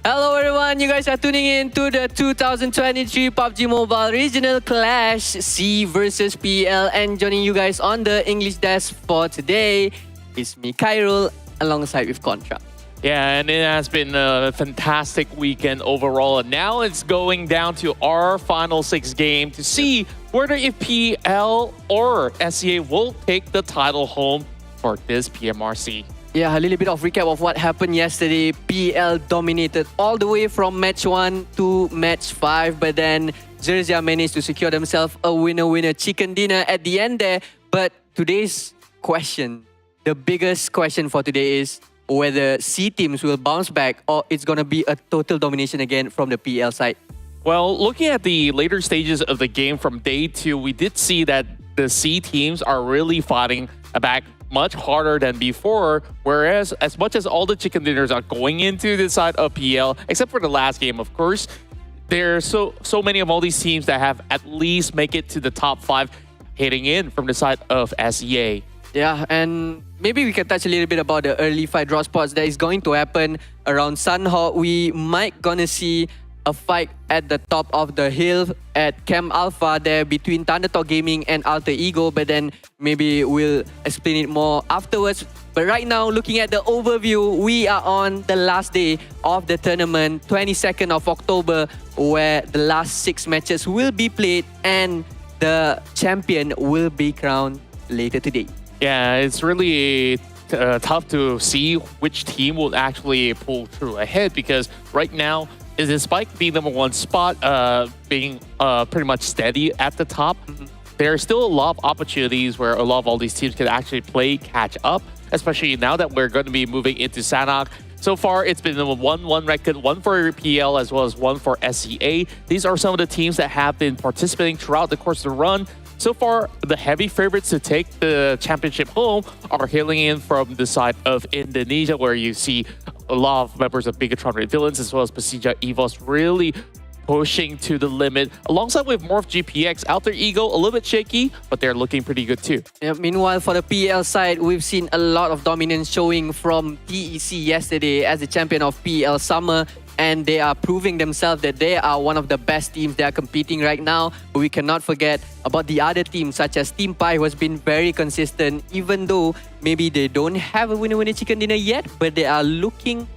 Hello everyone, you guys are tuning in to the 2023 PUBG Mobile Regional Clash SEA versus PEL, and joining you guys on the English desk for today is me, Khairul, alongside with Contra. Yeah, and it has been a fantastic weekend overall. And now it's going down to our final 6 game to see whether if PEL or SEA will take the title home for this PMRC. Yeah, a little bit of recap of what happened yesterday. PEL dominated all the way from match 1 to match 5, but then XERXIA managed to secure themselves a winner-winner chicken dinner at the end there. But today's question, the biggest question for today is whether C teams will bounce back or it's going to be a total domination again from the PEL side. Well, looking at the later stages of the game from day 2, we did see that the C teams are really fighting back much harder than before, whereas as much as all the chicken dinners are going into the side of PEL, except for the last game, of course, there's so many of all these teams that have at least make it to the top 5 heading in from the side of SEA. Yeah, and maybe we can touch a little bit about the early fight draw spots that is going to happen around Sanhok. We might gonna see a fight at the top of the hill at Camp Alpha there between Thundertalk Gaming and Alter Ego, but then maybe we'll explain it more afterwards. But right now, looking at the overview, we are on the last day of the tournament, 22nd of October, where the last 6 matches will be played and the champion will be crowned later today. Yeah, it's really tough to see which team will actually pull through ahead, because right now, despite being number 1 spot, being pretty much steady at the top, there are still a lot of opportunities where a lot of all these teams can actually play catch up, especially now that we're going to be moving into Sanhok. So far, it's been a 1-1 record, 1 for PEL as well as 1 for SEA. These are some of the teams that have been participating throughout the course of the run. So far, the heavy favorites to take the championship home are hailing in from the side of Indonesia, where you see a lot of members of BIGETRON Villains as well as PERSIJA EVOS really pushing to the limit. Alongside with MORPY GPX, Alter Ego, a little bit shaky, but they're looking pretty good too. Yeah, meanwhile, for the PEL side, we've seen a lot of dominance showing from TEC yesterday as the champion of PEL Summer, and they are proving themselves that they are one of the best teams that are competing right now. But we cannot forget about the other teams such as TeamPAI, who has been very consistent, even though maybe they don't have a winner-winner chicken dinner yet, but they are looking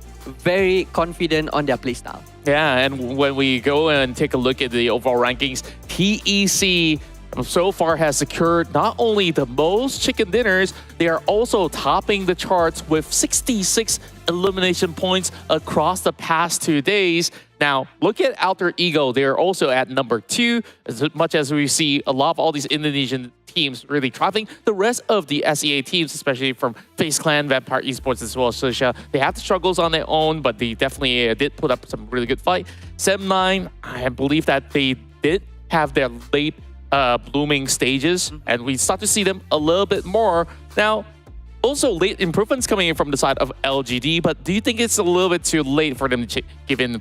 very confident on their playstyle. Yeah, and when we go and take a look at the overall rankings, TEC so far has secured not only the most chicken dinners, they are also topping the charts with 66 elimination points across the past 2 days. Now, look at Alter Ego. They're also at number 2, as much as we see a lot of all these Indonesian teams really traveling. The rest of the SEA teams, especially from FaZe Clan, Vampire Esports, as well as Suzhou, they have the struggles on their own, but they definitely did put up some really good fight. 7-9, I believe that they did have their late blooming stages, and we start to see them a little bit more. Now, also late improvements coming in from the side of LGD, but do you think it's a little bit too late for them to give in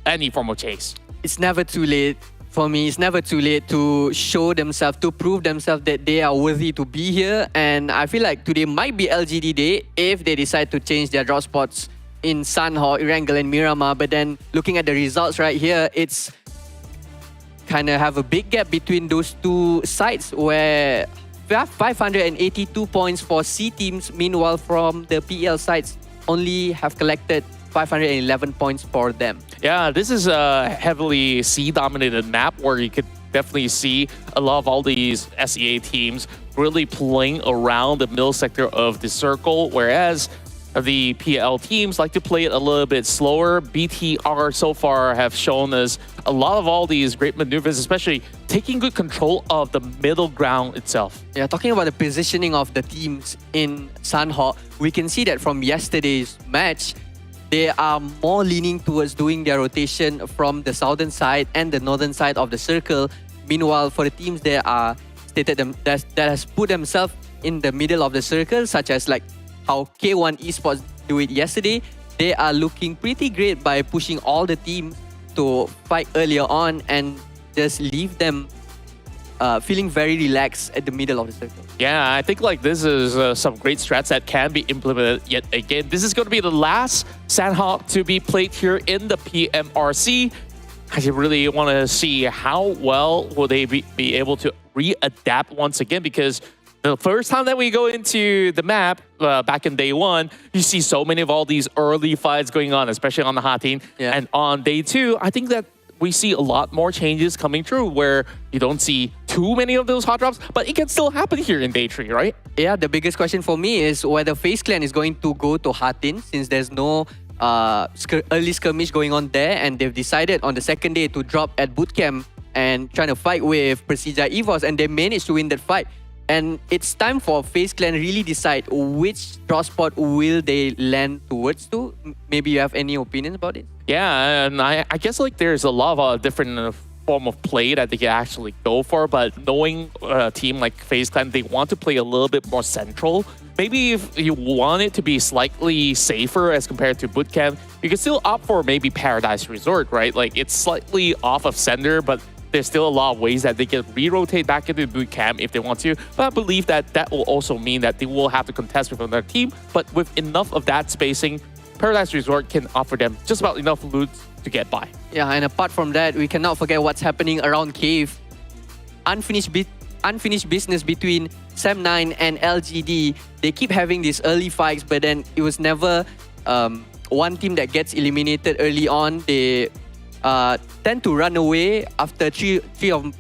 any form of chase? It's never too late. For me, it's never too late to show themselves, to prove themselves that they are worthy to be here. And I feel like today might be LGD day if they decide to change their draw spots in Sanhok, Erangel and Miramar. But then looking at the results right here, it's kind of have a big gap between those 2 sides, where we have 582 points for C teams. Meanwhile, from the PEL sides, only have collected 511 points for them. Yeah, this is a heavily C-dominated map where you could definitely see a lot of all these SEA teams really playing around the middle sector of the circle, whereas the PEL teams like to play it a little bit slower. BTR so far have shown us a lot of all these great maneuvers, especially taking good control of the middle ground itself. Yeah, talking about the positioning of the teams in Sanhok, we can see that from yesterday's match, they are more leaning towards doing their rotation from the southern side and the northern side of the circle. Meanwhile, for the teams that are that has put themselves in the middle of the circle, such as like how K1 Esports do it yesterday, they are looking pretty great by pushing all the teams to fight earlier on and just leave them feeling very relaxed at the middle of the circle. Yeah, I think like this is some great strats that can be implemented yet again. This is going to be the last Sanhok to be played here in the PMRC. I really want to see how well will they be able to readapt once again, because the first time that we go into the map back in day one, you see so many of all these early fights going on, especially on the hot team. Yeah. And on day two, I think that we see a lot more changes coming through where you don't see too many of those hot drops, but it can still happen here in day three, right? Yeah, the biggest question for me is whether FaZe Clan is going to go to Hatin, since there's no early skirmish going on there, and they've decided on the second day to drop at bootcamp and trying to fight with PERSIJA EVOS, and they managed to win that fight. And it's time for FaZe Clan really decide which draw spot will they land towards to. Maybe you have any opinions about it? Yeah, and I guess like there's a lot of different form of play that they can actually go for, but knowing a team like FaZe Clan, they want to play a little bit more central. Maybe if you want it to be slightly safer as compared to bootcamp, you can still opt for maybe Paradise Resort, right? Like it's slightly off of center, but there's still a lot of ways that they can re-rotate back into boot camp if they want to. But I believe that that will also mean that they will have to contest with another team. But with enough of that spacing, Paradise Resort can offer them just about enough loot to get by. Yeah, and apart from that, we cannot forget what's happening around Cave. Unfinished business between Sam9 and LGD. They keep having these early fights, but then it was never one team that gets eliminated early on. They tend to run away after three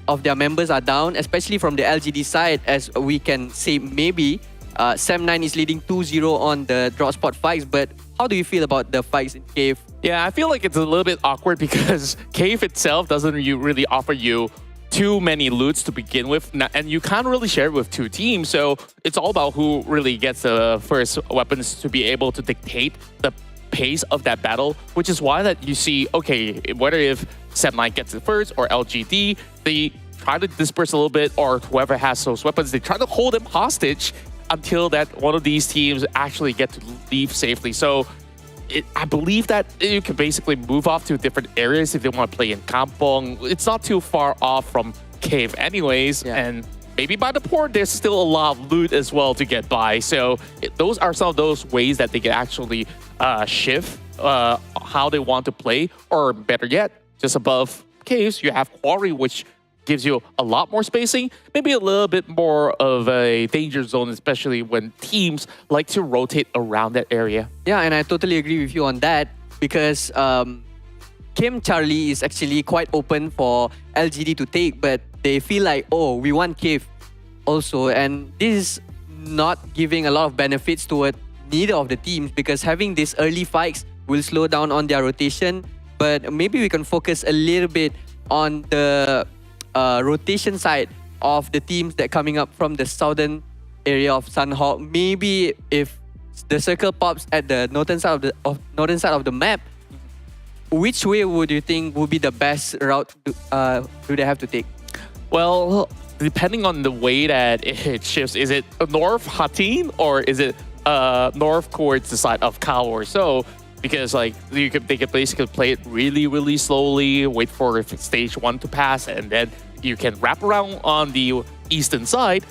of their members are down, especially from the LGD side, as we can say maybe Sam9 is leading 2-0 on the draw spot fights. But how do you feel about the fights in Cave? Yeah, I feel like it's a little bit awkward because Cave itself doesn't really offer you too many loots to begin with, and you can't really share it with two teams. So it's all about who really gets the first weapons to be able to dictate the pace of that battle, which is why that you see, okay, whether if Sam9 gets it first or LGD, they try to disperse a little bit, or whoever has those weapons, they try to hold them hostage until that one of these teams actually get to leave safely. So I believe that you can basically move off to different areas if they want to play in Kampong. It's not too far off from Cave anyways, and maybe by the port, there's still a lot of loot as well to get by. So those are some of those ways that they can actually shift how they want to play, or better yet, just above Caves, you have Quarry, which gives you a lot more spacing, maybe a little bit more of a danger zone, especially when teams like to rotate around that area. Yeah, and I totally agree with you on that, because Kim Charlie is actually quite open for LGD to take, but they feel like, oh, we want Cave also, and this is not giving a lot of benefits toward neither of the teams, because having these early fights will slow down on their rotation. But maybe we can focus a little bit on the rotation side of the teams that coming up from the southern area of Sanhok. Maybe if the circle pops at the northern side of the map, which way would you think would be the best route do they have to take? Well, depending on the way that it shifts, is it north Hatin or is it north towards the side of Kao or so? Because like they could basically play it really, really slowly, wait for stage 1 to pass, and then you can wrap around on the eastern side.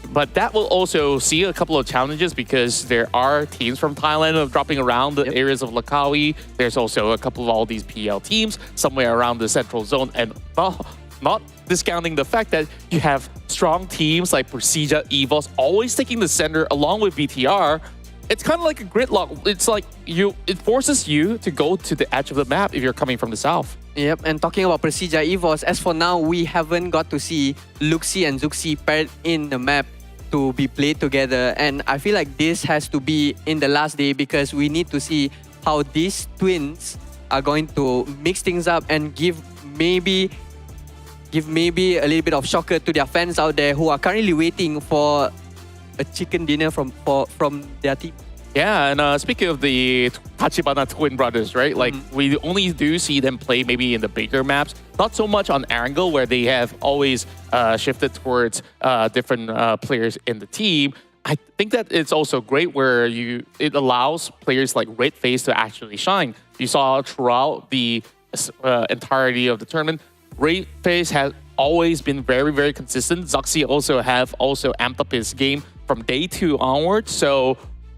But that will also see a couple of challenges, because there are teams from Thailand dropping around the areas of Langkawi. There's also a couple of all these PL teams somewhere around the central zone, and not discounting the fact that you have strong teams like PERSIJA, EVOS always taking the center along with VTR. It's kind of like a gridlock. It's like it forces you to go to the edge of the map if you're coming from the south. Yep, and talking about PERSIJA EVOS, as for now, we haven't got to see Luxi and Zuxi paired in the map to be played together. And I feel like this has to be in the last day, because we need to see how these twins are going to mix things up and give maybe a little bit of shocker to their fans out there who are currently waiting for a chicken dinner from their team. Yeah, and speaking of the Tachibana twin brothers, right? Like, we only do see them play maybe in the bigger maps. Not so much on Erangel, where they have always shifted towards different players in the team. I think that it's also great where it allows players like Red FaZe to actually shine. You saw throughout the entirety of the tournament, Red FaZe always been very, very consistent. XERXIA also have amped up his game from day 2 onwards. So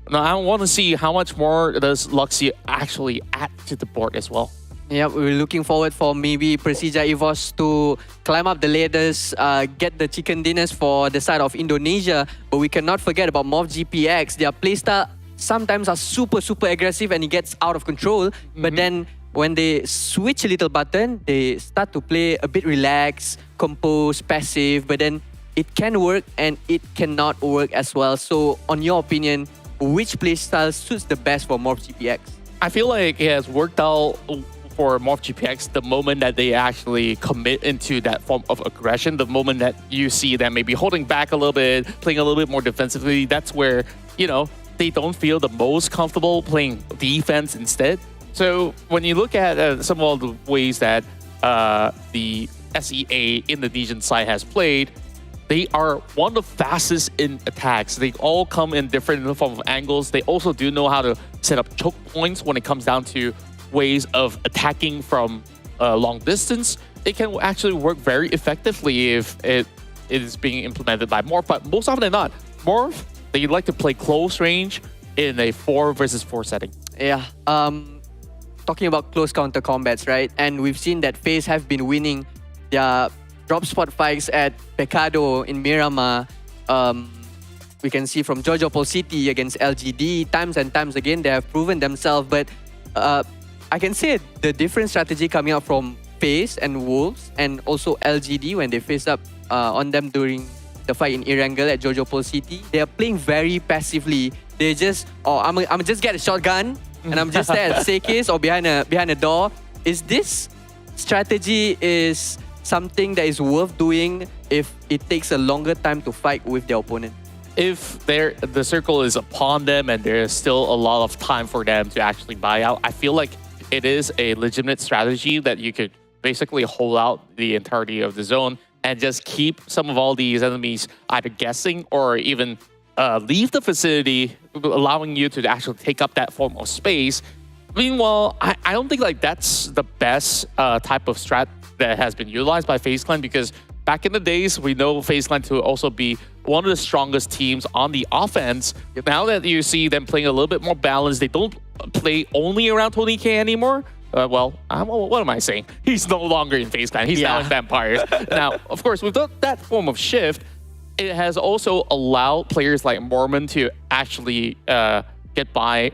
now I want to see how much more does XERXIA actually add to the board as well. Yeah, we're looking forward for maybe PERSIJA EVOS to climb up the ladders, get the chicken dinners for the side of Indonesia. But we cannot forget about MORPY GPX. Their playstyle sometimes are super, super aggressive and it gets out of control. But then when they switch a little button, they start to play a bit relaxed, composed, passive. But then it can work and it cannot work as well. So on your opinion, which playstyle suits the best for MORPY GPX? I feel like it has worked out for MORPY GPX the moment that they actually commit into that form of aggression, the moment that you see them maybe holding back a little bit, playing a little bit more defensively, that's where, you know, they don't feel the most comfortable playing defense instead. So when you look at some of the ways that the SEA Indonesian side has played, they are one of the fastest in attacks. They all come in different form of angles. They also do know how to set up choke points when it comes down to ways of attacking from long distance. It can actually work very effectively if it is being implemented by Morph, but most often than not, Morph, they like to play close range in a 4 versus 4 setting. Yeah, talking about close counter combats, right? And we've seen that FaZe have been winning their drop spot fights at Pecado in Miramar. We can see from Jojo City against LGD, times and times again, they have proven themselves. But I can say the different strategy coming out from FaZe and Wolves and also LGD when they faced up on them during the fight in Erangel at Jojo City. They are playing very passively. They just, I'm just get a shotgun and I'm just there at staircase or behind a door. Is this strategy is something that is worth doing if it takes a longer time to fight with the opponent? If the circle is upon them and there's still a lot of time for them to actually buy out, I feel like it is a legitimate strategy that you could basically hold out the entirety of the zone and just keep some of all these enemies either guessing or even leave the facility, allowing you to actually take up that form of space. Meanwhile, I don't think like that's the best type of strat that has been utilized by FaZe Clan, because back in the days, we know FaZe Clan to also be one of the strongest teams on the offense. Yep. Now that you see them playing a little bit more balanced, they don't play only around Tony K anymore. What am I saying? He's no longer in FaZe Clan. He's now in Vampires. Now, of course, with that form of shift, it has also allowed players like Mormon to actually get by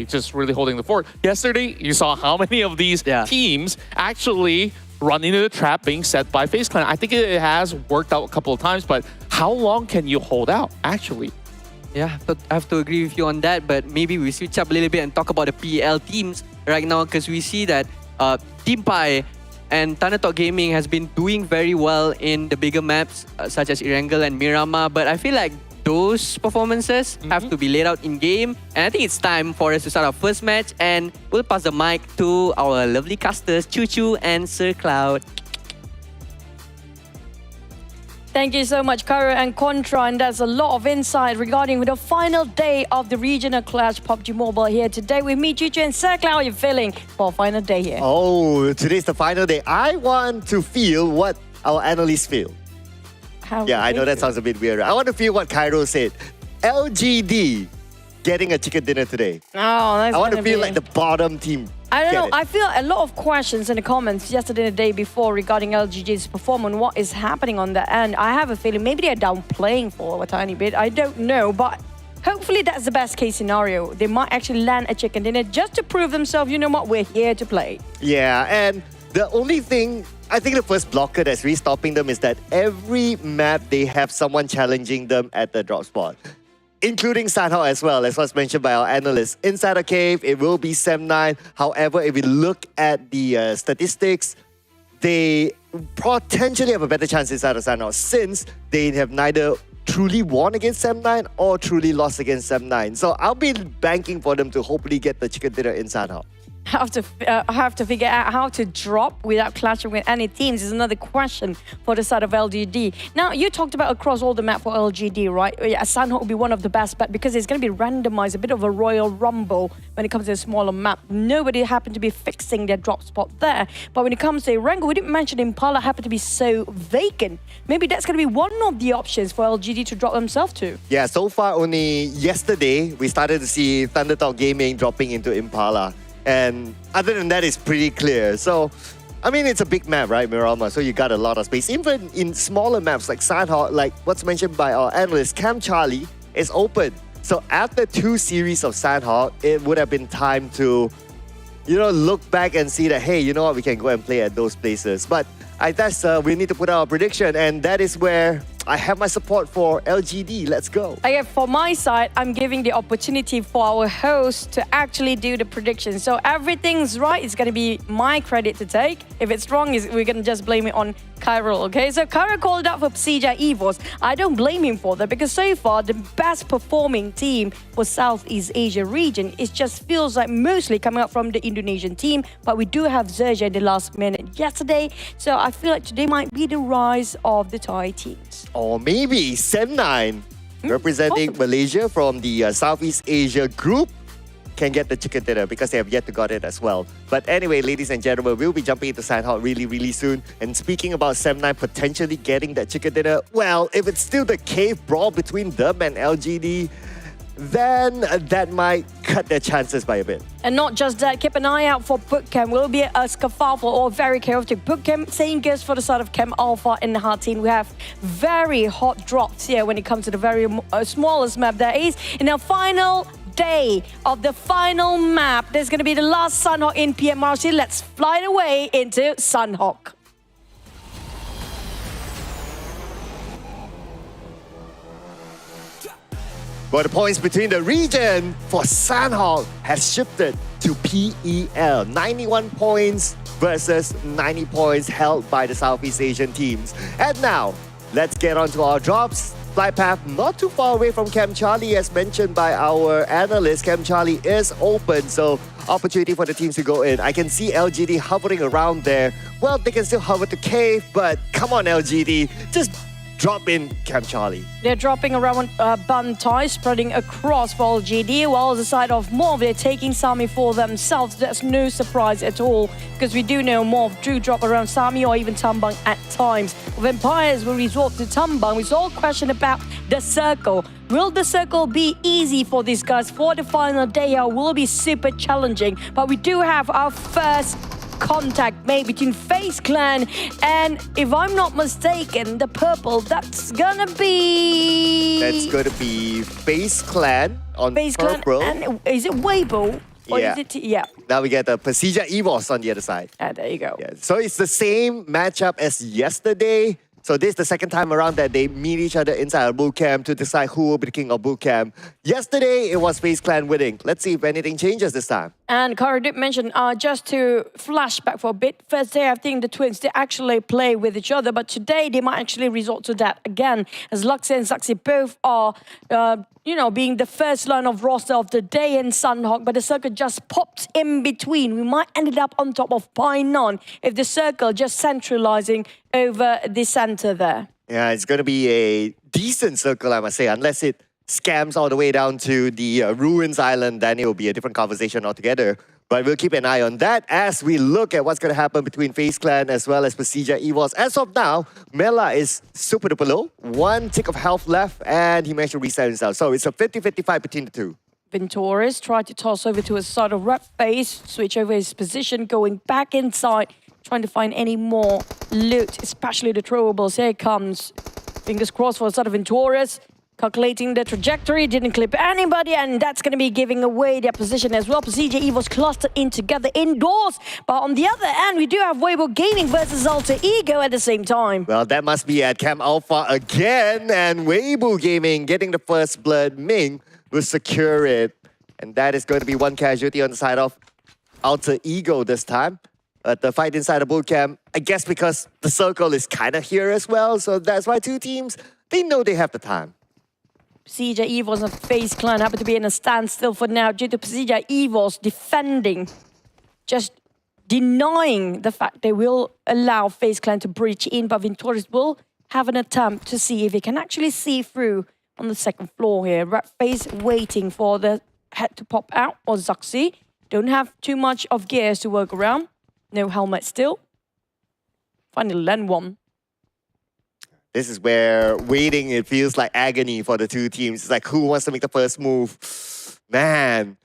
just really holding the fort. Yesterday, you saw how many of these teams actually run into the trap being set by FaZe Clan. I think it has worked out a couple of times, but how long can you hold out, actually? Yeah, I have to agree with you on that, but maybe we switch up a little bit and talk about the PEL teams right now, because we see that TeamPAI and Weibo Gaming has been doing very well in the bigger maps, such as Erangel and Miramar, but I feel like those performances have to be laid out in game, and I think it's time for us to start our first match, and we'll pass the mic to our lovely casters, Choo Choo and Sir Cloud. Thank you so much, Cairo and Contra, and there's a lot of insight regarding the final day of the Regional Clash PUBG Mobile here today with me, Chichu, and Sir Cloud. How are you feeling for final day here? Oh, today's the final day. I want to feel what our analysts feel. Yeah, I know that sounds a bit weird. I want to feel what Cairo said. LGD getting a chicken dinner today. Oh, that's I want to feel like the bottom team. I don't know. I feel a lot of questions in the comments yesterday and the day before regarding LGD's performance. What is happening on the end? I have a feeling maybe they're downplaying for a tiny bit. I don't know, but hopefully that's the best case scenario. They might actually land a chicken dinner just to prove themselves, you know what, we're here to play. Yeah, and the only thing, I think the first blocker that's really stopping them is that every map they have someone challenging them at the drop spot, including Sanhok as well, as was mentioned by our analysts. Inside a cave, it will be Sem9. However, if we look at the statistics, they potentially have a better chance inside of Sanhok, since they have neither truly won against Sem9 or truly lost against Sem9. So I'll be banking for them to hopefully get the chicken dinner in Sanhok. have to figure out how to drop without clashing with any teams is another question for the side of LGD. Now, you talked about across all the map for LGD, right? Yeah, Sanhok will be one of the best bet because it's going to be randomized, a bit of a Royal Rumble when it comes to a smaller map. Nobody happened to be fixing their drop spot there. But when it comes to Erangel, we didn't mention Impala happened to be so vacant. Maybe that's going to be one of the options for LGD to drop themselves to. Yeah, so far only yesterday, we started to see Thundertalk Gaming dropping into Impala. And other than that, it's pretty clear. So, I mean, it's a big map, right, Mirama? So you got a lot of space. Even in smaller maps like Sanhok, like what's mentioned by our analyst, Camp Charlie is open. So after 2 series of Sanhok, it would have been time to, look back and see that, hey, you know what, we can go and play at those places. But I guess we need to put out a prediction, and that is where I have my support for LGD. Let's go. For my side, I'm giving the opportunity for our host to actually do the prediction. So everything's right. It's going to be my credit to take. If it's wrong, we're going to just blame it on Kyril, okay? So Kyril called out for PERSIJA EVOS. I don't blame him for that because so far, the best performing team for Southeast Asia region, it just feels like mostly coming up from the Indonesian team. But we do have XERXIA in the last minute yesterday. So I feel like today might be the rise of the Thai teams. Or maybe Sem9, representing Malaysia from the Southeast Asia group, can get the chicken dinner because they have yet to got it as well. But anyway, ladies and gentlemen, we'll be jumping into Sanhok really soon. And speaking about Sem9 potentially getting that chicken dinner, well, if it's still the cave brawl between them and LGD, then that might cut their chances by a bit. And not just that, keep an eye out for bootcamp. Will be a scuffle or very chaotic bootcamp. Same goes for the side of Chem Alpha in the Hatin. We have very hot drops here when it comes to the very smallest map there is. In our final day of the final map, there's going to be the last Sanhok in PMRC. Let's fly away into Sanhok. But the points between the region for Sanhok has shifted to PEL. 91 points versus 90 points held by the Southeast Asian teams. And now, let's get on to our drops. Flight path not too far away from Camp Charlie, as mentioned by our analyst. Camp Charlie is open, so opportunity for the teams to go in. I can see LGD hovering around there. Well, they can still hover to cave, but come on, LGD, just drop in Camp Charlie. They're dropping around Bantai, spreading across for LGD, while the side of Morph, they're taking Sami for themselves. That's no surprise at all, because we do know Morph do drop around Sami or even Tambang at times. Vampires will resort to Tambang. We saw a question about the circle. Will the circle be easy for these guys for the final day, or will it be super challenging? But we do have our first contact made between FaZe Clan and, if I'm not mistaken, the purple, that's gonna be FaZe Clan on FaZe purple. Clan, and is it Weibo? Or Yeah. is it, yeah. Now we get the PERSIJA EVOS on the other side. There you go. Yeah. So it's the same matchup as yesterday. So this is the second time around that they meet each other inside a bootcamp to decide who will be the king of bootcamp. Yesterday, it was FaZe Clan winning. Let's see if anything changes this time. And Kara did mention, just to flash back for a bit, first day I think the twins, they actually play with each other, but today they might actually resort to that again, as Luxy and Saxi both are, being the first line of roster of the day in Sanhok, but the circle just pops in between. We might end up on top of Painan if the circle just centralizing over the center there. Yeah, it's going to be a decent circle, I must say, unless it scams all the way down to the Ruins Island, then it will be a different conversation altogether. But we'll keep an eye on that as we look at what's going to happen between FaZe Clan as well as PERSIJA EVOS. As of now, Mela is super duper low. 1 tick of health left, and he managed to reset himself. So it's a 50-55 between the two. Ventoris tried to toss over to his side of Red Face, switch over his position, going back inside, trying to find any more loot, especially the throwables. Here it comes. Fingers crossed for the side of Ventoris. Calculating the trajectory, didn't clip anybody, and that's going to be giving away their position as well. PERSIJA EVOS clustered in together indoors. But on the other end, we do have Weibo Gaming versus Alter Ego at the same time. Well, that must be at Camp Alpha again, and Weibo Gaming getting the first blood. Ming will secure it, and that is going to be one casualty on the side of Alter Ego this time. But the fight inside the bootcamp, I guess because the circle is kind of here as well, so that's why two teams, they know they have the time. PERSIJA EVOS and FaZe Clan happen to be in a standstill for now due to PERSIJA EVOS defending just denying the fact they will allow FaZe Clan to breach in, but Vintorius will have an attempt to see if he can actually see through on the second floor here. FaZe waiting for the head to pop out, or XERXIA. Don't have too much of gears to work around. No helmet still. Finally land one. This is where waiting, it feels like agony for the two teams. It's like, who wants to make the first move? Man,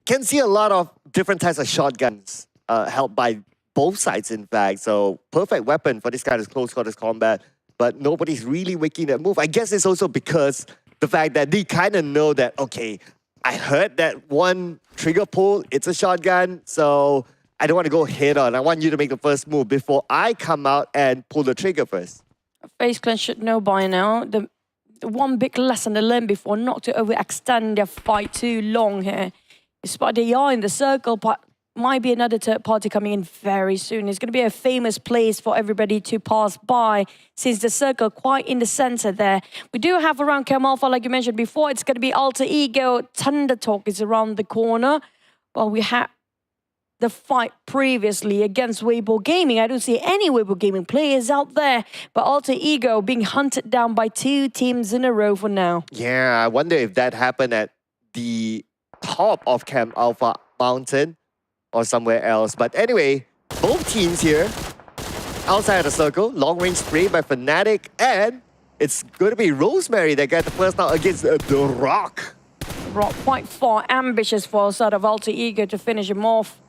can see a lot of different types of shotguns held by both sides, in fact. So perfect weapon for this kind of close quarters combat. But nobody's really making that move. I guess it's also because the fact that they kind of know that, okay, I heard that one trigger pull, it's a shotgun, so I don't want to go head on. I want you to make the first move before I come out and pull the trigger first. FaZe Clan should know by now. The one big lesson they learned before, not to overextend their fight too long here. Despite they are in the circle, but might be another third party coming in very soon. It's going to be a famous place for everybody to pass by, since the circle quite in the center there. We do have around Cam Alpha, like you mentioned before, it's going to be Alter Ego. Thunder Talk is around the corner. Well, we had the fight previously against Weibo Gaming. I don't see any Weibo Gaming players out there, but Alter Ego being hunted down by two teams in a row for now. Yeah, I wonder if that happened at the top of Camp Alpha Mountain or somewhere else. But anyway, both teams here outside of the circle. Long range spray by Fnatic, and it's going to be Rosemary that got the first out against The Rock. Rock quite far ambitious for side of Alter Ego to finish him off.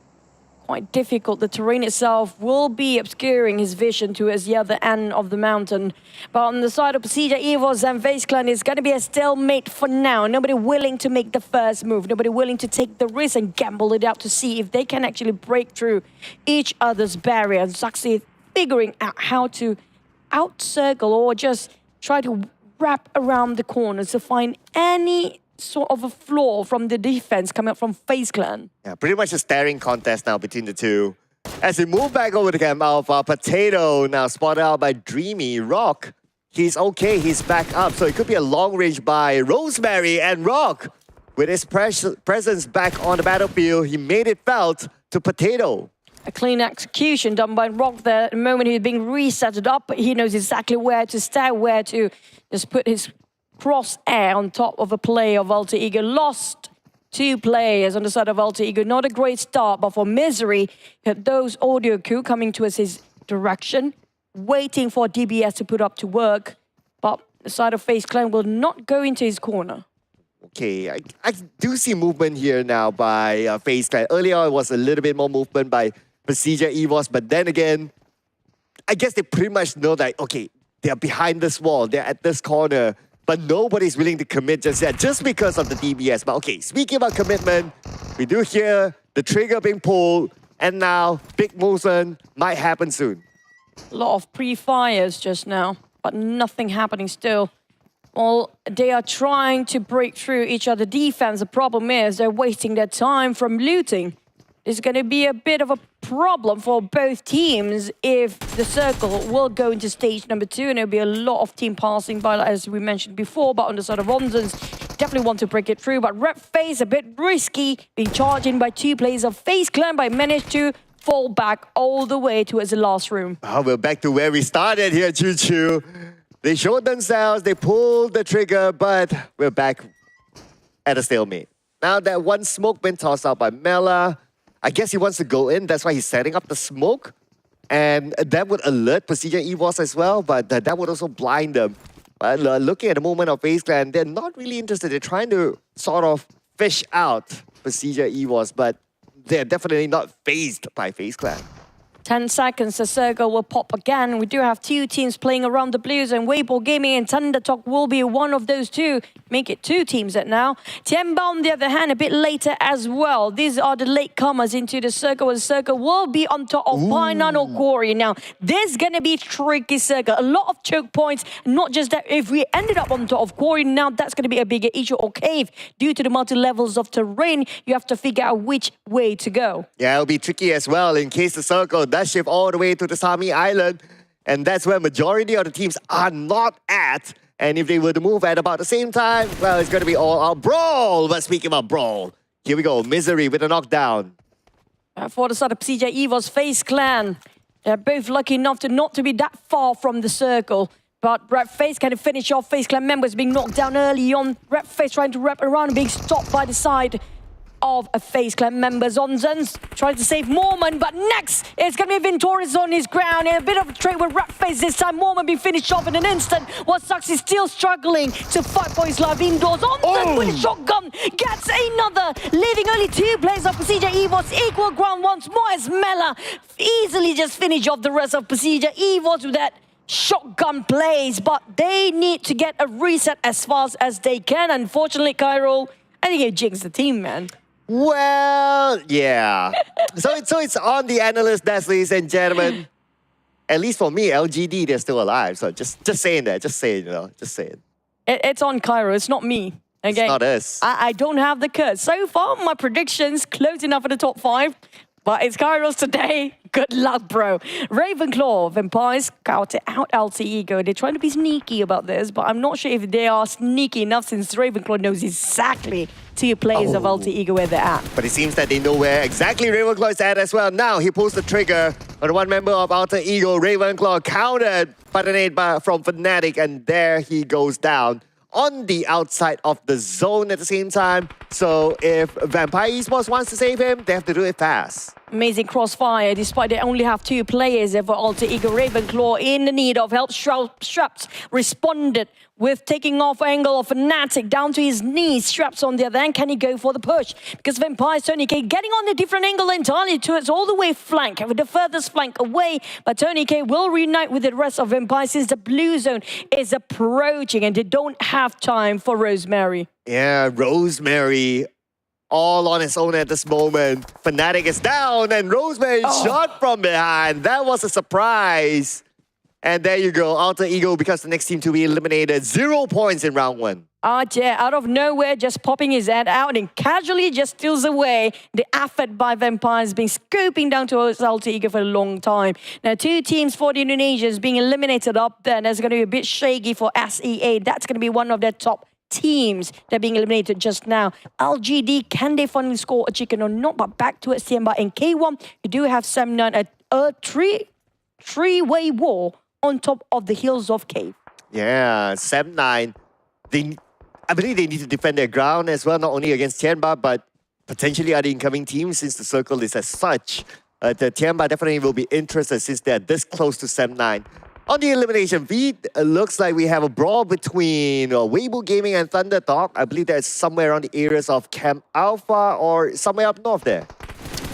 Quite difficult. The terrain itself will be obscuring his vision towards the other end of the mountain. But on the side of PERSIJA, EVOS and FaZe Clan, it's going to be a stalemate for now. Nobody willing to make the first move. Nobody willing to take the risk and gamble it out to see if they can actually break through each other's barrier. And XERXIA figuring out how to out-circle or just try to wrap around the corners to find any sort of a flaw from the defense coming up from FaZe Clan. Yeah, pretty much a staring contest now between the two. As we move back over to Camp Alpha, Potato now spotted out by Dreamy. Rock, he's okay, he's back up. So it could be a long range by Rosemary, and Rock, with his presence back on the battlefield, he made it felt to Potato. A clean execution done by Rock there. The moment he's being resetted up, he knows exactly where to stay, where to just put his cross-air on top of a play of Alter Ego. Lost two players on the side of Alter Ego. Not a great start, but for Misery, he had those audio coup coming towards his direction, waiting for DBS to put up to work. But the side of FaZe Clan will not go into his corner. Okay, I do see movement here now by FaZe Clan. Earlier, it was a little bit more movement by PERSIJA EVOS, but then again, I guess they pretty much know that, okay, they're behind this wall, they're at this corner, but nobody's willing to commit just yet, just because of the DBS. But okay, speaking about commitment, we do hear the trigger being pulled, and now big movement might happen soon. A lot of pre-fires just now, but nothing happening still. Well, they are trying to break through each other's defense. The problem is they're wasting their time from looting. It's going to be a bit of a problem for both teams if the circle will go into stage number 2, and there'll be a lot of team passing by, as we mentioned before. But on the side of Onsens, definitely want to break it through. But Rep FaZe a bit risky, being charged in by two players of FaZe Clan, but managed to fall back all the way towards the last room. Oh, we're back to where we started here, Choo Choo. They showed themselves, they pulled the trigger, but we're back at a stalemate. Now that one smoke been tossed out by Mela. I guess he wants to go in, that's why he's setting up the smoke. And that would alert PERSIJA EVOS as well, but that would also blind them. Looking at the movement of FaZe Clan, they're not really interested. They're trying to sort of fish out PERSIJA EVOS, but they're definitely not fazed by FaZe Clan. 10 seconds, the circle will pop again. We do have two teams playing around the blues, and Weibo Gaming and Thunder Talk will be one of those two. Make it two teams at now. Tianba, on the other hand, a bit later as well. These are the latecomers into the circle. The circle will be on top of Painan or Corey. Now, this is going to be tricky circle. A lot of choke points. Not just that, if we ended up on top of Corey, now that's going to be a bigger issue. Or Cave, due to the multi-levels of terrain, you have to figure out which way to go. Yeah, it'll be tricky as well in case the circle does shift all the way to the Sami Island, and that's where majority of the teams are not at. And if they were to move at about the same time, well, it's going to be all out brawl. But speaking about brawl, here we go. Misery with a knockdown. For the side of PERSIJA, EVOS, FaZe Clan. They're both lucky enough to not to be that far from the circle. But FaZe can finish off FaZe Clan members being knocked down early on. FaZe trying to wrap around and being stopped by the side of a FaZe Clan members. Onzens trying to save Mormon, but next it's going to be Vintorius on his ground. And a bit of a trade with FaZe this time. Mormon being finished off in an instant. What sucks is still struggling to fight for his life indoors. Onzens with a shotgun gets another, leaving only 2 players of PERSIJA. EVOS equal ground once more as Mela easily just finish off the rest of PERSIJA. EVOS with that shotgun plays, but they need to get a reset as fast as they can. Unfortunately, Cairo, I think it jinxed the team, man. Well, yeah. so it's on the analyst desk, ladies and gentlemen. At least for me, LGD, they're still alive. So just saying that, just saying, just saying. It's on Cairo, it's not me. Okay? It's not us. I don't have the curse. So far, my predictions close enough for the top 5. But it's Kairos today. Good luck, bro. Ravenclaw, Vampires, out Alter Ego. They're trying to be sneaky about this, but I'm not sure if they are sneaky enough since Ravenclaw knows exactly 2 players of Alter Ego where they're at. But it seems that they know where exactly Ravenclaw is at as well. Now he pulls the trigger on the one member of Alter Ego. Ravenclaw countered by the nade from Fnatic, and there he goes down on the outside of the zone at the same time. So if Vampire Esports wants to save him, they have to do it fast. Amazing crossfire, despite they only have 2 players for Alter Ego. Ravenclaw in the need of help. Straps responded with taking off Angle of Fnatic down to his knees. Straps on the other hand, can he go for the push? Because Vampire's Tony K getting on a different angle entirely towards all the way flank, with the furthest flank away. But Tony K will reunite with the rest of Vampire since the blue zone is approaching and they don't have time for Rosemary. Yeah, Rosemary all on his own at this moment. Fnatic is down and Rosemary shot from behind. That was a surprise. And there you go, Alter Ego becomes the next team to be eliminated. 0 points in round 1. Yeah, out of nowhere, just popping his head out and casually just steals away the effort by Vampires being scoping down towards Alter Ego for a long time. Now, 2 teams for the Indonesians being eliminated up there. That's going to be a bit shaky for SEA. That's going to be one of their top teams that are being eliminated just now. LGD, can they finally score a chicken or not? But back to it, Tianba and K1. You do have Sam9, a three-way war on top of the hills of Cave. Yeah, Sam9, I believe they need to defend their ground as well, not only against Tianba, but potentially other incoming teams since the circle is as such. The Tianba definitely will be interested since they're this close to Sam9. On the elimination feed, it looks like we have a brawl between Weibo Gaming and Thunder Talk. I believe that's somewhere around the areas of Camp Alpha or somewhere up north there.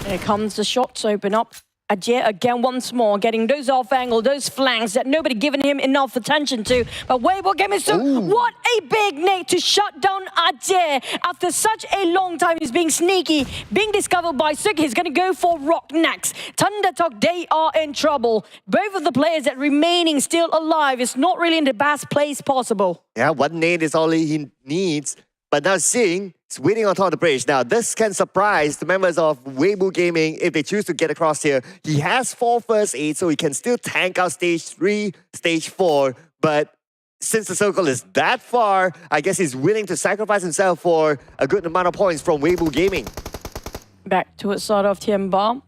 Here comes the shots open up. Ajay again once more, getting those off angle, those flanks that nobody given him enough attention to. But Weibo Gaming, so what a big nade to shut down Ajay. After such a long time, he's being sneaky, being discovered by Suk. He's going to go for Rock next. Thunder Talk, they are in trouble. Both of the players that remaining still alive is not really in the best place possible. Yeah, 1 nade is all he needs. But now Singh is waiting on top of the bridge. Now, this can surprise the members of Weibo Gaming if they choose to get across here. He has 4 first aid, so he can still tank out stage 3, stage 4. But since the circle is that far, I guess he's willing to sacrifice himself for a good amount of points from Weibo Gaming. Back to the side of Tianba.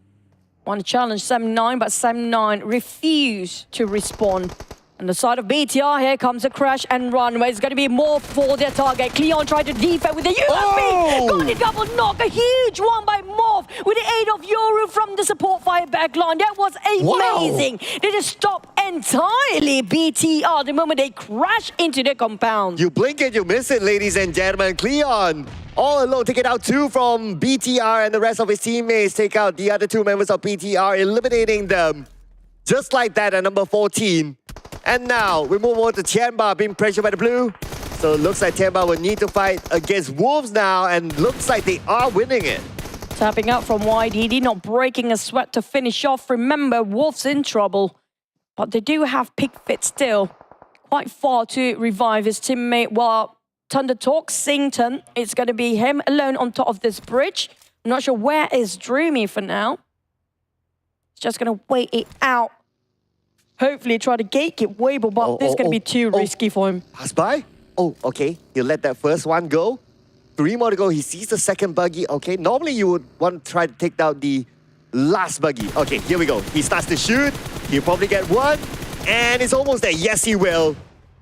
Want to challenge Sam9, but Sam9 refused to respond. On the side of BTR, here comes a crash and run, where it's going to be more for their target. Cleon tried to defend with the UMP. Got the double knock, a huge one by Morph with the aid of Yoru from the support fire backline. That was amazing. They just stopped entirely BTR the moment they crash into the compound. You blink and you miss it, ladies and gentlemen. Cleon all alone, take it out 2 from BTR, and the rest of his teammates take out the other 2 members of BTR, eliminating them. Just like that at number 14. And now we move on to Tianba being pressured by the blue. So it looks like Tianba will need to fight against Wolves now, and looks like they are winning it. Tapping out from YDD, not breaking a sweat to finish off. Remember, Wolves in trouble. But they do have Pickfit still. Quite far to revive his teammate. While Thunder Talk, Sington, it's going to be him alone on top of this bridge. I'm not sure where is Droomy for now. He's just going to wait it out. Hopefully try to gatekeep Weibo, but this is going to be too risky for him. Pass by? Oh, okay. He'll let that first one go. 3 more to go. He sees the second buggy. Okay, normally you would want to try to take down the last buggy. Okay, here we go. He starts to shoot. He'll probably get one. And it's almost there. Yes, he will.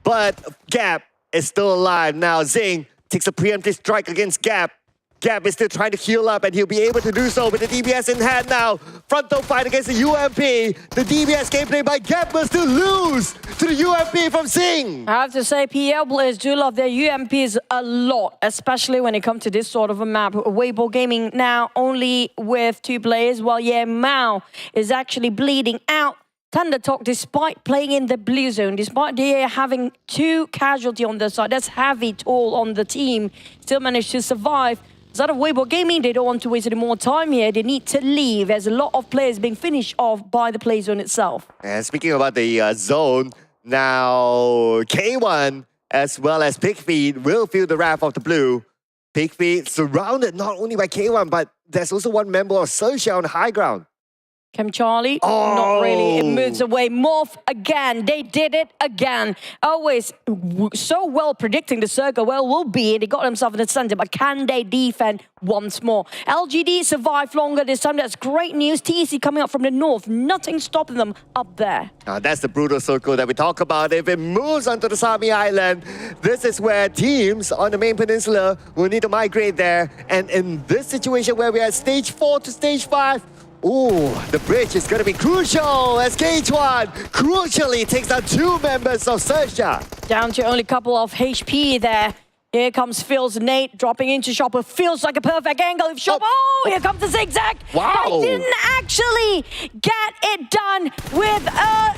But Gap is still alive. Now Zing takes a preemptive strike against Gap. Gap is still trying to heal up, and he'll be able to do so with the DBS in hand now. Frontal fight against the UMP. The DBS gameplay by Gap will still lose to the UMP from Zing. I have to say, PL players do love their UMPs a lot, especially when it comes to this sort of a map. Weibo Gaming now only with 2 players, while Mao is actually bleeding out. Thunder Talk, despite playing in the blue zone, despite they having 2 casualty on their side, that's heavy toll on the team, still managed to survive. Out of Weibo Gaming, they don't want to waste any more time here. They need to leave. There's a lot of players being finished off by the play zone itself. And speaking about the zone, now K1 as well as Pigfeet will feel the wrath of the blue. Pigfeet surrounded not only by K1, but there's also one member of SEA on the high ground. Chem Charlie, not really. It moves away. Morph again. They did it again. Always so well predicting the circle where will be. They got themselves in the center, but can they defend once more? LGD survived longer this time. That's great news. TEC coming up from the north. Nothing stopping them up there. That's the brutal circle that we talk about. If it moves onto the Sami Island, this is where teams on the main peninsula will need to migrate there. And in this situation where we're at stage 4 to stage 5, ooh, the bridge is going to be crucial as KH1 crucially takes down 2 members of SEA. Down to only a couple of HP there. Here comes Phil's Nate dropping into Chopper. Feels like a perfect angle. If Chopper, here comes the zigzag. Wow. They didn't actually get it done with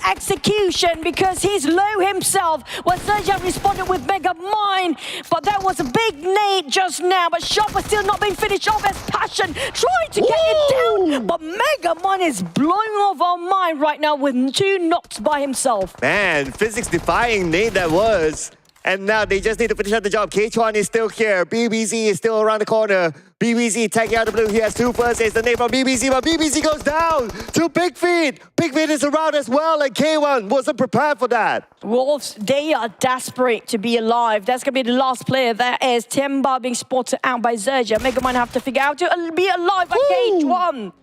execution because he's low himself. Well, SEA responded with Mega Mine, but that was a big Nate just now. But Chopper still not being finished off as Passion trying to get it down. But Mega Mine is blowing off our mind right now with 2 knocks by himself. Man, physics defying Nate that was. And now they just need to finish out the job. KH1 is still here. BBC is still around the corner. BBC tagging out the blue. He has 2 first. It's the name from BBC, but BBC goes down to Pigfeet. Pigfeet is around as well, and K1 wasn't prepared for that. Wolves, they are desperate to be alive. That's going to be the last player. That is Tianba being spotted out by Zerja. Mega Man have to figure out to be alive by KH1.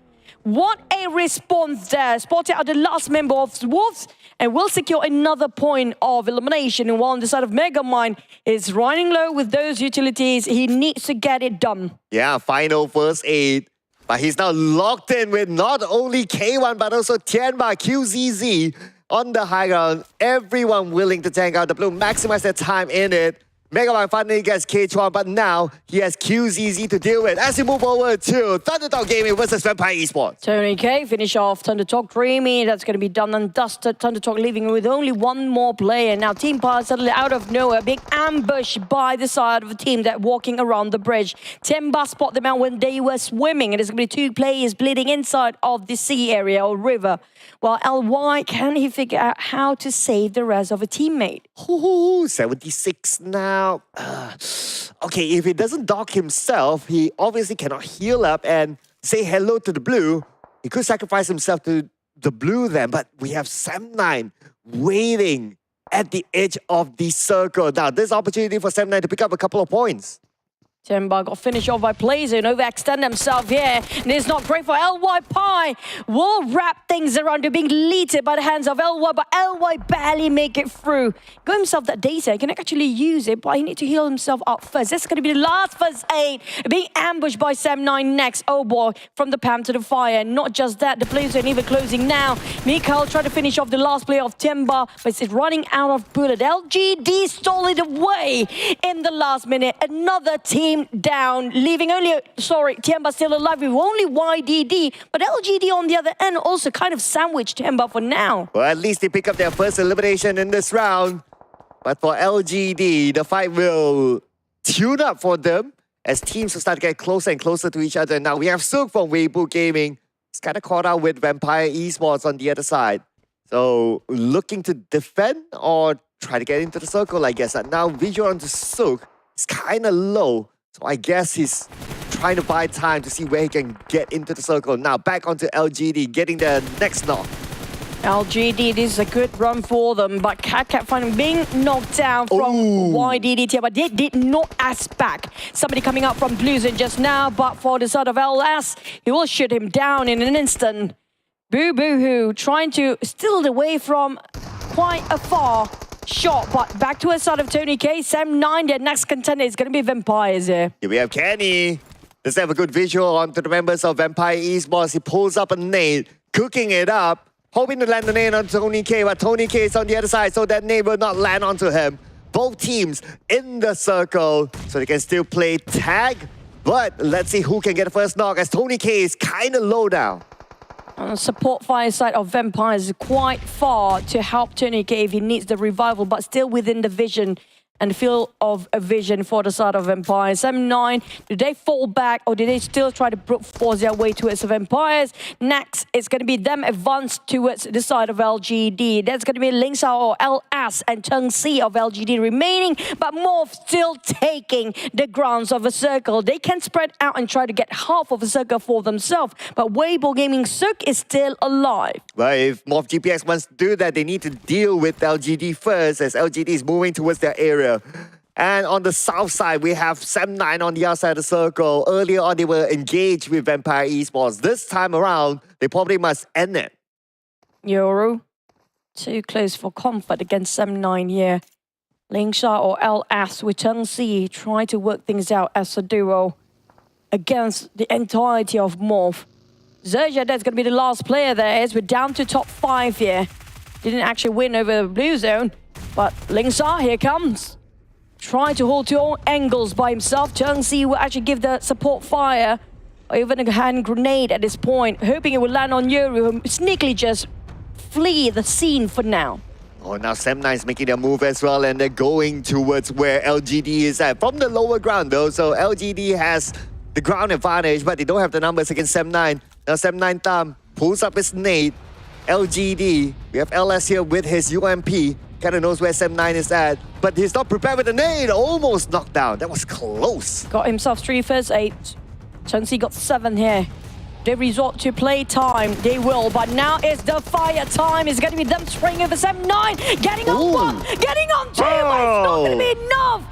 What a response there. Spotted out the last member of Wolves and will secure another point of elimination. And while on the side of Megamind is running low with those utilities, he needs to get it done. Yeah, final first aid. But he's now locked in with not only K1, but also Tianba, QZZ on the high ground. Everyone willing to tank out the blue, maximize their time in it. Megamind finally gets KH1, but now he has QZZ to deal with. As we move over to Thunderdog Gaming versus Vampire Esports. Tony K finish off Thunder Talk Dreamy. That's going to be done and dusted. Thunder Talk leaving with only 1 more player. Now TeamPAI suddenly out of nowhere, being ambushed by the side of the team that walking around the bridge. Tianba spot them out when they were swimming. And there's going to be 2 players bleeding inside of the sea area or river. While LY, can he figure out how to save the rest of a teammate? Ooh, 76 now. Okay, if he doesn't dock himself, he obviously cannot heal up and say hello to the blue. He could sacrifice himself to the blue then, but we have Sam9 waiting at the edge of the circle. Now, there's opportunity for Sam9 to pick up a couple of points. Tianba got finished off by Blazer and overextend himself here. And it's not great for LY Pi. Will wrap things around to being deleted by the hands of LY, but LY barely make it through. Got himself that data. He can actually use it, but he need to heal himself up first. This is going to be the last first aid. Being ambushed by Sam9 next. Oh boy, from the Pam to the fire. Not just that, the players are even closing now. Mikhail trying to finish off the last player of Tianba, but it's running out of bullet. LGD stole it away in the last minute. Another team down, leaving only, Tianba still alive with only YDD, but LGD on the other end also kind of sandwiched Tianba for now. Well, at least they pick up their first elimination in this round. But for LGD, the fight will tune up for them as teams will start to get closer and closer to each other. Now we have Sook from Weibo Gaming. It's kind of caught out with Vampire Esports on the other side. So looking to defend or try to get into the circle, I guess. And now visual onto Sook is kind of low. So I guess he's trying to buy time to see where he can get into the circle. Now back onto LGD, getting the next knock. LGD, this is a good run for them, but Cat finding being knocked down from YDD, but they did not ask back. Somebody coming out from Blue Zone just now, but for the side of LS, he will shoot him down in an instant. Boo Boo Hoo trying to steal away from quite a far shot, but back to a side of Tony K. Sam9, their next contender is going to be Vampires here. Here we have Kenny. Let's have a good visual onto the members of Vampire Esports. He pulls up a nade, cooking it up, hoping to land the nade on Tony K, but Tony K is on the other side, so that nade will not land onto him. Both teams in the circle, so they can still play tag, but let's see who can get the first knock, as Tony K is kind of low now. Support fire side of Vampires is quite far to help Tony K if he needs the revival, but still within the vision and field of a vision for the side of Vampires. M9, do they fall back or do they still try to brute force their way towards the Vampires? Next, it's going to be them advance towards the side of LGD. That's going to be Lingsao or LS and Cheng Si of LGD remaining, but Morph still taking the grounds of a circle. They can spread out and try to get half of a circle for themselves, but Weibo Gaming Suk is still alive. Well, if Morph GPX wants to do that, they need to deal with LGD first, as LGD is moving towards their area. And on the south side, we have Sam9 on the outside of the circle. Earlier on, they were engaged with Vampire Esports. This time around, they probably must end it. Yoru, too close for comfort against Sam9 here. Lingsha or LS with Cheng Si try to work things out as a duo against the entirety of Morph. XERXIA, that's going to be the last player there, as we're down to top 5 here. Didn't actually win over the Blue Zone, but Lingsha, here comes. Trying to hold two angles by himself. Cheng Si will actually give the support fire, or even a hand grenade at this point, hoping it will land on Yoru, who sneakily just flee the scene for now. Oh, now Sam9 is making their move as well, and they're going towards where LGD is at. From the lower ground, though, so LGD has the ground advantage, but they don't have the numbers against Sam9. Now Sam9 Tam pulls up his nade. LGD, we have LS here with his UMP. Kind of knows where Sam9 is at, but he's not prepared with the nade. Almost knocked down. That was close. Got himself 3 first 8. Cheng Si got 7 here. They resort to play time. They will, but now it's the fire time. It's going to be them spraying over Sam9. Getting on 1, getting on 2, but it's not going to be enough.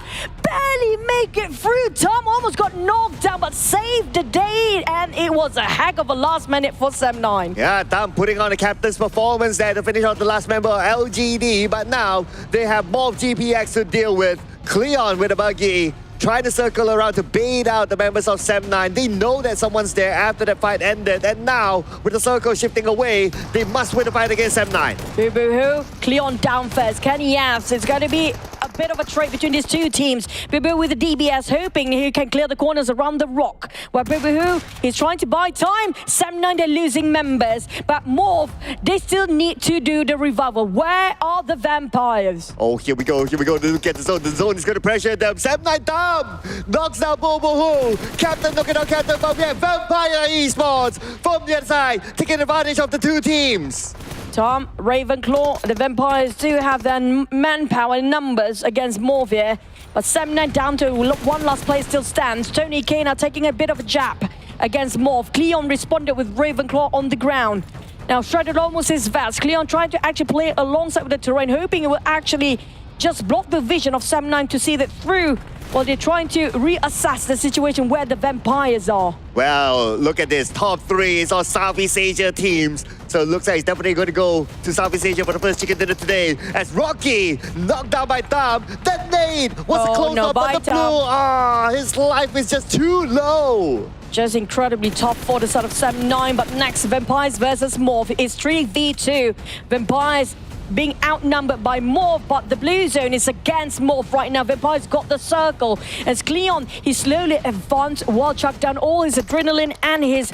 Barely make it through. Tom almost got knocked down, but saved the day, and it was a heck of a last minute for Sam9. Yeah, Tam putting on a captain's performance there to finish off the last member of LGD, but now they have Morph GPX to deal with. Cleon with a buggy, trying to circle around to bait out the members of Sam9. They know that someone's there after that fight ended, and now, with the circle shifting away, they must win the fight against Sam9. Boo Boo Hoo, Cleon down first. Kenny Yavs, it's going to be a bit of a trade between these two teams. Boo Boo with the DBS, hoping he can clear the corners around the rock. Where Boo Boo Hoo, he's trying to buy time. Sam9, they're losing members, but Morph, they still need to do the revival. Where are the Vampires? Oh, here we go. Look at the zone. The zone is going to pressure them. Sam9 Tam knocks down Boo Boo Hoo. Captain knocking out Captain, but we have Vampire Esports from the other side, taking advantage of the two teams. Tom, Ravenclaw, the Vampires do have their manpower and numbers against Morph here, but Sam9 down to one last player still stands. Tony K now taking a bit of a jab against Morph. Cleon responded with Ravenclaw on the ground. Now shredded almost his vest. Cleon trying to actually play alongside with the terrain, hoping it will actually just block the vision of Sam9 to see that through. Well, they're trying to reassess the situation where the Vampires are. Well, look at this. Top 3 is all Southeast Asia teams. So it looks like he's definitely going to go to Southeast Asia for the first chicken dinner today. As Rocky knocked down by Tam. That nade was a close up on the blue. His life is just too low. Just incredibly tough for the side of Sam9. But next, Vampires versus Morph is 3v2. Vampires being outnumbered by Morph, but the blue zone is against Morph right now. Vampires got the circle. As Cleon, he slowly advanced while chucked down all his adrenaline and his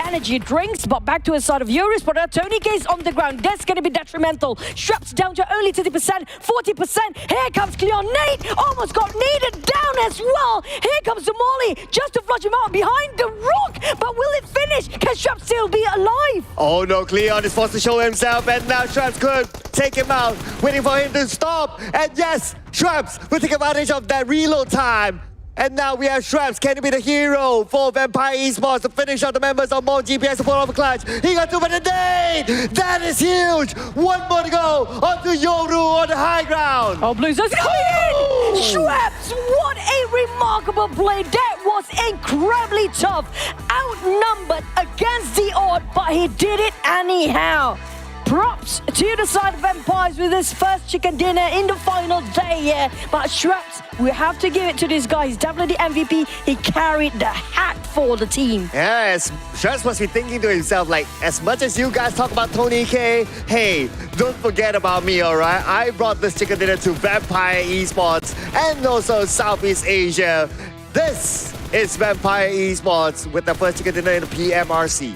energy drinks, but back to his side of Eurus, but Tony K's on the ground. That's going to be detrimental. Straps down to only 30%, 40%. Here comes Cleon. Nate almost got needed down as well. Here comes the Molly just to flush him out behind the rock, but will it finish? Can Straps still be alive? Oh no, Cleon is forced to show himself, and now Straps could take him out, waiting for him to stop. And yes, Straps will take advantage of that reload time. And now we have Shreps. Can he be the hero for Vampire Esports to finish out the members of MORPY and support of Clash? He got 2 by the day! That is huge! 1 more to go onto Yoru on the high ground. Oh, Blues is coming in! Shreps, what a remarkable play. That was incredibly tough. Outnumbered against the odd, but he did it anyhow. Props to the side of Vampires with his first chicken dinner in the final day here. But Shreps, we have to give it to this guy. He's definitely the MVP. He carried the hat for the team. Yes, Shreps must be thinking to himself, like, as much as you guys talk about Tony K, hey, don't forget about me, alright? I brought this chicken dinner to Vampire Esports and also Southeast Asia. This is Vampire Esports with the first chicken dinner in the PMRC.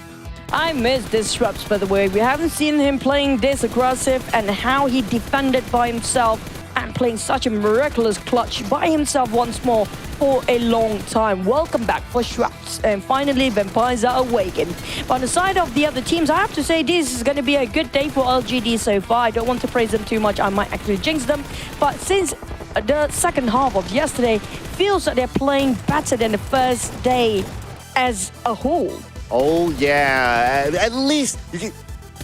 I miss this Shreps, by the way. We haven't seen him playing this aggressive and how he defended by himself and playing such a miraculous clutch by himself once more for a long time. Welcome back for Shreps. And finally, Vampires are awakened. But on the side of the other teams, I have to say this is going to be a good day for LGD so far. I don't want to praise them too much. I might actually jinx them. But since the second half of yesterday, feels like they're playing better than the first day as a whole. Oh yeah, at least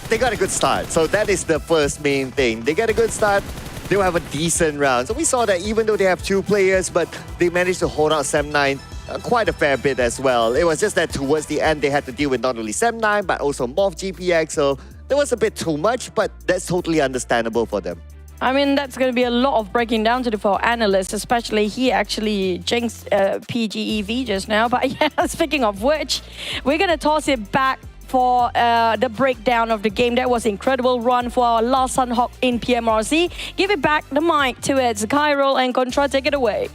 they got a good start. So that is the first main thing. They get a good start, they'll have a decent round. So we saw that even though they have 2 players, but they managed to hold out Sem9 quite a fair bit as well. It was just that towards the end, they had to deal with not only Sem9, but also MorphGPX. So there was a bit too much, but that's totally understandable for them. I mean, that's going to be a lot of breaking down to the for analysts, especially he actually jinxed PGEV just now. But yeah, speaking of which, we're going to toss it back for the breakdown of the game. That was an incredible run for our last Sanhok in PMRC. Give it back the mic to Eds, Kyril and Contra, take it away.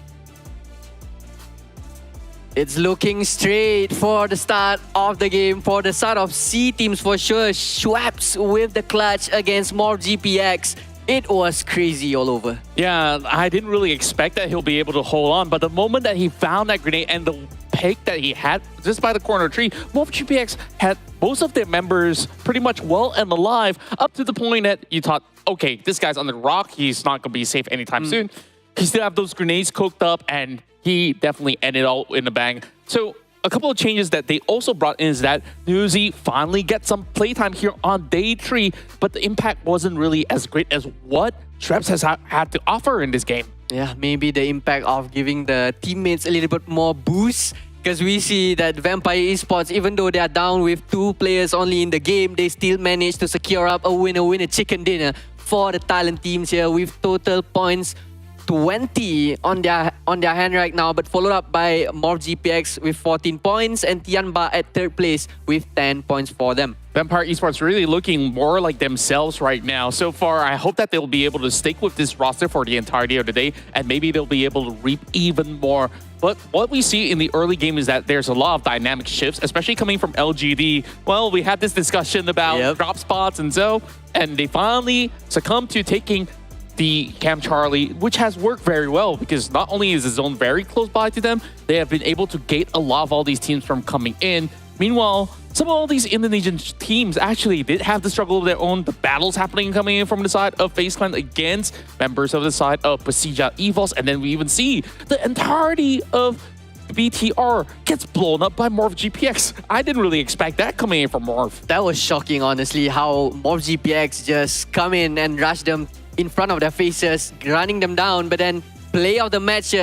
It's looking straight for the start of the game, for the start of C teams for sure. Shreps with the clutch against MorphGPX. It was crazy all over. Yeah, I didn't really expect that he'll be able to hold on, but the moment that he found that grenade and the pick that he had just by the corner tree, MorphGPX had most of their members pretty much well and alive, up to the point that you thought, okay, this guy's on the rock, he's not going to be safe anytime soon. He still have those grenades cooked up, and he definitely ended all in the bang. So a couple of changes that they also brought in is that Newsy finally gets some playtime here on day 3, but the impact wasn't really as great as what Shreps has had to offer in this game. Yeah, maybe the impact of giving the teammates a little bit more boost, because we see that Vampire Esports, even though they are down with 2 players only in the game, they still managed to secure up a winner chicken dinner for the Thailand teams here with total points 20 on their hand right now, but followed up by MorphGPX with 14 points and Tianba at 3rd place with 10 points for them. Vampire Esports really looking more like themselves right now. So far, I hope that they'll be able to stick with this roster for the entirety of the day, and maybe they'll be able to reap even more. But what we see in the early game is that there's a lot of dynamic shifts, especially coming from LGD. Well, we had this discussion about drop spots and so, and they finally succumbed to taking the Cam Charlie, which has worked very well because not only is the zone very close by to them, they have been able to gate a lot of all these teams from coming in. Meanwhile, some of all these Indonesian teams actually did have the struggle of their own. The battles happening coming in from the side of FaZe Clan against members of the side of PERSIJA EVOS, and then we even see the entirety of BTR gets blown up by MorphGPX. I didn't really expect that coming in from Morph. That was shocking, honestly, how MorphGPX just come in and rush them in front of their faces, running them down. But then play of the match,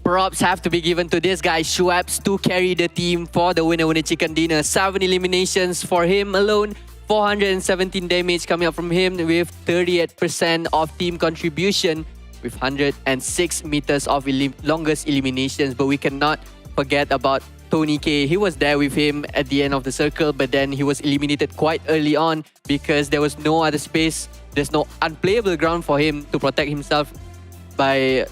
props have to be given to this guy, Shreps, to carry the team for the winner chicken dinner. 7 eliminations for him alone, 417 damage coming up from him with 38% of team contribution with 106 meters of longest eliminations. But we cannot forget about Tony K. He was there with him at the end of the circle, but then he was eliminated quite early on because there was no other space. There's no unplayable ground for him to protect himself by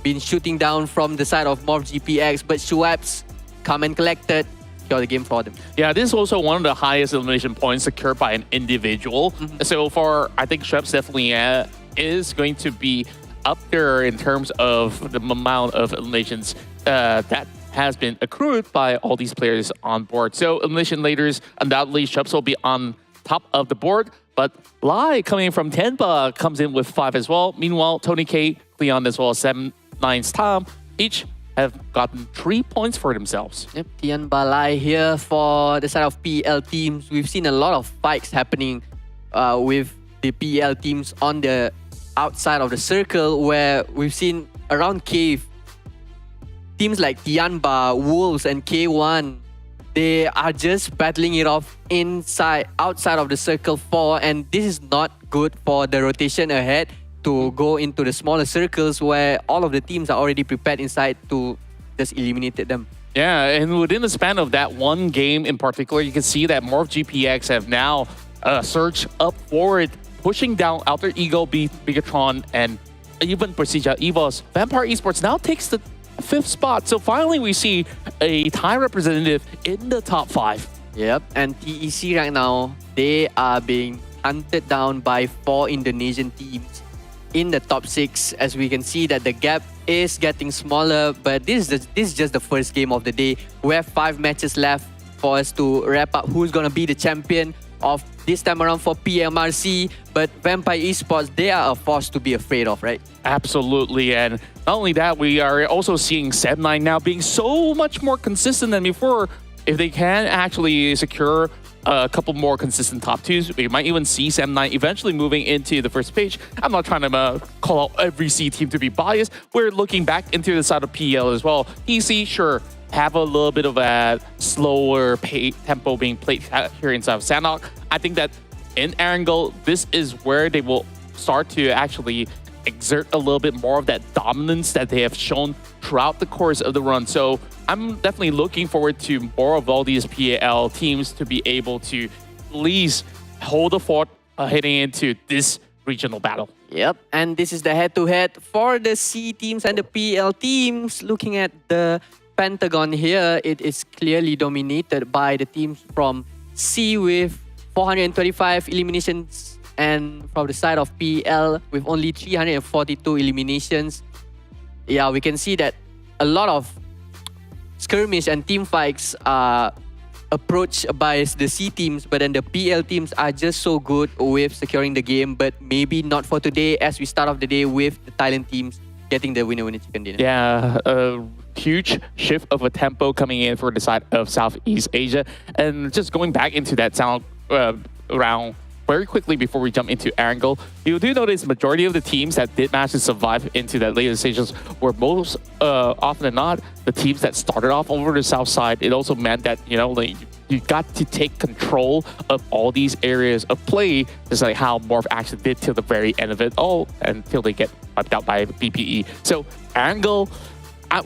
being shooting down from the side of MorphGPX. But Shreps come and collected, secure the game for them. Yeah, this is also one of the highest elimination points secured by an individual. So far, I think Shreps definitely is going to be up there in terms of the amount of eliminations that has been accrued by all these players on board. So elimination leaders, undoubtedly Shreps will be on top of the board, but Lai coming from comes in with 5 as well. Meanwhile, Tony K, Cleon as well as 7, 9's Tom, each have gotten 3 points for themselves. Yep, Tianba Lai here for the side of PL teams. We've seen a lot of fights happening with the PL teams on the outside of the circle, where we've seen around Cave, teams like Tianba, Wolves and K1, they are just battling it off outside of the circle 4, and this is not good for the rotation ahead to go into the smaller circles where all of the teams are already prepared inside to just eliminate them. Yeah, and within the span of that one game in particular, you can see that MorphGPX have now surged up forward, pushing down Alter Ego, BIGETRON, and even PERSIJA, EVOS. Vampire Esports now takes the 5th spot. So finally, we see a Thai representative in the top 5. Yep, and TEC right now, they are being hunted down by 4 Indonesian teams in the top 6, as we can see that the gap is getting smaller, but this is just the first game of the day. We have 5 matches left for us to wrap up who's gonna be the champion of this time around for PMRC, but Vampire Esports, they are a force to be afraid of, right? Absolutely, and not only that, we are also seeing Seb9 now being so much more consistent than before. If they can actually secure a couple more consistent top 2s, we might even see Seb9 eventually moving into the first page. I'm not trying to call out every C team to be biased. We're looking back into the side of PL as well. EC, sure, have a little bit of a slower tempo being played here inside of Sanhok. I think that in Erangel, this is where they will start to actually exert a little bit more of that dominance that they have shown throughout the course of the run. So I'm definitely looking forward to more of all these PAL teams to be able to at least hold the fort heading into this regional battle. Yep, and this is the head-to-head for the C teams and the PL teams. Looking at the Pentagon here, it is clearly dominated by the teams from C with 425 eliminations, and from the side of PL with only 342 eliminations. Yeah, we can see that a lot of skirmish and team fights are approached by the C teams, but then the PL teams are just so good with securing the game, but maybe not for today, as we start off the day with the Thailand teams getting the winner chicken dinner. Yeah, a huge shift of a tempo coming in for the side of Southeast Asia. And just going back into that sound round very quickly before we jump into Erangel, you do notice the majority of the teams that did manage to survive into that later stages were most often than not the teams that started off over the south side. It also meant that, you know, like, you got to take control of all these areas of play, just like how Morph actually did till the very end of it all, until they get wiped out by BPE. So Erangel,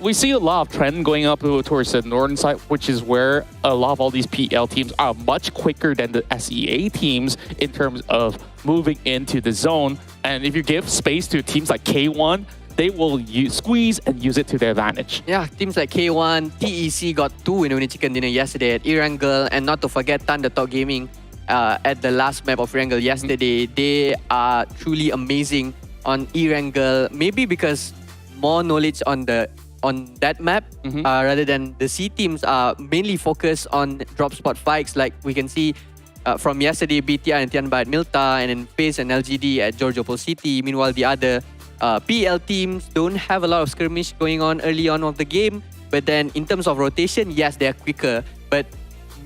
we see a lot of trend going up towards the northern side, which is where a lot of all these PL teams are much quicker than the SEA teams in terms of moving into the zone. And if you give space to teams like K1, they will squeeze and use it to their advantage. Yeah, teams like K1, TEC got 2 winner chicken dinner yesterday at Erangel, and not to forget ThunderTalk Gaming at the last map of Erangel yesterday. They are truly amazing on Erangel, maybe because more knowledge on that map rather than the C teams are mainly focused on drop spot fights, like we can see from yesterday, BTR and Tianba at Milta, and then FaZe and LGD at Georgiopol City. Meanwhile, the other PL teams don't have a lot of skirmish going on early on of the game, but then in terms of rotation, yes, they are quicker, but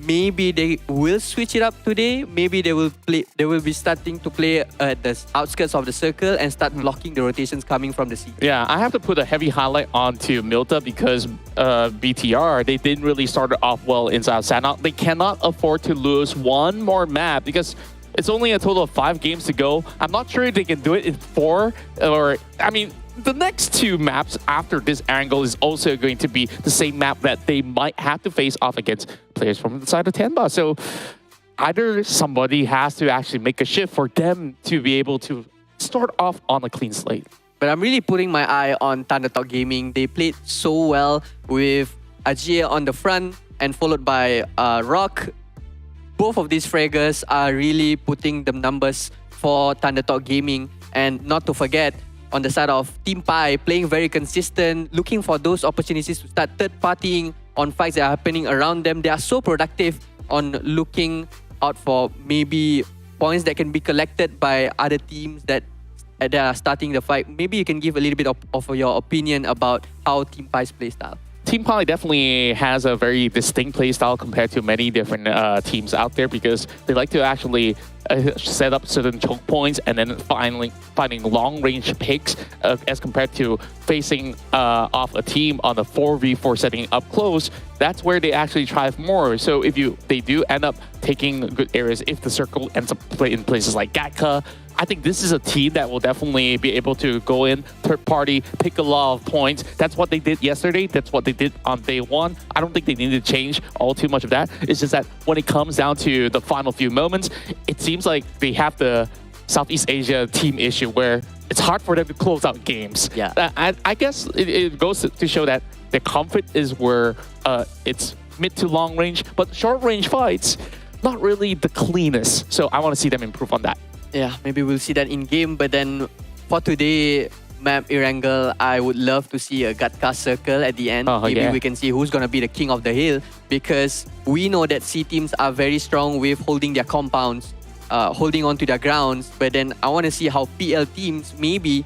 maybe they will switch it up today. Maybe they will be starting to play at the outskirts of the circle and start blocking the rotations coming from the sea. Yeah, I have to put a heavy highlight onto Milta because BTR, they didn't really start off well inside of Sanhok. They cannot afford to lose one more map because it's only a total of 5 games to go. I'm not sure if they can do it in 4 or, I mean, the next 2 maps after this angle is also going to be the same map that they might have to face off against players from the side of Tianba. So either somebody has to actually make a shift for them to be able to start off on a clean slate. But I'm really putting my eye on ThunderTalk Gaming. They played so well with Ajia on the front and followed by Rock. Both of these fraggers are really putting the numbers for ThunderTalk Gaming. And not to forget, on the side of TeamPAI, playing very consistent, looking for those opportunities to start third-partying on fights that are happening around them. They are so productive on looking out for maybe points that can be collected by other teams that that are starting the fight. Maybe you can give a little bit of your opinion about how TeamPAI's play style. TeamPAI definitely has a very distinct play style compared to many different teams out there because they like to actually set up certain choke points and then finding long-range picks as compared to facing off a team on a 4v4 setting up close. That's where they actually thrive more. So if they do end up taking good areas, if the circle ends up in places like Gatka, I think this is a team that will definitely be able to go in, third party, pick a lot of points. That's what they did yesterday. That's what they did on day one. I don't think they need to change all too much of that. It's just that when it comes down to the final few moments, it seems like they have the Southeast Asia team issue where it's hard for them to close out games. Yeah. I guess it goes to show that their comfort is where it's mid to long range, but short range fights, not really the cleanest. So I want to see them improve on that. Yeah, maybe we'll see that in game. But then for today, map Erangel, I would love to see a Gatka circle at the end. Maybe we can see who's going to be the king of the hill, because we know that C teams are very strong with holding their compounds, holding on to their grounds. But then I want to see how PL teams maybe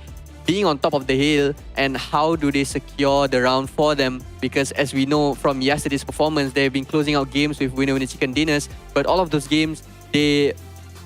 being on top of the hill and how do they secure the round for them, because as we know from yesterday's performance, they've been closing out games with winner chicken dinners, but all of those games they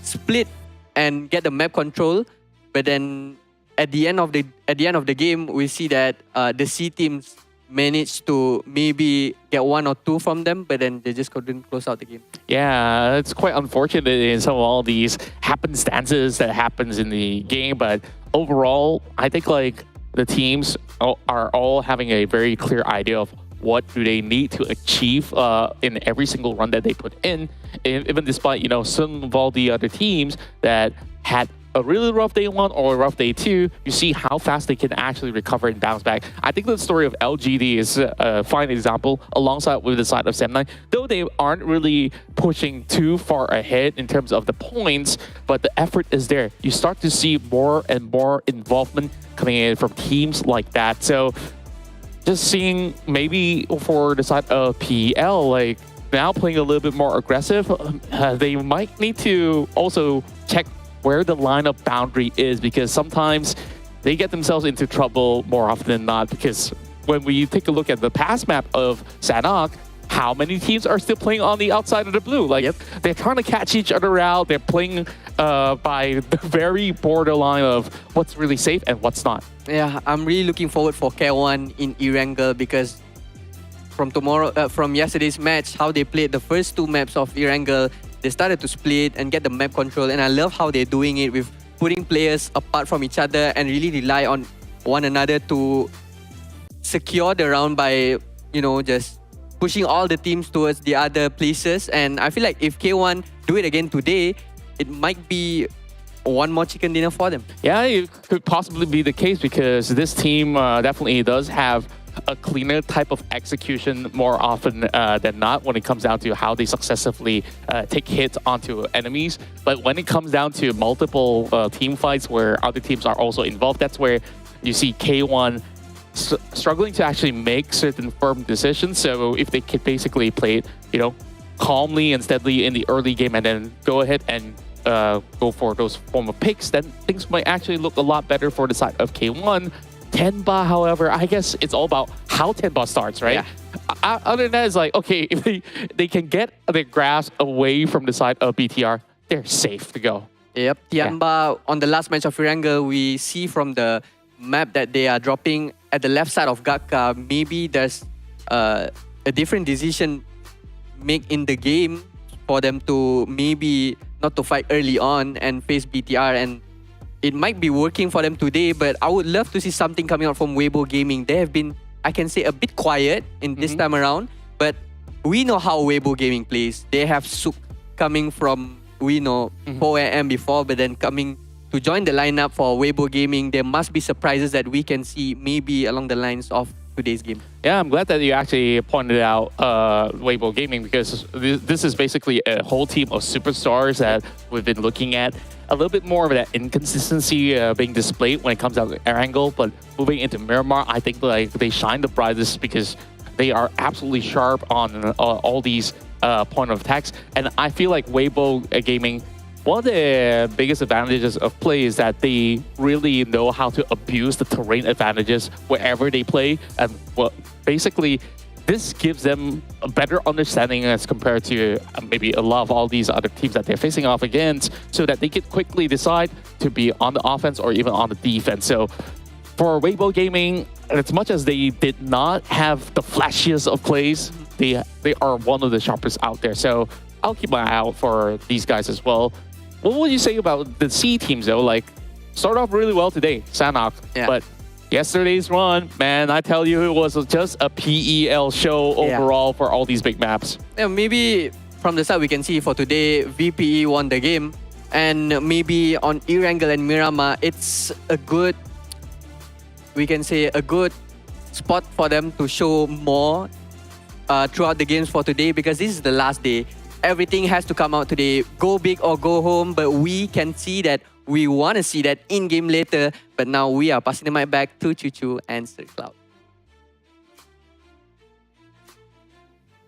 split and get the map control. But then at the end of the game, we see that the C teams managed to maybe get 1 or 2 from them, but then they just couldn't close out the game. Yeah, it's quite unfortunate in some of all these happenstances that happens in the game, but overall, I think like the teams are all having a very clear idea of what do they need to achieve in every single run that they put in, even despite, some of all the other teams that had a really rough day 1 or a rough day 2, you see how fast they can actually recover and bounce back. I think the story of LGD is a fine example alongside with the side of Sam9, though they aren't really pushing too far ahead in terms of the points, but the effort is there. You start to see more and more involvement coming in from teams like that. So just seeing maybe for the side of PEL, like now playing a little bit more aggressive, they might need to also check where the lineup boundary is, because sometimes they get themselves into trouble more often than not, because when we take a look at the past map of Sanhok, how many teams are still playing on the outside of the blue? Like, they're trying to catch each other out. They're playing by the very borderline of what's really safe and what's not. Yeah, I'm really looking forward for KONE in Erangel, because from yesterday's match, how they played the first 2 maps of Erangel, they started to split and get the map control, and I love how they're doing it with putting players apart from each other and really rely on one another to secure the round by, just pushing all the teams towards the other places. And I feel like if K1 do it again today, it might be 1 more chicken dinner for them. Yeah, it could possibly be the case, because this team definitely does have a cleaner type of execution more often than not when it comes down to how they successfully take hits onto enemies. But when it comes down to multiple team fights where other teams are also involved, that's where you see K1 struggling to actually make certain firm decisions. So if they could basically play it, calmly and steadily in the early game and then go ahead and go for those form of picks, then things might actually look a lot better for the side of K1. Tianba, however, I guess it's all about how Tianba starts, right? Yeah. Other than that, it's like, okay, if they can get their grasp away from the side of BTR, they're safe to go. Yep, Tianba, on the last match of Erangel, we see from the map that they are dropping at the left side of Gatka, maybe there's a different decision made in the game for them to maybe not to fight early on and face BTR, and it might be working for them today, but I would love to see something coming out from Weibo Gaming. They have been, I can say, a bit quiet in this time around, but we know how Weibo Gaming plays. They have Suk coming from, we know, 4 AM before, but then coming to join the lineup for Weibo Gaming. There must be surprises that we can see maybe along the lines of today's game. Yeah, I'm glad that you actually pointed out Weibo Gaming, because this is basically a whole team of superstars that we've been looking at. A little bit more of that inconsistency being displayed when it comes out to Erangel, but moving into Miramar, I think like they shine the brightest because they are absolutely sharp on all these point of attacks. And I feel like Weibo Gaming one of the biggest advantages of play is that they really know how to abuse the terrain advantages wherever they play. And well, basically, this gives them a better understanding as compared to maybe a lot of all these other teams that they're facing off against, so that they can quickly decide to be on the offense or even on the defense. So for Weibo Gaming, as much as they did not have the flashiest of plays, they are one of the sharpest out there. So I'll keep my eye out for these guys as well. What would you say about the C teams though? Like, start off really well today, Sanhok, but yesterday's run, man, I tell you, it was just a PEL show overall for all these big maps. Yeah, maybe from the start we can see for today, VPE won the game. And maybe on Erangel and Miramar, it's a good, we can say a good spot for them to show more throughout the games for today, because this is the last day. Everything has to come out today. Go big or go home, but we can see that we want to see that in-game later, but now we are passing the mic back to Chuchu and SirCloud.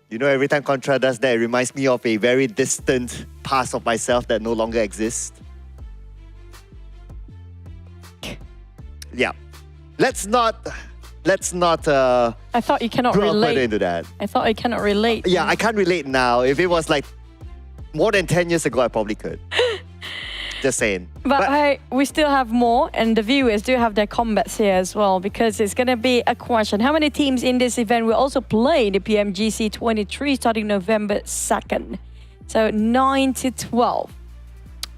You know, every time Contra does that, it reminds me of a very distant past of myself that no longer exists. Yeah. Let's not I thought you cannot dwell further relate. into that. I thought I cannot relate. Yeah, I can't relate now. If it was like more than 10 years ago, I probably could. Just saying. But we still have more, and the viewers do have their combats here as well, because it's going to be a question. How many teams in this event will also play the PMGC 23 starting November 2nd? So 9 to 12.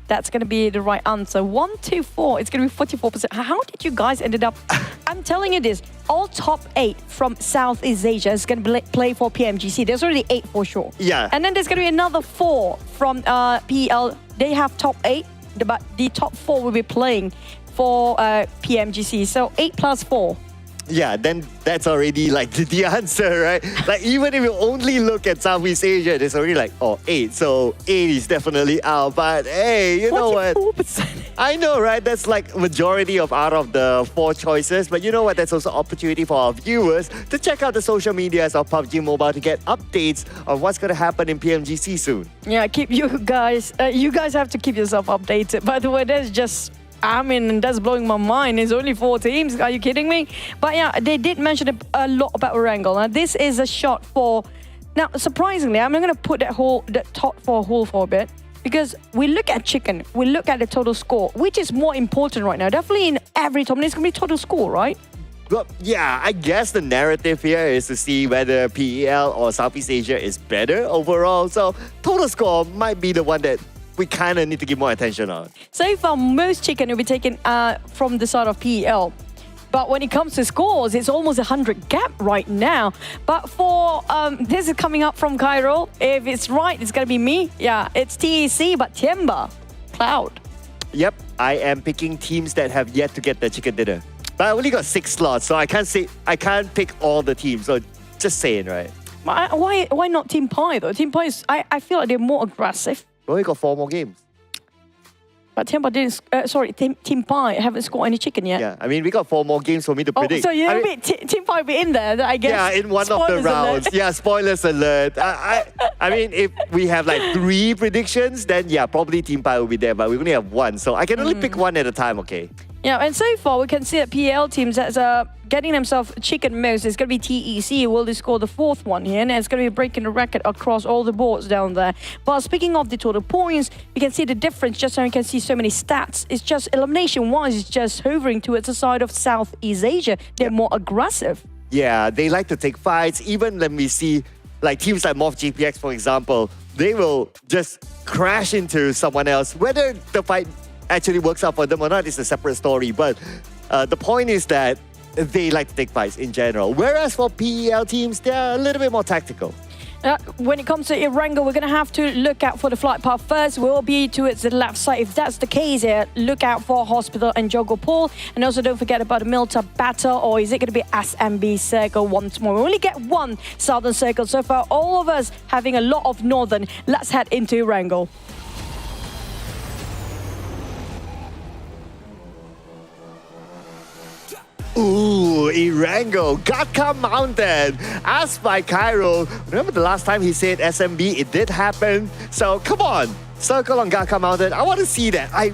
That's going to be the right answer. 1 to 4, it's going to be 44%. How did you guys ended up? I'm telling you this, all top 8 from Southeast Asia is going to play for PMGC. There's already 8 for sure. Yeah. And then there's going to be another 4 from PEL. They have top 8, but the top 4 will be playing for PMGC. So 8 plus 4. Yeah, then that's already like the answer, right? Like, even if you only look at Southeast Asia, it's already like, oh, 8. So 8 is definitely out. But hey, you know what? 44%. I know, right? That's like majority of out of the 4 choices. But you know what? That's also opportunity for our viewers to check out the social medias of PUBG Mobile to get updates on what's going to happen in PMGC soon. Yeah, keep you guys have to keep yourself updated. By the way, there's just, I mean, that's blowing my mind. It's only 4 teams. Are you kidding me? But yeah, they did mention a lot about Erangel. Now, this is a shot for... Now, surprisingly, I'm going to put that top 4 hold for a bit, because we look at chicken, we look at the total score, which is more important right now. Definitely in every tournament, it's going to be total score, right? Well, yeah, I guess the narrative here is to see whether PEL or Southeast Asia is better overall. So total score might be the one that we kind of need to give more attention on. So far, most chicken will be taken from the side of PEL. But when it comes to scores, it's almost 100 gap right now. But for, this is coming up from Cairo. If it's right, it's going to be me. Yeah, it's TEC, but Tianba, Cloud. Yep, I am picking teams that have yet to get their chicken dinner. But I only got 6 slots, so I can't pick all the teams. So just saying, right? Why not TeamPAI though? TeamPAI is, I feel like they're more aggressive. We only got 4 more games. But Tianba didn't, TeamPAI haven't scored any chicken yet. Yeah, I mean, we got 4 more games for me to predict. Oh, so TeamPAI will be in there, I guess. Yeah, in one of the rounds. Yeah, spoilers alert. I mean, if we have like 3 predictions, then yeah, probably TeamPAI will be there, but we only have 1. So I can only pick 1 at a time, okay? Yeah, and so far we can see that PEL teams that's getting themselves chicken most. It's going to be TEC. Will they score the 4th one here? And it's going to be breaking the record across all the boards down there. But speaking of the total points, we can see the difference just so you can see so many stats. It's just elimination-wise, it's just hovering towards the side of Southeast Asia. They're more aggressive. Yeah, they like to take fights. Even when we see like teams like Morph GPX, for example, they will just crash into someone else. Whether the fight actually works out for them or not is a separate story. But the point is that they like to take fights in general. Whereas for PEL teams, they're a little bit more tactical. When it comes to Erangel, we're going to have to look out for the flight path first. We'll be towards the left side. If that's the case, look out for Hospital and Joggle Pool. And also don't forget about the Milta Battle, or is it going to be SMB Circle once more? We only get 1 Southern Circle so far. All of us having a lot of Northern. Let's head into Erangel. Ooh, Erangel, Gatka Mountain, asked by Cairo. Remember the last time he said SMB? It did happen. So come on, Circle on Gaka Mountain. I want to see that. I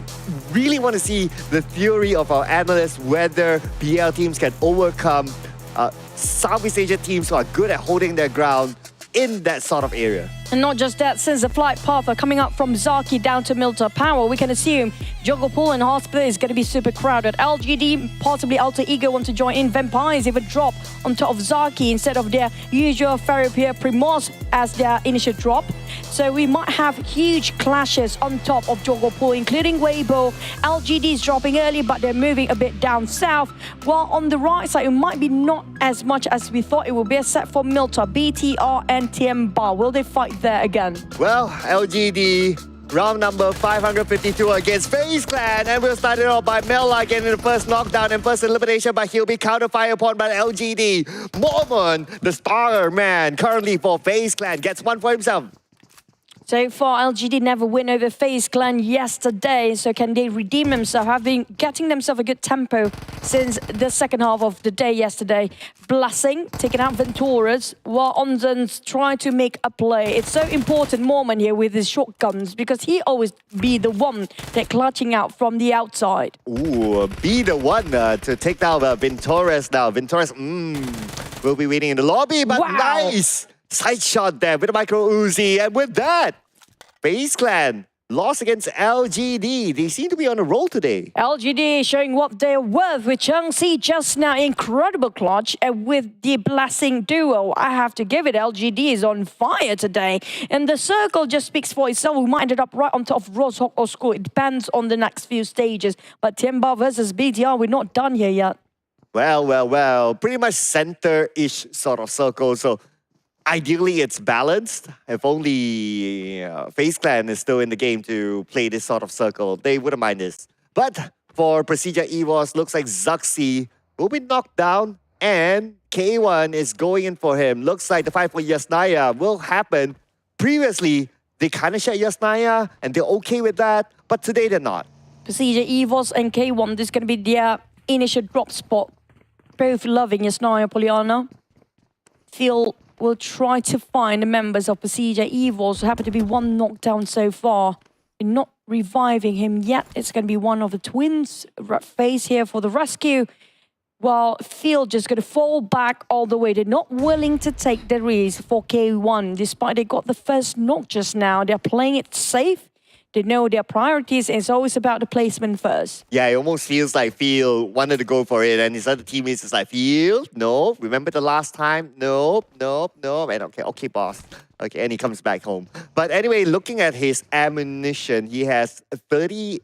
really want to see the theory of our analysts whether PL teams can overcome Southeast Asia teams who are good at holding their ground in that sort of area. And not just that, since the flight path are coming up from Zaki down to Milta Power, we can assume Jogopol and Hospital is going to be super crowded. LGD, possibly Alter Ego want to join in. Vampires even drop on top of Zaki instead of their usual Ferropier Primos as their initial drop. So we might have huge clashes on top of Jogopol, including Weibo. LGD is dropping early, but they're moving a bit down south. While on the right side, it might be not as much as we thought it would be, except for Milta, BTR and TeamPAI. Will they fight there again? Well, LGD, round number 552 against FaZe Clan, and we'll start it off by Mela getting the first knockdown and first elimination, but he'll be counter-fired upon by LGD. Mormon, the star man, currently for FaZe Clan, gets one for himself. So far, LGD never win over FaZe Clan yesterday. So can they redeem themselves? Have been getting themselves a good tempo since the second half of the day yesterday. Blessing, taking out Venturas, while Onzen's trying to make a play. It's so important Mormon here with his shotguns because he always be the one that clutching out from the outside. Ooh, be the one to take down Venturas now. Venturas, will be waiting in the lobby, but wow. Nice! Side shot there with a micro Uzi, and with that, FaZe Clan lost against LGD. They seem to be on a roll today. LGD showing what they're worth with Changxi just now. Incredible clutch. And with the Blessing duo, I have to give it. LGD is on fire today. And the circle just speaks for itself. We might end up right on top of Roshok or School. It depends on the next few stages. But TeamPAI versus BTR, we're not done here yet. Well. Pretty much center-ish sort of circle. So ideally, it's balanced. If only FaZe Clan is still in the game to play this sort of circle, they wouldn't mind this. But for PERSIJA EVOS, looks like Zuxi will be knocked down and K1 is going in for him. Looks like the fight for Yasnaya will happen. Previously, they kind of shot Yasnaya and they're okay with that, but today they're not. PERSIJA EVOS and K1, this is going to be their initial drop spot. Both loving Yasnaya Poliana. Phil will try to find the members of PERSIJA EVOS who happen to be one knockdown so far. They're not reviving him yet. It's going to be one of the twins. FaZe here for the rescue. While Phil just going to fall back all the way. They're not willing to take the risk for K1. Despite they got the first knock just now. They're playing it safe. They know their priorities. It's always about the placement first. Yeah, it almost feels like Phil wanted to go for it and his other teammates is like, Phil, no. Remember the last time? Nope. And okay, boss. Okay, and he comes back home. But anyway, looking at his ammunition, he has 30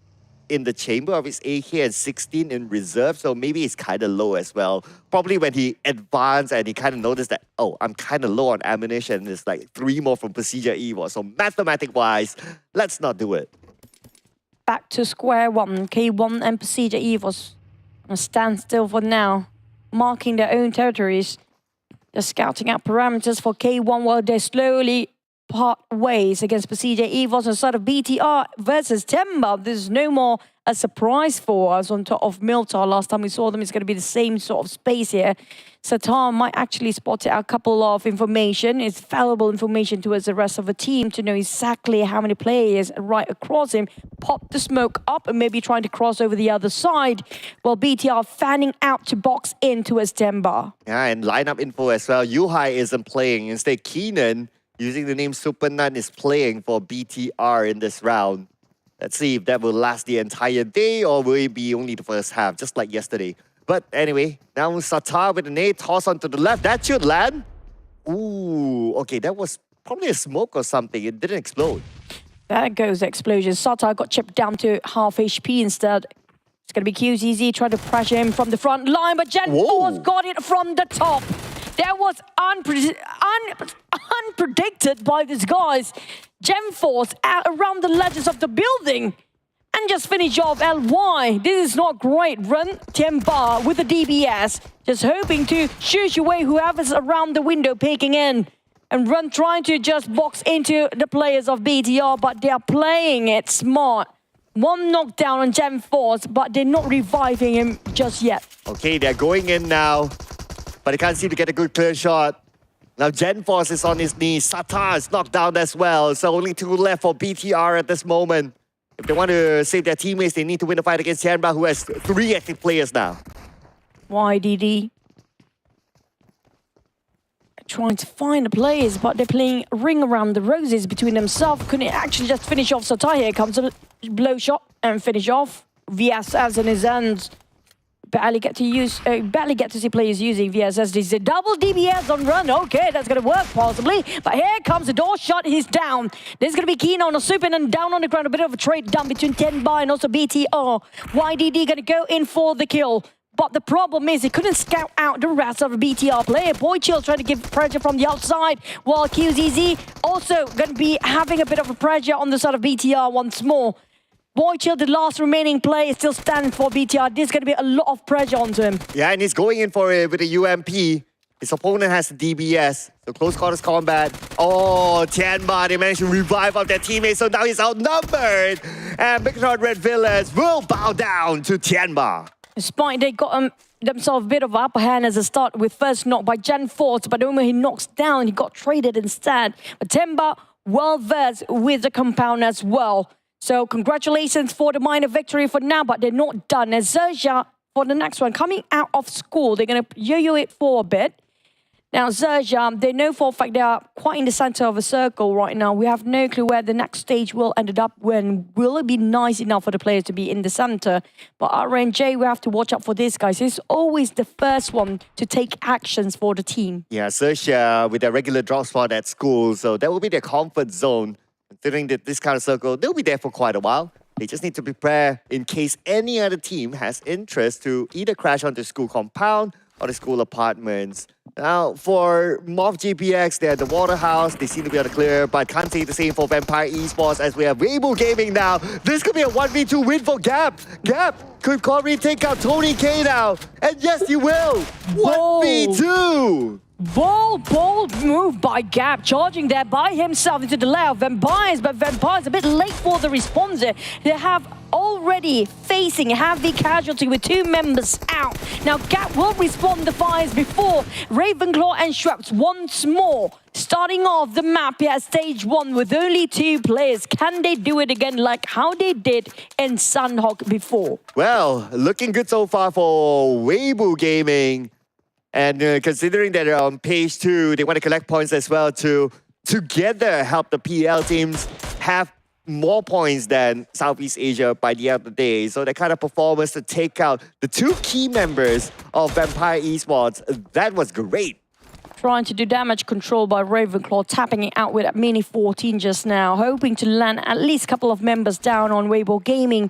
in the chamber of his AK and 16 in reserve. So maybe it's kind of low as well. Probably when he advanced and he kind of noticed that, oh, I'm kind of low on ammunition. There's like 3 more from PERSIJA EVOS. So mathematic-wise, let's not do it. Back to square one. K1 and PERSIJA EVOS stand still for now, marking their own territories. They're scouting out parameters for K1 while they slowly part ways against PERSIJA EVOS instead of BTR versus TeamPAI. There's no more a surprise for us on top of Milta. Last time we saw them, it's going to be the same sort of space here. Satar might actually spot a couple of information. It's valuable information towards the rest of the team to know exactly how many players right across him. Pop the smoke up and maybe trying to cross over the other side. While BTR fanning out to box in towards TeamPAI. Yeah, and lineup info as well. Yuhai isn't playing. Instead, Keenan, using the name Supernut, is playing for BTR in this round. Let's see if that will last the entire day or will it be only the first half, just like yesterday. But anyway, now Satar with an A toss onto the left. That should land. Ooh, okay, that was probably a smoke or something. It didn't explode. There goes the explosion. Satar got chipped down to half HP instead. It's going to be QZZ trying to pressure him from the front line, but Gen Force got it from the top. That was unpredicted by these guys. Gen Force around the ledges of the building and just finish off LY. This is not great. Run TeamPAI with the DBS, just hoping to shoosh away whoever's around the window peeking in. And Run trying to just box into the players of BTR, but they're playing it smart. One knockdown on Gen Force, but they're not reviving him just yet. Okay, they're going in now, but they can't seem to get a good clear shot. Now GenForce is on his knees. Satar is knocked down as well. So only 2 left for BTR at this moment. If they want to save their teammates, they need to win the fight against Tianba, who has 3 active players now. YDD trying to find the players, but they're playing ring around the roses between themselves. Couldn't actually just finish off Satai. Here comes a blow shot and finish off. VSS in his hands. Barely get to see players using VSS. This is a double DBS on run. Okay, that's gonna work possibly. But here comes the door shot. He's down. There's gonna be Keen on a swoop and down on the ground. A bit of a trade done between TeamPAI and also BTR. YDD gonna go in for the kill. But the problem is he couldn't scout out the rest of the BTR player. Boychill trying to give pressure from the outside, while QZZ also going to be having a bit of a pressure on the side of BTR once more. Boychill, the last remaining player, still standing for BTR. There's going to be a lot of pressure onto him. Yeah, and he's going in for it with a UMP. His opponent has the DBS, so close quarters combat. Oh, Tianba, they managed to revive up their teammates, so now he's outnumbered. And BIGETRON Red Villas will bow down to Tianba. Despite they got themselves a bit of upper hand as a start with first knock by GenForce, but the moment he knocks down, he got traded instead. But Tianba well versed with the compound as well. So congratulations for the minor victory for now, but they're not done. As XERXIA for the next one, coming out of school, they're going to yo-yo it for a bit. Now, XERXIA, they know for a fact they are quite in the center of a circle right now. We have no clue where the next stage will end up when. Will it be nice enough for the players to be in the center? But RNJ, we have to watch out for this, guys. He's always the first one to take actions for the team. Yeah, XERXIA with their regular drop spot at school, so that will be their comfort zone. Considering that this kind of circle, they'll be there for quite a while. They just need to prepare in case any other team has interest to either crash onto school compound or the school apartments. Now, for MORPY GPX, they're at the Waterhouse. They seem to be on the clear, but can't say the same for Vampire Esports as we have Weibo Gaming now. This could be a 1v2 win for Gap. Gap could probably take out Tony K now. And yes, you will. 1v2. Bold move by Gap, charging there by himself into the lair of Vampires, but Vampires a bit late for the response there. They have already facing heavy casualty with 2 members out. Now Gap will respond the fires before Ravenclaw and Schweppes once more. Starting off the map here at stage 1 with only 2 players. Can they do it again like how they did in Sanhok before? Well, looking good so far for Weibo Gaming. And considering that they're on page 2, they want to collect points as well to together help the PL teams have more points than Southeast Asia by the end of the day. So that kind of performance to take out the 2 key members of Vampire Esports, that was great. Trying to do damage control by Ravenclaw, tapping it out with that mini 14 just now, hoping to land at least a couple of members down on Weibo Gaming.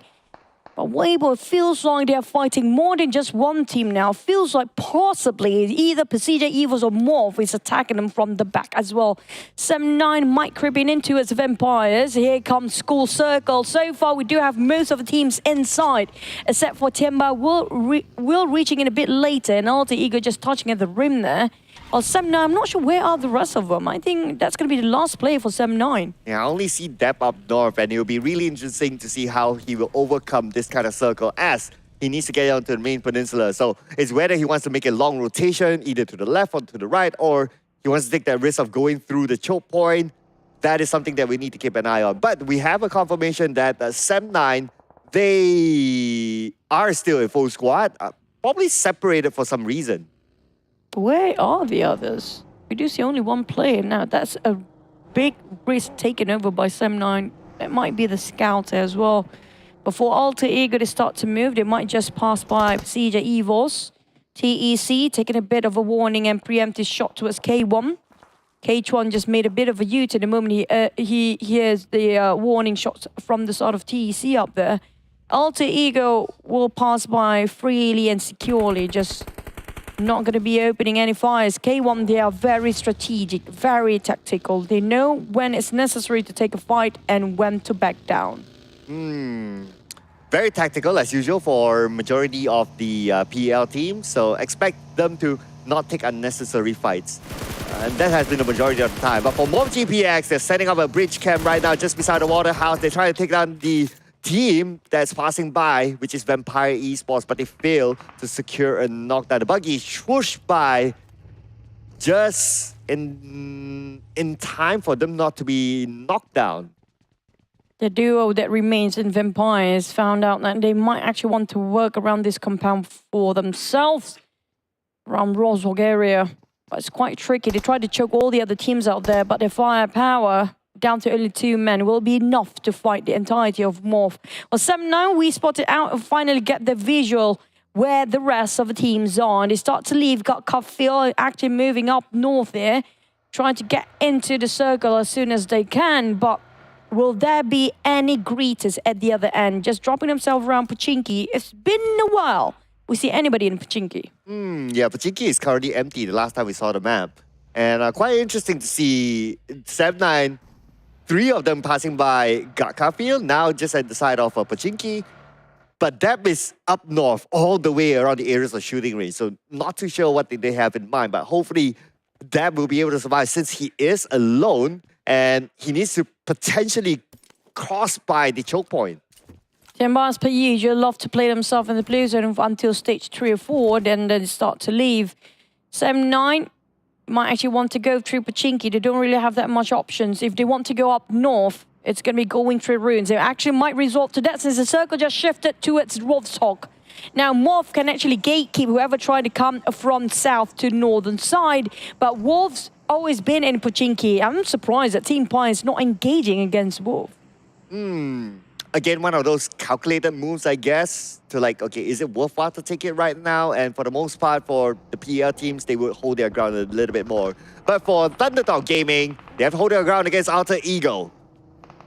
But Weibo feels like they're fighting more than just one team now. Feels like possibly either PERSIJA, EVOS or Morph is attacking them from the back as well. 7-9 might creeping into as Vampires. Here comes School Circle. So far, we do have most of the teams inside, except for TeamPAI will reaching in a bit later, and Alter Ego just touching at the rim there. Or 7-9, I'm not sure where are the rest of them. I think that's going to be the last player for 7-9. Yeah, I only see Depp up north, and it will be really interesting to see how he will overcome this kind of circle as he needs to get onto the main peninsula. So it's whether he wants to make a long rotation, either to the left or to the right, or he wants to take that risk of going through the choke point. That is something that we need to keep an eye on. But we have a confirmation that 7-9, they are still a full squad, probably separated for some reason. Where are the others? We do see only one player now. That's a big risk taken over by 7-9. It might be the scout as well. Before Alter Ego to start to move, they might just pass by PERSIJA, EVOS. TEC taking a bit of a warning and preemptive shot towards K1. K1 just made a bit of a U-turn the moment he hears the warning shots from the side of TEC up there. Alter Ego will pass by freely and securely, just not going to be opening any fires. K1, they are very strategic, very tactical. They know when it's necessary to take a fight and when to back down. Very tactical as usual for majority of the PL team. So expect them to not take unnecessary fights. And that has been the majority of the time. But for MORPY GPX, they're setting up a bridge camp right now just beside the Waterhouse. They're trying to take down the team that's passing by, which is Vampire Esports, but they fail to secure a knockdown. The buggy swooshed by just in time for them not to be knocked down. The duo that remains in Vampires found out that they might actually want to work around this compound for themselves, around Roswell area. But it's quite tricky. They tried to choke all the other teams out there, but their firepower down to only 2 men will be enough to fight the entirety of Morph. Well, Sam, now we spotted out and finally get the visual where the rest of the teams are. And they start to leave. Got Cuffield actually moving up north here, trying to get into the circle as soon as they can. But will there be any greeters at the other end? Just dropping themselves around Pochinki. It's been a while we see anybody in Pochinki. Yeah, Pochinki is currently empty the last time we saw the map. And quite interesting to see 7-9, 3 of them passing by Garfield, now just at the side of Pochinki. But Deb is up north, all the way around the areas of shooting range. So not too sure what they have in mind, but hopefully Deb will be able to survive since he is alone and he needs to potentially cross by the choke point. Tianba, as per usual, love to play themselves in the blue zone until stage 3 or 4, then they start to leave. 7-9 might actually want to go through Pochinki. They don't really have that much options. If they want to go up north, it's going to be going through ruins. They actually might resort to that since the circle just shifted towards Wolf's Hawk. Now, Morph can actually gatekeep whoever tried to come from south to northern side, but Wolf's always been in Pochinki. I'm surprised that TeamPAI is not engaging against Wolf. Again, one of those calculated moves, I guess, to like, okay, is it worthwhile to take it right now? And for the most part, for the PL teams, they would hold their ground a little bit more. But for Thunderdog Gaming, they have to hold their ground against Alter Ego.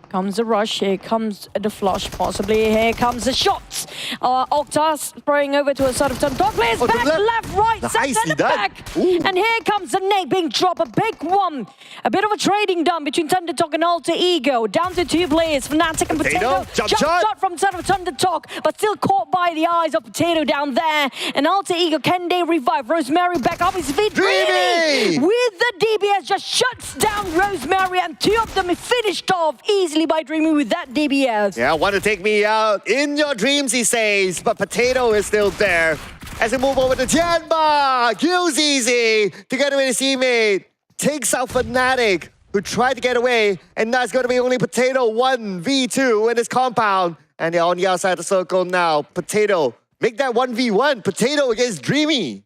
Comes the rush, here comes the flush, possibly. Here comes the shots. Octa spraying over to a side of turn. Top players back, left, right, center, back. And here comes the nade being dropped, a big one. A bit of a trading done between Thunderdog and Alter Ego. Down to 2 players, Fnatic and Potato. Jump shot from side of Thunderdog, but still caught by the eyes of Potato down there. And Alter Ego, can they revive? Rosemary back up his feet. Dreamy! With the DBS, just shuts down Rosemary, and 2 of them finished off easily by Dreamy with that DBS. Yeah, want to take me out in your dreams, he says, but Potato is still there. As we move over to Tianba, kills easy, together with his teammate, takes out Fnatic, who tried to get away, and now it's going to be only Potato 1v2 in his compound, and they're on the outside of the circle now. Potato, make that 1v1, Potato against Dreamy.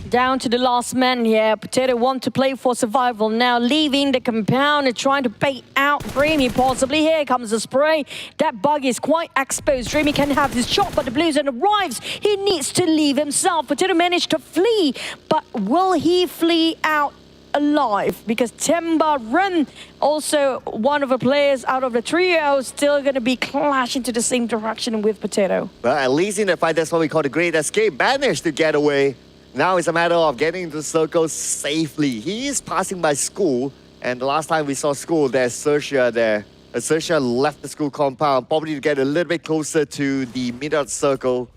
Down to the last man here. Potato want to play for survival now, leaving the compound and trying to bait out Dreamy possibly. Here comes the spray. That bug is quite exposed. Dreamy can have his shot, but the blue zone arrives. He needs to leave himself. Potato managed to flee, but will he flee out alive? Because Tianba Ren, also one of the players out of the trio, still going to be clashing to the same direction with Potato. Well, at least in the fight, that's what we call the Great Escape. Managed to get away. Now it's a matter of getting into the circle safely. He is passing by school, and the last time we saw school, there's XERXIA there. XERXIA left the school compound, probably to get a little bit closer to the middle of the circle.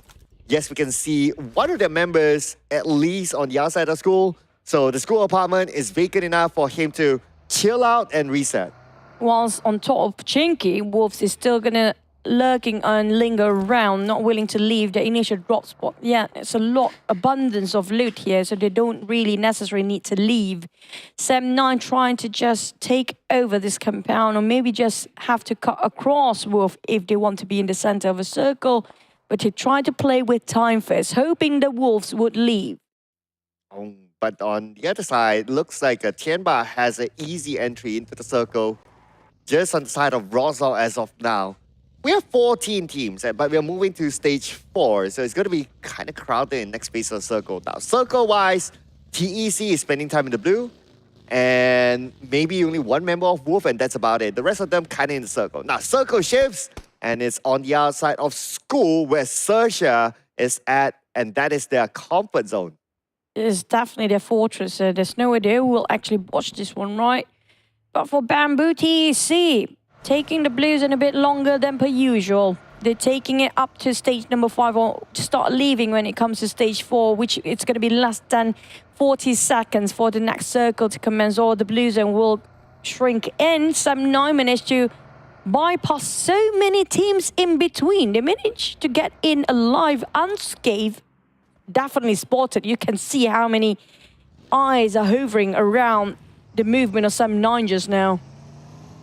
Yes, we can see one of their members at least on the outside of school. So the school apartment is vacant enough for him to chill out and reset. Whilst on top of Pochinki, Wolves is still gonna lurking and linger around, not willing to leave the initial drop spot. Yeah, it's a lot, abundance of loot here, so they don't really necessarily need to leave. 7-9 trying to just take over this compound, or maybe just have to cut across Wolf if they want to be in the center of a circle. But they try to play with time first, hoping the Wolves would leave. But on the other side, looks like Tianba has an easy entry into the circle, just on the side of Rosal as of now. We have 14 teams, but we're moving to stage 4, so it's going to be kind of crowded in the next phase of the circle. Now, circle-wise, TEC is spending time in the blue, and maybe only 1 member of Wolf, and that's about it. The rest of them kind of in the circle. Now, circle shifts, and it's on the outside of school where XERXIA is at, and that is their comfort zone. It's definitely their fortress. There's no idea who will actually watch this one, right? But for Bamboo TEC, taking the blues in a bit longer than per usual. They're taking it up to stage number 5, or to start leaving when it comes to stage 4, which it's going to be less than 40 seconds for the next circle to commence, or the blue zone will shrink in. 7-9 managed to bypass so many teams in between. They managed to get in alive, unscathed. Definitely spotted. You can see how many eyes are hovering around the movement of some 9 just now.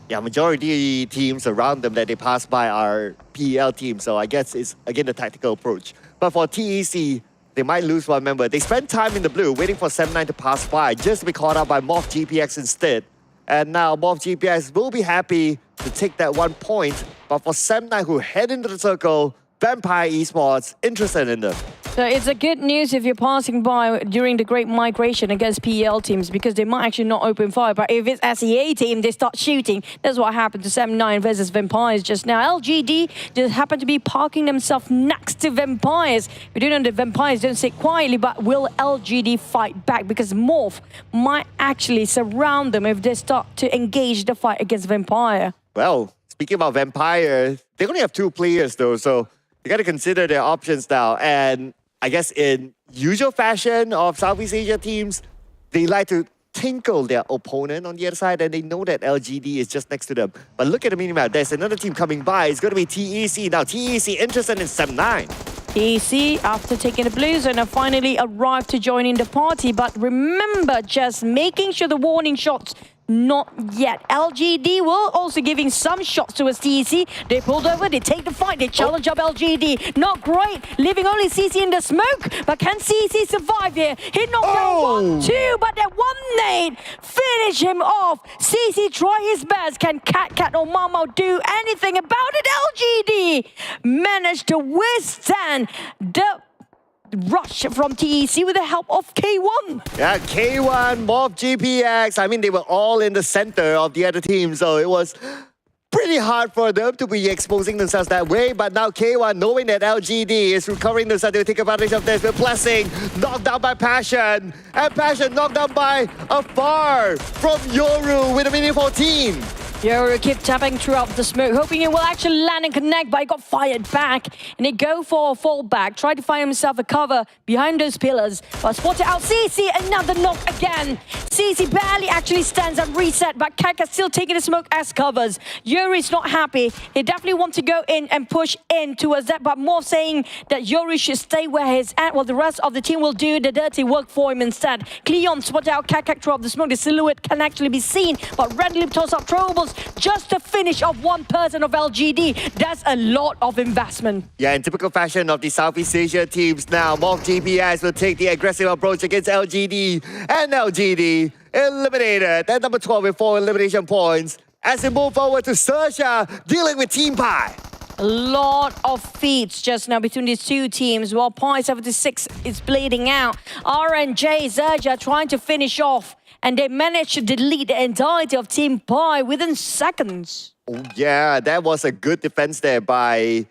Yeah, majority teams around them that they pass by are PEL teams, so I guess it's again the tactical approach. But for TEC, they might lose one member. They spend time in the blue waiting for 7-9 to pass by just to be caught out by Morph GPX instead. And now Morph GPX will be happy to take that 1 point, but for 7-9 who head into the circle, Vampire Esports interested in them. So it's a good news if you're passing by during the Great Migration against PEL teams because they might actually not open fire. But if it's SEA team, they start shooting. That's what happened to 7-9 versus Vampires just now. LGD just happened to be parking themselves next to Vampires. We do know the Vampires don't sit quietly, but will LGD fight back? Because Morph might actually surround them if they start to engage the fight against Vampire. Well, speaking about Vampire, they only have 2 players though, so you got to consider their options now. And I guess in usual fashion of Southeast Asia teams, they like to tinkle their opponent on the other side, and they know that LGD is just next to them. But look at the minimap. There's another team coming by. It's going to be TEC. Now, TEC interested in 7-9. TEC, after taking the blue zone, have finally arrived to join in the party. But remember, just making sure the warning shots not yet. LGD will also giving some shots towards TEC. They pulled over, they take the fight, they challenge up LGD. Not great, leaving only CC in the smoke. But can CC survive here? He knocked down 1-2, but that one nade finish him off. CC try his best. Can Cat or Mamo do anything about it? LGD managed to withstand the rush from TEC with the help of K1. Yeah, K1, Morph GPX. I mean, they were all in the center of the other team, so it was pretty hard for them to be exposing themselves that way. But now K1, knowing that LGD is recovering themselves, they take advantage of this with Blessing, knocked down by Passion, and Passion knocked down by Afar from Yoru with a minute 14. Yoru keep tapping throughout the smoke, hoping it will actually land and connect, but it got fired back. And they go for a fallback, try to find himself a cover behind those pillars. But spotted out CC, another knock again. CC barely actually stands and reset, but Kaka still taking the smoke as covers. Yuri's not happy. He definitely wants to go in and push in towards that, but more saying that Yuri should stay where he's at, while the rest of the team will do the dirty work for him instead. Cleon spotted out Kaka throughout the smoke. The silhouette can actually be seen, but randomly toss up throwables just to finish off one person of LGD. That's a lot of investment. Yeah, in typical fashion of the Southeast Asia teams now, Morph GPS will take the aggressive approach against LGD, and LGD eliminated at number 12 with 4 elimination points as they move forward to SERXIA dealing with TeamPAI. A lot of feats just now between these two teams, while Pi 76 is bleeding out. RNJ, XERXIA trying to finish off, and they managed to delete the entirety of TeamPAI within seconds. Oh yeah, that was a good defense there by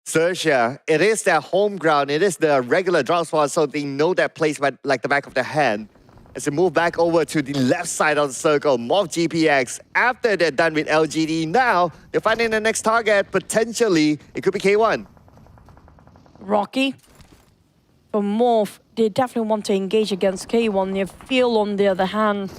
SERXIA. It is their home ground. It is the regular drop spot, so they know that place like the back of their hand. As they move back over to the left side of the circle, Morph GPX, after they're done with LGD, now they're finding the next target. Potentially, it could be K1. Rocky. For Morph, they definitely want to engage against K1. They feel on the other hand,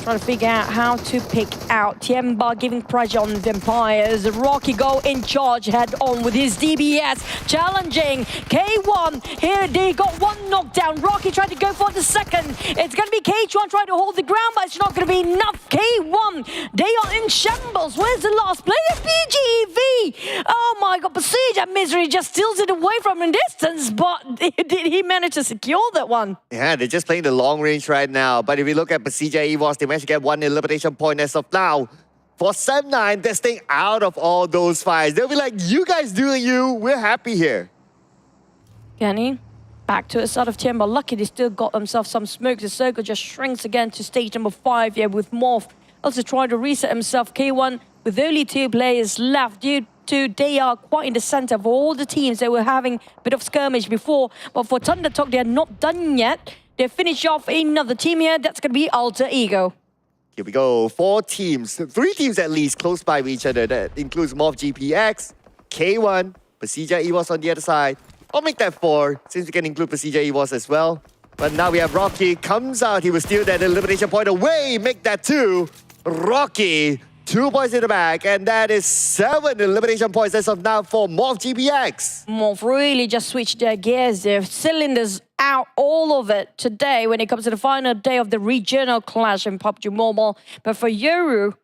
trying to figure out how to pick out. Tianba giving pressure on Vampires. Rocky go in charge head on with his DBS. Challenging K1. Here they got one knockdown. Rocky tried to go for the second. It's going to be K1 trying to hold the ground, but it's not going to be enough. K1, they are in shambles. Where's the last player? PGV. Oh my God, PERSIJA Misery just steals it away from a distance, but did he manage to secure that one? Yeah, they're just playing the long range right now. But if you look at PERSIJA EVOS, they managed to get 1 elimination point as of now. For 7-9, they're staying out of all those fights. They'll be like, you guys doing you, we're happy here. Kenny, back to the side of Tianba. Lucky they still got themselves some smoke. The circle just shrinks again to stage number 5 here with Morph. Also trying to reset himself. K1 with only 2 players left due to they are quite in the center of all the teams. They were having a bit of skirmish before. But for Thunder Talk, they are not done yet. They finish off another team here. That's going to be Alter Ego. Here we go. 4 teams, 3 teams at least, close by each other. That includes Morph GPX, K1, PERSIJA EVOS on the other side. I'll make that 4, since we can include PERSIJA EVOS as well. But now we have Rocky, comes out. He will steal that elimination point away, make that 2. Rocky, 2 points in the back, and that is 7 elimination points as of now for Morph GPX. Morph really just switched their gears. Their cylinders out all of it today when it comes to the final day of the regional clash in PUBG Mobile. But for Yoru,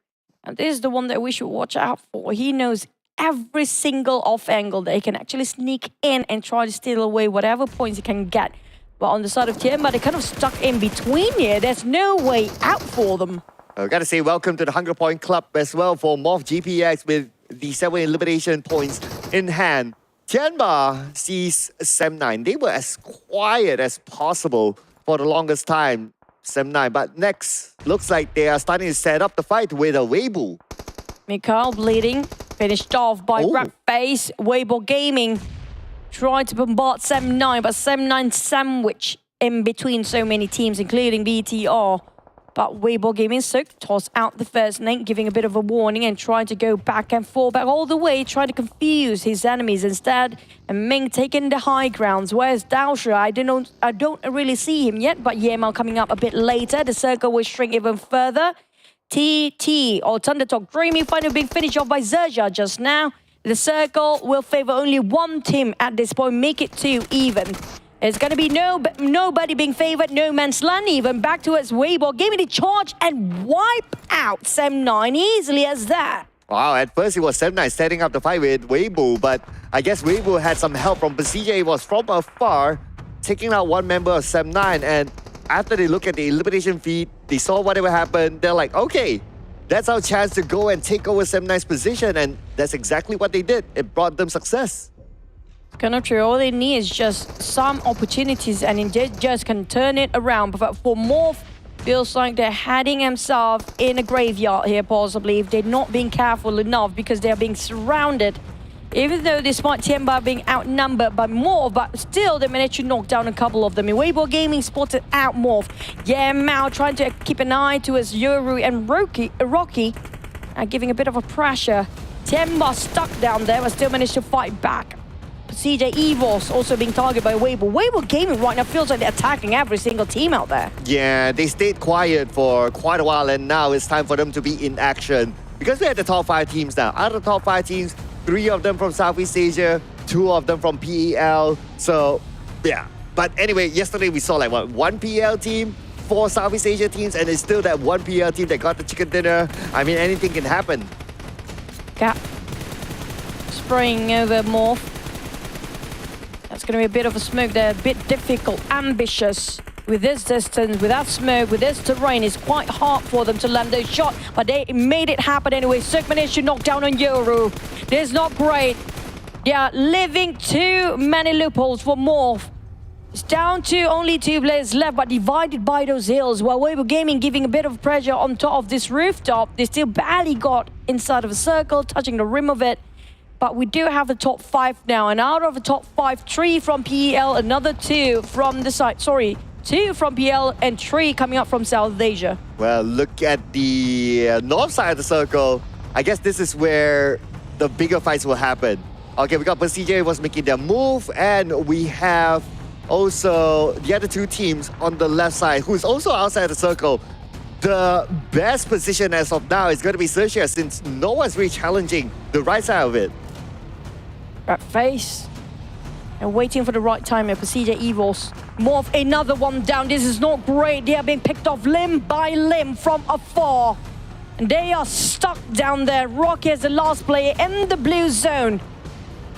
and this is the one that we should watch out for, he knows every single off angle that he can actually sneak in and try to steal away whatever points he can get. But on the side of Tianba, they're kind of stuck in between here. There's no way out for them. I gotta say welcome to the Hunger Point Club as well for Morph GPX with the 7 elimination points in hand. Tianba sees Sem9. They were as quiet as possible for the longest time, Sem9. But next, looks like they are starting to set up the fight with a Weibo. Mikhail bleeding, finished off by FaZe. Weibo Gaming tried to bombard Sem9, but Sem9 sandwich in between so many teams, including BTR. But Weibo Gaming tossed out the first nade, giving a bit of a warning and trying to go back and forth, back all the way, trying to confuse his enemies instead. And Ming taking the high grounds. Where's Daosha? I don't really see him yet, but Yemal coming up a bit later. The circle will shrink even further. TT or Thunder Talk Dreamy finally being finished off by XERXIA just now. The circle will favor only one team at this point, make it 2 even. It's going to be nobody being favored, no man's land even. Back towards Weibo, giving the charge and wipe out Sem9 easily as that. Wow, at first it was Sem9 setting up the fight with Weibo, but I guess Weibo had some help from PERSIJA. It was from afar, taking out one member of Sem9, and after they look at the elimination feed, they saw whatever happened, they're like, okay, that's our chance to go and take over Sem9's position, and that's exactly what they did. It brought them success. Kind of true. All they need is just some opportunities and they just can turn it around. But for Morph, feels like they're heading himself in a graveyard here, possibly, if they're not being careful enough because they're being surrounded. Even though despite Tianba being outnumbered by Morph, but still they managed to knock down a couple of them. In Weibo Gaming spotted out Morph. Yeah, Mao trying to keep an eye towards Yoru and Rocky, giving a bit of a pressure. Tianba stuck down there, but still managed to fight back. PERSIJA EVOS also being targeted by Weibo. Weibo Gaming right now feels like they're attacking every single team out there. Yeah, they stayed quiet for quite a while, and now it's time for them to be in action. Because we had the top 5 teams now. Out of the top 5 teams, 3 of them from Southeast Asia, 2 of them from PEL. So, yeah. But anyway, yesterday we saw like what, 1 PEL team, 4 Southeast Asia teams, and it's still that 1 PEL team that got the chicken dinner. I mean, anything can happen. Cap spraying over Morph. That's going to be a bit of a smoke there, a bit difficult, ambitious. With this distance, without smoke, with this terrain, it's quite hard for them to land those shots, but they made it happen anyway. Cirque managed to knock down on Yoru. This is not great. They are leaving too many loopholes for Morph. It's down to only 2 players left, but divided by those hills. While Weibo Gaming giving a bit of pressure on top of this rooftop, they still barely got inside of a circle, touching the rim of it. But we do have the top 5 now, and out of the top 5, 3 from PEL, another 2 from the side. Sorry, 2 from PEL and 3 coming up from South Asia. Well, look at the north side of the circle. I guess this is where the bigger fights will happen. Okay, we got PERSIJA was making their move, and we have also the other 2 teams on the left side, who's also outside the circle. The best position as of now is going to be XERXIA, since no one's really challenging the right side of it. At face and waiting for the right time at PERSIJA EVOS. Morph, another one down. This is not great. They are being picked off limb by limb from afar. And they are stuck down there. Rocky is the last player in the blue zone.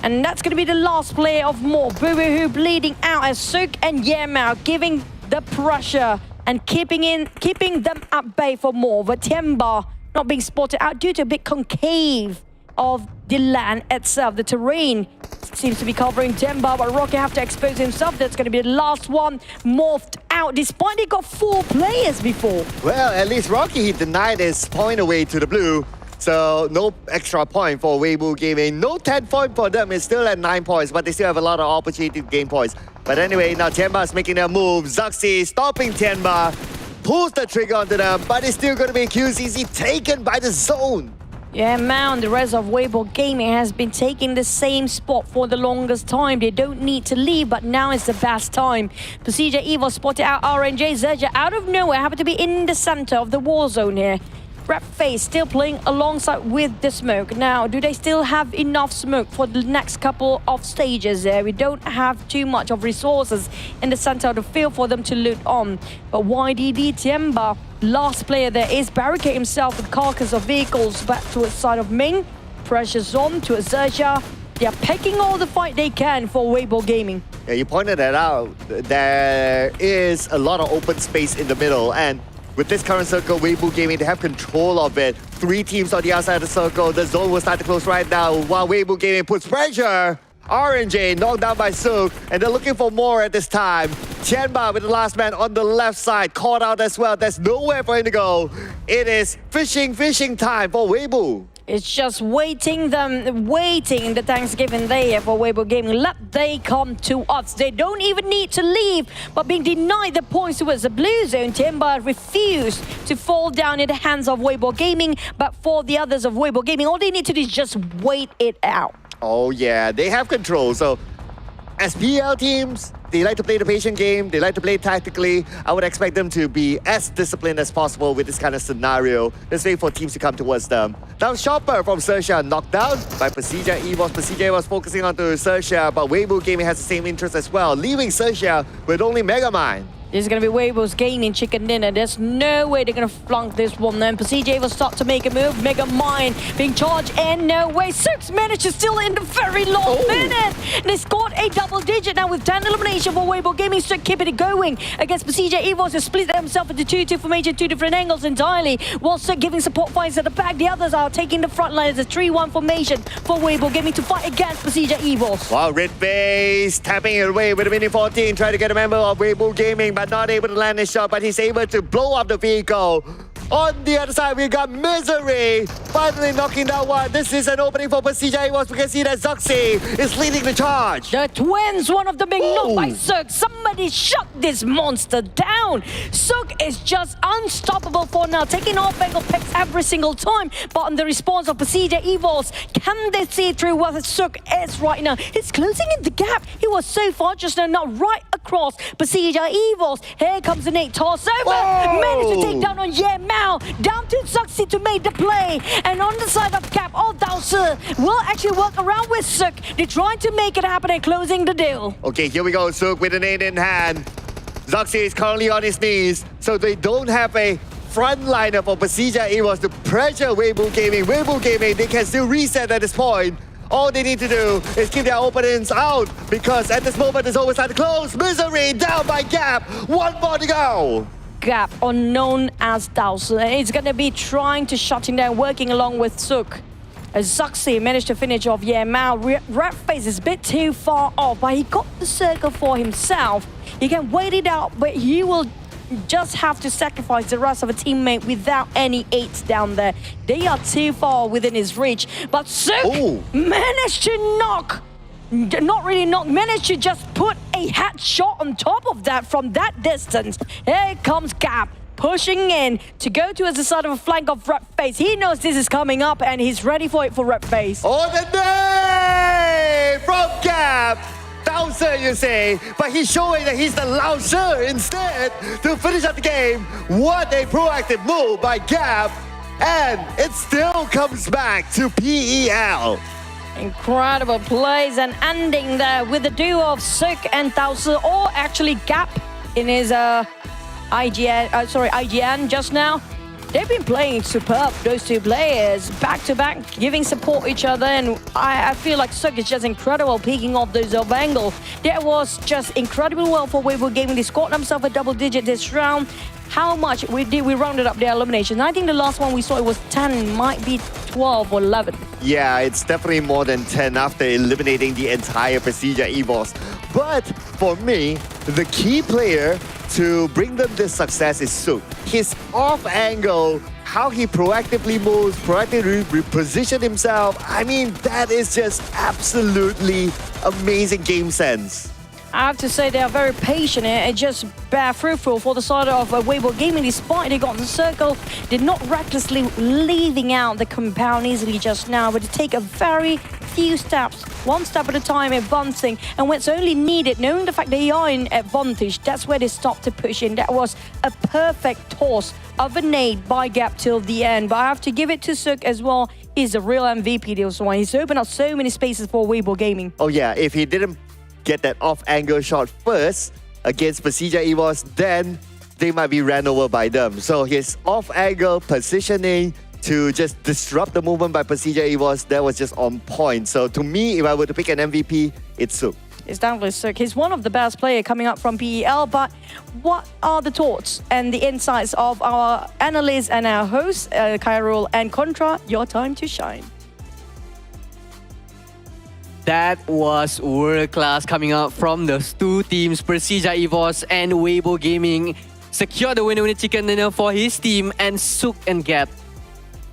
And that's going to be the last player of Morph. Boo-Boo-Hoo bleeding out as Suk and Yemao giving the pressure and keeping them at bay for Morph. But Tianba not being spotted out due to a bit concave of the land itself. The terrain seems to be covering Tianba, but Rocky have to expose himself. That's going to be the last one. Morphed out, despite they got 4 players before. Well, at least Rocky, he denied his point away to the blue. So no extra point for Weibo Gaming. No 10 point for them. It's still at 9 points, but they still have a lot of opportunity to gain points. But anyway, now Tianba's making their move. Zuxi stopping Tianba. Pulls the trigger onto them, but it's still going to be QCC taken by the zone. Yeah, Mao and the rest of Weibo Gaming has been taking the same spot for the longest time. They don't need to leave, but now is the best time. PERSIJA EVOS spotted out RNJ. XERXIA out of nowhere happened to be in the center of the war zone here. FaZe still playing alongside with the smoke. Now, do they still have enough smoke for the next couple of stages there? We don't have too much of resources in the center of the field for them to loot on. But LGD-GAMING, last player there, is barricade himself with carcass of vehicles back towards side of Ming. Pressure's on to XERXIA. They are picking all the fight they can for Weibo Gaming. Yeah, you pointed that out. There is a lot of open space in the middle, and with this current circle, Weibo Gaming, they have control of it. 3 teams on the outside of the circle. The zone will start to close right now while Weibo Gaming puts pressure. RNJ knocked down by Suk, and they're looking for more at this time. Tianba with the last man on the left side, caught out as well. There's nowhere for him to go. It is fishing time for Weibo. It's just waiting the Thanksgiving Day for Weibo Gaming. Let they come to us. They don't even need to leave, but being denied the points towards the blue zone. TeamPAI refused to fall down in the hands of Weibo Gaming, but for the others of Weibo Gaming, all they need to do is just wait it out. Oh yeah, they have control. So as PEL teams, they like to play the patient game, they like to play tactically. I would expect them to be as disciplined as possible with this kind of scenario. Let's wait for teams to come towards them. Now Chopper from XERXIA knocked down by PERSIJA EVOS. PERSIJA was focusing on to XERXIA, but Weibo Gaming has the same interest as well, leaving XERXIA with only Megamind. This is going to be Weibo's gaming chicken dinner. There's no way they're going to flunk this one. Then PERSIJA will start to make a move. Megamind being charged, and no way. Six manages still in the very last minute. They scored a double digit now with 10 elimination for Weibo Gaming. So keeping it going against PERSIJA EVOS, who split themselves into 2-2 formation, 2 different angles entirely. Whilst giving support fires at the back, the others are taking the front line as a 3-1 formation for Weibo Gaming to fight against PERSIJA EVOS. Wow, Red Face tapping it away with a mini 14, trying to get a member of Weibo Gaming, but not able to land his shot, but he's able to blow up the vehicle. On the other side, we got Misery finally knocking down one. This is an opening for PERSIJA EVOS. We can see that Zoxy is leading the charge. The twins, one of them being knocked by Suk. Somebody shut this monster down. Suk is just unstoppable for now, taking off angle picks every single time. But on the response of PERSIJA EVOS, can they see through what Suk is right now? He's closing in the gap. He was so far just now right across PERSIJA EVOS. Here comes the Nate toss over. Managed to take down on Now down to Zoxy to make the play, and on the side of Cap, Dao Si will actually work around with Suk. They're trying to make it happen and closing the deal. Okay, here we go. Suk with an 8 in hand. Zoxy is currently on his knees, so they don't have a frontliner for PERSIJA EVOS to pressure Weibo Gaming. Weibo Gaming, they can still reset at this point. All they need to do is keep their opponents out, because at this moment it's always time to close. Misery down by Gap. One more to go. Gap, unknown as Dao Si. It's going to be trying to shut him down, working along with Suk. As Zoxy managed to finish off Mao. Red Face is a bit too far off, but he got the circle for himself. He can wait it out, but he will just have to sacrifice the rest of a teammate without any 8s down there. They are too far within his reach. But Suk managed to knock. Not really knock, managed to just put a headshot on top of that from that distance. Here comes Gap, pushing in to go to the side of a flank of Red Face. He knows this is coming up and he's ready for it for Red Face. On the day from Gap. Louser, you say, but he's showing that he's the louser instead to finish up the game. What a proactive move by Gap, and it still comes back to PEL. Incredible plays and ending there with the duo of Suk and Dao Si, or actually Gap in his IGN just now. They've been playing superb, those two players, back-to-back, giving support each other, and I feel like Suk is just incredible peeking off those off angle. That was just incredibly well for Weibo Gaming. They scored themselves a double digit this round. How much we rounded up their eliminations. I think the last one we saw it was 10, might be 12 or 11. Yeah, it's definitely more than 10 after eliminating the entire PERSIJA EVOS. But for me, the key player to bring them this success is Suk. His off angle, how he proactively moves, proactively reposition himself. I mean, that is just absolutely amazing game sense. I have to say they are very patient and just bear fruitful for the side of Weibo Gaming. Despite they got in the circle, did not recklessly leaving out the compound easily just now, but to take a very few steps, one step at a time, advancing, and when it's only needed, knowing the fact they are in advantage, that's where they stopped to push in. That was a perfect toss of a nade by Gap till the end. But I have to give it to Suk as well. He's the real MVP this one. He's opened up so many spaces for Weibo Gaming. Oh yeah, if he didn't get that off-angle shot first against PERSIJA EVOS, then they might be ran over by them. So his off-angle positioning to just disrupt the movement by PERSIJA EVOS, that was just on point. So to me, if I were to pick an MVP, it's Suk. It's definitely Suk. He's one of the best players coming up from PEL, but what are the thoughts and the insights of our analysts and our hosts, Khairul and Contra? Your time to shine. That was world class coming out from the two teams, PERSIJA EVOS and Weibo Gaming. Secure the winner chicken dinner for his team, and Suk and Gap.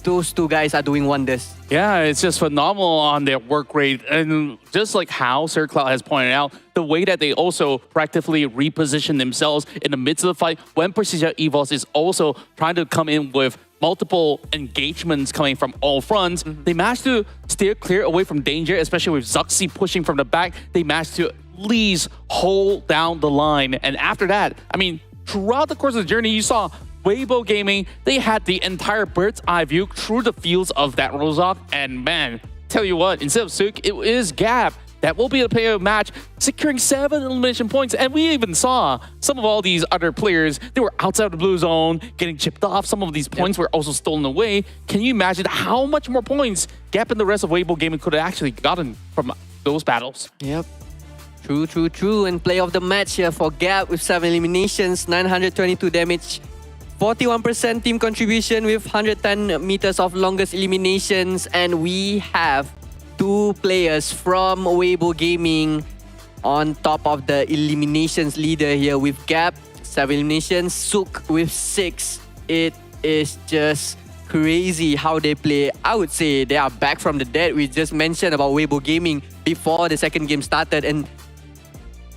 Those two guys are doing wonders. Yeah, it's just phenomenal on their work rate. And just like how SirCloud has pointed out, the way that they also practically reposition themselves in the midst of the fight when PERSIJA EVOS is also trying to come in with multiple engagements coming from all fronts. They managed to steer clear away from danger, especially with ZXi pushing from the back. They managed to at least hold down the line. And after that, I mean, throughout the course of the journey, you saw Weibo Gaming, they had the entire bird's eye view through the fields of that Rozok. And man, tell you what, instead of Suk, it is Gap that will be the player of the match, securing 7 elimination points. And we even saw some of all these other players, they were outside of the blue zone, getting chipped off. Some of these points were also stolen away. Can you imagine how much more points Gap and the rest of Weibo Gaming could have actually gotten from those battles? Yep. True. And play of the match here for Gap with 7 eliminations, 922 damage. 41% team contribution with 110 meters of longest eliminations. And we have 2 players from Weibo Gaming on top of the eliminations leader here with Gap, 7 eliminations, Suk with 6. It is just crazy how they play. I would say they are back from the dead. We just mentioned about Weibo Gaming before the second game started, and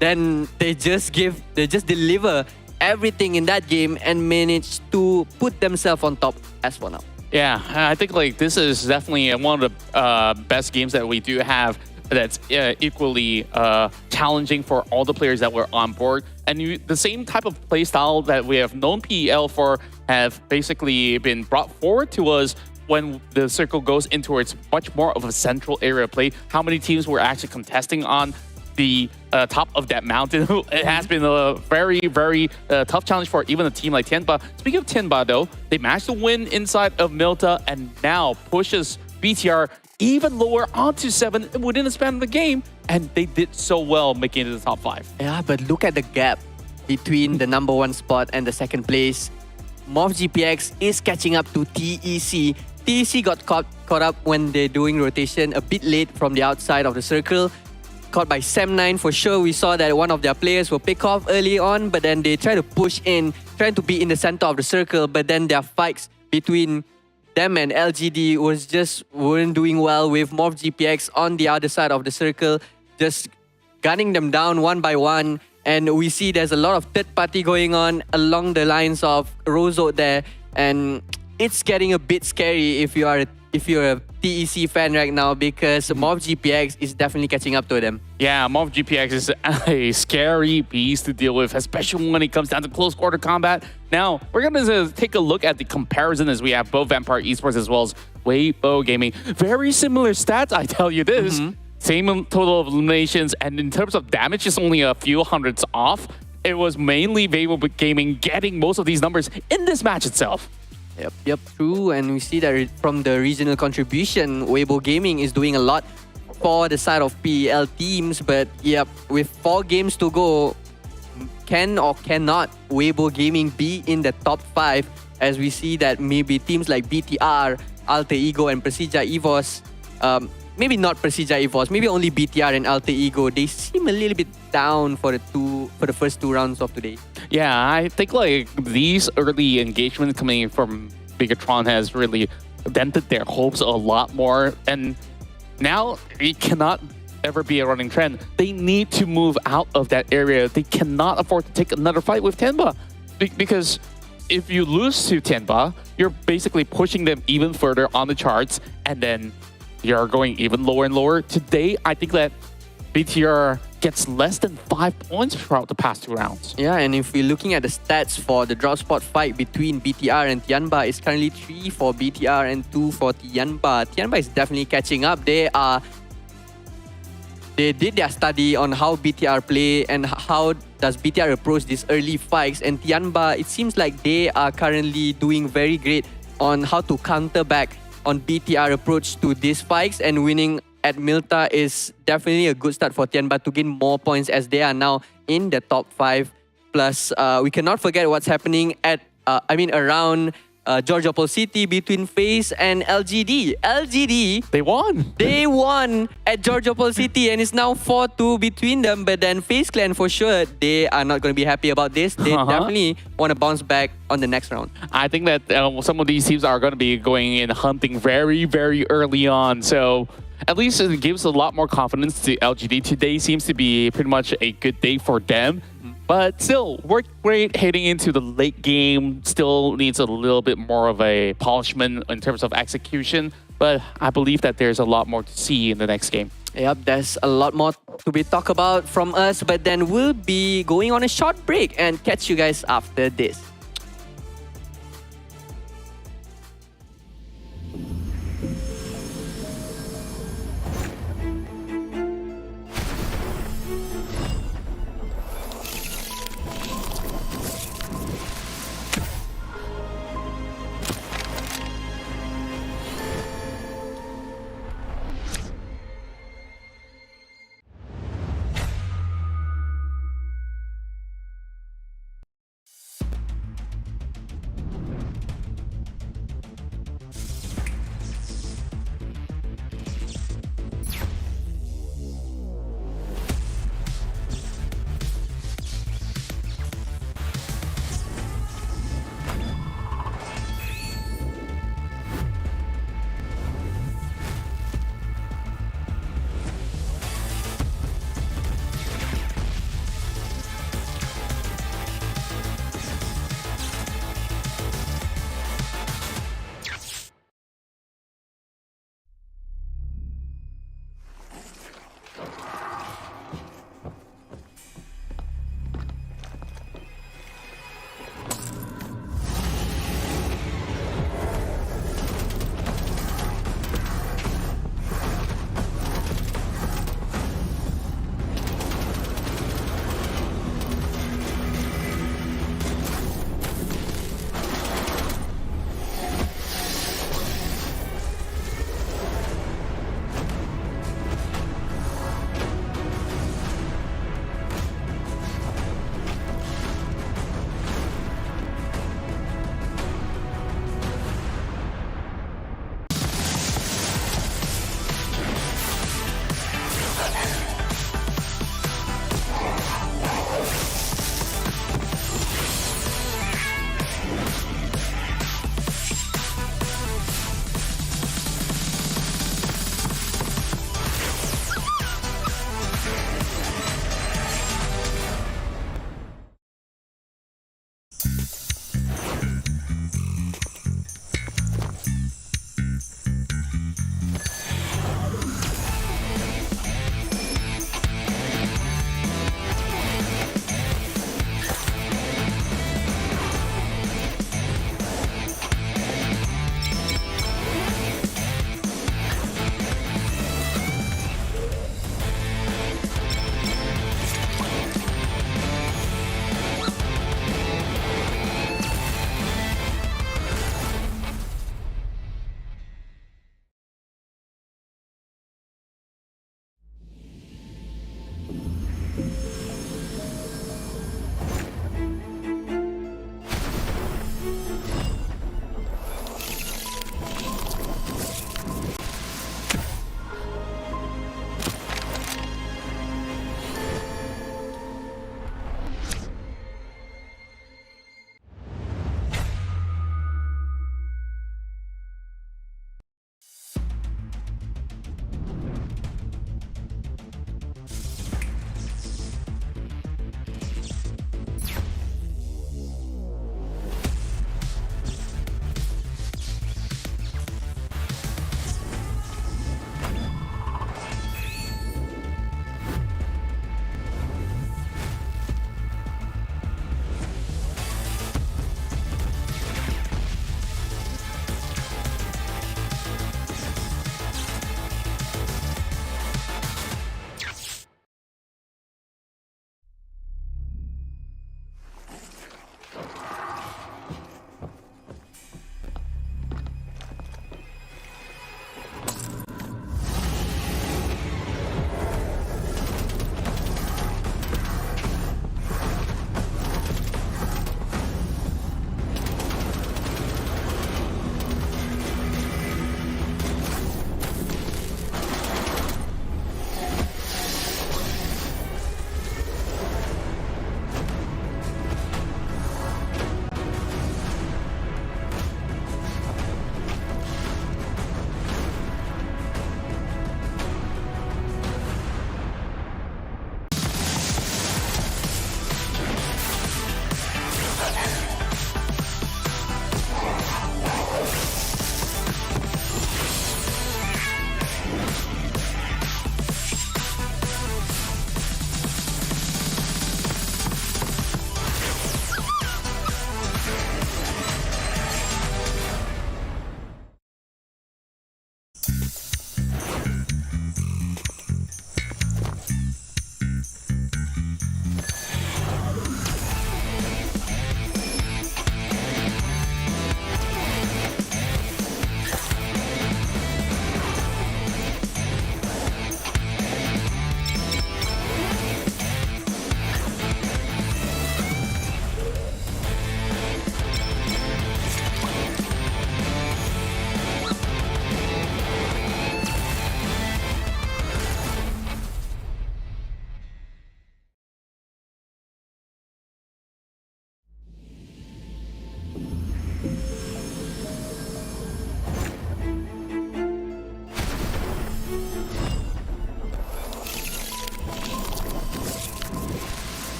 then they just deliver everything in that game and manage to put themselves on top as for now. Yeah, I think like this is definitely one of the best games that we do have that's equally challenging for all the players that were on board. And the same type of play style that we have known PEL for have basically been brought forward to us when the circle goes into its much more of a central area of play. How many teams were actually contesting on the top of that mountain? It has been a very, very tough challenge for even a team like Tianba. Speaking of Tianba though, they managed to win inside of Milta and now pushes BTR even lower onto 7 within the span of the game. And they did so well making it to the top 5. Yeah, but look at the gap between the number 1 spot and the second place. MORPH GPX is catching up to TEC. TEC got caught up when they're doing rotation a bit late from the outside of the circle. Caught by Sam9 for sure. We saw that one of their players will pick off early on, but then they try to push in, trying to be in the center of the circle, but then their fights between them and LGD weren't doing well, with MORPH GPX on the other side of the circle, just gunning them down one by one. And we see there's a lot of third party going on along the lines of Rozo there, and it's getting a bit scary if you're a TEC fan right now, because MORPH GPX is definitely catching up to them. Yeah, MORPH GPX is a scary beast to deal with, especially when it comes down to close quarter combat. Now, we're going to take a look at the comparison as we have both Vampire Esports as well as Weibo Gaming. Very similar stats, I tell you this. Same total of eliminations, and in terms of damage, it's only a few hundreds off. It was mainly Weibo Gaming getting most of these numbers in this match itself. Yep, true. And we see that from the regional contribution, Weibo Gaming is doing a lot for the side of PEL teams. But yep, with 4 games to go, can or cannot Weibo Gaming be in the top 5? As we see that maybe teams like BTR, Alter Ego, and PERSIJA EVOS, maybe not PERSIJA EVOS, maybe only BTR and Alter Ego, they seem a little bit down for the first 2 rounds of today. Yeah, I think like these early engagements coming from BIGETRON has really dented their hopes a lot more. And now it cannot ever be a running trend. They need to move out of that area. They cannot afford to take another fight with Tianba. Because if you lose to Tianba, you're basically pushing them even further on the charts, and then you're going even lower and lower. Today, I think that BTR gets less than 5 points throughout the past 2 rounds. Yeah, and if we're looking at the stats for the drop spot fight between BTR and Tianba, it's currently 3 for BTR and 2 for Tianba. Tianba is definitely catching up. They did their study on how BTR play and how does BTR approach these early fights. And Tianba, it seems like they are currently doing very great on how to counter back on BTR approach to these fights, and winning at Milta is definitely a good start for Tianba to gain more points as they are now in the top 5. Plus, we cannot forget what's happening at, around Georgiopol City between FaZe and LGD. LGD, They won. they won at Georgiopol City and it's now 4-2 between them. But then FaZe Clan, for sure, they are not going to be happy about this. They definitely want to bounce back on the next round. I think that some of these teams are going to be going in hunting very, very early on. So at least it gives a lot more confidence to LGD. Today seems to be pretty much a good day for them. But still, worked great heading into the late game. Still needs a little bit more of a polishment in terms of execution. But I believe that there's a lot more to see in the next game. Yep, there's a lot more to be talked about from us. But then we'll be going on a short break and catch you guys after this.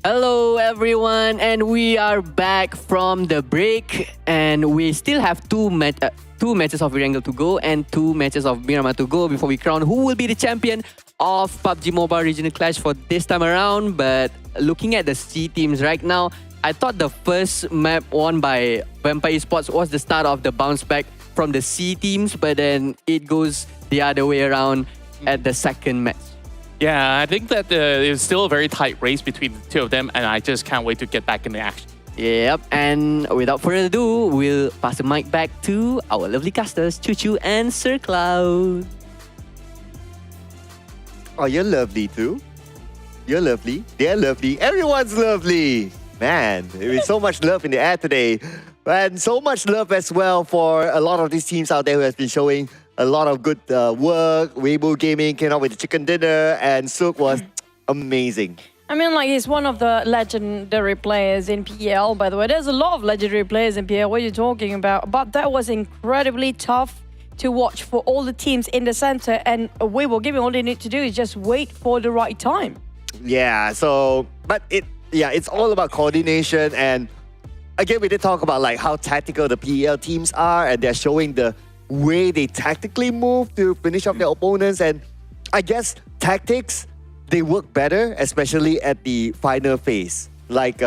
Hello everyone, and we are back from the break, and we still have two matches of Erangel to go and 2 matches of Miramar to go before we crown who will be the champion of PUBG Mobile Regional Clash for this time around. But looking at the C teams right now, I thought the first map won by Vampire Esports was the start of the bounce back from the C teams, but then it goes the other way around at the second match. Yeah, I think that it's still a very tight race between the two of them, and I just can't wait to get back in the action. Yep, and without further ado, we'll pass the mic back to our lovely casters, Choo Choo and Sir Cloud. Oh, you're lovely too. You're lovely. They're lovely. Everyone's lovely. Man, there is so much love in the air today. And so much love as well for a lot of these teams out there who has been showing a lot of good work. Weibo Gaming came out with the chicken dinner, and Sook was amazing. I mean, like, he's one of the legendary players in PEL, by the way. There's a lot of legendary players in PEL. What are you talking about? But that was incredibly tough to watch for all the teams in the center. And Weibo Gaming, all they need to do is just wait for the right time. Yeah, so, but it's all about coordination. And again, we did talk about like how tactical the PEL teams are, and they're showing the way they tactically move to finish off their opponents. And I guess tactics, they work better, especially at the final phase. Like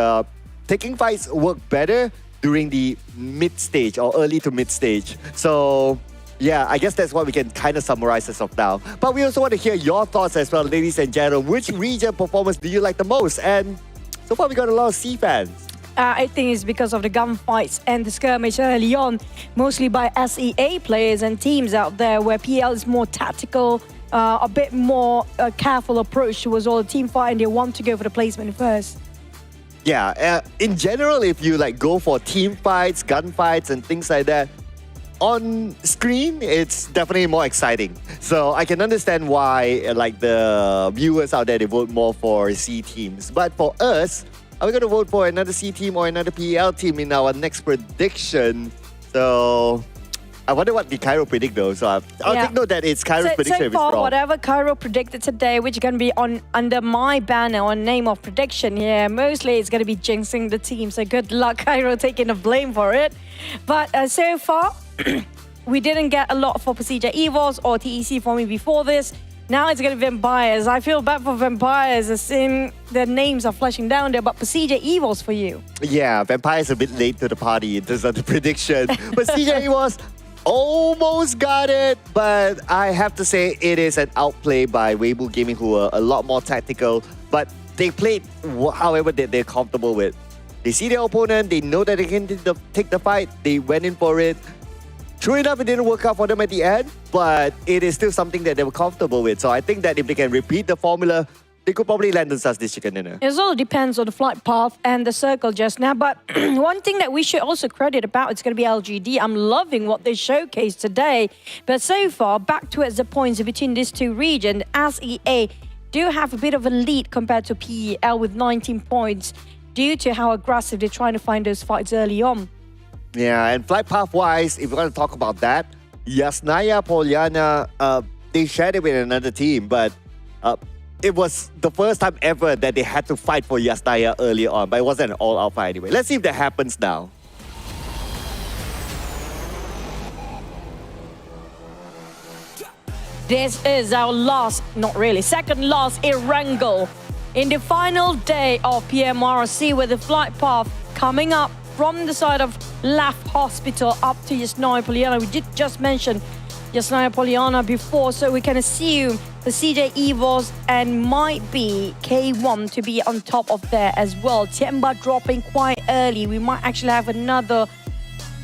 taking fights work better during the mid stage or early to mid stage. So yeah, I guess that's what we can kind of summarize as of now. But we also want to hear your thoughts as well, ladies and gentlemen. Which region performance do you like the most? And so far we got a lot of C fans. I think it's because of the gunfights and the skirmish early on, mostly by SEA players and teams out there, where PL is more tactical, a bit more careful approach towards all the team fight, and they want to go for the placement first. Yeah, in general, if you like go for team fights, gunfights, and things like that, on screen, it's definitely more exciting. So I can understand why like the viewers out there, they vote more for C teams. But for us, are we going to vote for another C team or another PEL team in our next prediction? So I wonder what did Cairo predict though. So I'll take note that it's Cairo's prediction. So far, whatever Cairo predicted today, which is going to be under my banner or name of prediction here, mostly it's going to be jinxing the team. So good luck, Cairo, taking the blame for it. But so far, we didn't get a lot for PERSIJA EVOS or TEC for me before this. Now it's going to be Vampires. I feel bad for Vampires as in their names are flashing down there, but PERSIJA EVOS for you. Yeah, Vampires a bit late to the party in terms of the prediction. PERSIJA EVOS almost got it, but I have to say it is an outplay by Weibo Gaming, who are a lot more tactical, but they played however they're comfortable with. They see their opponent, they know that they can take the fight, they went in for it. True enough, it didn't work out for them at the end, but it is still something that they were comfortable with. So I think that if they can repeat the formula, they could probably land themselves this chicken dinner. It all depends on the flight path and the circle just now. But one thing that we should also credit about, it's going to be LGD. I'm loving what they showcased today. But so far, back towards the points between these two regions, SEA do have a bit of a lead compared to PEL with 19 points due to how aggressive they're trying to find those fights early on. Yeah, and flight path-wise, if we're going to talk about that, Yasnaya Polyana, they shared it with another team, but it was the first time ever that they had to fight for Yasnaya early on, but it wasn't an all-out fight anyway. Let's see if that happens now. This is our second last Erangel in the final day of PMRC, with the flight path coming up from the side of LAF Hospital up to Yasnaya Polyana. We did just mention Yasnaya Polyana before, so we can assume the PERSIJA EVOS and might be K1 to be on top of there as well. Tianba dropping quite early. We might actually have another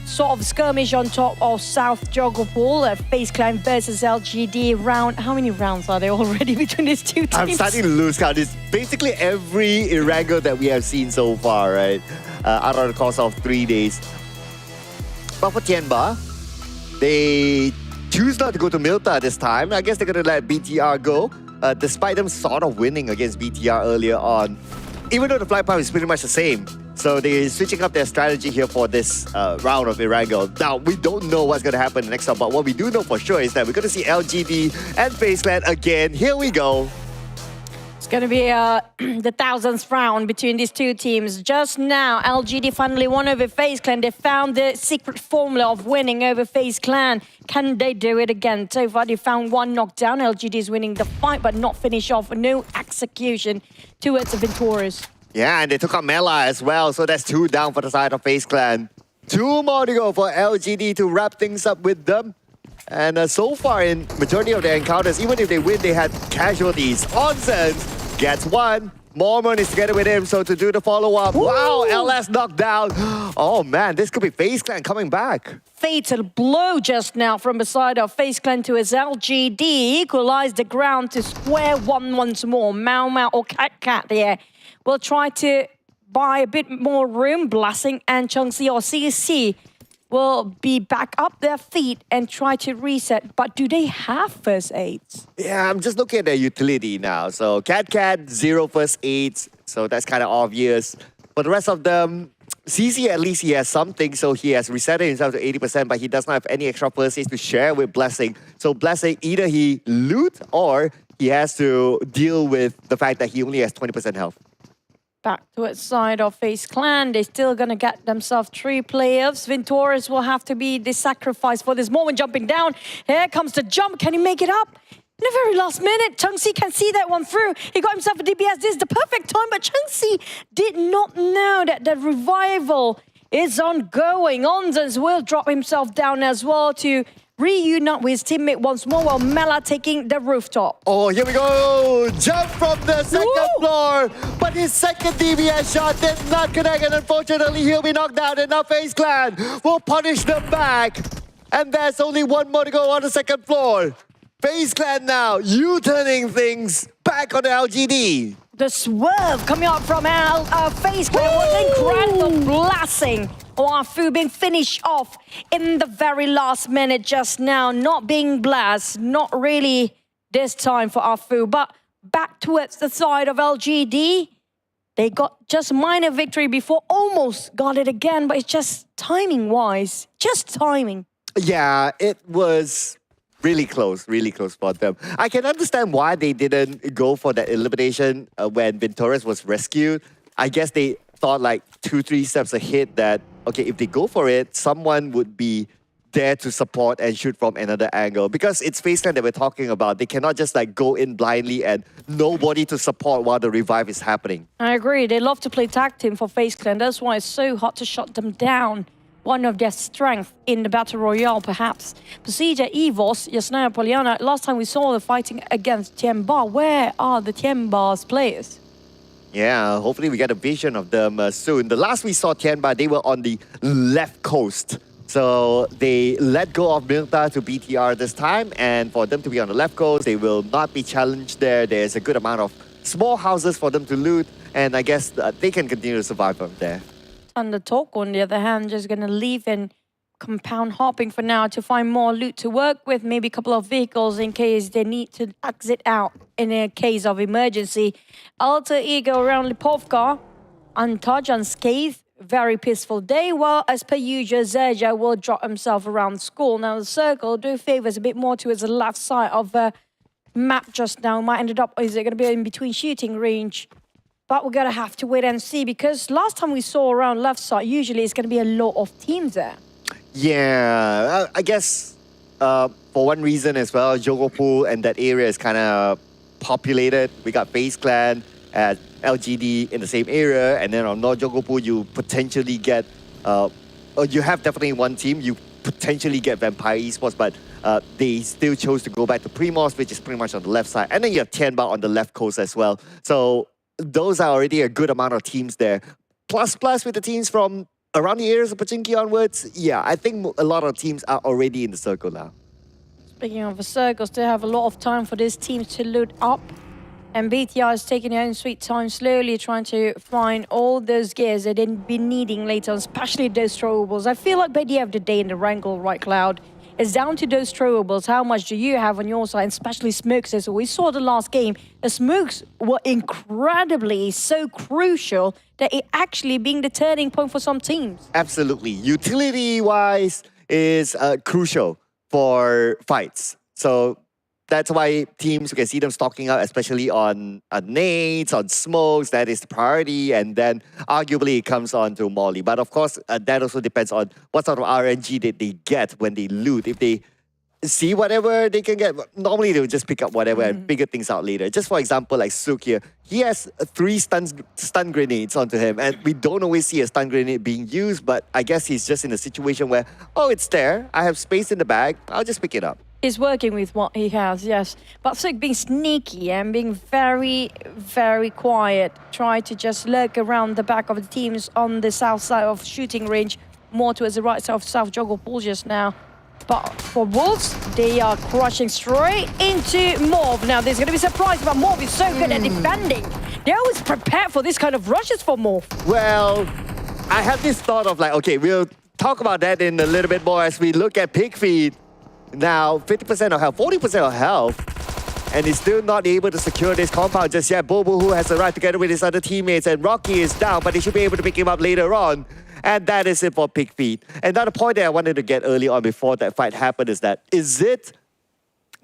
sort of skirmish on top of South Jogopol, FaZe Clan versus LGD round. How many rounds are there already between these two teams? I'm starting to lose count. It's basically every Erangel that we have seen so far, right? Out of the course of 3 days. But for Tianba, they choose not to go to Milta this time. I guess they're going to let BTR go, despite them sort of winning against BTR earlier on. Even though the flight path is pretty much the same. So they're switching up their strategy here for this round of Erangel. Now, we don't know what's going to happen next up, but what we do know for sure is that we're going to see LGD and FaZe Clan again. Here we go. It's going to be the thousandth round between these two teams. Just now, LGD finally won over FaZe Clan. They found the secret formula of winning over FaZe Clan. Can they do it again? So far, they found one knockdown. LGD is winning the fight, but not finish off. No execution towards the Venturas. Yeah, and they took out Mela as well, so that's 2 down for the side of FaZe Clan. 2 more to go for LGD to wrap things up with them. And so far in majority of the encounters, even if they win, they had casualties. Onsens gets 1. Mormon is together with him, so to do the follow-up. Wow, LS knocked down. Oh man, this could be FaZe Clan coming back. Fatal blow just now from the side of FaZe Clan to his LGD. Equalized the ground to square one once more. Mau Mau or Cat there will try to buy a bit more room. Blessing and Chungsi or CC will be back up their feet and try to reset. But do they have first aids? Yeah, I'm just looking at their utility now. So Cat, 0 first aids. So that's kind of obvious. For the rest of them, CC at least he has something. So he has resetted himself to 80%, but he does not have any extra first aids to share with Blessing. So Blessing, either he loot or he has to deal with the fact that he only has 20% health. Back to its side of FaZe Clan. They're still going to get themselves 3 players. Venturas will have to be the sacrifice for this moment. Jumping down. Here comes the jump. Can he make it up? In the very last minute, Chungsi can see that one through. He got himself a DPS. This is the perfect time, but Chungsi did not know that the revival is ongoing. Onzens will drop himself down as well to reunite with his teammate once more while Mela taking the rooftop. Oh, here we go! Jump from the second floor! But his second DBS shot did not connect, and unfortunately he'll be knocked down, and now FaZe Clan will punish them back. And there's only 1 more to go on the second floor. FaZe Clan now U-turning things back on the LGD. The swerve coming out from FaZe Clan was an incredible blessing. Wafu being finished off in the very last minute just now. Not being blast, not really this time for Afu, but back towards the side of LGD. They got just minor victory before, almost got it again, but it's just timing-wise, just timing. Yeah, it was really close for them. I can understand why they didn't go for that elimination when Venturas was rescued. I guess they thought like 2-3 steps ahead that, okay, if they go for it, someone would be there to support and shoot from another angle. Because it's FaZe Clan that we're talking about. They cannot just like go in blindly and nobody to support while the revive is happening. I agree. They love to play tag team for FaZe Clan. That's why it's so hard to shut them down. One of their strengths in the Battle Royale, perhaps. PERSIJA, EVOS, Yasnaya, Poliana. Last time we saw the fighting against Tianba. Where are the Tianba's players? Yeah, hopefully we get a vision of them soon. The last we saw Tianba, they were on the left coast. So they let go of Milta to BTR this time. And for them to be on the left coast, they will not be challenged there. There's a good amount of small houses for them to loot. And I guess they can continue to survive from there. Thunder Talk, on the other hand, just going to leave and compound hopping for now to find more loot to work with. Maybe a couple of vehicles in case they need to exit out in a case of emergency. Alter Ego around Lipovka, untouched, unscathed. Very peaceful day. Well, as per usual, XERXIA will drop himself around school. Now the circle do favors a bit more towards the left side of the map just now. Might ended up, is it going to be in between shooting range? But we're going to have to wait and see because last time we saw around left side, usually it's going to be a lot of teams there. Yeah, I guess for one reason as well, Jogopool and that area is kind of populated. We got FaZe Clan at LGD in the same area, and then on North Jogopool, you potentially get, you have definitely one team, you potentially get Vampire Esports, but they still chose to go back to Primos, which is pretty much on the left side. And then you have Tianba on the left coast as well. So those are already a good amount of teams there. Plus with the teams from around the areas of Pochinki onwards, yeah, I think a lot of teams are already in the circle now. Speaking of the circles, they have a lot of time for these teams to loot up. And BTR is taking their own sweet time, slowly trying to find all those gears that they'll be needing later on, especially those throwables. I feel like by the end of the day in the Erangel, right, Cloud, it's down to those throwables. How much do you have on your side, especially smokes? As we saw the last game, the smokes were incredibly so crucial that it actually being the turning point for some teams. Absolutely. Utility-wise is crucial for fights. So That's why teams, you can see them stocking up, especially on nades, on smokes. That is the priority. And then arguably it comes on to Molly. But of course, that also depends on what sort of RNG that they get when they loot. If they see whatever they can get, normally they'll just pick up whatever and figure things out later. Just for example, like Suk here, he has 3 stun grenades onto him. And we don't always see a stun grenade being used. But I guess he's just in a situation where, oh, it's there. I have space in the bag. I'll just pick it up. He's working with what he has, yes. But Suk being sneaky and being very, very quiet, try to just lurk around the back of the teams on the south side of shooting range, more towards the right side of South Joggle Pool just now. But for Wolves, they are crushing straight into Morph. Now, there's going to be a surprise, but Morph is so good at defending. They're always prepared for this kind of rushes for Morph. Well, I have this thought of like, okay, we'll talk about that in a little bit more as we look at Pigfeed. Now, 50% of health, 40% of health, and he's still not able to secure this compound just yet. Bobo, who has arrived together with his other teammates, and Rocky is down, but he should be able to pick him up later on. And that is it for Pigfeed. Another point that I wanted to get early on before that fight happened is that, is it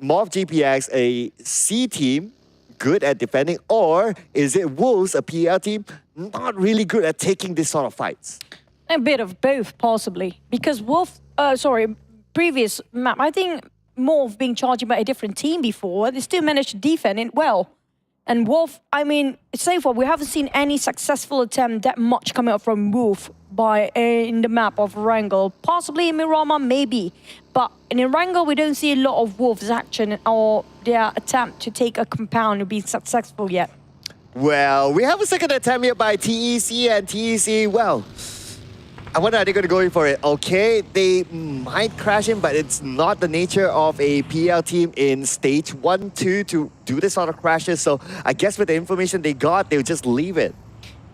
Morph GPX, a C team, good at defending, or is it Wolves, a PEL team, not really good at taking this sort of fights? A bit of both, possibly. Because previous map, I think Morph being charged by a different team before, they still managed to defend it well. And Wolf, I mean, so far we haven't seen any successful attempt that much coming up from Wolf in the map of Erangel. Possibly in Miramar, maybe. But in Erangel, we don't see a lot of Wolf's action or their attempt to take a compound to be successful yet. Well, we have a second attempt here by TEC, and TEC, well, I wonder, are they going to go in for it? Okay, they might crash in, but it's not the nature of a PL team in stage 1, 2 to do this sort of crashes. So I guess with the information they got, they'll just leave it.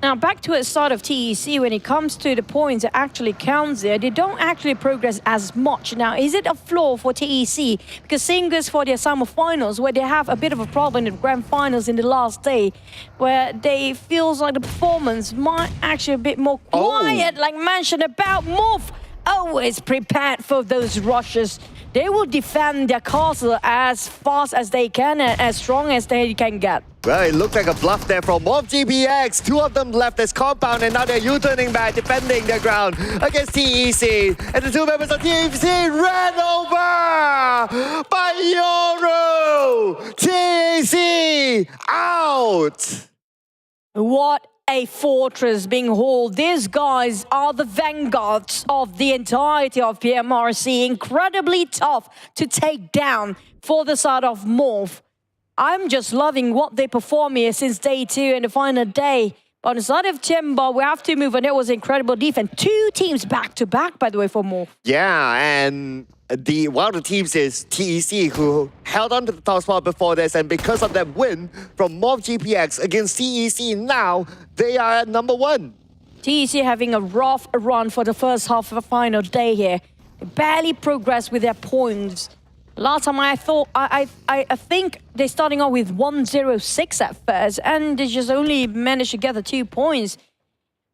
Now, back to the start of TEC, when it comes to the points that actually counts there, they don't actually progress as much. Now, is it a flaw for TEC? Because same goes for their summer finals, where they have a bit of a problem in the grand finals in the last day, where they feels like the performance might actually a bit more quiet, like mentioned about Morph. Always prepared for those rushes. They will defend their castle as fast as they can and as strong as they can get. Well, it looked like a bluff there from Morph GPX. 2 of them left as compound, and now they're U-turning back, defending their ground against TEC. And the 2 members of TEC ran over by Yoru. TEC out. What a fortress being hauled. These guys are the vanguards of the entirety of PMRC. Incredibly tough to take down for the side of Morph. I'm just loving what they perform here since day 2 and the final day. But on the side of Tianba, we have to move, and it was incredible defense. 2 teams back-to-back, by the way, for Morph. Yeah, and one of the teams is TEC, who held on to the top spot before this, and because of that win from Morph GPX against TEC, now they are at number 1. TEC having a rough run for the first half of the final day here. They barely progressed with their points. Last time I thought, I think they're starting off with 106 at first, and they just only managed to gather 2 points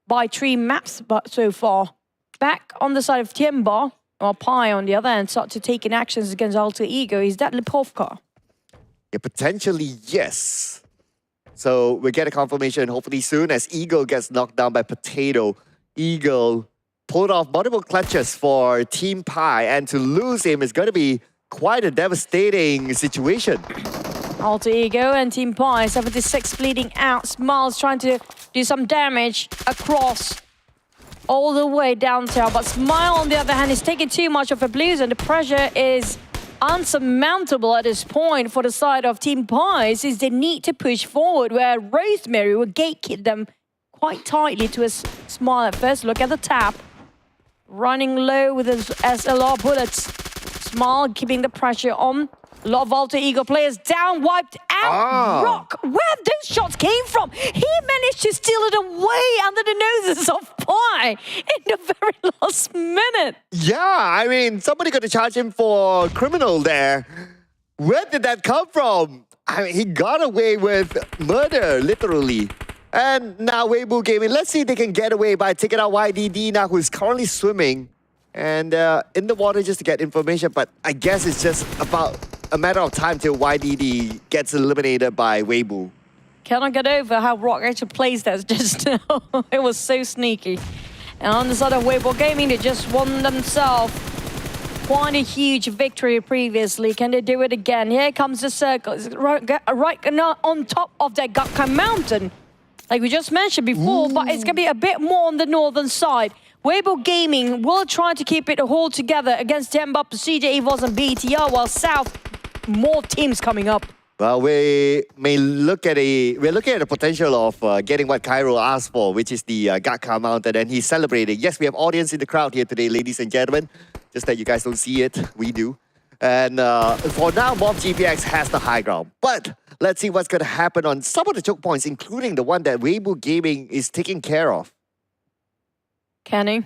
by 3 maps so far. Back on the side of Tianba, or PEI on the other hand, start to take in actions against Alter Ego. Is that Lipovka? Yeah, potentially, yes. So we get a confirmation hopefully soon as Eagle gets knocked down by Potato. Eagle pulled off multiple clutches for TeamPAI, and to lose him is going to be quite a devastating situation. Alter Ego and TeamPAI, 76 bleeding out. Smiles trying to do some damage across all the way downtown. But Smile, on the other hand, is taking too much of a blues, and the pressure is unsurmountable at this point for the side of TeamPAI, since they need to push forward, where Rosemary will gatekeep them quite tightly to a Smile at first. Look at the tap. Running low with his SLR bullets. Smile keeping the pressure on. A lot of Alter Ego players down, wiped out. Rock, where those shots came from? He managed to steal it away under the noses of PEI in the very last minute. Yeah, I mean, somebody got to charge him for criminal there. Where did that come from? I mean, he got away with murder, literally. And now Weibo Gaming, let's see if they can get away by taking out YDD now, who's currently swimming and in the water just to get information. But I guess it's just about a matter of time till YDD gets eliminated by Weibo. Cannot get over how Rock actually plays that just now. It was so sneaky. And on the side of Weibo Gaming, they just won themselves quite a huge victory previously. Can they do it again? Here comes the circle. It's right on top of that Gakka mountain, like we just mentioned before, but it's going to be a bit more on the northern side. Weibo Gaming will try to keep it all together against Tianba, PERSIJA, EVOS, and BTR, while south, more teams coming up. Well, we're looking at the potential of getting what Cairo asked for, which is the Gakka Mountain, and he's celebrating. Yes, we have audience in the crowd here today, ladies and gentlemen. Just that you guys don't see it, we do. And for now, MORPY GPX has the high ground. But let's see what's going to happen on some of the choke points, including the one that Weibo Gaming is taking care of. Kenny,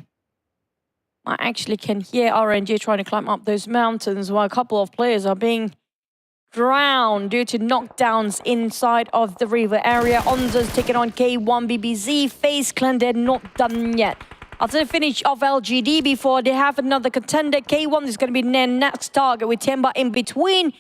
I actually can hear RNG trying to climb up those mountains while a couple of players are being drowned due to knockdowns inside of the river area. Onza's taking on K1 BBZ. FaZe Clan, they're not done yet. After the finish of LGD before, they have another contender. K1 is going to be their next target with Tianba in between.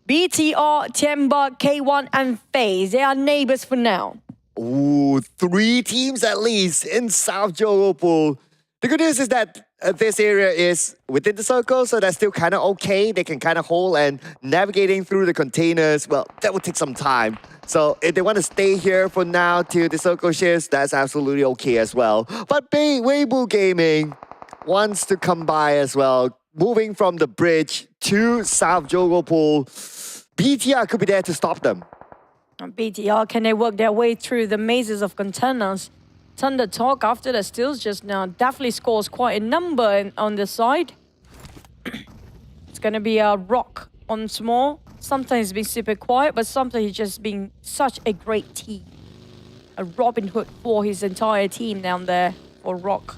BTR, Tianba, K1, and FaZe. They are neighbors for now. Ooh, 3 teams at least in South Johor. The good news is that this area is within the circle, so that's still kind of okay. They can kind of hold, and navigating through the containers, well, that will take some time. So if they want to stay here for now till the circle shifts, that's absolutely okay as well. But Weibo Gaming wants to come by as well, moving from the bridge to South Johor. BTR could be there to stop them. BTR, can they work their way through the mazes of containers? Thunder Talk after the steals just now definitely scores quite a number on the side. It's going to be a Rock once more. Sometimes he's been super quiet, but sometimes he's just been such a great team. A Robin Hood for his entire team down there for Rock.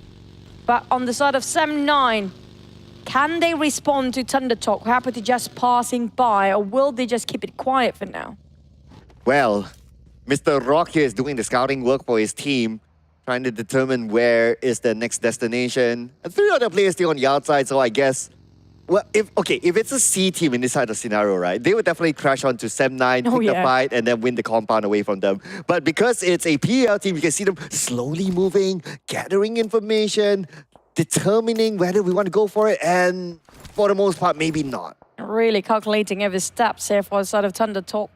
But on the side of Sam9, can they respond to Thunder Talk? Happy to just passing by, or will they just keep it quiet for now? Well, Mr. Rock here is doing the scouting work for his team, trying to determine where is the next destination. And 3 other players still on the outside, so I guess... Well, if it's a C team in this side of scenario, right, they would definitely crash onto Sam9, pick the fight, and then win the compound away from them. But because it's a PEL team, you can see them slowly moving, gathering information, determining whether we want to go for it, and for the most part, maybe not. Really calculating every steps here for the side of Thunder Talk.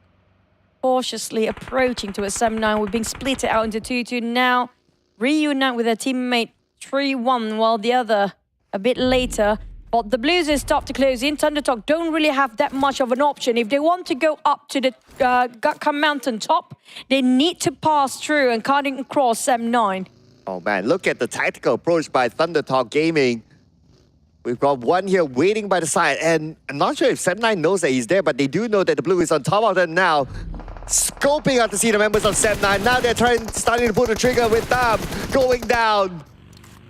Cautiously approaching to a Sam9. We're being split out into 2-2 now. Reunite with their teammate 3-1, while the other a bit later. But the Blues is tough to close in. Thunder Talk don't really have that much of an option. If they want to go up to the Gakka mountain top, they need to pass through and cutting across Sam9. Oh man, look at the tactical approach by Thunder Talk Gaming. We've got one here waiting by the side, and I'm not sure if Sam9 knows that he's there, but they do know that the blue is on top of them now. Scoping out to see the members of Sam9. Now they're starting to pull the trigger with them going down.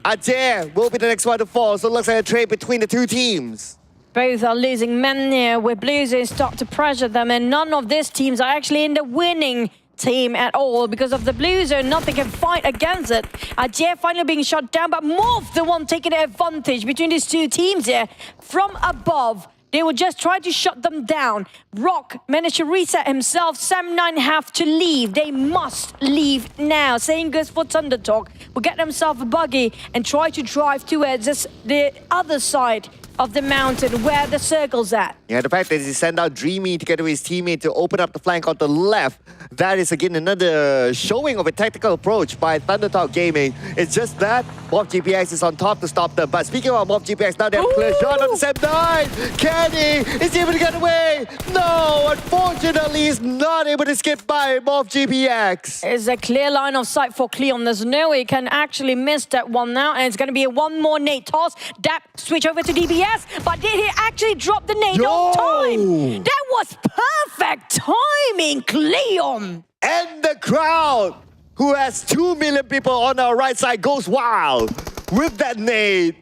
Ajay will be the next one to fall, so it looks like a trade between the 2 teams. Both are losing men here, with Blues start to pressure them, and none of these teams are actually in the winning team at all because of the Blues, and nothing can fight against it. Ajay finally being shot down, but Morph the one taking advantage between these 2 teams here from above. They will just try to shut them down. Rock managed to reset himself. Sam9 have to leave. They must leave now. Same goes for Thunder Talk. Will get themselves a buggy and try to drive towards the other side of the mountain where the circle's at. Yeah, the fact that he sent out Dreamy together with his teammate to open up the flank on the left, that is again another showing of a tactical approach by Thunder Talk Gaming. It's just that MORPY GPX is on top to stop them. But speaking of MORPY GPX, now they have a clear shot on the Sam9. Kenny is able to get away. No, unfortunately, he's not able to skip by MORPY GPX. There's a clear line of sight for Cleon. There's no way he can actually miss that one now. And it's going to be a one more nade toss. That switch over to DBS. But did he actually drop the nade on time? That was perfect timing, Cleon. And the crowd, who has 2 million people on our right side, goes wild with that nade.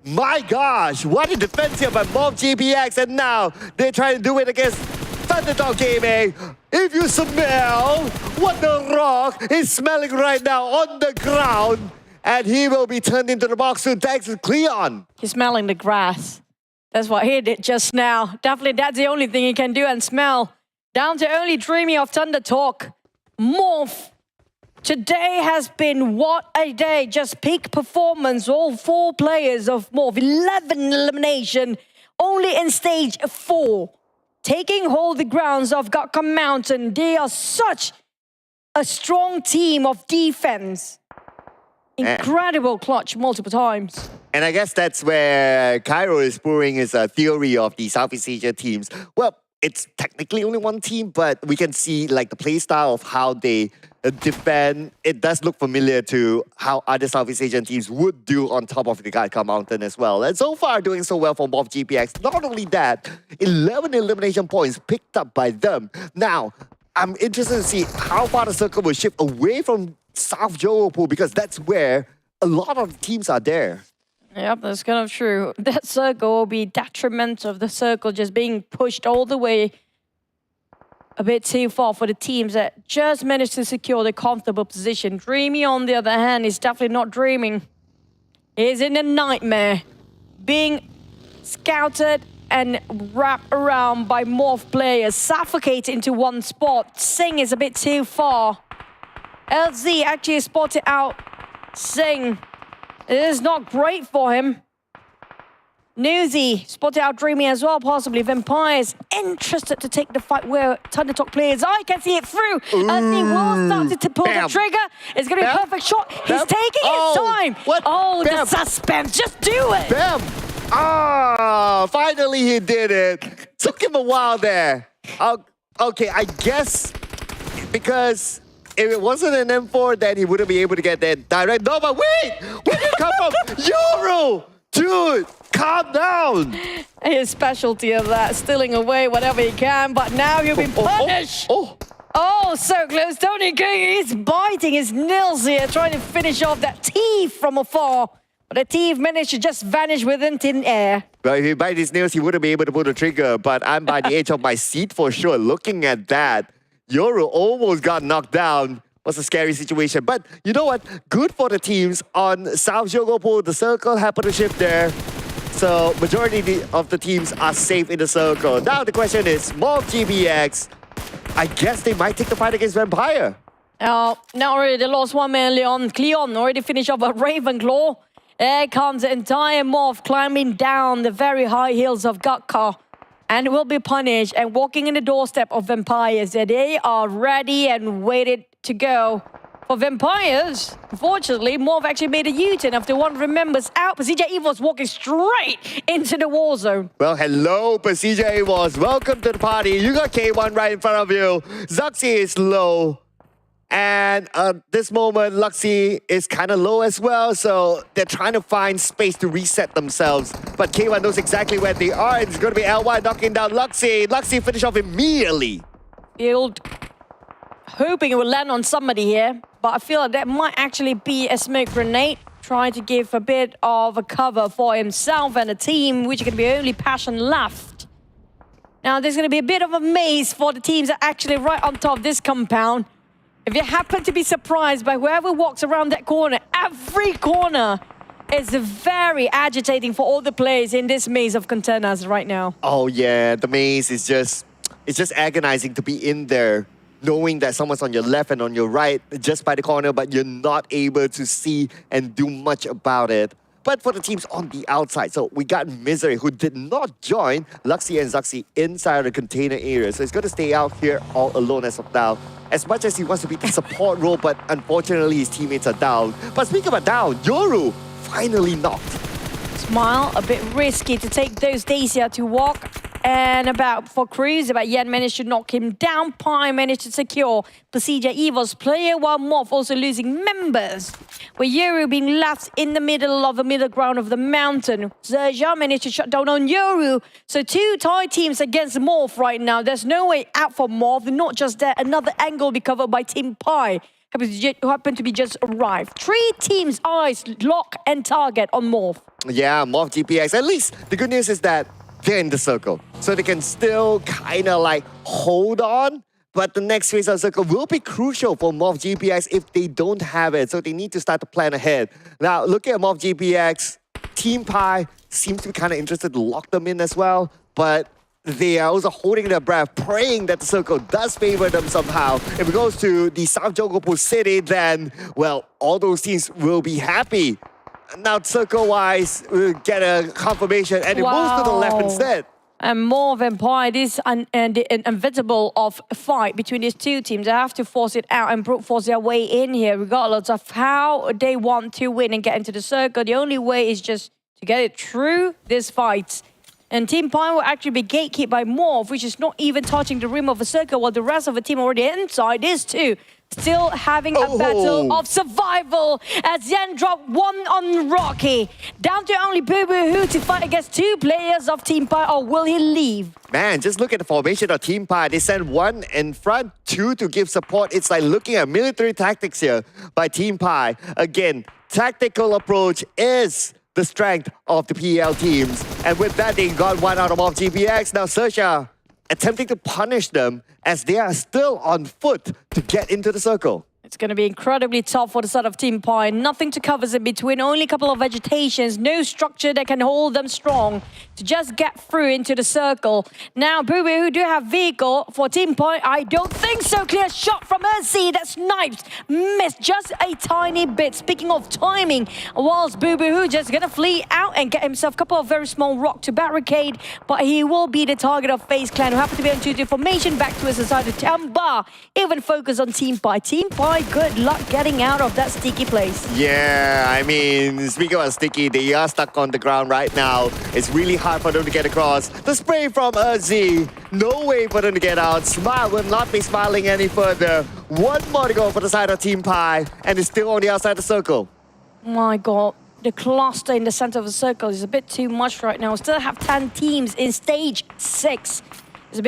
My gosh, what a defense here by MORPY GPX, and now they're trying to do it against Thunder Talk Gaming. If you smell what the Rock is smelling right now on the ground, and he will be turned into the box soon thanks to Cleon. He's smelling the grass. That's what he did just now. Definitely that's the only thing he can do and smell. Down to only dreaming of Thunder Talk. Morph. Today has been what a day. Just peak performance. All 4 players of Morph. 11 elimination. Only in stage 4. Taking hold the grounds of Gakka Mountain. They are such a strong team of defense. Incredible clutch multiple times. And I guess that's where Cairo is pouring his theory of the Southeast Asia teams. Well, it's technically only one team, but we can see like the play style of how they defend. It does look familiar to how other Southeast Asian teams would do on top of the Gakka Mountain as well. And so far, doing so well for MORPH GPX. Not only that, 11 elimination points picked up by them. Now, I'm interested to see how far the circle will shift away from South Johor, because that's where a lot of teams are there. Yep, that's kind of true. That circle will be detrimental of the circle just being pushed all the way a bit too far for the teams that just managed to secure the comfortable position. Dreamy, on the other hand, is definitely not dreaming. He's in a nightmare. Being scouted and wrapped around by Morph players, suffocated into one spot. Singh is a bit too far. LZ actually spotted out Singh. It is not great for him. Newsy spotted out Dreamy as well, possibly. Vampires interested to take the fight where Thunder Talk players. I can see it through. As he will start to pull the trigger. It's going to be a perfect shot. He's taking his time. What? Oh, the suspense. Just do it. Bam! Ah, finally he did it. Took him a while there. Okay, I guess because if it wasn't an M4, then he wouldn't be able to get that direct. No, but wait! Where did it come from? Yoru! Dude, calm down! His specialty of that, stealing away whatever he can, but now you've been punished! Oh, so close. Tony King is biting his nails here, trying to finish off that teeth from afar. But the teeth managed to just vanish within thin air. Well, if he bites his nails, he wouldn't be able to pull the trigger, but I'm by the edge of my seat for sure. Looking at that, Yoru almost got knocked down. Was a scary situation. But you know what? Good for the teams on South Johor. The circle happened to shift there. So majority of the teams are safe in the circle. Now the question is, MORPH GPX, I guess they might take the fight against Vampire. Oh, now already they lost one man, Leon. Cleon already finished off a Ravenclaw. There comes the entire Morph climbing down the very high hills of Gakka. And will be punished and walking in the doorstep of Vampires. They are ready and waited to go. For Vampires, unfortunately, Morph actually made a U-turn after one of the members out. PERSIJA EVOS walking straight into the war zone. Well, hello, PERSIJA EVOS. Welcome to the party. You got K1 right in front of you. ZERXIA is low. And at this moment, Luxy is kind of low as well, so they're trying to find space to reset themselves. But K1 knows exactly where they are. It's going to be LY knocking down Luxy. Luxy finish off immediately. Field hoping it will land on somebody here, but I feel like that might actually be a smoke grenade, trying to give a bit of a cover for himself and the team, which is going to be only Passion left. Now, there's going to be a bit of a maze for the teams that are actually right on top of this compound. If you happen to be surprised by whoever walks around that corner, every corner is very agitating for all the players in this maze of containers right now. Oh yeah, the maze is just agonizing to be in there, knowing that someone's on your left and on your right, just by the corner, but you're not able to see and do much about it. But for the teams on the outside, so we got Misery, who did not join Luxy and ZERXIA inside the container area. So he's going to stay out here all alone as of now. As much as he wants to be the support role, but unfortunately his teammates are down. But speaking about down, Yoru finally knocked. Smile, a bit risky to take those Dacia to walk. And about for Cruz, about Yen managed to knock him down. Pai managed to secure PERSIJA EVOS player, while Morph also losing members. With Yoru being left in the middle of the middle ground of the mountain. Zhejiang managed to shut down on Yoru. So 2 Thai teams against Morph right now. There's no way out for Morph. Not just that, another angle will be covered by TeamPAI, who happened to be just arrived. 3 teams' eyes lock and target on Morph. Yeah, MORPH GPX. At least the good news is that they're in the circle. So they can still kind of like hold on. But the next phase of circle will be crucial for MORPH GPX if they don't have it. So they need to start to plan ahead. Now, look at MORPH GPX. TeamPAI seems to be kind of interested to lock them in as well, but they are also holding their breath, praying that the circle does favor them somehow. If it goes to the South Jogopu City, then, well, all those teams will be happy. Now, circle-wise, we'll get a confirmation, and it moves to the left instead. And more vampire, this inevitable of fight between these two teams. They have to force it out and brute force their way in here, regardless of how they want to win and get into the circle. The only way is just to get it through this fight. And TeamPAI will actually be gatekept by Morph, which is not even touching the rim of a circle, while the rest of the team already inside is too. Still having a battle of survival as Yen dropped one on Rocky. Down to only Boo to fight against two players of TeamPAI, or will he leave? Man, just look at the formation of TeamPAI. They send one in front, two to give support. It's like looking at military tactics here by TeamPAI. Again, tactical approach is the strength of the PEL teams. And with that, they got one out of GPX. Now, XERXIA attempting to punish them as they are still on foot to get into the circle. It's going to be incredibly tough for the side of TeamPAI. Nothing to cover in between, only a couple of vegetations, no structure that can hold them strong to just get through into the circle. Now, Boo who do have vehicle for TeamPAI? I don't think so. Clear shot from SEA that sniped, missed just a tiny bit. Speaking of timing, whilst Boo who just going to flee out and get himself a couple of very small rock to barricade, but he will be the target of FaZe Clan, who happen to be on 2-2 formation back to his side of Tianba. Even focus on TeamPAI. TeamPAI, good luck getting out of that sticky place. Yeah, I mean, speaking of sticky, they are stuck on the ground right now. It's really hard for them to get across. The spray from XERXIA, no way for them to get out. Smile will not be smiling any further. One more to go for the side of TeamPAI, and it's still on the outside of the circle. My God, the cluster in the center of the circle is a bit too much right now. Still have 10 teams in stage 6. It's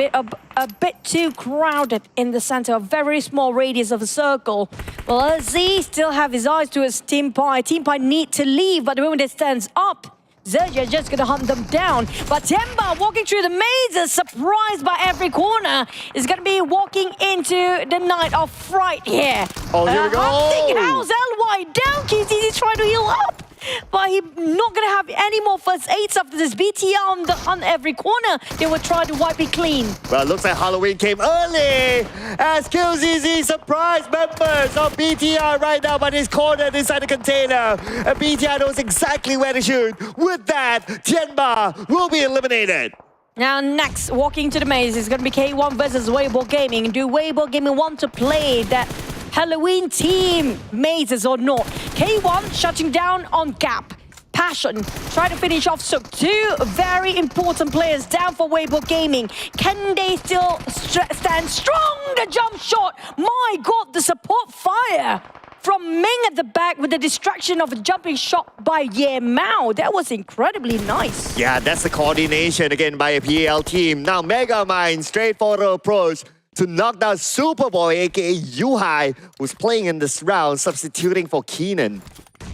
a bit too crowded in the center, a very small radius of a circle. Well, XERXIA still have his eyes towards TeamPAI. TeamPAI need to leave, but the moment it stands up, XERXIA is just going to hunt them down. But Tianba walking through the mazes, surprised by every corner, is going to be walking into the night of fright here. Oh, here we go. Hunting house LY down. KZZ trying to heal up. But he's not going to have any more first aids after this BTR on every corner. They will try to wipe it clean. Well, it looks like Halloween came early as KZZ surprised members of BTR right now, but he's cornered inside the container. And BTR knows exactly where to shoot. With that, Tianba will be eliminated. Now next, walking to the maze is going to be K1 versus Weibo Gaming. Do Weibo Gaming want to play that Halloween team mazes or not? K1 shutting down on Gap. Passion, try to finish off Sook. Two very important players down for Weibo Gaming. Can they still stand strong? The jump shot. My God, the support fire from Ming at the back with the distraction of a jumping shot by Ye Mao. That was incredibly nice. Yeah, that's the coordination again by a PEL team. Now Megamind, straightforward approach to knock down Superboy, aka Yuhai, who's playing in this round, substituting for Keenan.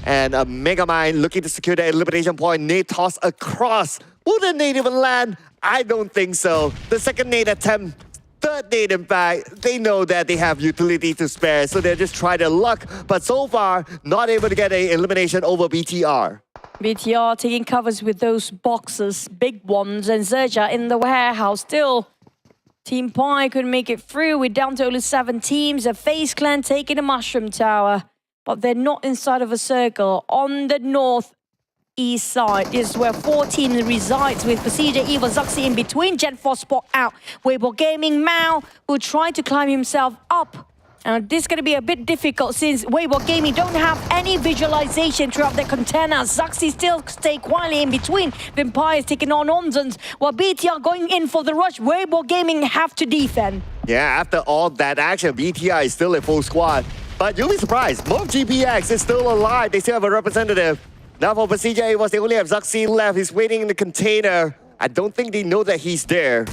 And Megamind looking to secure the elimination point. Nade toss across. Will the nade even land? I don't think so. The second nade attempt, third nade in fact, they know that they have utility to spare, so they're just trying their luck. But so far, not able to get an elimination over BTR. BTR taking covers with those boxes, big ones, and XERXIA in the warehouse. Still, TeamPAI could make it through. We're down to only 7 teams. A FaZe Clan taking the Mushroom Tower, but they're not inside of a circle. On the northeast side is where 14 resides, with PERSIJA, EVOS, XERXIA in between. Gen 4 spot out. Weibo Gaming, Mao will try to climb himself up. And this is going to be a bit difficult since Weibo Gaming don't have any visualization throughout the containers. XERXIA still stay quietly in between. Vampire is taking on Onzons, while BTR going in for the rush. Weibo Gaming have to defend. Yeah, after all that action, BTR is still a full squad. But you'll be surprised, most GPX is still alive. They still have a representative. Now for PERSIJA, they only have XERXIA left. He's waiting in the container. I don't think they know that he's there.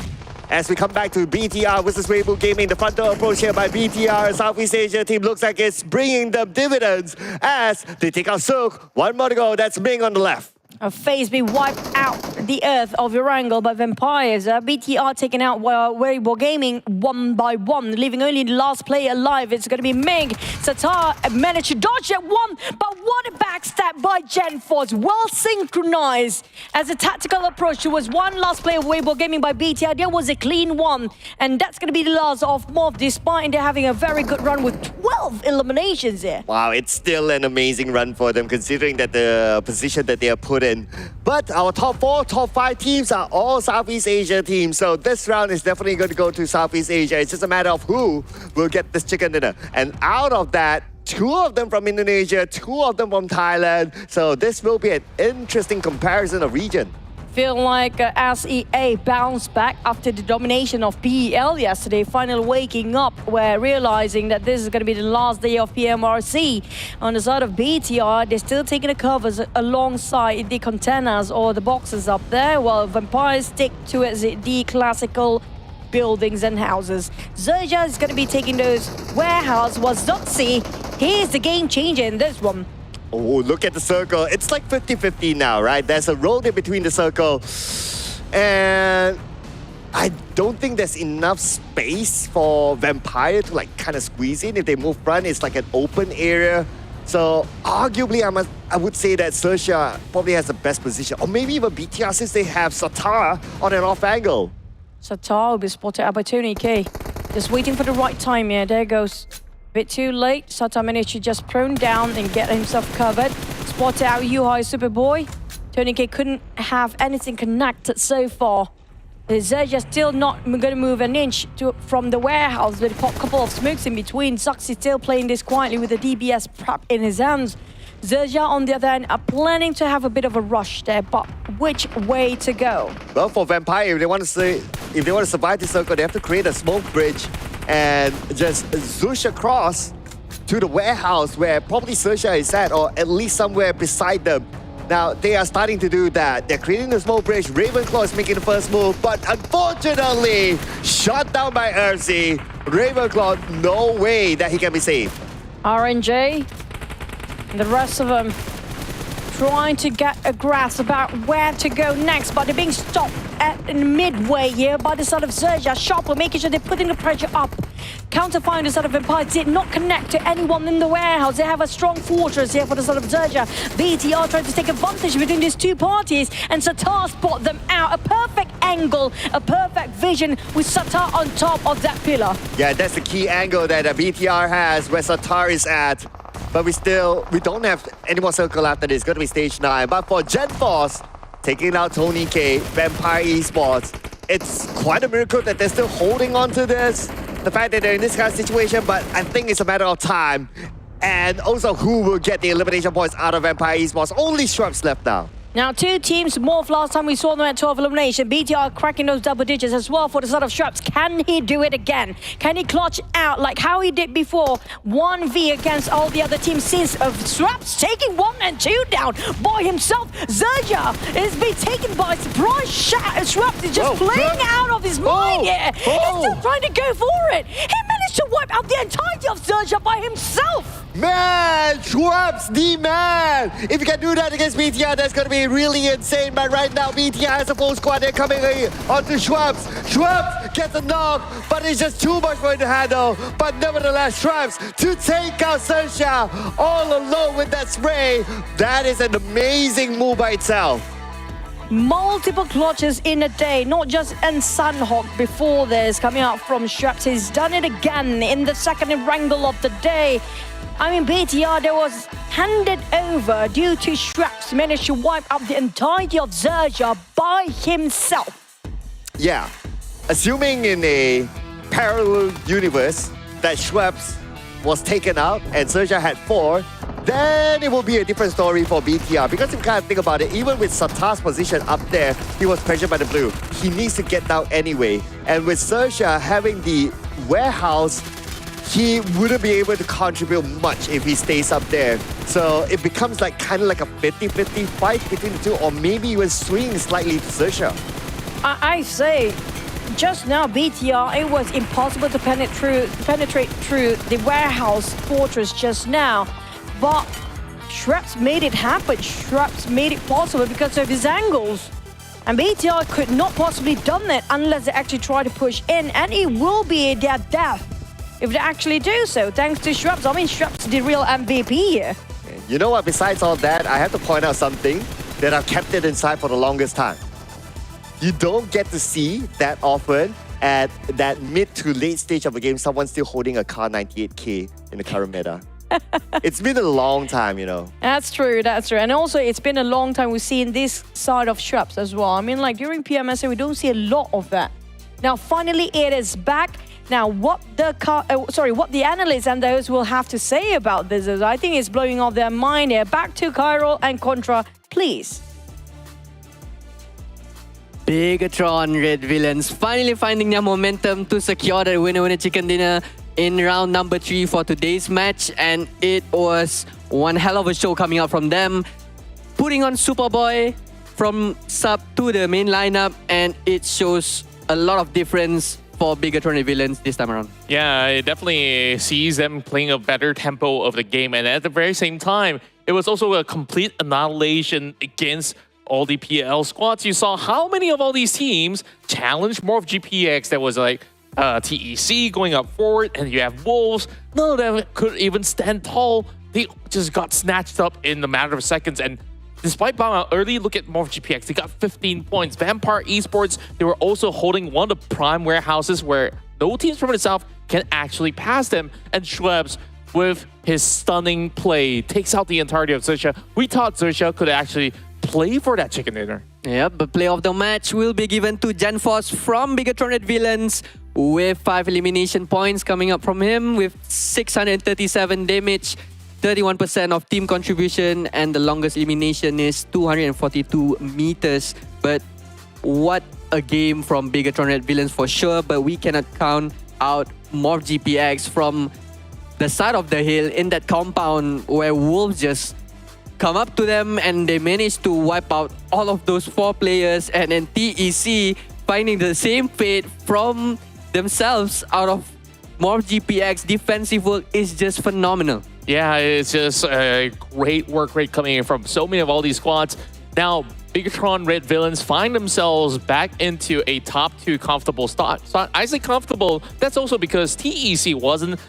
As we come back to BTR versus Weibo Gaming, the front door approach here by BTR, Southeast Asia team looks like it's bringing them dividends as they take out Sook. One more to go, that's Ming on the left. FaZe be wiped out the earth of Erangel by vampires. BTR taken out Weibo Gaming 1 by 1, leaving only the last player alive. It's going to be Mig. Satar managed to dodge at one, but what a backstab by GenForce. Well synchronized as a tactical approach. There was one last player of Weibo Gaming by BTR. There was a clean one, and that's going to be the last of MORPY, despite they're having a very good run with 12 eliminations here. Wow, it's still an amazing run for them considering that the position that they are put in. But our top 4, top 5 teams are all Southeast Asia teams. So this round is definitely going to go to Southeast Asia. It's just a matter of who will get this chicken dinner. And out of that, 2 of them from Indonesia, 2 of them from Thailand. So this will be an interesting comparison of region. Feel like SEA bounced back after the domination of PEL yesterday, finally waking up, where realizing that this is going to be the last day of PMRC. On the side of BTR, they're still taking the covers alongside the containers or the boxes up there, while Vampires stick to the classical buildings and houses. XERXIA is going to be taking those warehouses, while Zotzi, he's the game changer in this one. Oh, look at the circle. It's like 50-50 now, right? There's a road in between the circle. And I don't think there's enough space for Vampire to like kind of squeeze in. If they move front, it's like an open area. So arguably, I would say that XERXIA probably has the best position. Or maybe even BTR since they have Satar on an off angle. Satar will be spotted out by Tony K. Just waiting for the right time here. There goes. Bit too late. Satar managed to just prone down and get himself covered. Spotted out Yuhai Superboy. Tony K couldn't have anything connected so far. XERXIA still not going to move an inch from the warehouse with a couple of smokes in between. Zuxi still playing this quietly with the DBS prep in his hands. XERXIA, on the other hand, are planning to have a bit of a rush there, but which way to go? Well, for Vampire, if they want to survive the circle, they have to create a smoke bridge and just zoosh across to the warehouse where probably XERXIA is at, or at least somewhere beside them. Now, they are starting to do that. They're creating the smoke bridge. Ravenclaw is making the first move, but unfortunately, shot down by Erzi. Ravenclaw, no way that he can be saved. RNJ and the rest of them trying to get a grasp about where to go next, but they're being stopped at midway here by the side of XERXIA. Sharper making sure they're putting the pressure up. Counterfire the side of Empire did not connect to anyone in the warehouse. They have a strong fortress here for the side of XERXIA. BTR trying to take advantage between these two parties, and Satar spot them out. A perfect angle, a perfect vision with Satar on top of that pillar. Yeah, that's the key angle that BTR has, where Satar is at. But we don't have any more circle after this. It's going to be stage 9. But for GenForce, taking out Tony K, Vampire Esports, it's quite a miracle that they're still holding on to this. The fact that they're in this kind of situation, but I think it's a matter of time. And also who will get the elimination points out of Vampire Esports. Only Shrubs left now. Now, 2 teams more. Last time we saw them at 12 elimination. BTR cracking those double digits as well for the side of Shrubs. Can he do it again? Can he clutch out like how he did before? 1v against all the other teams since Shrubs taking 1 and 2 down by himself. XERXIA is being taken by surprise. Shrubs is just playing out of his mind here. He's still trying to go for it. He managed to wipe out the entirety of XERXIA by himself. Man, Schwab's the man! If you can do that against BTR, that's going to be really insane. But right now, BTR has a full squad. They're coming onto Schwab's. Schwab's gets a knock, but it's just too much for him to handle. But nevertheless, Schwab's to take out XERXIA all alone with that spray. That is an amazing move by itself. Multiple clutches in a day, not just in Sanhok before this, coming out from Shrubs. He's done it again in the second Erangel of the day. I mean, BTR, there was handed over due to Shrubs managed to wipe out the entirety of XERXIA by himself. Yeah, assuming in a parallel universe that Schweppes was taken out and XERXIA had 4, then it will be a different story for BTR. Because if you kind of think about it, even with Satar's position up there, he was pressured by the blue. He needs to get down anyway. And with XERXIA having the warehouse, he wouldn't be able to contribute much if he stays up there. So it becomes like kind of like a 50-50 fight between the two, or maybe even swing slightly to XERXIA. I say, just now BTR, it was impossible to penetrate through the warehouse fortress just now. But Schreps made it happen. Schreps made it possible because of his angles. And BTR could not possibly done that unless they actually try to push in, and it will be their death if they actually do so, thanks to Schreps. I mean, Schreps the real MVP here. You know what, besides all that, I have to point out something that I've kept it inside for the longest time. You don't get to see that often at that mid to late stage of a game, someone still holding a car 98K in the current meta. It's been a long time, you know. That's true, that's true. And also, it's been a long time we've seen this side of Schreps as well. I mean, like, during PMRC, we don't see a lot of that. Now, finally, it is back. Now, what the analysts and those will have to say about this is, I think it's blowing off their mind here. Back to Kyril and Contra, please. BIGETRON Red Villains finally finding their momentum to secure the winner chicken dinner in round number 3 for today's match, and it was one hell of a show coming out from them, putting on Superboy from sub to the main lineup, and it shows a lot of difference for BIGETRON Red Villains this time around. Yeah, it definitely sees them playing a better tempo of the game, and at the very same time, it was also a complete annihilation against all the PL squads. You saw how many of all these teams challenged more of GPX. That was like TEC going up forward, and you have Wolves. None of them could even stand tall. They just got snatched up in a matter of seconds. And despite bowing out early, look at more of GPX. They got 15 points. Vampire Esports, they were also holding one of the prime warehouses where no teams from the south can actually pass them. And Schwebs, with his stunning play, takes out the entirety of XERXIA. We thought XERXIA could actually play for that chicken dinner. Yep, but play of the match will be given to Genforce from BIGETRON Red Villains with 5 elimination points coming up from him with 637 damage, 31% of team contribution, and the longest elimination is 242 meters. But what a game from BIGETRON Red Villains for sure, but we cannot count out more GPX from the side of the hill in that compound where Wolves just come up to them and they managed to wipe out all of those 4 players, and then TEC finding the same fate from themselves out of more GPX. Defensive work is just phenomenal. Yeah, it's just great work rate coming in from so many of all these squads. Now, BIGETRON Red Villains find themselves back into a top 2 comfortable spot. So I say comfortable, that's also because TEC wasn't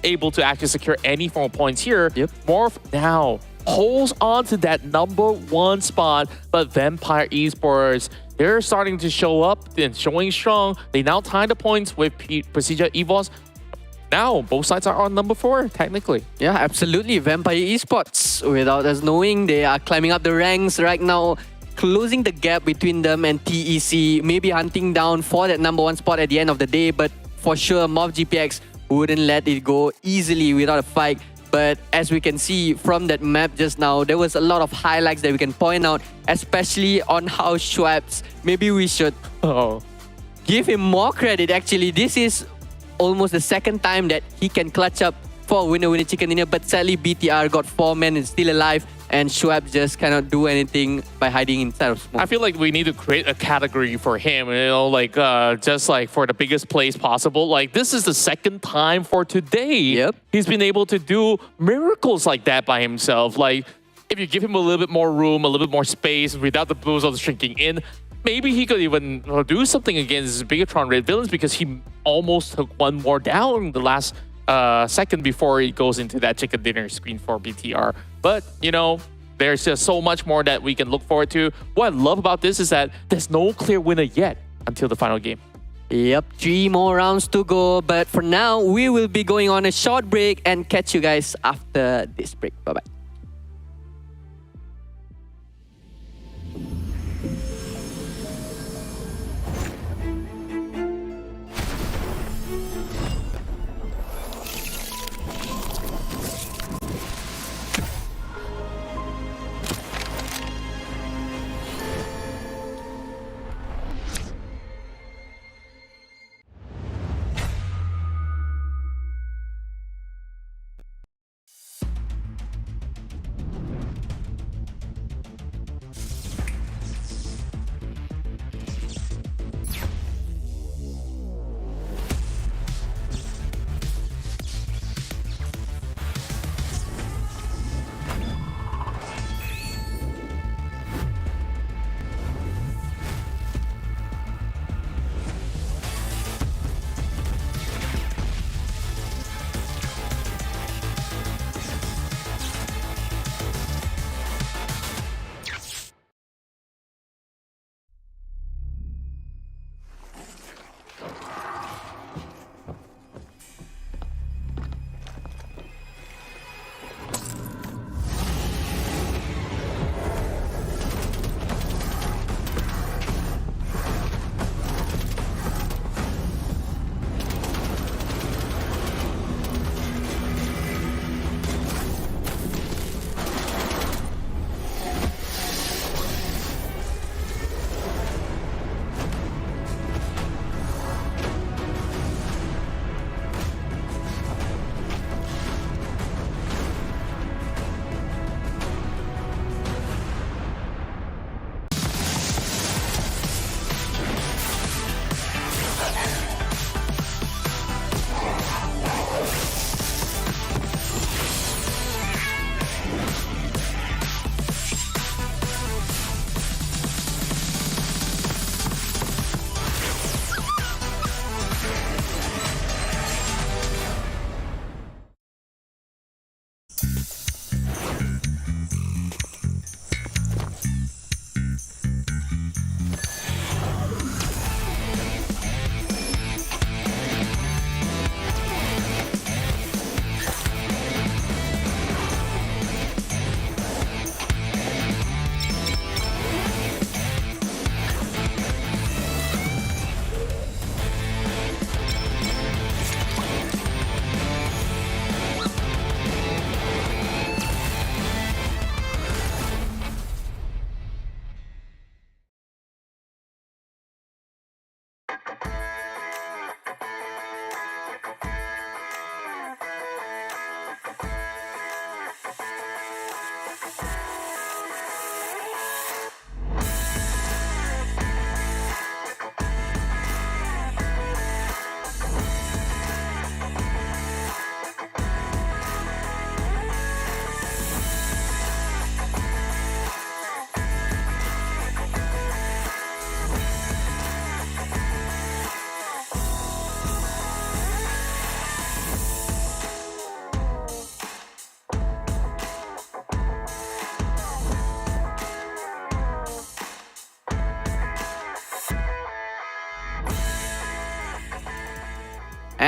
able to actually secure any form of points here. Yep. Morph now holds on to that number 1 spot, but Vampire Esports, they're starting to show up and showing strong. They now tie the points with PERSIJA EVOS. Now, both sides are on number 4, technically. Yeah, absolutely. Vampire Esports, without us knowing, they are climbing up the ranks right now, closing the gap between them and TEC, maybe hunting down for that number 1 spot at the end of the day, but for sure, Mob GPX wouldn't let it go easily without a fight. But as we can see from that map just now, there was a lot of highlights that we can point out, especially on how Schwebs, maybe we should give him more credit actually. This is almost the second time that he can clutch up for winner chicken dinner, but sadly BTR got 4 men and still alive, and Schwebs just cannot do anything by hiding inside of smoke. I feel like we need to create a category for him, you know, like just like for the biggest plays possible. Like, this is the second time for today he's been able to do miracles like that by himself. Like, if you give him a little bit more room, a little bit more space without the boost of shrinking in, maybe he could even do something against BIGETRON Red Villains, because he almost took 1 more down the last second before he goes into that chicken dinner screen for BTR. But, you know, there's just so much more that we can look forward to. What I love about this is that there's no clear winner yet until the final game. Yep, 3 more rounds to go. But for now, we will be going on a short break and catch you guys after this break. Bye-bye.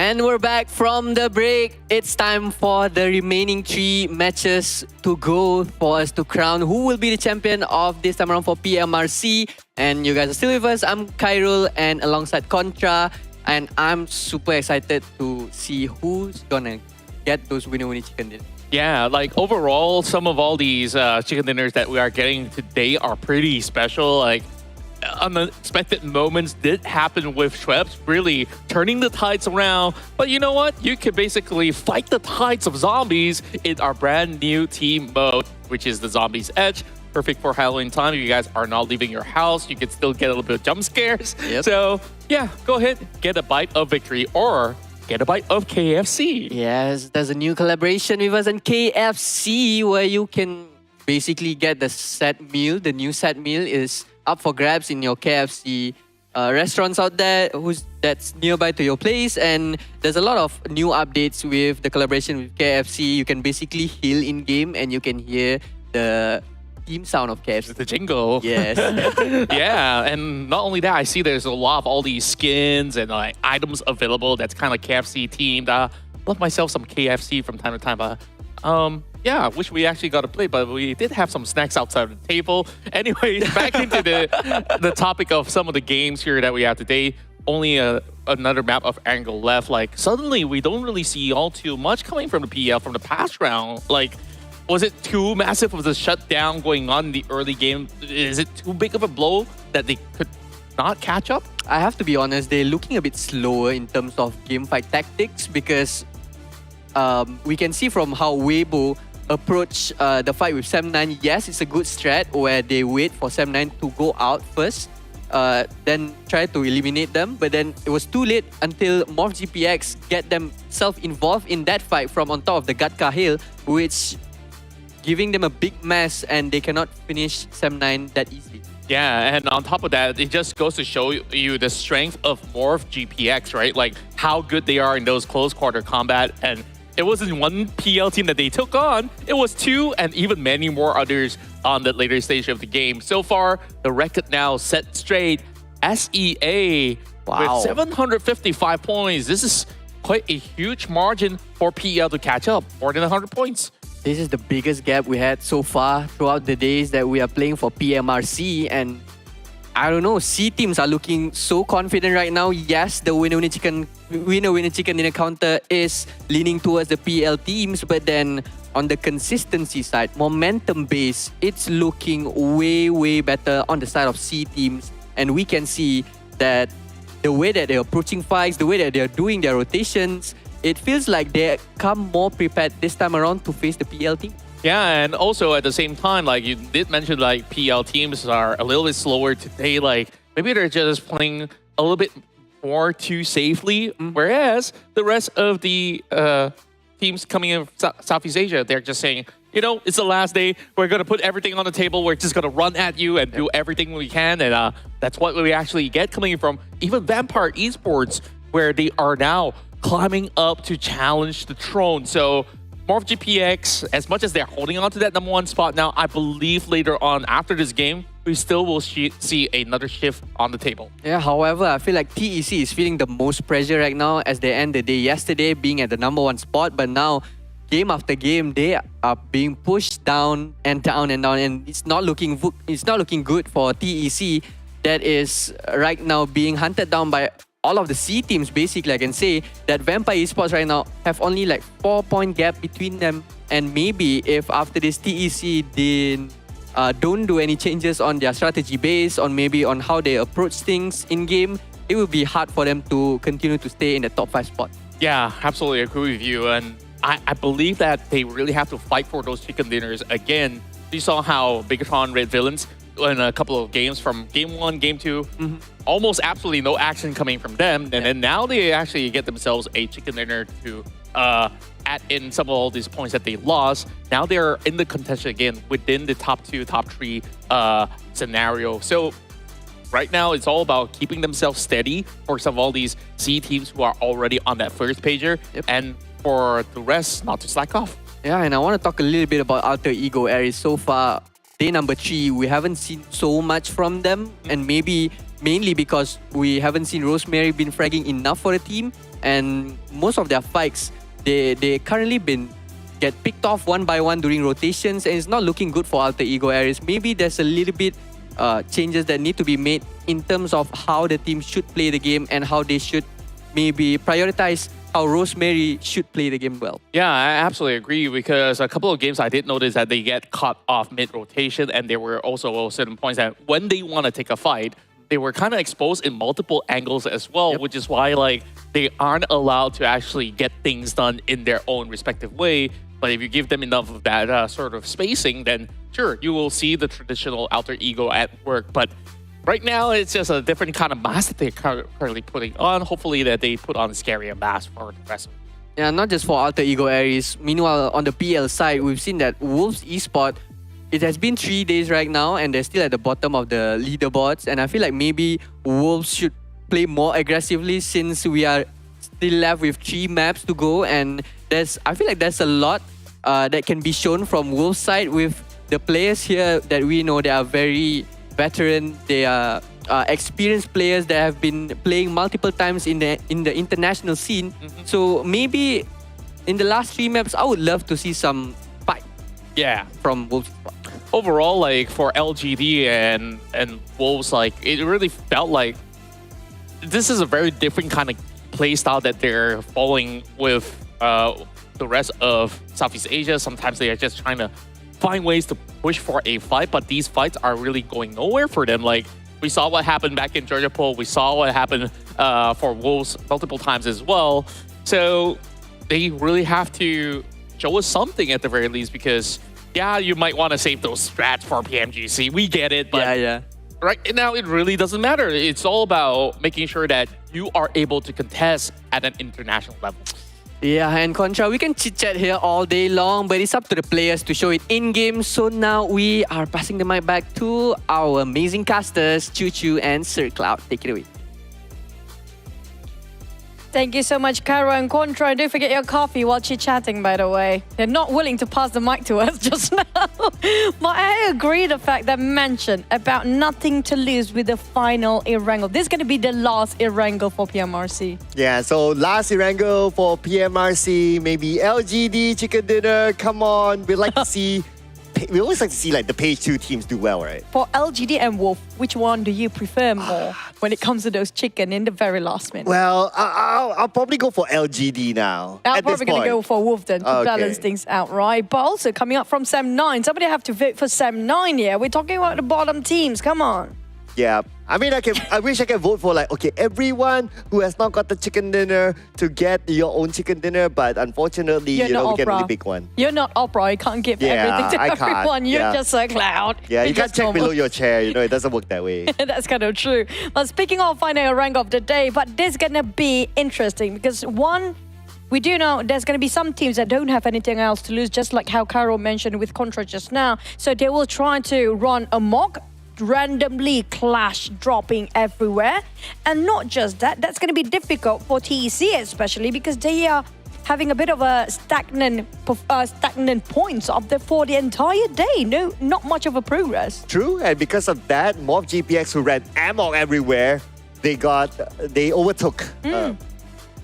And we're back from the break. It's time for the remaining 3 matches to go for us to crown who will be the champion of this time around for PMRC. And you guys are still with us. I'm Khairul and alongside Contra. And I'm super excited to see who's gonna get those winner chicken dinner. Yeah, like overall, some of all these chicken dinners that we are getting today are pretty special. Like unexpected moments did happen with Schweppes, really turning the tides around. But you know what? You can basically fight the tides of zombies in our brand new team mode, which is the Zombies Edge. Perfect for Halloween time. If you guys are not leaving your house, you can still get a little bit of jump scares. Yep. So yeah, go ahead, get a bite of victory or get a bite of KFC. Yes, there's a new collaboration with us and KFC where you can basically get the set meal. The new set meal is up for grabs in your KFC restaurants out there that's nearby to your place. And there's a lot of new updates with the collaboration with KFC. You can basically heal in-game and you can hear the theme sound of KFC. The jingle. Yes. Yeah, and not only that, I see there's a lot of all these skins and like items available that's kind of KFC themed. Love myself some KFC from time to time, but yeah, I wish we actually got to play, but we did have some snacks outside of the table. Anyways, back into the topic of some of the games here that we have today. Only another map of Erangel left. Like suddenly we don't really see all too much coming from the PEL from the past round. Like, was it too massive of the shutdown going on in the early game? Is it too big of a blow that they could not catch up? I have to be honest, they're looking a bit slower in terms of game fight tactics because we can see from how Weibo approach the fight with Sam9. Yes, it's a good strat where they wait for Sam9 to go out first, then try to eliminate them. But then it was too late until MorphGPX get themselves involved in that fight from on top of the Gatka Hill, which giving them a big mess and they cannot finish Sam9 that easily. Yeah, and on top of that, it just goes to show you the strength of MorphGPX, right? Like how good they are in those close quarter combat. And it wasn't one PL team that they took on, it was 2 and even many more others on the later stage of the game. So far, the record now set straight. SEA Wow. with 755 points. This is quite a huge margin for PEL to catch up, more than 100 points. This is the biggest gap we had so far throughout the days that we are playing for PMRC. And I don't know, C teams are looking so confident right now. Yes, the winner chicken dinner counter is leaning towards the PL teams, but then on the consistency side, momentum base, it's looking way better on the side of C teams. And we can see that the way that they're approaching fights, the way that they're doing their rotations, it feels like they come more prepared this time around to face the PL team. Yeah, and also at the same time, like you did mention, like PL teams are a little bit slower today. Like maybe they're just playing a little bit more too safely, whereas the rest of the teams coming in Southeast Asia, they're just saying, you know, it's the last day. We're going to put everything on the table. We're just going to run at you and do everything we can. And that's what we actually get coming from even Vampire Esports, where they are now climbing up to challenge the throne. So MorphGPX, as much as they're holding on to that #1 spot now, I believe later on after this game, we still will see another shift on the table. Yeah, however, I feel like TEC is feeling the most pressure right now as they end the day yesterday being at the #1 spot. But now, game after game, they are being pushed down and down and down. And it's not looking good for TEC that is right now being hunted down by all of the C teams. Basically, I can say that Vampire Esports right now have only like 4-point gap between them. And maybe if after this TEC don't do any changes on their strategy base, on maybe on how they approach things in game, it will be hard for them to continue to stay in the top 5 spot. Yeah, absolutely agree with you. And I believe that they really have to fight for those chicken dinners again. You saw how BIGETRON Red Villains in a couple of games from game 1, game 2, almost absolutely no action coming from them. And then now they actually get themselves a chicken dinner to add in some of all these points that they lost. Now they're in the contention again within the top 2, top 3 scenario. So right now it's all about keeping themselves steady for some of all these C teams who are already on that first pager. And for the rest, not to slack off. Yeah, and I want to talk a little bit about Alter Ego Aries. So far, day number 3, we haven't seen so much from them. And maybe mainly because we haven't seen Rosemary been fragging enough for the team, and most of their fights, they currently been get picked off one by one during rotations, and it's not looking good for Alter Ego Aries. Maybe there's a little bit changes that need to be made in terms of how the team should play the game and how they should maybe prioritize how Rosemary should play the game well. Yeah, I absolutely agree, because a couple of games I did notice that they get caught off mid-rotation, and there were also certain points that when they want to take a fight, they were kind of exposed in multiple angles as well, which is why like they aren't allowed to actually get things done in their own respective way. But if you give them enough of that sort of spacing, then sure, you will see the traditional Alter Ego at work. But right now, it's just a different kind of mask that they're currently putting on. Hopefully that they put on a scarier mask for the rest of it. Yeah, not just for Alter Ego Aries. Meanwhile, on the PL side, we've seen that Wolves Esports, it has been 3 days right now, and they're still at the bottom of the leaderboards. And I feel like maybe Wolves should play more aggressively, since we are still left with 3 maps to go. And I feel like there's a lot that can be shown from Wolves' side with the players here that we know they are very veteran. They are experienced players that have been playing multiple times in the international scene. So maybe in the last 3 maps, I would love to see some fight. Yeah, from Wolves. Overall, like for LGD and Wolves, like it really felt like this is a very different kind of play style that they're following with the rest of Southeast Asia. Sometimes they are just trying to find ways to push for a fight, but these fights are really going nowhere for them. Like we saw what happened back in Georgia Pool. We saw what happened for Wolves multiple times as well. So they really have to show us something at the very least, because yeah, you might want to save those strats for PMGC. We get it, but right now it really doesn't matter. It's all about making sure that you are able to contest at an international level. Yeah, and Contra, we can chit-chat here all day long, but it's up to the players to show it in-game. So now we are passing the mic back to our amazing casters, Choo Choo and Sir Cloud. Take it away. Thank you so much, Caro and Contra. And don't forget your coffee while chit-chatting, by the way. They're not willing to pass the mic to us just now. But I agree the fact that mentioned about nothing to lose with the final Erangel. This is going to be the last Erangel for PMRC. Yeah, so last Erangel for PMRC, maybe LGD, chicken dinner, come on. We like to see, we always like to see like the page 2 teams do well, right? For LGD and Wolf, which one do you prefer more when it comes to those chicken in the very last minute? Well, I'll probably go for LGD now. I'm probably going to go for Wolf then to balance things out, right? But also coming up from Sem 9, somebody have to vote for Sem 9 here. We're talking about the bottom teams, come on. Yeah, I mean, I wish I could vote for like, okay, everyone who has not got the chicken dinner to get your own chicken dinner, but unfortunately, you know, we can only pick one. You're not Opera, you can't give everything to everyone. You're just a cloud. Yeah, you can't check below your chair, you know, it doesn't work that way. That's kind of true. But speaking of finding a rank of the day, but this is going to be interesting because one, we do know there's going to be some teams that don't have anything else to lose, just like how Carol mentioned with Contra just now. So they will try to run amok, randomly clash dropping everywhere. And not just that, that's going to be difficult for TEC especially because they are having a bit of a stagnant points for the entire day. No, not much of a progress. True, and because of that, MORPY GPX, who ran amok everywhere, they overtook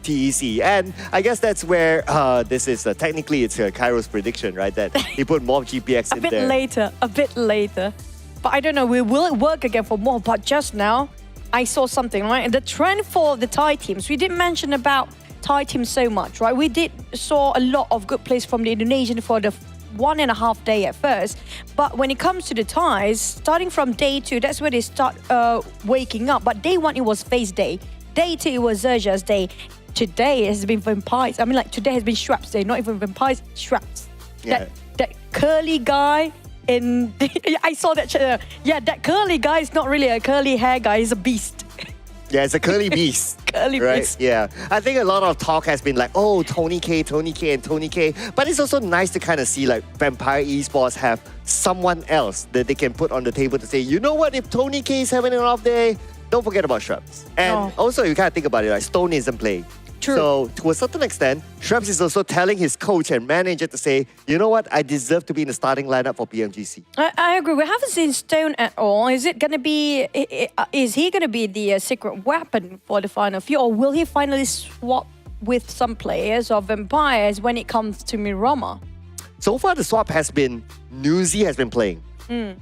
TEC. And I guess that's where this is technically it's Cairo's prediction, right? That he put MORPY GPX in there. A bit later. But I don't know, will it work again for more? But just now, I saw something, right? And the trend for the Thai teams, we didn't mention about Thai teams so much, right? We saw a lot of good plays from the Indonesian for the 1.5 day at first. But when it comes to the Thais, starting from day 2, that's where they start waking up. But day 1, it was FaZe day. Day 2, it was XERXIA's day. Today has been Vampires. I mean, like, today has been Schraps day. Not even Vampires, Schraps. Yeah. That curly guy I saw that. That curly guy is not really a curly hair guy. He's a beast. Yeah, it's a curly beast. Curly beast. Yeah. I think a lot of talk has been like, oh, Tony K, and Tony K. But it's also nice to kind of see like Vampire Esports have someone else that they can put on the table to say, you know what, if Tony K is having an off day, don't forget about Shrubs. And also, you kind of think about it, like Stone isn't playing. True. So to a certain extent, Shreps is also telling his coach and manager to say, you know what, I deserve to be in the starting lineup for PMGC. I agree. We haven't seen Stone at all. Is it going to be? Is he going to be the secret weapon for the final few, or will he finally swap with some players or vampires when it comes to Miramar? So far, the swap has been Newsy has been playing in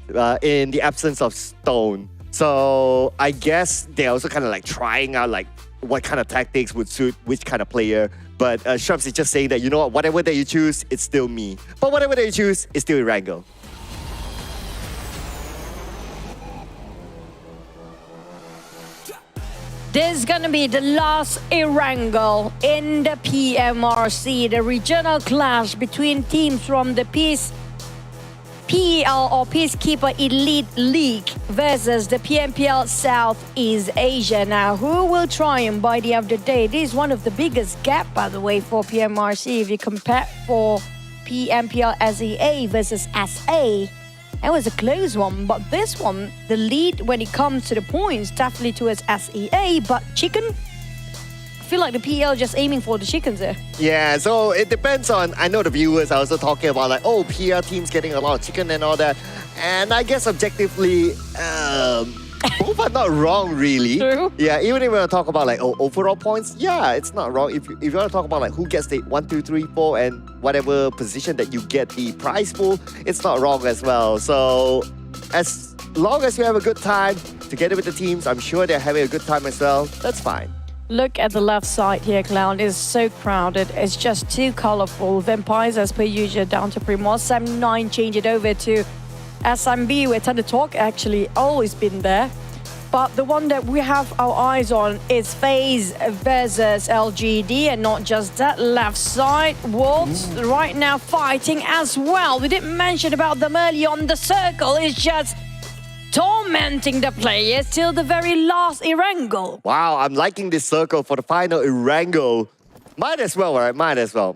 the absence of Stone. So I guess they're also kind of like trying out like what kind of tactics would suit which kind of player. But Shreps is just saying that, you know what, whatever that you choose, it's still me. But whatever that you choose, it's still Erangel. This is gonna be the last Erangel in the PMRC, the regional clash between teams from the PEL or Peacekeeper Elite League versus the PMPL Southeast Asia. Now, who will triumph by the end of the day? This is one of the biggest gap, by the way, for PMRC. If you compare for PMPL SEA versus SA, it was a close one. But this one, the lead when it comes to the points, definitely towards SEA. But Chicken, I feel like the PL just aiming for the chickens there. Yeah, so it depends on, I know the viewers are also talking about like, oh, PR team's getting a lot of chicken and all that. And I guess objectively, both are not wrong really. True. Yeah, even if we want to talk about like, oh, overall points, yeah, it's not wrong. If you want to talk about like who gets the 1, 2, 3, 4 and whatever position that you get the prize pool, it's not wrong as well. So as long as you have a good time together with the teams, I'm sure they're having a good time as well, that's fine. Look at the left side here, Clown. It's so crowded. It's just too colorful. Vampires, as per usual, down to Primos. Sam9 change it over to SMB, where Thunder Talk actually always been there. But the one that we have our eyes on is FaZe versus LGD, and not just that. Left side, Wolves right now fighting as well. We didn't mention about them earlier on. The circle is just tormenting the players till the very last Erangel. Wow, I'm liking this circle for the final Erangel. Might as well, right? Might as well.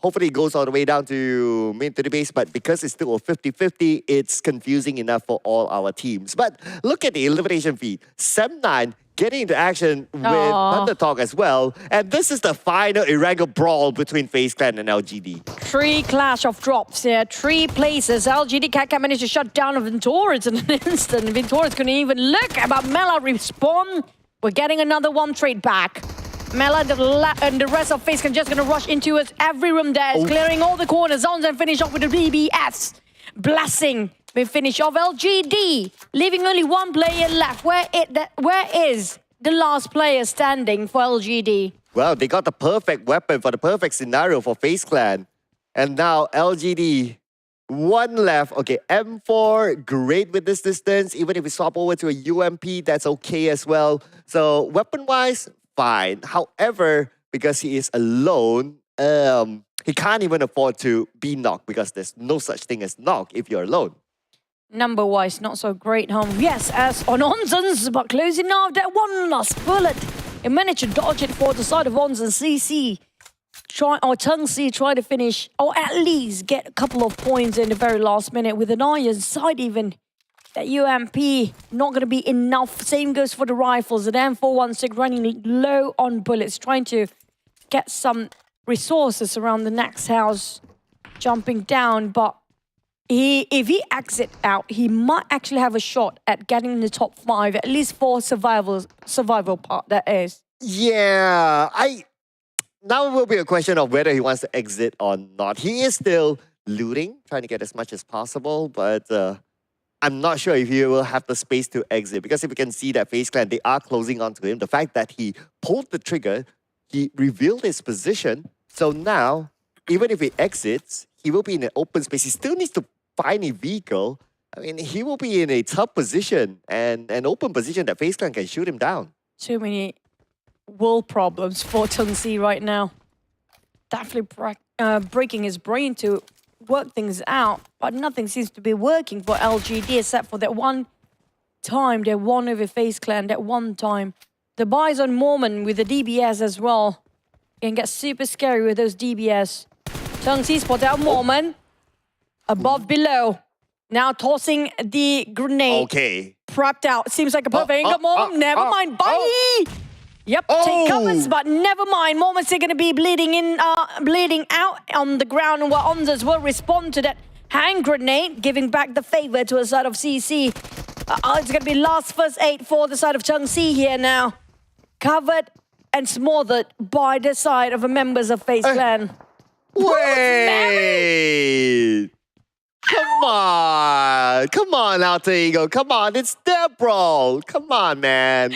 Hopefully it goes all the way down to mid to the base, but because it's still a 50-50, it's confusing enough for all our teams. But look at the elimination feed. Sam9 getting into action with Thunder Talk as well. And this is the final Erangel brawl between FaZe Clan and LGD. 3 clash of drops here, 3 places. LGD can't manage to shut down Ventoris in an instant. Ventoris couldn't even look about Mela respawn. We're getting another one trade back. Mela and the rest of FaZe Clan just gonna rush into us. Every room there is clearing all the corner zones and finish off with the BBS. Blessing. We finish off LGD, leaving only one player left. Where is the last player standing for LGD? Well, they got the perfect weapon for the perfect scenario for FaZe Clan. And now LGD, one left. Okay, M4, great with this distance. Even if we swap over to a UMP, that's okay as well. So weapon-wise, fine. However, because he is alone, he can't even afford to be knocked because there's no such thing as knock if you're alone. Number-wise, not so great, huh? Yes, as on Onzens, but closing off that one last bullet. He managed to dodge it for the side of Onzen. CC, Tungsi try to finish, or at least get a couple of points in the very last minute with an iron sight even. That UMP, not going to be enough. Same goes for the rifles. An M416 running low on bullets, trying to get some resources around the next house, jumping down, but if he exits out, he might actually have a shot at getting in the top 5, at least for survival part, that is. Yeah, now it will be a question of whether he wants to exit or not. He is still looting, trying to get as much as possible, but I'm not sure if he will have the space to exit, because if you can see that FaZe Clan, they are closing on to him. The fact that he pulled the trigger, he revealed his position, so now, even if he exits, he will be in an open space. He still needs to find a vehicle. I mean, he will be in a tough position and an open position that FaZe Clan can shoot him down. Too many will problems for Tungsi right now. Definitely breaking his brain to work things out, but nothing seems to be working for LGD except for that one time they won over FaZe Clan, that one time. The buys on Mormon with the DBS as well. Can get super scary with those DBS. Tungsi spot out Mormon. Above, below. Now tossing the grenade. Okay. Prepped out. Seems like a perfect angle. Mormon, never mind. Bye! Yep, Oh! take covers, but never mind. Moments are going to be bleeding out on the ground, and Ondas will respond to that hand grenade, giving back the favor to the side of CC. It's going to be last first aid for the side of Chengxi here now. Covered and smothered by the side of the members of FaZe Clan. Wait! Come on, Alter Ego. Come on, it's there, bro. Come on, man.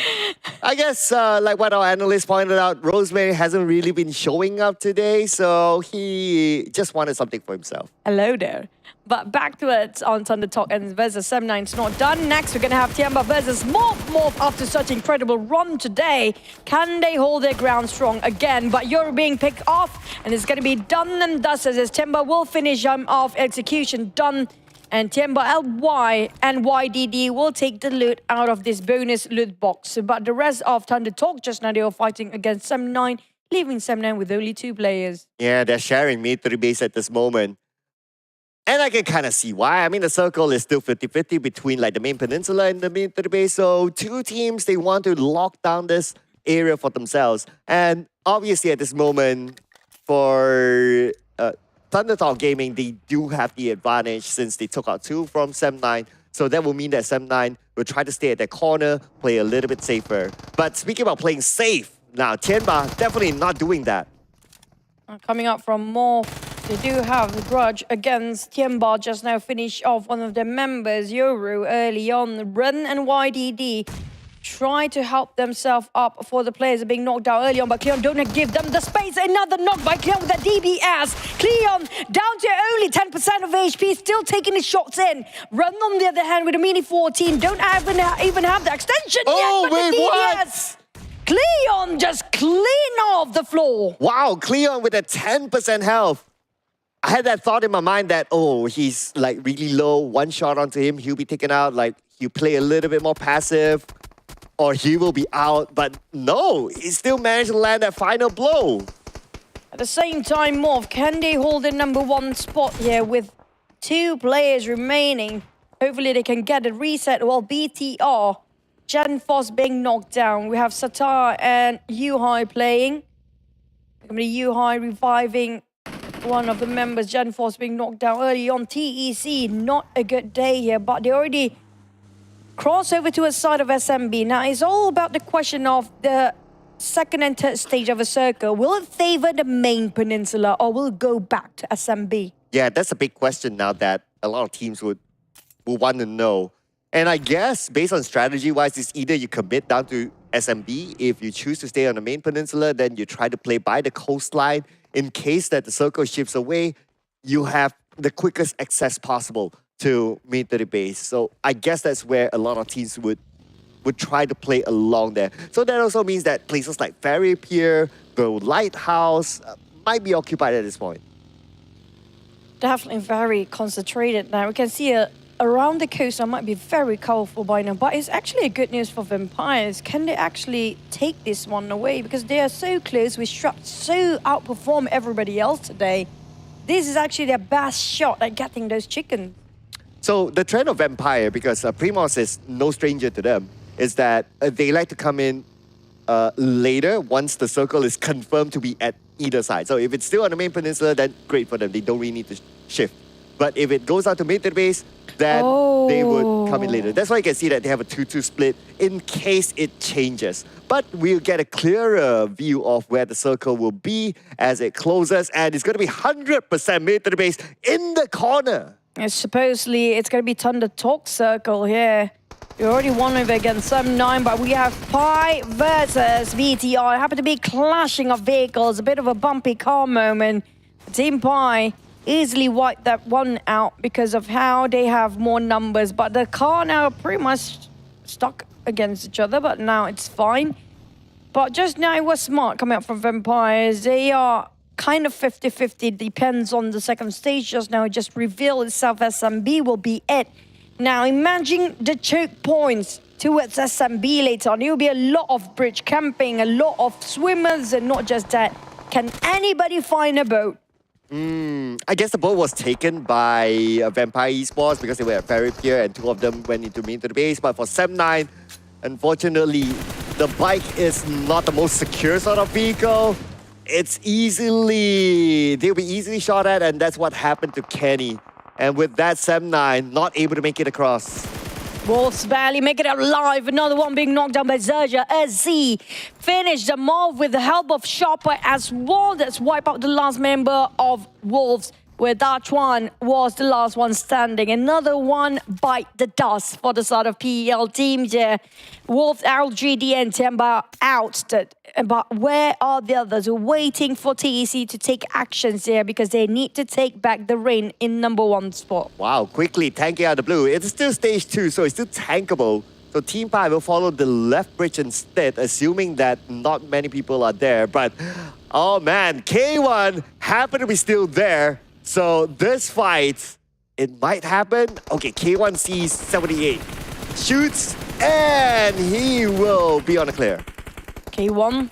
I guess, like what our analyst pointed out, Rosemary hasn't really been showing up today, so he just wanted something for himself. Hello there. But back to it on Thunder Talk and versus 7-9. It's not done. Next, we're going to have Tianba versus Morph after such incredible run today. Can they hold their ground strong again? But you're being picked off, and it's going to be done and dusted as Tianba will finish off execution done. And Tianba LY and YDD will take the loot out of this bonus loot box. But the rest of Thunder Talk, just now they were fighting against 7-9, leaving 7-9 with only 2 players. Yeah, they're sharing mid to the base at this moment. And I can kind of see why. I mean, the circle is still 50-50 between like the main peninsula and the mid to the base. So 2 teams, they want to lock down this area for themselves. And obviously at this moment, for Thundertalk Gaming, they do have the advantage since they took out 2 from 7-9. So that will mean that 7-9 will try to stay at their corner, play a little bit safer. But speaking about playing safe, now Tianba definitely not doing that. Coming up from Morph, they do have the grudge against Tianba. Just now finish off one of their members, Yoru, early on. Ren and YDD try to help themselves up for the players being knocked out early on, but Cleon don't give them the space. Another knock by Cleon with the DBS. Cleon down to only 10% of HP, still taking his shots in. Ren on the other hand with a mini 14, don't even have the extension Oh, yet, but wait, the what? DBS. Cleon just clean off the floor. Wow, Cleon with a 10% health. I had that thought in my mind that, oh, he's like really low. One shot onto him, he'll be taken out. Like, he'll play a little bit more passive or he will be out. But no, he still managed to land that final blow. At the same time, Morph, can they hold the #1 spot here with 2 players remaining? Hopefully they can get a reset. Well, BTR, Genfos being knocked down. We have Satar and Yuhai playing. Yuhai reviving one of the members. Genfos being knocked down early on. TEC, not a good day here, but they already cross over to a side of SMB. Now, it's all about the question of the second and third stage of a circle. Will it favor the main peninsula or will it go back to SMB? Yeah, that's a big question now that a lot of teams would want to know. And I guess based on strategy-wise, it's either you commit down to SMB. If you choose to stay on the main peninsula, then you try to play by the coastline. In case that the circle shifts away, you have the quickest access possible to military base. So I guess that's where a lot of teams would try to play along there. So that also means that places like Ferry Pier, the Lighthouse might be occupied at this point. Definitely very concentrated now. We can see around the coast, I might be very colorful by now, but it's actually a good news for Vampires. Can they actually take this one away? Because they are so close, we so outperform everybody else today. This is actually their best shot at getting those chickens. So the trend of Vampire, because Primos is no stranger to them, is that they like to come in later once the circle is confirmed to be at either side. So if it's still on the main peninsula, then great for them. They don't really need to shift. But if it goes out to military base, then they would come in later. That's why you can see that they have a 2-2 split in case it changes. But we'll get a clearer view of where the circle will be as it closes. And it's going to be 100% military base in the corner. Supposedly, it's going to be Thunder Talk circle here. We already won over against 7-9, but we have PEI versus VTR. It happened to be clashing of vehicles, a bit of a bumpy car moment. TeamPAI easily wiped that one out because of how they have more numbers. But the car now pretty much stuck against each other, but now it's fine. But just now it was smart coming up from Vampires. They are kind of 50-50, depends on the second stage. Just now it just revealed itself. SMB will be it. Now imagine the choke points towards SMB later on. It will be a lot of bridge camping, a lot of swimmers, and not just that. Can anybody find a boat? I guess the boat was taken by Vampire Esports because they were at Ferry Pier and 2 of them went into military base. But for 7-9, unfortunately, the bike is not the most secure sort of vehicle. They'll be easily shot at, and that's what happened to Kenny. And with that, 7-9 not able to make it across. Wolves barely make it alive. Another one being knocked down by XERXIA. SEA finished the move with the help of Chopper as well. That's wipe out the last member of Wolves, where that one was the last one standing. Another one bite the dust for the side of PEL teams here. Wolves, LGD and TeamPAI out. But where are the others? We're waiting for TEC to take actions here because they need to take back the reign in #1 spot. Wow, quickly tanking out the blue. It's still stage 2, so it's still tankable. So TeamPAI will follow the left bridge instead, assuming that not many people are there. But, oh man, K1 happen to be still there. So this fight, it might happen. Okay, K1 sees 78. Shoots, and he will be on the clear. K1,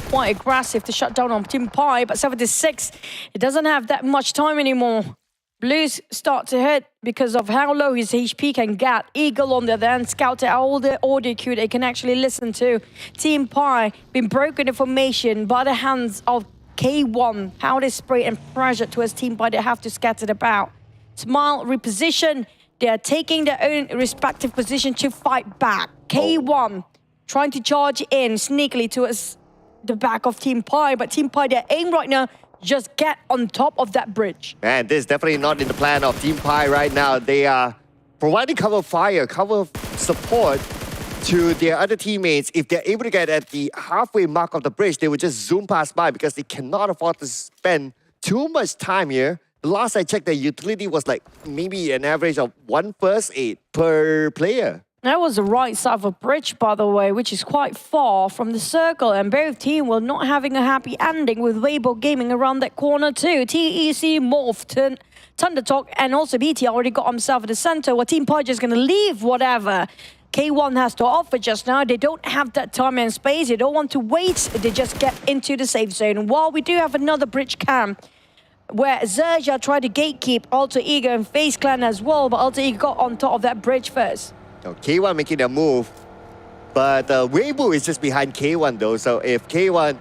quite aggressive to shut down on TeamPAI, but 76, it doesn't have that much time anymore. Blues start to hit because of how low his HP can get. Eagle on the other hand, scouted all the audio cue they can actually listen to. TeamPAI been broken in formation by the hands of K1. How they spray and pressure towards TeamPAI, they have to scatter it about. Smile reposition, they are taking their own respective position to fight back. K1 trying to charge in sneakily towards the back of TeamPAI, but TeamPAI, their aim right now, just get on top of that bridge. Man, this is definitely not in the plan of TeamPAI right now. They are providing cover fire, cover support to their other teammates. If they're able to get at the halfway mark of the bridge, they would just zoom past by because they cannot afford to spend too much time here. The last I checked, their utility was like maybe an average of 1 first aid per player. That was the right side of a bridge, by the way, which is quite far from the circle. And both teams were not having a happy ending with Weibo Gaming around that corner too. TEC, Morph, Thundertalk, and also BT already got himself at the center, where TeamPAI just going to leave whatever K1 has to offer just now. They don't have that time and space. They don't want to wait. They just get into the safe zone. While we do have another bridge camp, where XERXIA tried to gatekeep Alter Ego and FaZe Clan as well, but Alter Ego got on top of that bridge first. K1 making their move, but Weibo is just behind K1 though. So if K1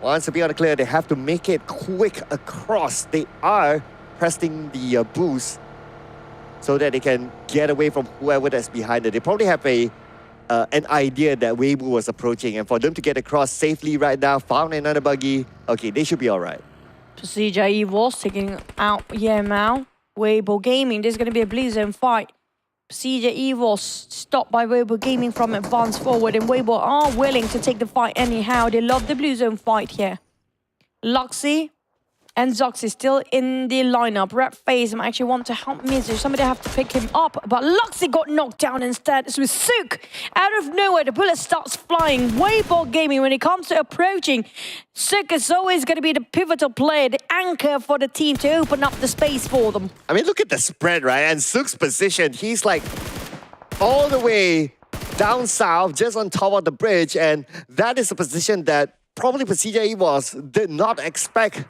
wants to be on the clear, they have to make it quick across. They are pressing the boost so that they can get away from whoever that's behind it. They probably have an idea that Weibo was approaching, and for them to get across safely right now, found another buggy, okay, they should be all right. PERSIJA EVOS taking out Yamao. Weibo Gaming, there's going to be a blue zone fight. PERSIJA EVOS stopped by Weibo Gaming from advance forward, and Weibo are willing to take the fight anyhow. They love the blue zone fight here. Luxy and Zoxy still in the lineup. Red FaZe might actually want to help Mizu. Somebody have to pick him up, but Luxy got knocked down instead. It's with Sook. Out of nowhere, the bullet starts flying. Weibo Gaming, when it comes to approaching, Sook is always going to be the pivotal player, the anchor for the team to open up the space for them. I mean, look at the spread, right? And Sook's position, he's like all the way down south, just on top of the bridge, and that is a position that probably PERSIJA EVOS did not expect.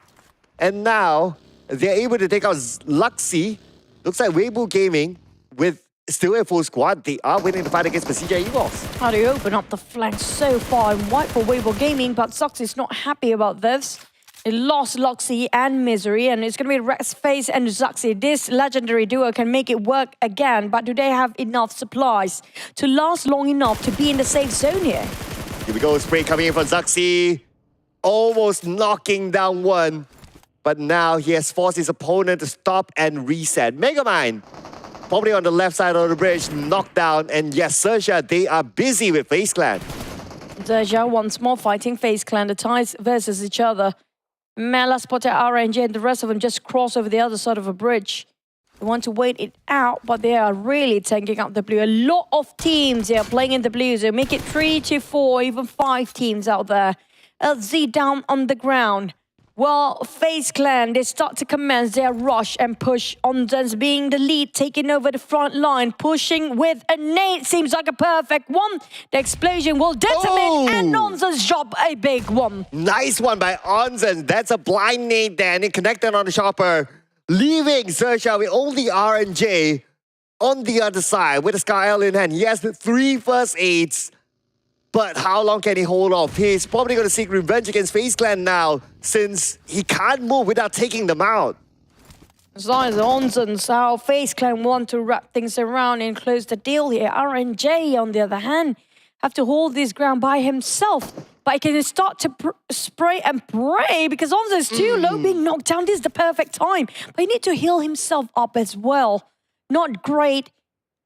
And now, they're able to take out Luxy. Looks like Weibo Gaming, with still a full squad, they are winning the fight against PERSIJA EVOS. How do you open up the flanks so far and white for Weibo Gaming, but Zoxy is not happy about this. They lost Luxy and Misery, and it's going to be Rex FaZe and Zoxy. This legendary duo can make it work again, but do they have enough supplies to last long enough to be in the safe zone here? Here we go, spray coming in from Zoxy. Almost knocking down one. But now he has forced his opponent to stop and reset. Megamind, probably on the left side of the bridge, knocked down. And yes, XERXIA, they are busy with FaZe Clan. XERXIA once more fighting FaZe Clan, the ties versus each other. Mela spotted Erangel and the rest of them just cross over the other side of a bridge. They want to wait it out, but they are really tanking up the blue. A lot of teams here playing in the blue, so make it 3 to 4, even 5 teams out there. LZ down on the ground. Well, FaZe Clan, they start to commence their rush and push. Onzens being the lead, taking over the front line, pushing with a nade. Seems like a perfect one. The explosion will detonate, and Onzens drop a big one. Nice one by Onzens. That's a blind nade there, and it connected on the chopper, leaving XERXIA with only RNJ on the other side with a Sky L in hand. He has the 3 first aids. But how long can he hold off? He's probably going to seek revenge against FaZe Clan now, since he can't move without taking them out. As long as Onsens, how FaZe Clan want to wrap things around and close the deal here. RNJ, on the other hand, have to hold this ground by himself. But he can start to spray and pray because Onsens is too low, being knocked down. This is the perfect time. But he needs to heal himself up as well. Not great,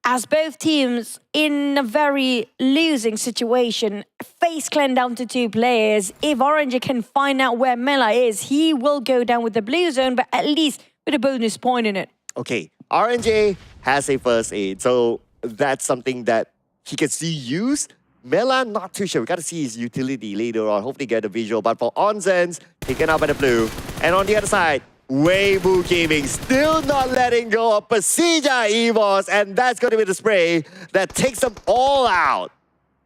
as both teams in a very losing situation. FaZe Clan down to 2 players. If RNJ can find out where Mela is, he will go down with the blue zone, but at least with a bonus point in it. Okay, RNJ has a first aid, so that's something that he can still use. Mela, not too sure. We got to see his utility later on. Hopefully get a visual. But for Onsens, taken out by the blue. And on the other side, Weibo Gaming still not letting go of PERSIJA EVOS. And that's going to be the spray that takes them all out.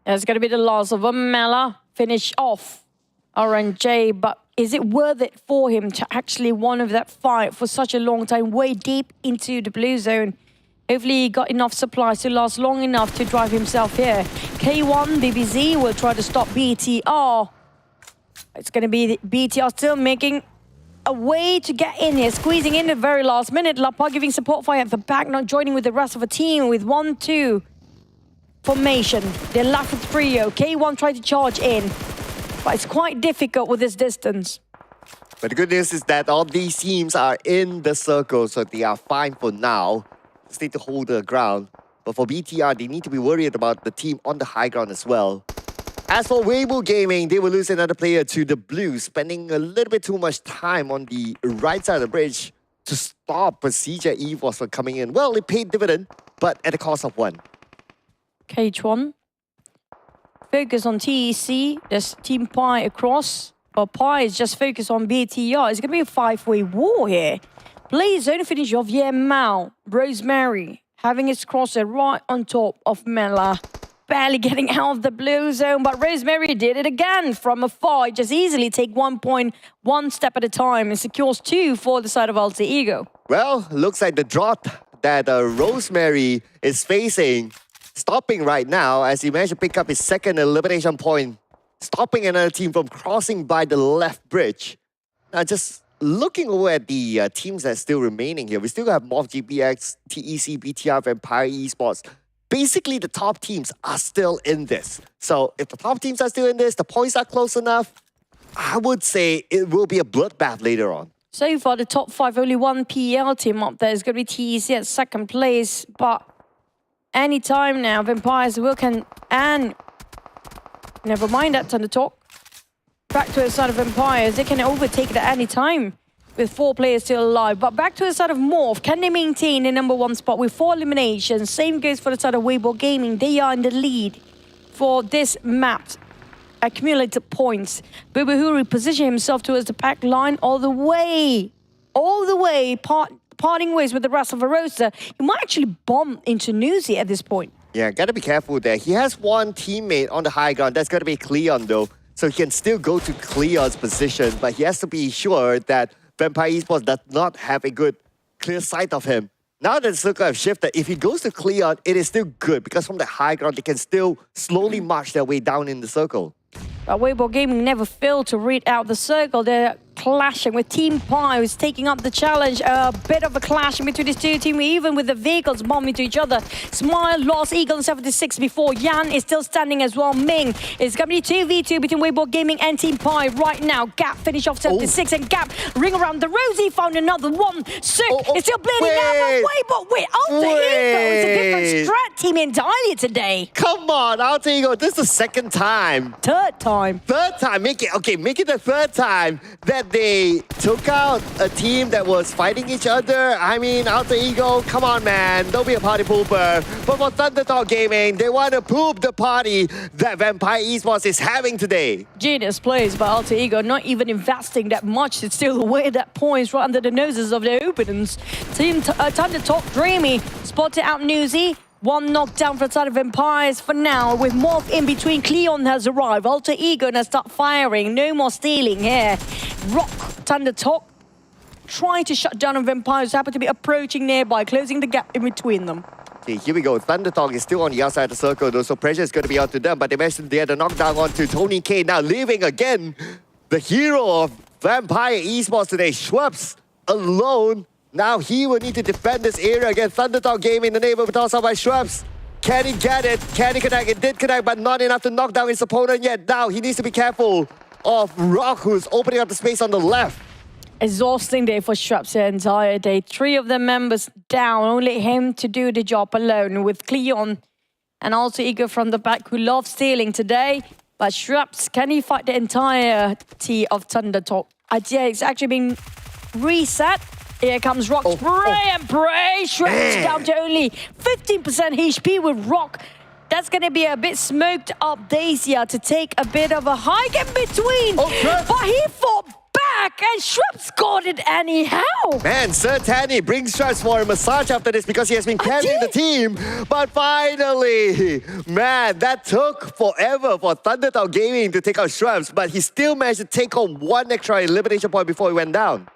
That's going to be the loss of a Mela. Finish off RNJ, but is it worth it for him to actually win that fight for such a long time, way deep into the blue zone? Hopefully he got enough supplies to last long enough to drive himself here. K1, BBZ will try to stop BTR. It's going to be BTR still making a way to get in here, squeezing in the very last minute. Lapa giving support fire at the back, not joining with the rest of the team with 1-2 formation. They're left with trio. K1 tried to charge in, but it's quite difficult with this distance. But the good news is that all these teams are in the circle, so they are fine for now. Just need to hold the ground. But for BTR, they need to be worried about the team on the high ground as well. As for Weibo Gaming, they will lose another player to the blue, spending a little bit too much time on the right side of the bridge to stop PERSIJA EVOS from coming in. Well, it paid dividend, but at the cost of 1. K1. Focus on TEC. There's TeamPAI across. But PAI is just focused on BTR. It's going to be a 5-way war here. Blaze only finish off Mao. Rosemary having his crosser right on top of Mela. Barely getting out of the blue zone, but Rosemary did it again from afar. Just easily take 1 point, 1 step at a time, and secures 2 for the side of Alter Ego. Well, looks like the drought that Rosemary is facing, stopping right now as he managed to pick up his second elimination point, stopping another team from crossing by the left bridge. Now, just looking over at the teams that are still remaining here, we still have MORPY, GPX, TEC, BTR, Vampire Esports. Basically, the top teams are still in this. So if the top teams are still in this, the points are close enough, I would say it will be a bloodbath later on. So far, the top 5, only 1 PL team up there is going to be TEC at second place. But anytime now, Vampires will can... And never mind that Thunder Talk. Back to the side of Vampires, they can overtake it at any time with 4 players still alive. But back to the side of Morph, can they maintain the #1 spot with 4 eliminations? Same goes for the side of Weibo Gaming. They are in the lead for this map. Accumulated points. Bubuhuri position himself towards the back line all the way, parting ways with the rest of the roster. He might actually bomb into Newsy at this point. Yeah, gotta be careful there. He has 1 teammate on the high ground. That's gotta be Cleon though. So he can still go to Cleon's position, but he has to be sure that Vampire Esports does not have a good, clear sight of him. Now that the circle have shifted, if he goes to Cleon, it is still good because from the high ground, they can still slowly march their way down in the circle. But Weibo Gaming never failed to read out the circle. They're clashing with TeamPAI, who's taking up the challenge. A bit of a clash between these two teams, even with the vehicles bombing to each other. Smile lost Eagle in 76 before. Yan is still standing as well. Ming is going to be 2v2 between Weibo Gaming and TeamPAI right now. Gap finish off 76 and Gap ring around the Rosie found another one. Sick is still bleeding out from Weibo. Wait, Alter Ego is a different strat team entirely today. Come on, Alter Ego, this is the second time. Third time. Third time, make it the third time that they took out a team that was fighting each other. I mean, Alter Ego, come on, man. Don't be a party pooper. But for Thundertalk Gaming, they want to poop the party that Vampire Esports is having today. Genius plays by Alter Ego, not even investing that much. It's still away that points right under the noses of their opponents. Team Thundertalk Dreamy spotted out Newsy. 1 knockdown for the side of Vampires for now, with Morph in between. Cleon has arrived. Alter Ego now start firing. No more stealing here. Rock, Thundertalk, trying to shut down on Vampires, happen to be approaching nearby, closing the gap in between them. Okay, here we go. Thundertalk is still on the outside of the circle, though, so pressure is going to be onto them. But they managed to get a knockdown onto Tony K. Now leaving again the hero of Vampire Esports today, Schwabs, alone. Now he will need to defend this area against Thundertalk Gaming in the name of toss out by Schwabs. Can he get it? Can he connect? It did connect, but not enough to knock down his opponent yet. Now he needs to be careful of Rock, who's opening up the space on the left. Exhausting day for Schwabs the entire day. 3 of the members down, only him to do the job alone with Cleon and also Igor from the back who loves stealing today. But Schwabs, can he fight the entirety of Thundertalk? Yeah, it's actually been reset. Here comes Rock. Spray and pray. Schwabs down to only 15% HP with Rock. That's going to be a bit smoked up Dacia to take a bit of a hike in between. But he fought back and Schwabs got it anyhow. Man, Sir Tanny brings Schwabs for a massage after this because he has been carrying the team. But finally, man, that took forever for Thundertalk Gaming to take out Schwabs, but he still managed to take home 1 extra elimination point before he went down.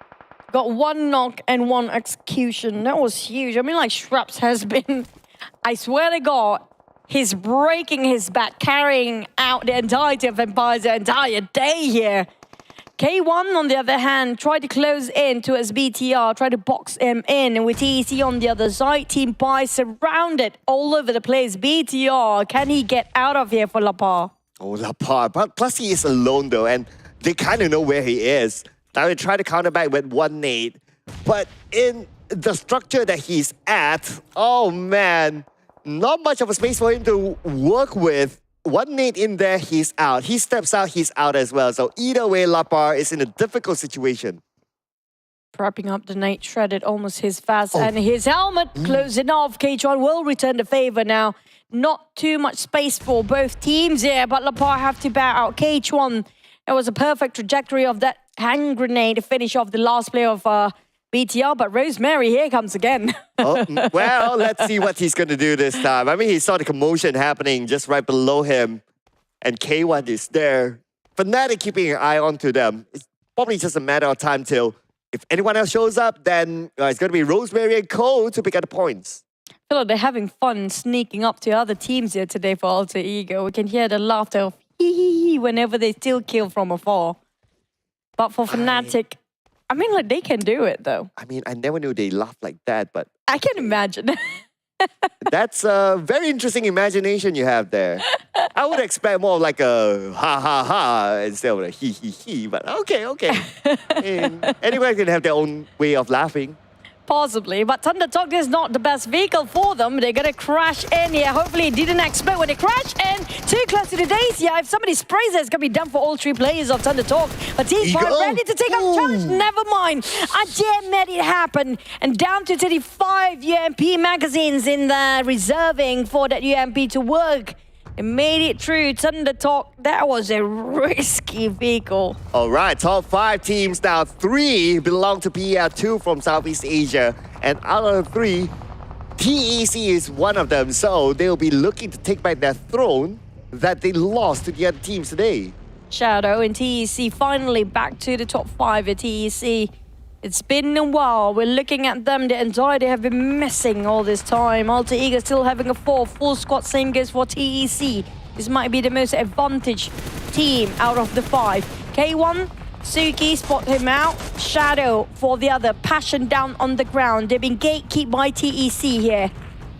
Got 1 knock and 1 execution. That was huge. I mean, like, Schwabs has been, I swear to God, he's breaking his back, carrying out the entirety of Empires the entire day here. K1, on the other hand, tried to close in towards BTR, tried to box him in. And with TEC on the other side, TeamPAI surrounded all over the place. BTR, can he get out of here for Lapar? Oh, Lapar. But plus he is alone though, and they kind of know where he is. Now they try to counter back with 1 nade. But in the structure that he's at, oh man, not much of a space for him to work with. 1 nade in there, he's out. He steps out, he's out as well. So either way, Lapar is in a difficult situation. Wrapping up the nade, shredded almost his fast and his helmet closing off. K1 will return the favor now. Not too much space for both teams here, but Lapar have to bow out. K1, it was a perfect trajectory of that hand grenade to finish off the last play of BTR, but Rosemary here comes again. Well, let's see what he's going to do this time. I mean, he saw the commotion happening just right below him, and K1 is there. Fnatic keeping an eye onto them. It's probably just a matter of time till if anyone else shows up, then it's going to be Rosemary and Cole to pick up the points. I feel like they're having fun sneaking up to other teams here today for Alter Ego. We can hear the laughter of hee whenever they still kill from afar. But for Fnatic, I mean, like, they can do it, though. I mean, I never knew they laughed like that, but... I can imagine. That's a very interesting imagination you have there. I would expect more of like a ha instead of a he, but okay. And anyone can have their own way of laughing. Possibly, but Thundertalk is not the best vehicle for them. They're gonna crash in here. Hopefully it didn't explode when they crash in. Too close to the Dacia. If somebody sprays it, it's gonna be done for all 3 players of Thundertalk. But TeamPAI ready to take up the challenge. Never mind. I dare let it happen. And down to 35 UMP magazines in there, reserving for that UMP to work. It made it through. Thundertalk, that was a risky vehicle. All right, top 5 teams now. 3 belong to PEL, 2 from Southeast Asia. And out of the 3, TEC is one of them. So they'll be looking to take back their throne that they lost to the other teams today. Shadow and TEC finally back to the top 5 at TEC. It's been a while. We're looking at them. The entire day have been missing all this time. Alter Ego still having a full squad. Same goes for TEC. This might be the most advantaged team out of the 5. K1, Suki, spot him out. Shadow for the other. Passion down on the ground. They've been gatekept by TEC here.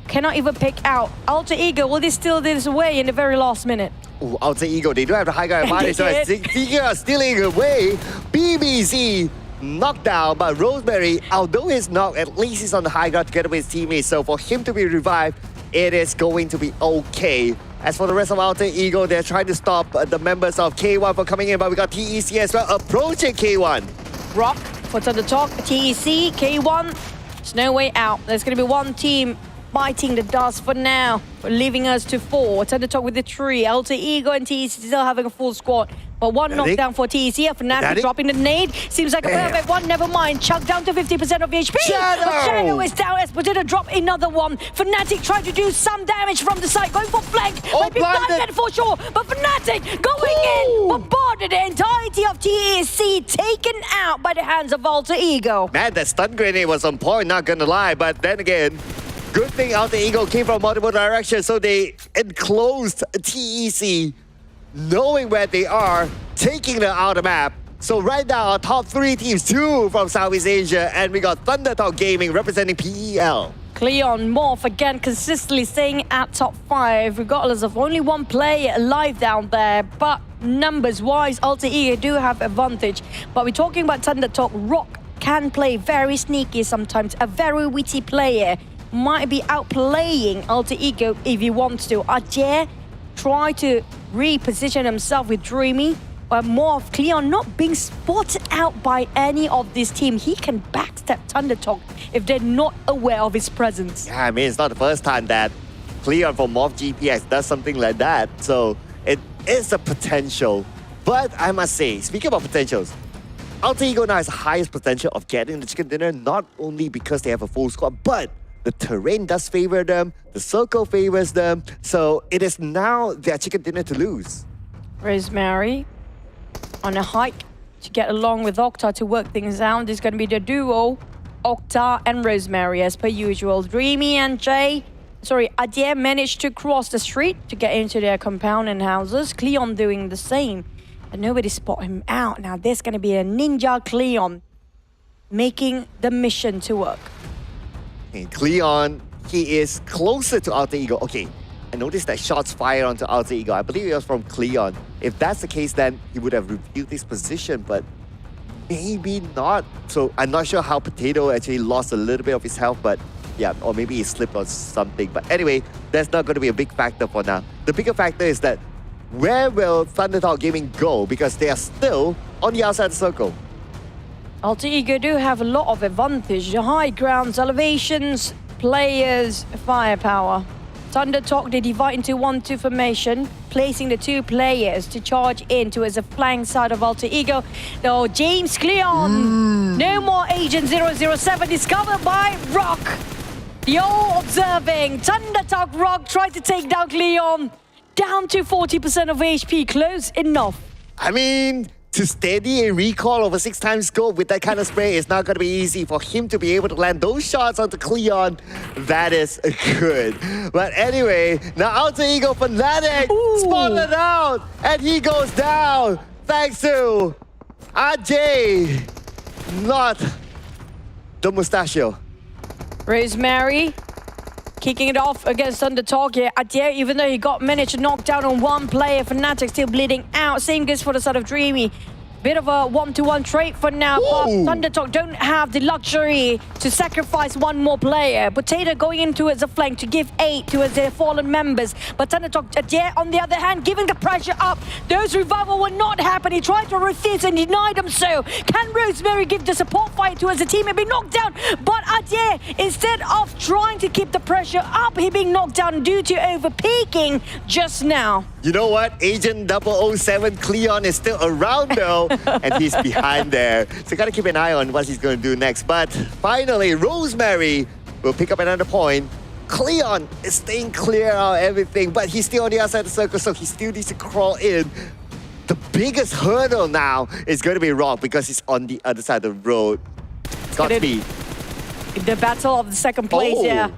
Cannot even pick out. Alter Ego, will they steal this away in the very last minute? Ooh, Alter Ego, they do have the high ground advantage. So TEC are stealing away. BBC knocked down, but Rosemary, although he's knocked, at least he's on the high ground together with his teammates. So for him to be revived, it is going to be okay. As for the rest of Alter Ego, they're trying to stop the members of K1 from coming in, but we got TEC as well approaching K1. Rock for Thundertalk, TEC, K1. There's no way out. There's going to be 1 team biting the dust for now, leaving us to 4. Thundertalk with the 3. Alter Ego and TEC still having a full squad. But 1 knockdown for TEC. Fnatic dropping the nade. Seems like a perfect one. Never mind. Chuck down to 50% of HP. Shadow! But Shadow is down. Esposito drop another one. Fnatic trying to do some damage from the side. Going for flank. Might be blinded for sure. But Fnatic going in. Bombarded the entirety of TEC. Taken out by the hands of Alter Ego. Man, that stun grenade was on point, not gonna lie. But then again, Good thing Alter Ego came from multiple directions, so they enclosed TEC, knowing where they are, taking them out of the map. So right now, our top 3 teams, 2 from Southeast Asia, and we got ThunderTalk Gaming representing PEL. Cleon Morph again consistently staying at top 5 regardless of only 1 player alive down there, but numbers wise Alter Ego do have advantage. But we're talking about ThunderTalk. Rock can play very sneaky sometimes, a very witty player, might be outplaying Alter Ego if he wants to. Ajay try to reposition himself with Dreamy, but Morph, Cleon not being spotted out by any of this team. He can backstep ThunderTalk if they're not aware of his presence. Yeah, I mean, it's not the first time that Cleon from Morph GPS does something like that. So it is a potential. But I must say, speaking about potentials, Alter Ego now has the highest potential of getting the chicken dinner, not only because they have a full squad, but the terrain does favor them, the circle favors them. So it is now their chicken dinner to lose. Rosemary on a hike to get along with Okta to work things out. This is going to be the duo, Okta and Rosemary as per usual. Dreamy and Ajay managed to cross the street to get into their compound and houses. Cleon doing the same, but nobody spot him out. Now there's going to be a ninja Cleon making the mission to work. And Cleon, he is closer to Alter Ego. Okay, I noticed that shots fired onto Alter Ego. I believe it was from Cleon. If that's the case, then he would have reviewed his position, but maybe not. So I'm not sure how Potato actually lost a little bit of his health, but yeah, or maybe he slipped on something. But anyway, that's not going to be a big factor for now. The bigger factor is that where will ThunderTalk Gaming go? Because they are still on the outside circle. Alter Ego do have a lot of advantage. The high grounds, elevations, players, firepower. ThunderTalk, they divide into 1-2 formation, placing the 2 players to charge in towards the flank side of Alter Ego. Though James Cleon, no more Agent 007 discovered by Rock. Yo observing, ThunderTalk Rock tried to take down Cleon, down to 40% of HP, close enough. I mean, to steady a recall over 6 times scope with that kind of spray is not going to be easy. For him to be able to land those shots onto Cleon, that is good. But anyway, now Alter Ego Fnatic spotted out, and he goes down thanks to Ajay, not the mustachio. Rosemary kicking it off against ThunderTalk here. Ajay, even though he managed to knock down on 1 player, Fnatic still bleeding out. Same goes for the side of Dreamy. Bit of a 1-to-1 trade for now, but ThunderTalk don't have the luxury to sacrifice 1 more player. Potato going into as a flank to give aid towards their fallen members. But ThunderTalk, Ajay, on the other hand, giving the pressure up. Those revival will not happen. He tried to refuse and denied them so. Can Rosemary give the support fire towards the team and be knocked down? But Ajay, instead of trying to keep the pressure up, he being knocked down due to over-peaking just now. You know what? Agent 007 Cleon is still around though, and he's behind there. So gotta keep an eye on what he's going to do next. But finally, Rosemary will pick up another point. Cleon is staying clear of everything, but he's still on the outside of the circle, so he still needs to crawl in. The biggest hurdle now is going to be Rock because he's on the other side of the road. Got speed. The battle of the second place here.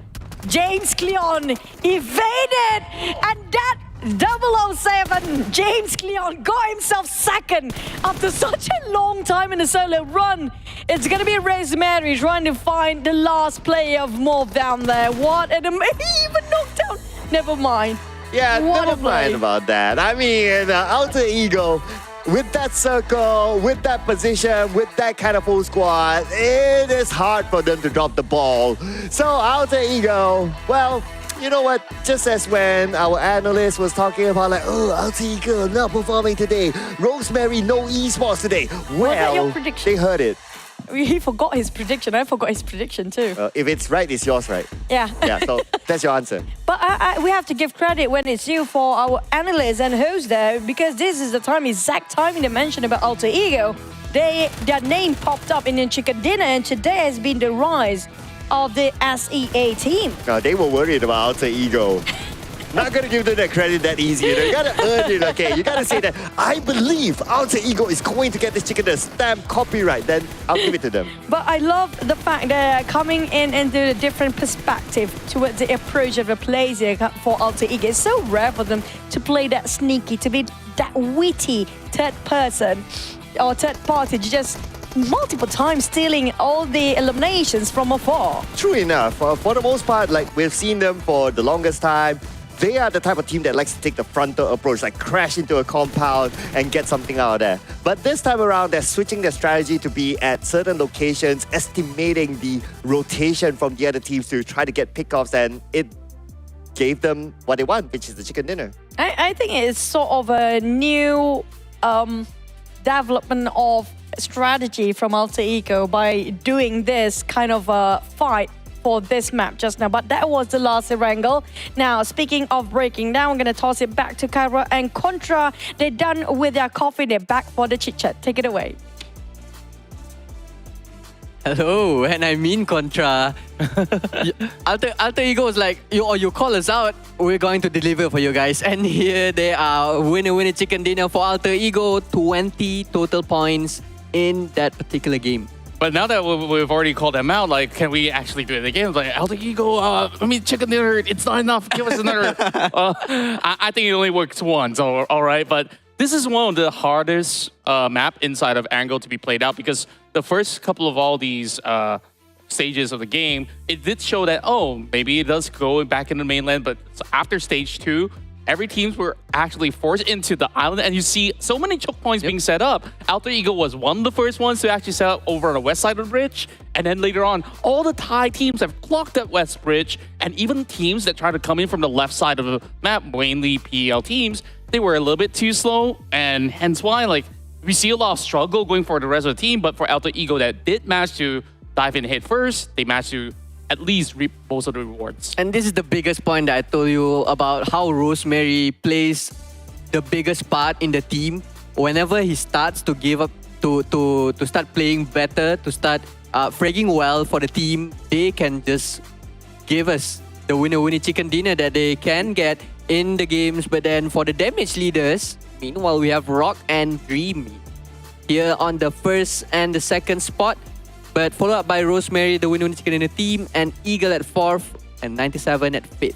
James Cleon evaded, and that 007, James Cleon, got himself second after such a long time in a solo run. It's going to be Rosemary trying to find the last player of Morph down there. What? And he even knocked down. Never mind. Yeah, never mind about that. I mean, Alter Ego, with that circle, with that position, with that kind of full squad, it is hard for them to drop the ball. So Alter Ego, well, you know what? Just as when our analyst was talking about like, oh, Alter Ego not performing today. Rosemary, no esports today. Well, they heard it. He forgot his prediction. I forgot his prediction too. If it's right, it's yours, right? Yeah. Yeah, so that's your answer. But we have to give credit when it's due for our analysts and hosts there, because this is the time, exact timing they mentioned about Alter Ego. Their name popped up in the chicken dinner, and today has been the rise of the SEA team. They were worried about Alter Ego. Not gonna give them that credit that easy. You gotta earn it, okay? You gotta say that, I believe Alter Ego is going to get this chicken dinner stamp copyright, then I'll give it to them. But I love the fact they're coming in into a different perspective towards the approach of the plays here for Alter Ego. It's so rare for them to play that sneaky, to be that witty third person or third party, just multiple times stealing all the eliminations from afar. True enough. For the most part, like we've seen them for the longest time. They are the type of team that likes to take the frontal approach, like crash into a compound and get something out of there. But this time around, they're switching their strategy to be at certain locations, estimating the rotation from the other teams to try to get pickoffs, and it gave them what they want, which is the chicken dinner. I think it's sort of a new development of strategy from Alter Ego by doing this kind of a fight for this map just now. But that was the last Erangel. Now, speaking of breaking down, I'm going to toss it back to Kyra and Contra. They're done with their coffee. They're back for the chit-chat. Take it away. Hello, and I mean Contra. Alter Ego was like, you call us out, we're going to deliver for you guys. And here they are, winner chicken dinner for Alter Ego, 20 total points in that particular game. But now that we've already called them out, like, can we actually do it again? Like, Alter Ego, chicken dinner, it's not enough. Give us another. I think it only works once, all right? But this is one of the hardest map inside of Erangel to be played out, because the first couple of all these stages of the game, it did show that, maybe it does go back in the mainland, but after stage 2, every teams were actually forced into the island, and you see so many choke points being set up. Alter Ego was one of the first ones to actually set up over on the west side of the bridge, and then later on, all the Thai teams have clocked that west bridge, and even teams that try to come in from the left side of the map, mainly PEL teams, they were a little bit too slow, and hence why, like, we see a lot of struggle going for the rest of the team, but for Alter Ego that did manage to dive in head first, they managed to at least reap most of the rewards. And this is the biggest point that I told you about how Rosemary plays the biggest part in the team. Whenever he starts to give up, to start playing better, to start fragging well for the team, they can just give us the winner chicken dinner that they can get in the games. But then for the damage leaders, meanwhile, we have Rock and Dreamy here on the first and the second spot, but followed up by Rosemary, the winner chicken dinner team, and Eagle at 4th and 97 at 5th.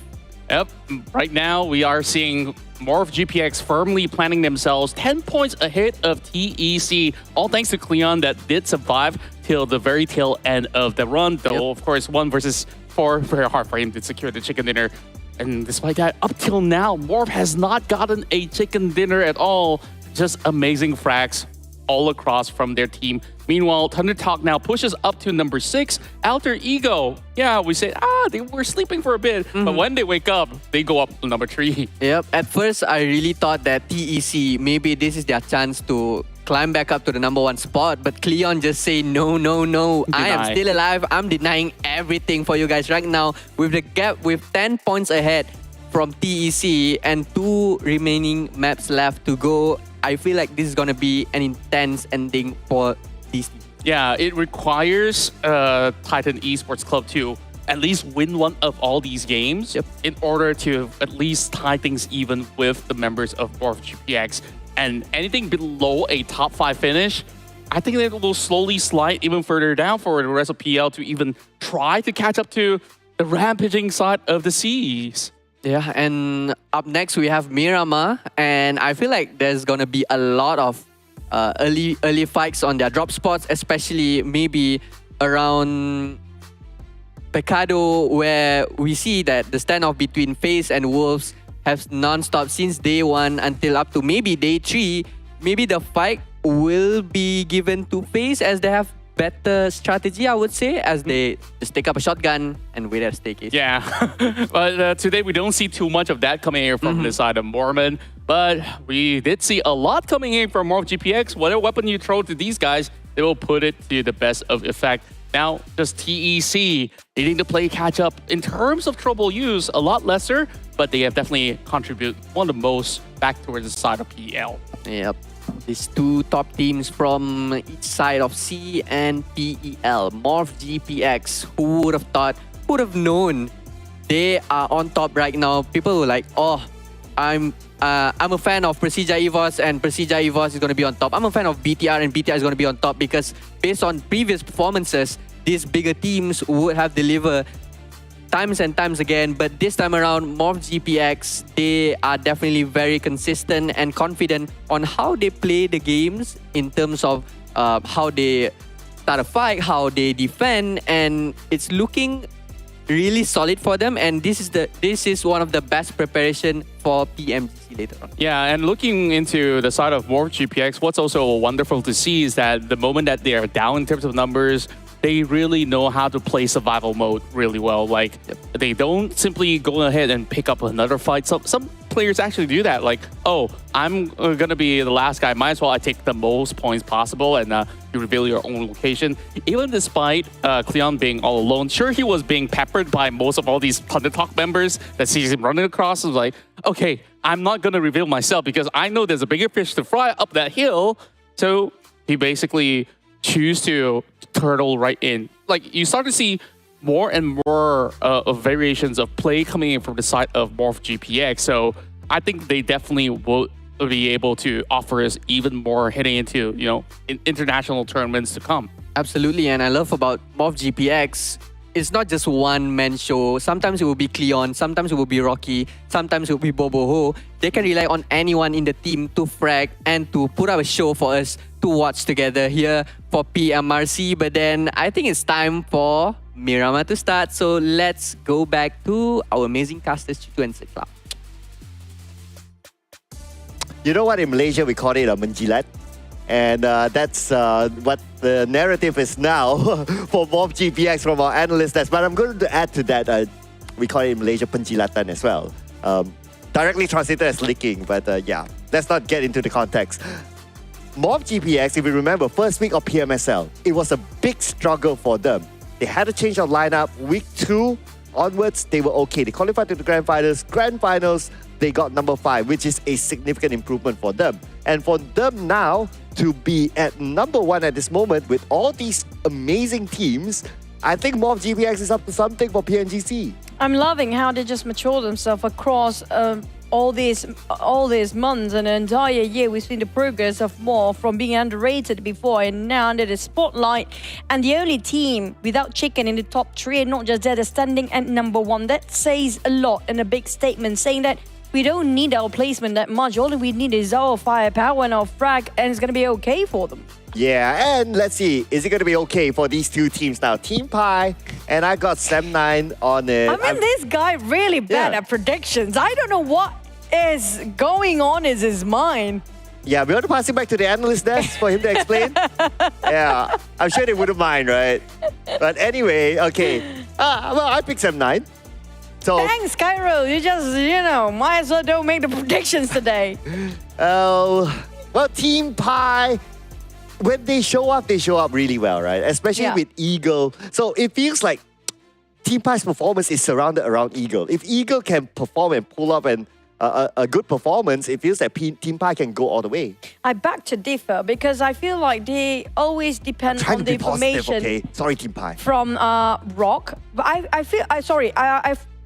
Yep, right now we are seeing Morph GPX firmly planning themselves 10 points ahead of TEC, all thanks to Cleon that did survive till the very tail end of the run, though of course 1 versus 4, very hard for him to secure the chicken dinner. And despite that, up till now, Morph has not gotten a chicken dinner at all. Just amazing frags all across from their team. Meanwhile, Thunder Talk now pushes up to number 6. Alter Ego, yeah, we said, they were sleeping for a bit, but when they wake up, they go up to number 3. Yep, at first I really thought that TEC, maybe this is their chance to climb back up to the number 1 spot, but Cleon just say no. I am still alive. I'm denying everything for you guys right now. With the gap with 10 points ahead from TEC and 2 remaining maps left to go, I feel like this is gonna be an intense ending for these teams. Yeah, it requires Titan Esports Club to at least win one of all these games in order to at least tie things even with the members of Morph GPX. And anything below a top 5 finish, I think they will slowly slide even further down for the rest of PL to even try to catch up to the rampaging side of the seas. Yeah, and up next we have Miramar, and I feel like there's gonna be a lot of early fights on their drop spots, especially maybe around Pecado, where we see that the standoff between FaZe and Wolves has non-stop since day 1 until up to maybe day 3. Maybe the fight will be given to FaZe as they have better strategy, I would say, as they just take up a shotgun and wait at a staircase. Yeah, but today we don't see too much of that coming here from the side of Mormon, but we did see a lot coming in from Morph GPX. Whatever weapon you throw to these guys, they will put it to the best of effect. Now, just TEC needing to play catch up in terms of trouble use, a lot lesser, but they have definitely contributed one of the most back towards the side of PL. Yep. These 2 top teams from each side of SEA and PEL. Morph GPX. Who would have thought, who would have known they are on top right now. People were like, oh, I'm a fan of PERSIJA EVOS and PERSIJA EVOS is going to be on top. I'm a fan of BTR and BTR is going to be on top because based on previous performances, these bigger teams would have delivered times and times again. But this time around, MORPY GPX, they are definitely very consistent and confident on how they play the games in terms of how they start a fight, how they defend, and it's looking really solid for them, and this is one of the best preparation for PMGC later on. Yeah, and looking into the side of MORPY GPX, what's also wonderful to see is that the moment that they are down in terms of numbers, they really know how to play survival mode really well. Like, they don't simply go ahead and pick up another fight. Some players actually do that. Like, oh, I'm gonna be the last guy. Might as well I take the most points possible, and you reveal your own location. Even despite Cleon being all alone, sure, he was being peppered by most of all these Pundit Talk members that sees him running across. And was like, okay, I'm not gonna reveal myself because I know there's a bigger fish to fry up that hill. So he basically choose to turtle right in. Like, you start to see more and more of variations of play coming in from the side of MORPY GPX. So I think they definitely will be able to offer us even more heading into, you know, international tournaments to come. Absolutely, and I love about MORPY GPX, it's not just one man show. Sometimes it will be Cleon, sometimes it will be Rocky, sometimes it will be Boboho. They can rely on anyone in the team to frag and to put up a show for us to watch together here for PMRC. But then I think it's time for Miramar to start. So let's go back to our amazing casters, Chutu and Sikla. You know what, in Malaysia we call it a menjilat, and that's what the narrative is now for MORPY GPX from our analyst desk. But I'm going to add to that, we call it in Malaysia penjilatan as well. Directly translated as licking, but yeah, let's not get into the context. MORPY GPX, if you remember, first week of PMSL, it was a big struggle for them. They had to change our lineup. Week 2 onwards, they were okay. They qualified to the grand finals. Grand finals, they got number 5, which is a significant improvement for them. And for them now to be at number 1 at this moment with all these amazing teams, I think MORPY GPX is up to something for PNGC. I'm loving how they just mature themselves across all these months and an entire year. We've seen the progress of MORPY from being underrated before and now under the spotlight, and the only team without chicken in the top 3, and not just that, they're standing at number 1. That says a lot and a big statement, saying that we don't need our placement that much. All we need is our firepower and our frag, and it's going to be okay for them. Yeah, and let's see, is it going to be okay for these two teams now? TeamPAI, and I got Sem9 on it. I mean, this guy really bad at predictions. I don't know what is going on in his mind. Yeah, we want to pass it back to the analyst desk for him to explain. Yeah, I'm sure they wouldn't mind, right? But anyway, okay. Well, I picked Sem9. So, thanks, Cairo. You just, might as well don't make the predictions today. well, TeamPAI, when they show up really well, right? Especially with Eagle. So it feels like TeamPAI's performance is surrounded around Eagle. If Eagle can perform and pull up a good performance, it feels like TeamPAI can go all the way. I beg to differ because I feel like they always depend on the information. Okay, sorry, TeamPAI. From Rock, but I feel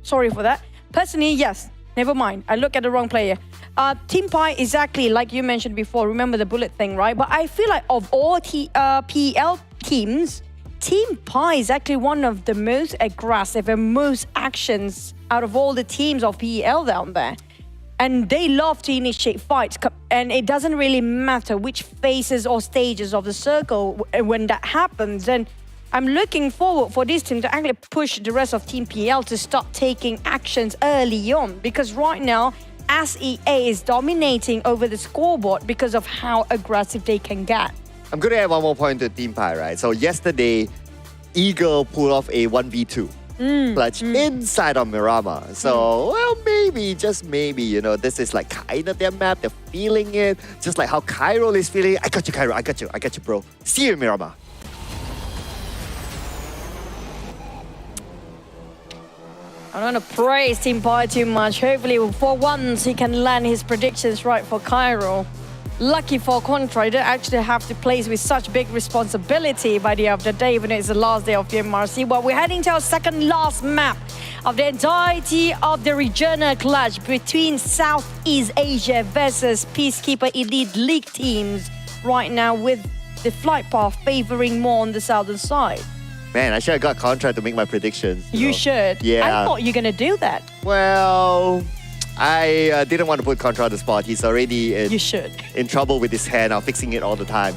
sorry for that. Personally, yes. Never mind. I look at the wrong player. TeamPAI, exactly like you mentioned before. Remember the bullet thing, right? But I feel like of all PL teams, TeamPAI is actually one of the most aggressive and most actions out of all the teams of PEL down there. And they love to initiate fights. And it doesn't really matter which phases or stages of the circle when that happens. And I'm looking forward for this team to actually push the rest of Team PL to start taking actions early on. Because right now, SEA is dominating over the scoreboard because of how aggressive they can get. I'm going to add one more point to TeamPAI, right? So yesterday, Eagle pulled off a 1v2 clutch inside of Miramar. So, well, maybe, just maybe, this is like kind of their map. They're feeling it. Just like how Cairo is feeling it. I got you, Cairo. I got you, bro. See you in Miramar. I don't want to praise TeamPAI too much. Hopefully, for once, he can land his predictions right for Cairo. Lucky for Contra, you don't actually have to place with such big responsibility by the end of the day, even though it's the last day of PMRC. Well, we're heading to our second last map of the entirety of the regional clash between Southeast Asia versus Peacekeeper Elite League teams right now, with the flight path favoring more on the southern side. Man, I should have got Contra to make my predictions. You should. Yeah. I thought you were going to do that. Well, I didn't want to put Contra on the spot. He's already You should. in trouble with his hair now, fixing it all the time.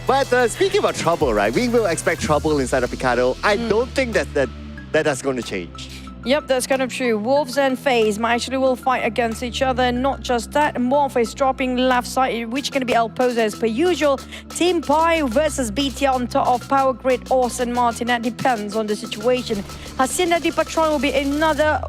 But speaking about trouble, right? We will expect trouble inside of Picado. I don't think that's going to change. Yep, that's kind of true. Wolves and FaZe actually will fight against each other. Not just that, MORPY is dropping left side, which is going to be El Pozo as per usual. TeamPAI versus BT on top of Power Grid or St. Martin. That depends on the situation. Hacienda de Patron will be another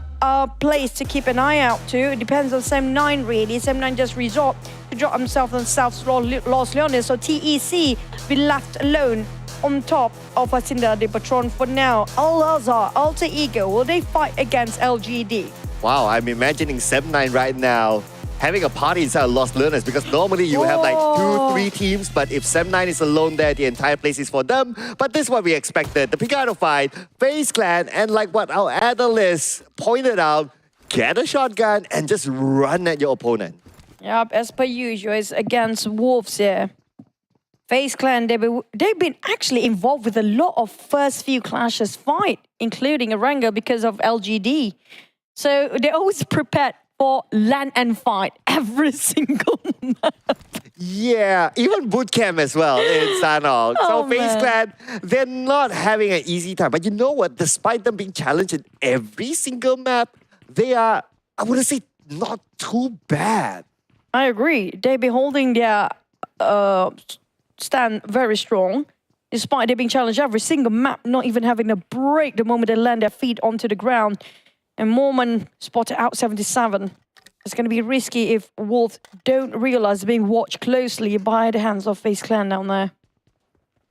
place to keep an eye out to. It depends on Sem9 really. Sem9 just resort to drop himself on South Los Leones. So TEC be left alone on top of Hacienda de Patron for now. Al-Azhar, Alter Ego, will they fight against LGD? Wow, I'm imagining Sem9 right now having a party inside Los Leones, because normally you have like 2-3 teams, but if Sem9 is alone there, the entire place is for them. But this is what we expected. The Picado fight, FaZe Clan, and like what our analyst pointed out, get a shotgun and just run at your opponent. Yep, as per usual, it's against Wolves here. FaZe Clan, they've been actually involved with a lot of first few clashes fight, including Erangel because of LGD. So they're always prepared for land and fight every single map. Yeah, even bootcamp as well in Sanhok. Oh, So FaZe man. Clan, they're not having an easy time. But you know what? Despite them being challenged in every single map, they are, I wouldn't say, not too bad. I agree. They've been holding their stand very strong, despite they being challenged every single map, not even having a break the moment they land their feet onto the ground. And Mormon spotted out 77. It's going to be risky if Wolves don't realize they're being watched closely by the hands of FaZe Clan down there.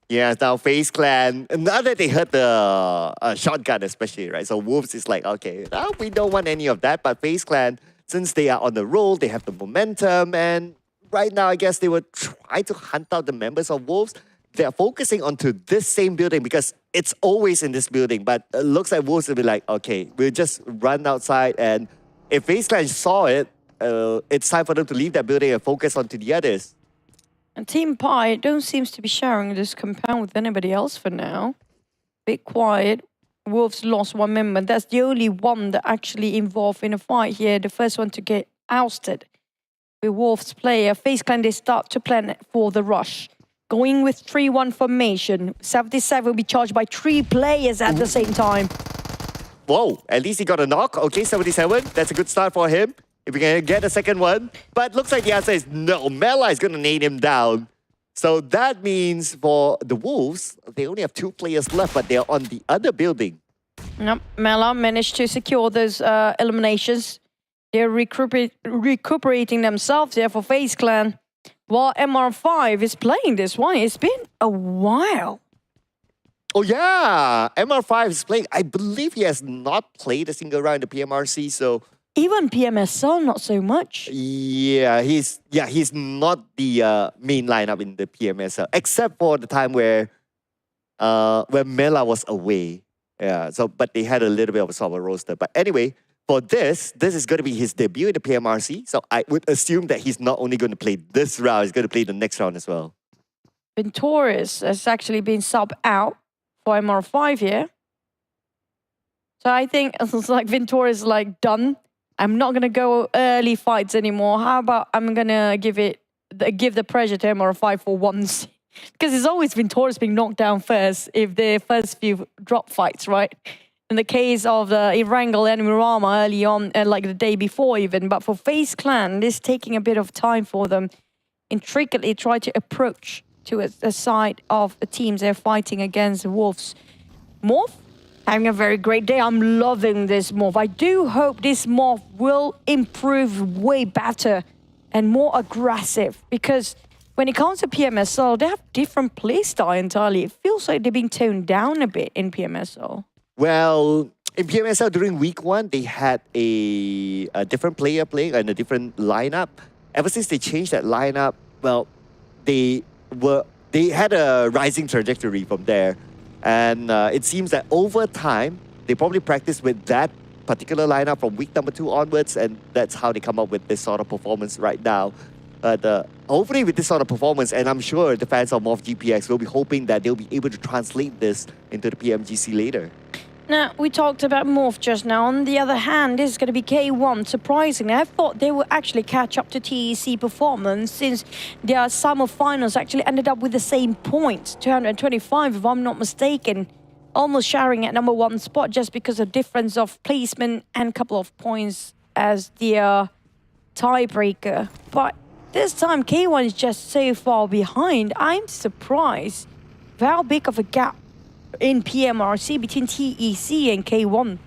Yeah, now FaZe Clan, now that they heard the shotgun especially, right? So Wolves is like, okay, now we don't want any of that. But FaZe Clan, since they are on the roll, they have the momentum. And right now, I guess they will try to hunt out the members of Wolves. They're focusing onto this same building because it's always in this building. But it looks like Wolves will be like, okay, we'll just run outside. And if FaZe Clan saw it, it's time for them to leave that building and focus onto the others. And TeamPAI don't seem to be sharing this compound with anybody else for now. Bit quiet. Wolves lost one member. That's the only one that actually involved in a fight here. The first one to get ousted. With Wolves player, FaZe Clan, they start to plan for the rush. Going with 3-1 formation. 77 will be charged by 3 players at the same time. Whoa, at least he got a knock. Okay, 77. That's a good start for him. If we can get a second one. But looks like the answer is no. Mela is going to nade him down. So that means for the Wolves, they only have 2 players left, but they're on the other building. Nope. Mela managed to secure those eliminations. They're recuperating themselves here for FaZe Clan. While MR5 is playing this one, it's been a while. Oh yeah, MR5 is playing. I believe he has not played a single round in the PMRC, so... Even PMSL, not so much. Yeah, he's not the main lineup in the PMSL, except for the time where Mela was away. Yeah, so but they had a little bit of a sort of roster. But anyway, for this is going to be his debut in the PMRC. So I would assume that he's not only going to play this round, he's going to play the next round as well. Ventoris has actually been subbed out for MR5 here. So I think it's like Ventoris is like done. I'm not going to go early fights anymore. How about I'm going to give the pressure to MR5 for once? Because it's always Ventoris being knocked down first if the first few drop fights, right? In the case of the Erangel and Mirama early on, like the day before even. But for FaZe Clan, this is taking a bit of time for them. Intricately try to approach to a side of the teams they're fighting against the Wolves. Morph, having a very great day. I'm loving this Morph. I do hope this Morph will improve way better and more aggressive. Because when it comes to PMSL, they have different playstyle entirely. It feels like they're being toned down a bit in PMSL. Well, in PMSL during week 1, they had a different player playing and a different lineup. ever since they changed that lineup, well, they had a rising trajectory from there. And it seems that over time, they probably practiced with that particular lineup from week number 2 onwards, and that's how they come up with this sort of performance right now. But hopefully with this sort of performance, and I'm sure the fans of MORPH GPX will be hoping that they'll be able to translate this into the PMGC later. Now, we talked about MORPH just now. On the other hand, this is going to be K1. Surprisingly, I thought they would actually catch up to TEC performance since their summer finals actually ended up with the same points, 225 if I'm not mistaken. Almost sharing at #1 spot just because of difference of placement and couple of points as their tiebreaker. But this time, K1 is just so far behind. I'm surprised how big of a gap in PMRC between TEC and K1.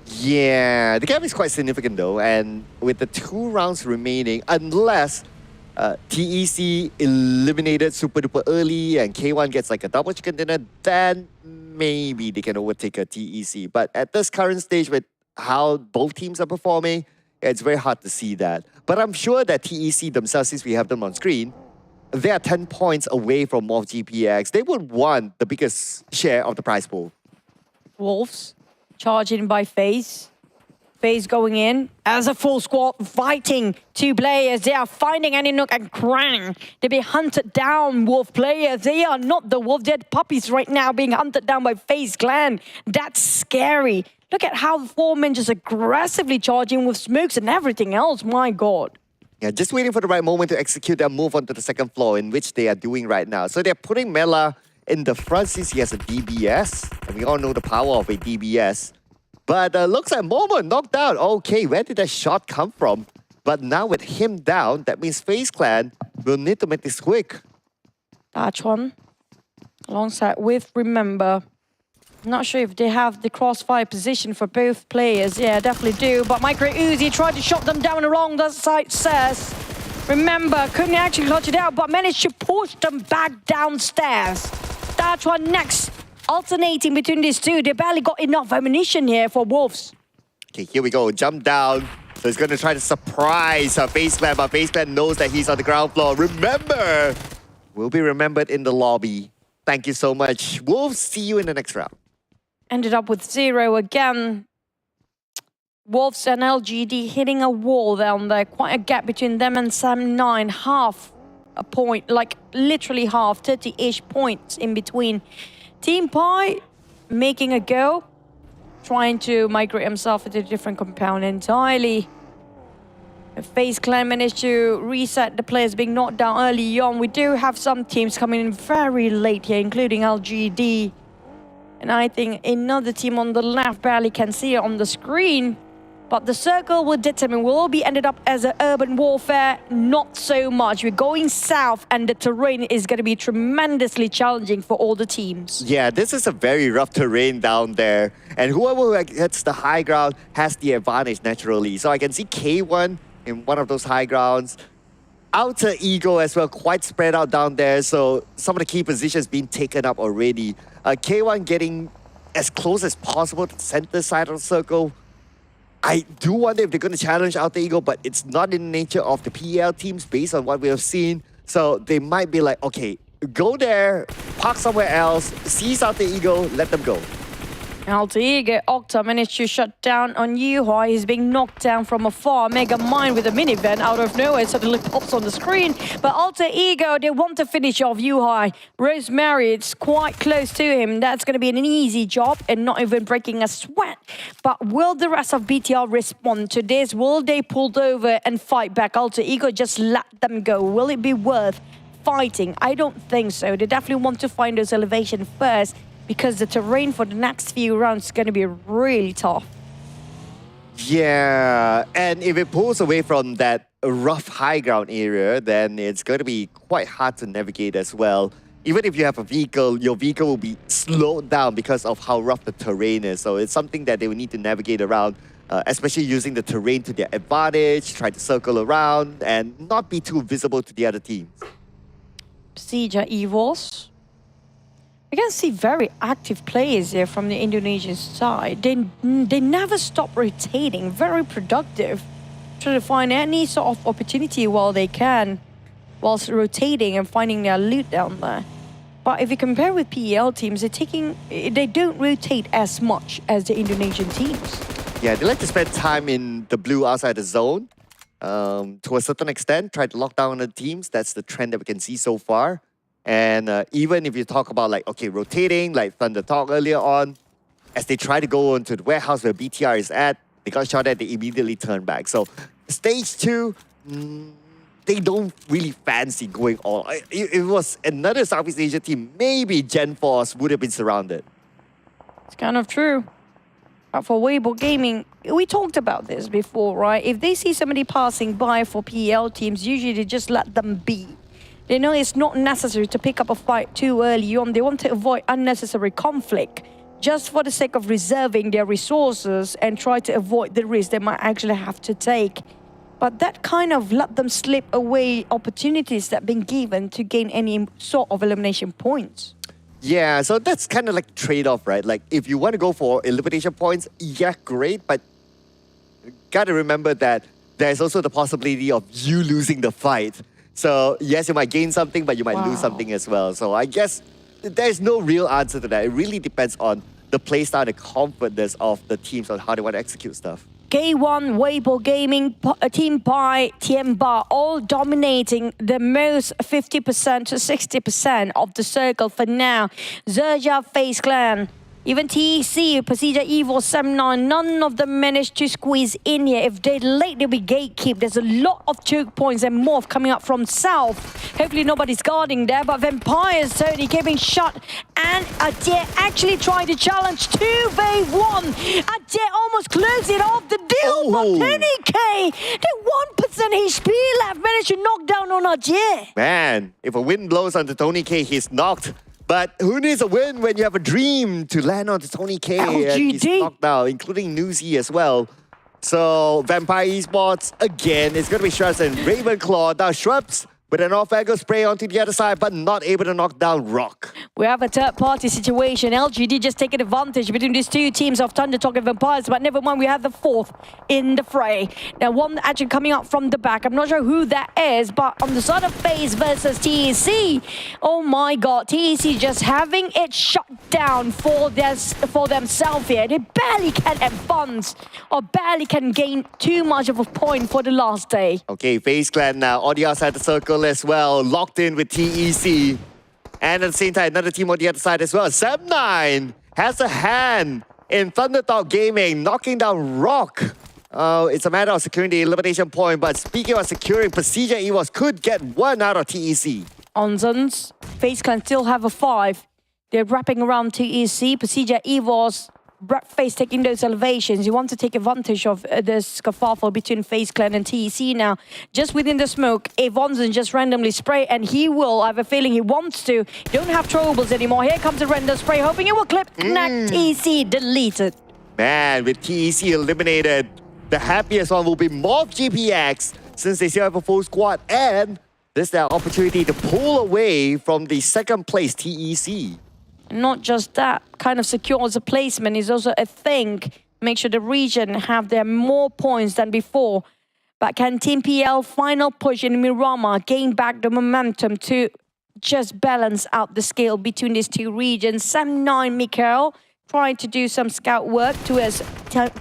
Yeah, the gap is quite significant though, and with the 2 rounds remaining, unless TEC eliminated super duper early and K1 gets like a double chicken dinner, then maybe they can overtake a TEC. But at this current stage with how both teams are performing, it's very hard to see that. But I'm sure that TEC themselves, since we have them on screen, they are 10 points away from MORPH GPX. They would want the biggest share of the prize pool. Wolves charging by FaZe. FaZe going in as a full squad, fighting 2 players. They are finding Aninook and Krang. They're being hunted down, Wolf players. They are not the Wolf Dead puppies right now, being hunted down by FaZe Clan. That's scary. Look at how the 4 men just aggressively charging with smokes and everything else. My God. Yeah, just waiting for the right moment to execute their move onto the second floor, in which they are doing right now. So they're putting Mela in the front since he has a DBS. And we all know the power of a DBS. But looks like Momo knocked down. Okay, where did that shot come from? But now with him down, that means FaZe Clan will need to make this quick. Dachon, alongside with Remember. Not sure if they have the crossfire position for both players. Yeah, definitely do. But Micro Uzi tried to shot them down along the side stairs. Remember, couldn't actually clutch it out, but managed to push them back downstairs. Dachon next. Alternating between these two, they barely got enough ammunition here for Wolves. Okay, here we go. Jump down. So he's going to try to surprise FaZe Clan, but FaZe Clan knows that he's on the ground floor. Remember, will be remembered in the lobby. Thank you so much. Wolves, see you in the next round. Ended up with 0 again. Wolves and LGD hitting a wall down there. Quite a gap between them and Sam9. Half a point, like literally half, 30-ish points in between. TeamPAI making a go, trying to migrate himself into a different compound entirely. FaZe Clan managed to reset the players being knocked down early on. We do have some teams coming in very late here, including LGD. And I think another team on the left barely can see it on the screen. But the circle will determine, will it be ended up as an urban warfare? Not so much. We're going south and the terrain is going to be tremendously challenging for all the teams. Yeah, this is a very rough terrain down there. And whoever gets the high ground has the advantage naturally. So I can see K1 in one of those high grounds. Outer Ego as well, quite spread out down there. So some of the key positions being taken up already. K1 getting as close as possible to the center side of the circle. I do wonder if they're going to challenge Outer Ego, but it's not in the nature of the PEL teams based on what we have seen. So they might be like, okay, go there, park somewhere else, seize Outer Ego, let them go. Outer Ego, Octa managed to shut down on Yuhai. He's being knocked down from afar. Mega Mind with a minivan out of nowhere suddenly pops on the screen. But Alter Ego, they want to finish off Yuhai. Rosemary, it's quite close to him. That's going to be an easy job and not even breaking a sweat. But will the rest of BTR respond to this? Will they pull over and fight back? Alter Ego just let them go. Will it be worth fighting? I don't think so. They definitely want to find those elevation first, because the terrain for the next few rounds is going to be really tough. Yeah, and if it pulls away from that rough high ground area, then it's going to be quite hard to navigate as well. Even if you have a vehicle, your vehicle will be slowed down because of how rough the terrain is. So it's something that they will need to navigate around, especially using the terrain to their advantage, try to circle around and not be too visible to the other teams. PERSIJA EVOS. We can see very active players here from the Indonesian side. They never stop rotating, very productive. try to find any sort of opportunity while they can, whilst rotating and finding their loot down there. But if you compare with PEL teams, they don't rotate as much as the Indonesian teams. Yeah, they like to spend time in the blue outside the zone. To a certain extent, try to lock down the teams. That's the trend that we can see so far. And even if you talk about like, okay, rotating, like Thunder talked earlier on, as they try to go into the warehouse where BTR is at, they got shot at, they immediately turn back. So stage 2, they don't really fancy going all. If it was another Southeast Asia team, maybe Gen Force would have been surrounded. It's kind of true. But for Weibo Gaming, we talked about this before, right? If they see somebody passing by for PEL teams, usually they just let them be. They know it's not necessary to pick up a fight too early on. They want to avoid unnecessary conflict just for the sake of reserving their resources and try to avoid the risk they might actually have to take. But that kind of let them slip away opportunities that have been given to gain any sort of elimination points. Yeah, so that's kind of like trade-off, right? Like if you want to go for elimination points, yeah, great, but gotta remember that there's also the possibility of you losing the fight. So yes, you might gain something, but you might lose something as well. So I guess there's no real answer to that. It really depends on the playstyle, the confidence of the teams on how they want to execute stuff. K1, Weibo Gaming, TeamPAI, Tianba, all dominating the most 50% to 60% of the circle for now. XERXIA, FaZe Clan, even TEC, PERSIJA, EVOS, Semnon, none of them managed to squeeze in here. If they late, they'll be gatekeep. There's a lot of choke points and morph coming up from south. Hopefully nobody's guarding there, but Vampires certainly keeping shut. And Adair actually trying to challenge 2v1. Adair almost closed it off the deal, but Tony K, the 1% HP left, managed to knock down on Adair. Man, if a wind blows onto Tony K, he's knocked. But who needs a win when you have a dream to land onto Tony K? LGD. And he's knocked out, including Newsy as well. So Vampire Esports, again, it's going to be Shrubs and Ravenclaw. Now Shrubs with an off-angle spray onto the other side, but not able to knock down Rock. We have a third-party situation. LGD just taking advantage between these two teams of Thunder Talk and Vampires, but never mind, we have the fourth in the fray. Now, one actually coming up from the back. I'm not sure who that is, but on the side of FaZe versus TEC, oh my god, TEC just having it shut down for themselves here. They barely can advance or barely can gain too much of a point for the last day. Okay, FaZe Clan now on the outside the circle as well, locked in with TEC. And at the same time, another team on the other side as well. Sam9 has a hand in Thundertalk Gaming, knocking down Rock. It's a matter of securing the elimination point, but speaking of securing, PERSIJA EVOS could get one out of TEC. Onzons, FaZe Clan still have a 5. They're wrapping around TEC, PERSIJA EVOS, FaZe taking those elevations. You want to take advantage of this kerfuffle between FaZe Clan and TEC now. Just within the smoke, Evonson just randomly spray, and he will, I have a feeling he wants to. Don't have throwables anymore. Here comes a random spray, hoping it will clip. Connect, TEC deleted. Man, with TEC eliminated, the happiest one will be Mob GPX, since they still have a full squad, and this is their opportunity to pull away from the second place TEC. Not just that, kind of secures a placement is also a thing. Make sure the region have their more points than before. But can TeamPAI final push in Miramar gain back the momentum to just balance out the scale between these two regions? Sam9 Mikael trying to do some scout work towards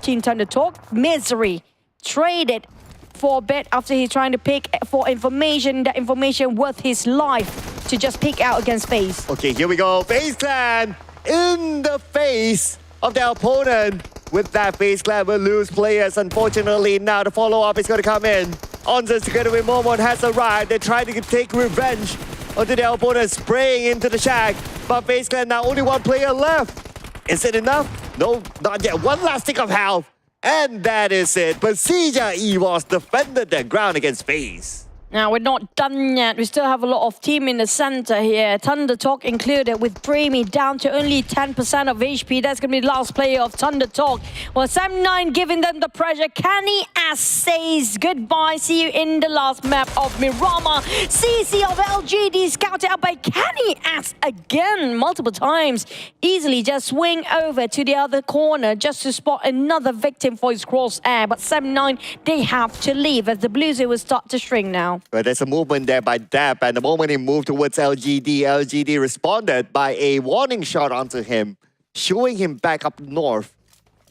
Team Thunder Talk. Misery traded for a bit after he's trying to pick for information, that information worth his life to just pick out against FaZe. Okay, here we go. FaZe Clan in the face of their opponent. With that, FaZe Clan will lose players. Unfortunately, now the follow-up is going to come in. Onzons together with Momon has arrived. They're trying to take revenge onto their opponent, spraying into the shack. But FaZe Clan now only one player left. Is it enough? No, not yet. One last tick of health. And that is it. PERSIJA EVOS defended their ground against FaZe. Now, we're not done yet. We still have a lot of team in the center here. Thunder Talk included with Dreamy down to only 10% of HP. That's going to be the last player of Thunder Talk. Well, Sam9 giving them the pressure. Kenny S says goodbye. See you in the last map of Mirama. CC of LGD scouted out by Kenny S again multiple times. Easily just swing over to the other corner just to spot another victim for his crosshair. But Sam9, they have to leave as the Blues will start to shrink now. But there's a movement there by Dap, and the moment he moved towards LGD, LGD responded by a warning shot onto him, showing him back up north.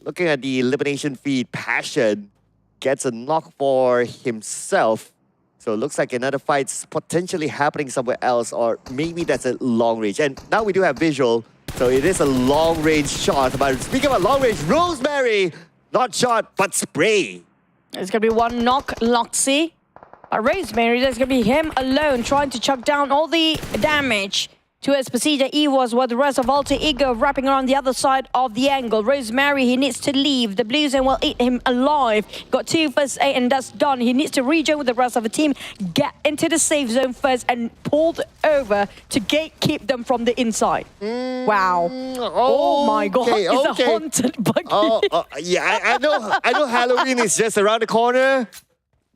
Looking at the elimination feed, Passion gets a knock for himself. So it looks like another fight's potentially happening somewhere else, or maybe that's a long range. And now we do have visual, so it is a long range shot. But speaking about long range, Rosemary, not shot, but spray. It's going to be one knock, Loxy. Rosemary, that's going to be him alone trying to chuck down all the damage towards PERSIJA EVOS, while the rest of Alter Ego wrapping around the other side of the angle. Rosemary, he needs to leave. The Blues will eat him alive. Got 2 first aid and that's done. He needs to rejoin with the rest of the team, get into the safe zone first and pulled over to gatekeep them from the inside. Wow. Oh my God, it's a haunted buggy. Yeah, I know Halloween is just around the corner,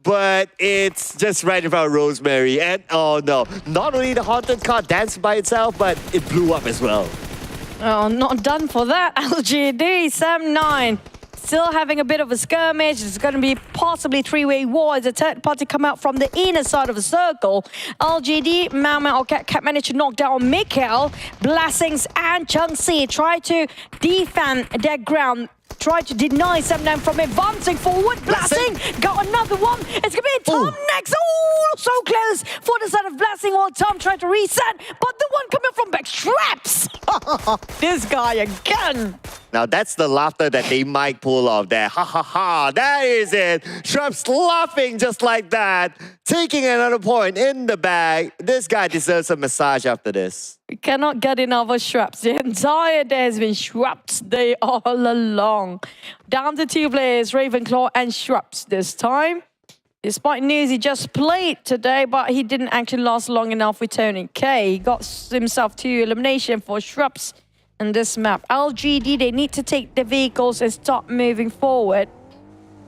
but it's just right in front of Rosemary. And oh no, not only the haunted car danced by itself, but it blew up as well. Oh, not done for that. LGD, Sam9. Still having a bit of a skirmish. It's going to be possibly 3-way war as a third party come out from the inner side of the circle. LGD, Mao Cat managed to knock down Mikhail. Blessings and Changxi try to defend their ground. Try to deny Sam9 from advancing forward. Blessing got another one. It's going to be Tom next. Oh, so close for the side of Blessing while Tom tried to reset. But the one coming from back, Straps. This guy again. Now that's the laughter that they might pull off there. Ha ha ha, that is it. Shrubs laughing just like that. Taking another point in the bag. This guy deserves a massage after this. We cannot get enough of Shrubs. The entire day has been Shrubs day all along. Down to 2 players, Ravenclaw and Shrubs this time. Despite news he just played today, but he didn't actually last long enough with Tony K. He got himself to elimination for Shrubs in this map. LGD, they need to take the vehicles and start moving forward.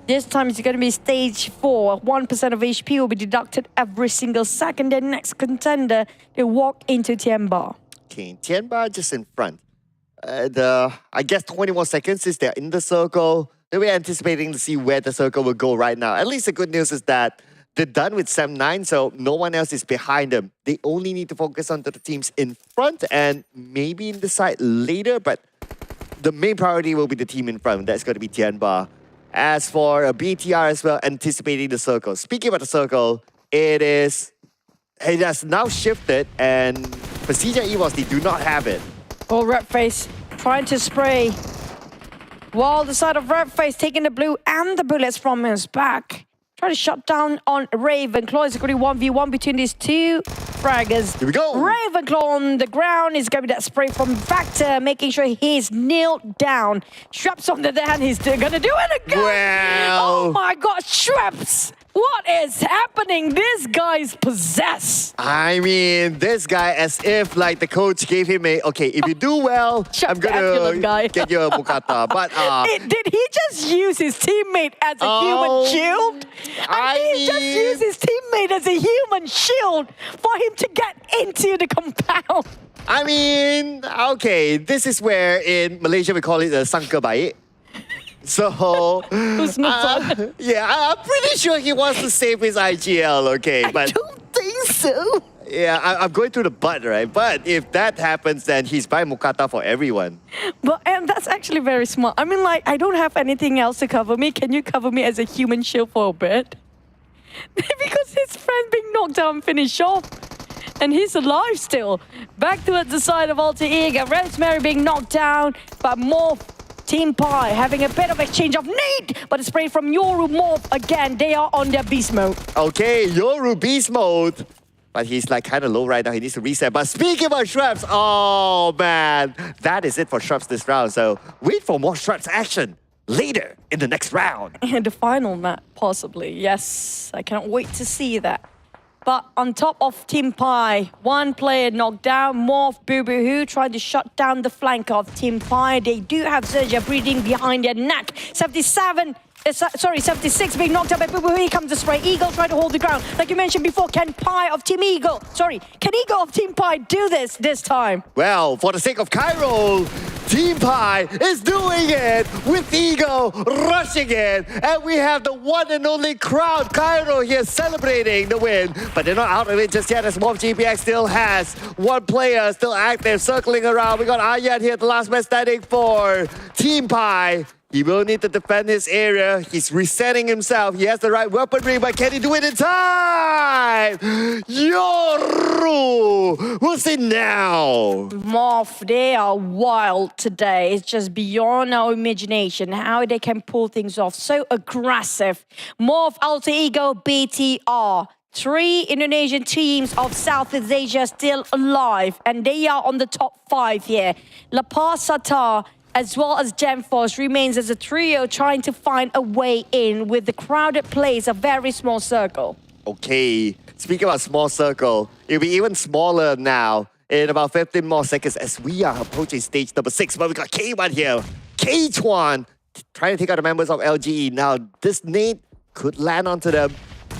This time it's going to be stage 4. 1% of HP will be deducted every single second. Their next contender, they walk into Tianba. Okay, Tianba just in front. I guess 20 more seconds since they're in the circle. We're anticipating to see where the circle will go right now. At least the good news is that they're done with Sam9, so no one else is behind them. They only need to focus on the teams in front and maybe in the side later, but the main priority will be the team in front. That's going to be Tianba. As for a BTR as well, anticipating the circle. Speaking about the circle, it has now shifted, and PERSIJA EVOS, they do not have it. Oh, Redface trying to spray. While the side of Redface taking the blue and the bullets from his back. Trying to shut down on Ravenclaw. It's going to be 1v1 between these two fraggers. Here we go. Ravenclaw on the ground. Is going to be that spray from Vector, making sure he's nailed down. Shrubs on the other hand, he's still going to do it again. Well. Oh my God, Shrubs. What is happening? This guy's possessed. I mean, this guy, as if like the coach gave him a, okay, if you do well, I'm gonna get you a Mukata. But did he just use his teammate as a human shield? He just used his teammate as a human shield for him to get into the compound. I mean, okay, this is where in Malaysia we call it a sangka baik. So, yeah, I'm pretty sure he wants to save his IGL, okay? I don't think so. Yeah, I'm going through the butt, right? But if that happens, then he's buying Mukata for everyone. And that's actually very smart. I mean, like, I don't have anything else to cover me. Can you cover me as a human shield for a bit? Because his friend being knocked down and finished off. And he's alive still. Back towards the side of Alter Ego. Rosemary being knocked down, but more TeamPAI having a bit of exchange of need, but a spray from Yoru Morph again. They are on their beast mode. Okay, Yoru beast mode. But he's like kind of low right now. He needs to reset. But speaking about Shrubs, oh man, that is it for Shrubs this round. So wait for more Shrubs action later in the next round. And the final map, possibly. Yes, I cannot wait to see that. But on top of TeamPAI, one player knocked down, Morph, Boo-Boo-Hoo trying to shut down the flank of TeamPAI. They do have XERXIA breathing behind their neck. 76 being knocked out by Boo-Boo-Hoo. Here comes the spray. Eagle trying to hold the ground. Like you mentioned before, can Eagle of TeamPAI do this time? Well, for the sake of Cairo, TeamPAI is doing it with Eagle rushing in. And we have the one and only crowd, Cairo, here celebrating the win. But they're not out of it just yet as MORPY GPX still has one player still active, circling around. We got Ayat here, the last man standing for TeamPAI. He will need to defend his area. He's resetting himself. He has the right weaponry, but can he do it in time? Yoru! We'll see now. Morph, they are wild today. It's just beyond our imagination how they can pull things off. So aggressive. Morph, Alter Ego, BTR. 3 Indonesian teams of Southeast Asia still alive, and they are on the top 5 here. La Paz, Satar, as well as GenForce remains as a trio trying to find a way in with the crowded place, a very small circle. Okay, speaking about small circle, it'll be even smaller now in about 15 more seconds as we are approaching stage number 6. But we got K1 here. K1 trying to take out the members of LGE. Now, this nade could land onto them.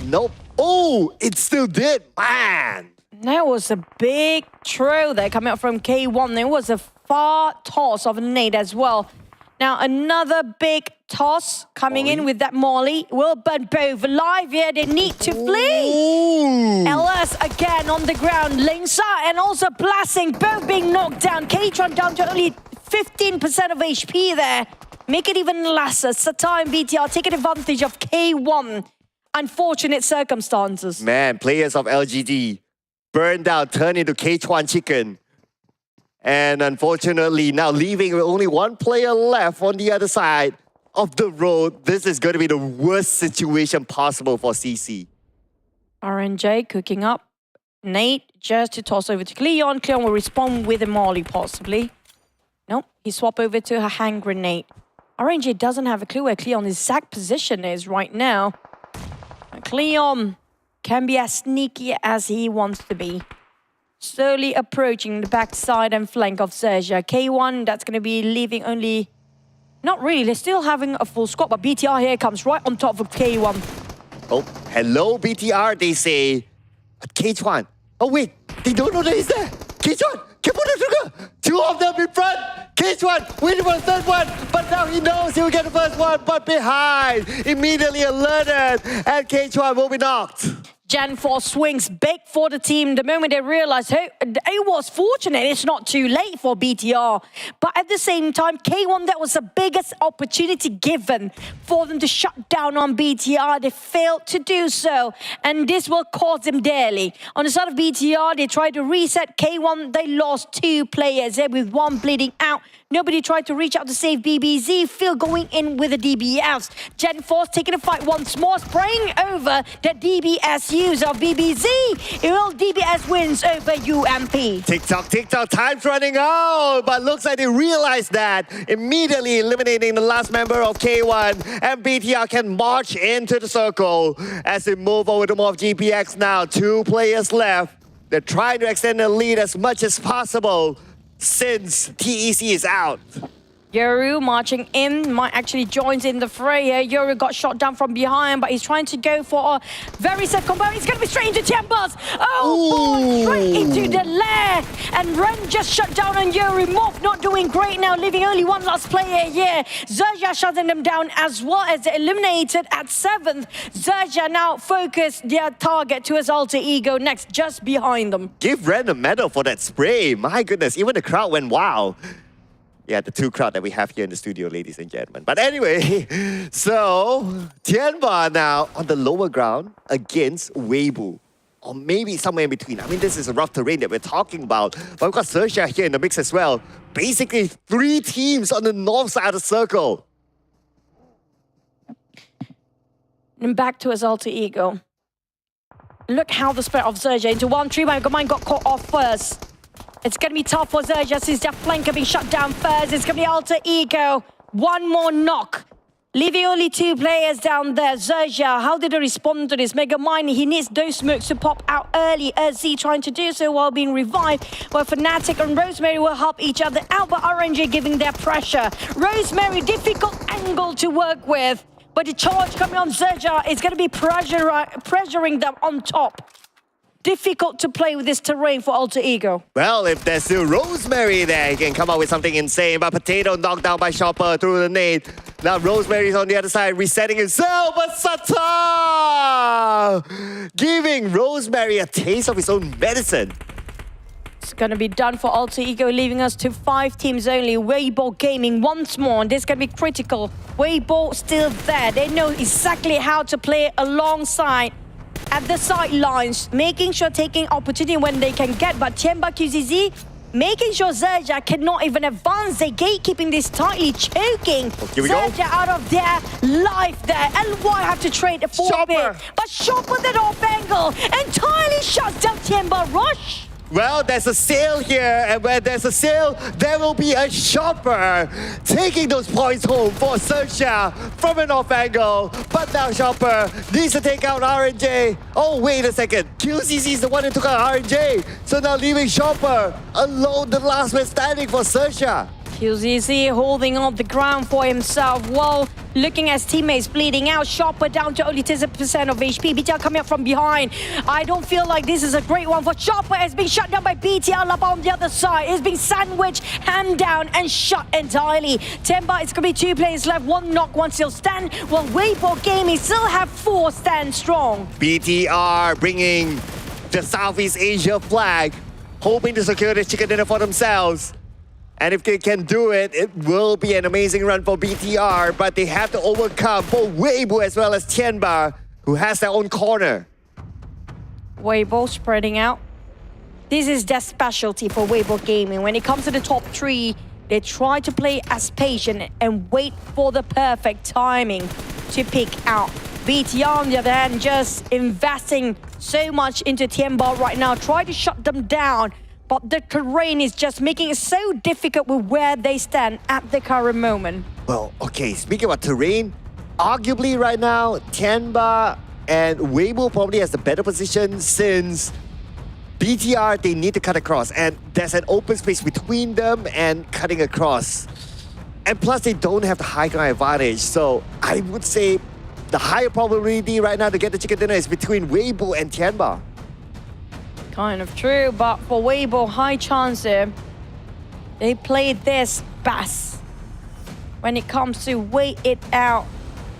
Nope. Oh, it still did, man. That was a big throw there coming up from K1. There was a far toss of a nade as well. Now another big toss coming in with that Molly. Will burn both alive here. They need to flee. Ooh. LS again on the ground. Lingsa and also Blasting both being knocked down. K-Tron down to only 15% of HP there. Make it even lesser. Satar and BTR taking advantage of K1. Unfortunate circumstances. Man, players of LGD burned out, turned into K1 chicken. And unfortunately, now leaving with only one player left on the other side of the road. This is going to be the worst situation possible for CC. RNJ cooking up. Nate just to toss over to Cleon. Cleon will respond with a Molly possibly. Nope, he swapped over to a hand grenade. RNJ doesn't have a clue where Cleon's exact position is right now. Cleon can be as sneaky as he wants to be. Slowly approaching the backside and flank of XERXIA. K1, that's going to be leaving only... Not really, they're still having a full squad, but BTR here comes right on top of K1. Oh, hello BTR, they say. But K1, oh wait, they don't know that he's there. K1, can pull the trigger. 2 of them in front. K1 waiting for the third one, but now he knows he will get the first one, but behind. Immediately alerted, and K1 will be knocked. GenForce swings big for the team the moment they realize, hey, it was fortunate it's not too late for BTR. But at the same time, K1, that was the biggest opportunity given for them to shut down on BTR. They failed to do so, and this will cost them dearly. On the side of BTR, they tried to reset K1. They lost 2 players there with 1 bleeding out. Nobody tried to reach out to save BBZ. Phil going in with the DBS. GenForce taking a fight once more, spraying over the DBS user of BBZ. Will DBS wins over UMP. TikTok, time's running out. But looks like they realized that. Immediately eliminating the last member of K1. And BTR can march into the circle as they move over to MORPY GPX now. 2 players left. They're trying to extend the lead as much as possible since TEC is out. Yoru marching in, might actually joins in the fray here. Yoru got shot down from behind, but he's trying to go for a very safe combo. He's going to be straight into Tianba's. Oh boy, straight into the lair. And Ren just shut down on Yoru. Morph not doing great now, leaving only one last player here. XERXIA shutting them down as well as they eliminated at 7th. XERXIA now focus their target to his alter ego next, just behind them. Give Ren a medal for that spray. My goodness, even the crowd went wow. Yeah, the 2 crowd that we have here in the studio, ladies and gentlemen. But anyway, so Tianba now on the lower ground against Weibo. Or maybe somewhere in between. I mean, this is a rough terrain that we're talking about. But we've got XERXIA here in the mix as well. Basically, 3 teams on the north side of the circle. And back to his alter ego. Look how the spread of XERXIA into 1 tree. My mind got caught off first. It's going to be tough for XERXIA since their flanker being shut down first. It's going to be alter ego. 1 more knock. Leaving only 2 players down there. XERXIA, how did he respond to this? Megamind, he needs those smokes to pop out early. Z trying to do so while being revived. Where Fnatic and Rosemary will help each other out, but RNG giving their pressure. Rosemary, difficult angle to work with. But the charge coming on XERXIA is going to be pressuring them on top. Difficult to play with this terrain for Alter Ego. Well, if there's still Rosemary there, he can come up with something insane. But Potato knocked down by Chopper through the nade. Now Rosemary's on the other side, resetting himself. But Sata giving Rosemary a taste of his own medicine. It's going to be done for Alter Ego, leaving us to 5 teams only. Weibo Gaming once more, and this is going to be critical. Weibo still there. They know exactly how to play alongside at the sidelines, making sure taking opportunity when they can get. But Tianba QZZ making sure XERXIA cannot even advance. They gatekeeping this tightly, choking XERXIA out of their life there. LY have to trade a 4-bit. But Chopper that off angle entirely shuts down Tianba Rush. Well, there's a sale here, and where there's a sale, there will be a Chopper taking those points home for XERXIA from an off angle. But now Chopper needs to take out RNJ. Oh, wait a second. QCC is the one who took out RNJ. So now leaving Chopper alone, the last man standing for XERXIA. QZZ holding on the ground for himself while looking at his teammates bleeding out. Chopper down to only 10% of HP. BTR coming up from behind. I don't feel like this is a great one for Chopper. It's been shut down by BTR. Lapa on the other side. It's been sandwiched, hand down, and shut entirely. Tianba, it's going to be 2 players left. 1 knock, 1 still stand. While Weibo Gaming still have 4 stand strong. BTR bringing the Southeast Asia flag, hoping to secure this chicken dinner for themselves. And if they can do it, it will be an amazing run for BTR, but they have to overcome both Weibo as well as Tianba, who has their own corner. Weibo spreading out. This is their specialty for Weibo Gaming. When it comes to the top 3, they try to play as patient and wait for the perfect timing to pick out. BTR, on the other hand, just investing so much into Tianba right now, try to shut them down. But the terrain is just making it so difficult with where they stand at the current moment. Well, okay, speaking about terrain, arguably right now, Tianba and Weibo probably has the better position since BTR, they need to cut across. And there's an open space between them and cutting across. And plus, they don't have the high ground advantage. So I would say the higher probability right now to get the chicken dinner is between Weibo and Tianba. Kind of true, but for Weibo, high chance there. They played this best when it comes to wait it out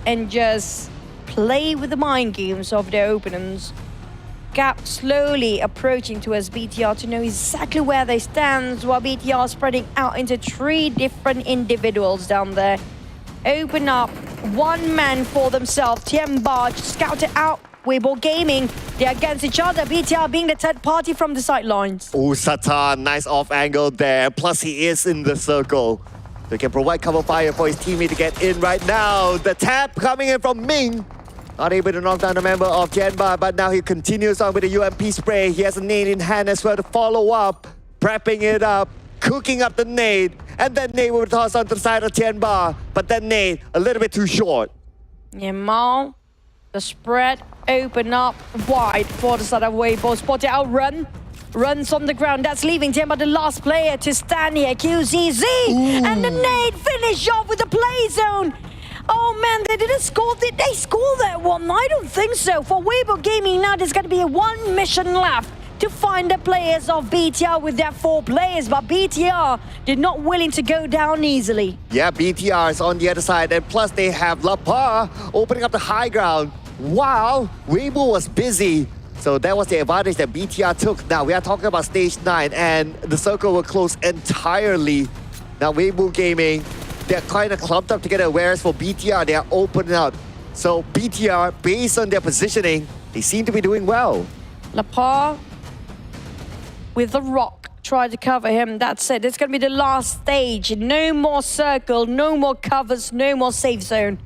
and just play with the mind games of their opponents. Gap slowly approaching towards BTR to know exactly where they stand, while BTR spreading out into 3 different individuals down there. Open up 1 man for themselves. Tianba scouted out Weibo Gaming. They're against each other. BTR being the 3rd party from the sidelines. Oh, Satan, nice off angle there. Plus, he is in the circle. They can provide cover fire for his teammate to get in right now. The tap coming in from Ming. Not able to knock down a member of Tianba, but now he continues on with the UMP spray. He has a nade in hand as well to follow up. Prepping it up, cooking up the nade. And then nade will toss onto the side of Tianba. But that nade, a little bit too short. Yeah, Mao, the spread open up wide for the side of Weibo. Spotted out run. Runs on the ground. That's leaving Tianba, the last player to stand here. QZZ. Ooh. And the nade finish off with the play zone. Oh man, they didn't score. Did they score that one? I don't think so. For Weibo Gaming now, there's going to be 1 mission left to find the players of BTR with their 4 players. But BTR did not willing to go down easily. Yeah, BTR is on the other side. And plus they have Lapa opening up the high ground. Wow, Weibo was busy. So that was the advantage that BTR took. Now we are talking about stage 9 and the circle will close entirely. Now Weibo Gaming, they're kind of clumped up together, whereas for BTR, they are opening up. So BTR, based on their positioning, they seem to be doing well. Lapa with the rock, try to cover him. That's it. It's going to be the last stage. No more circle, no more covers, no more safe zone.